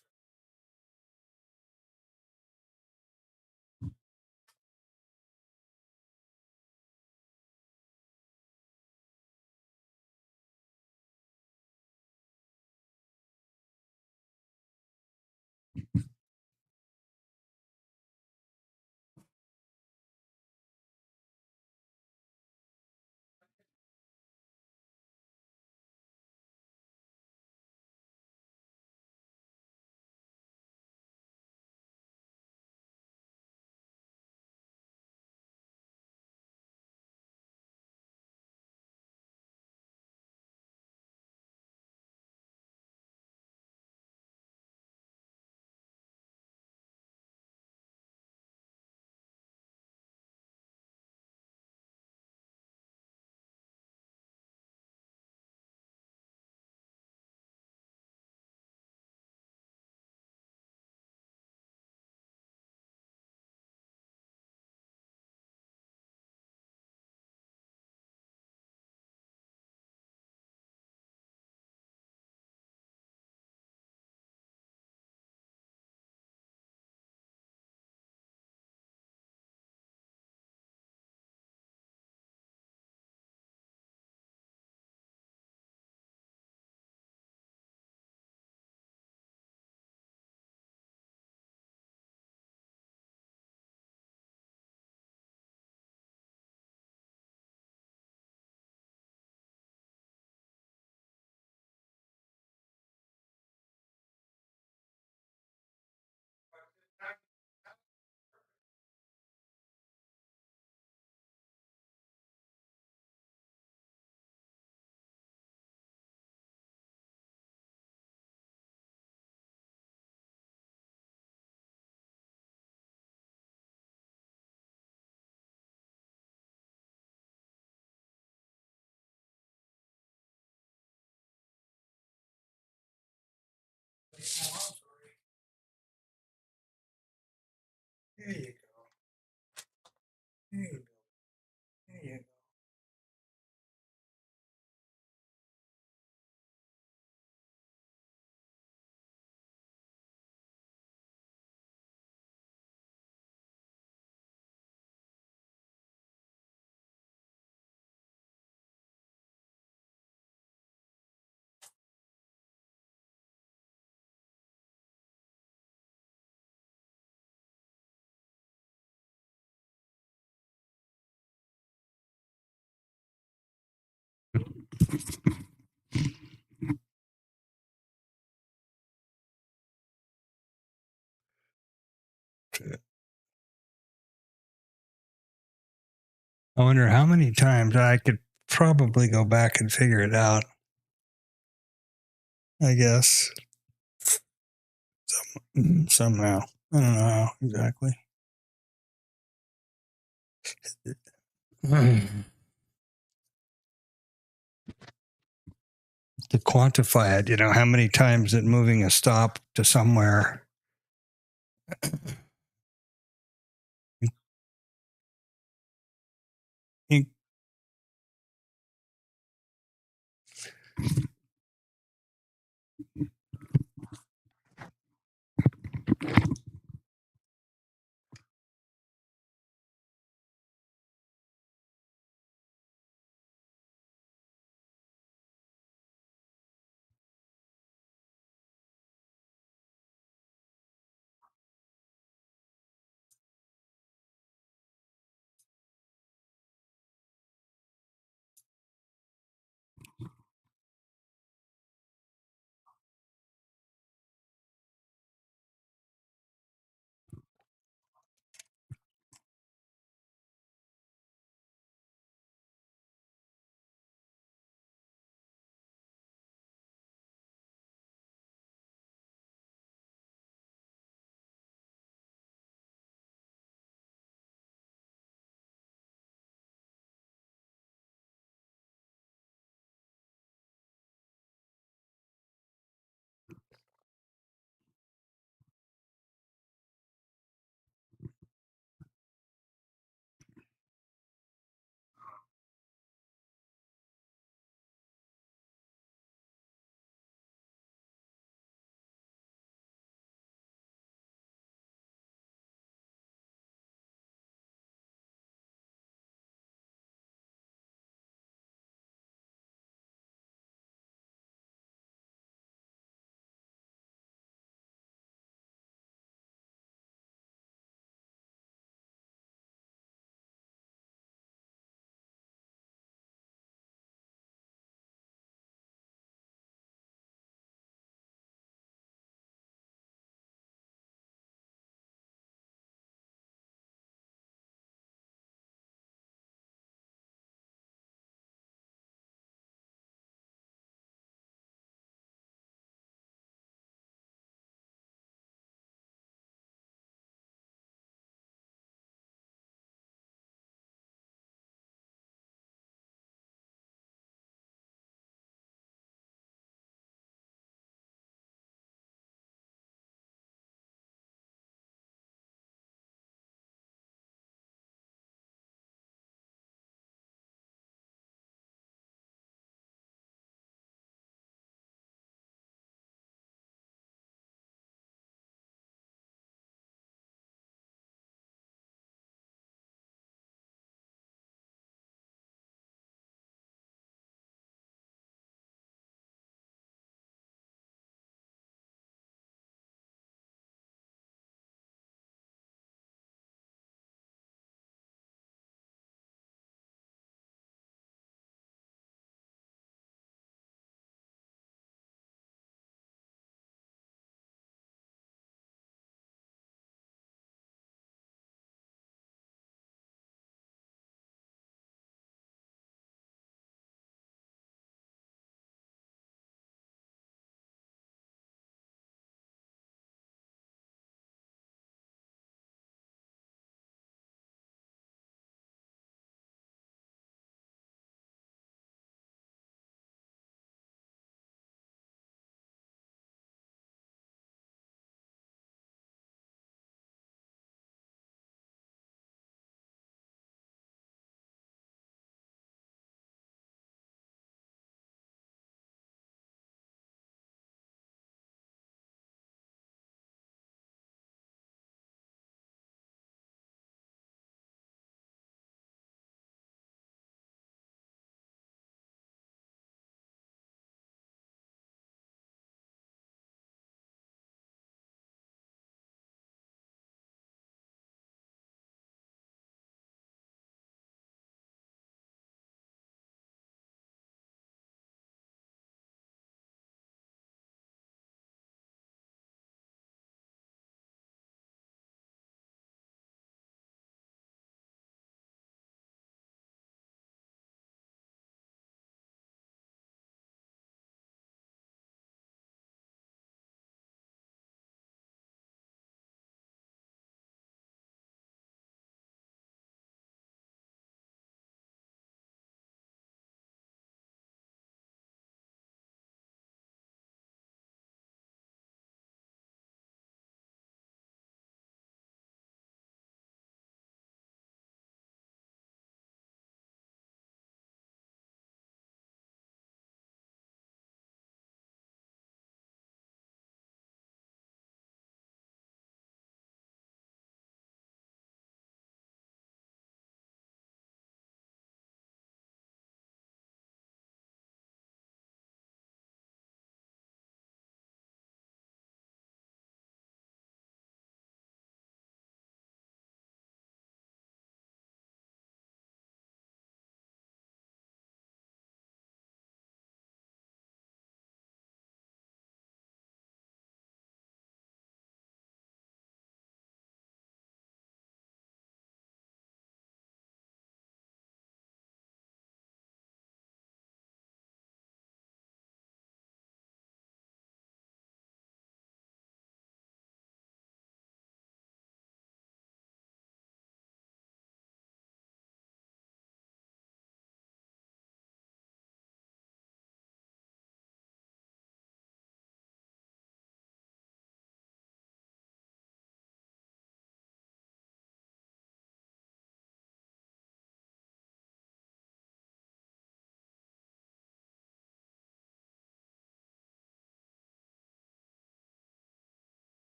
There you go. There you go. There you go. I wonder how many times I could probably go back and figure it out. I guess somehow. I don't know how exactly. To quantify it, how many times that moving a stop to somewhere.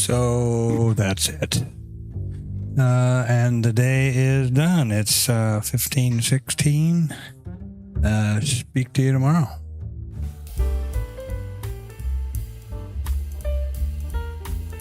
So that's it. And the day is done. It's 15:16. Speak to you tomorrow.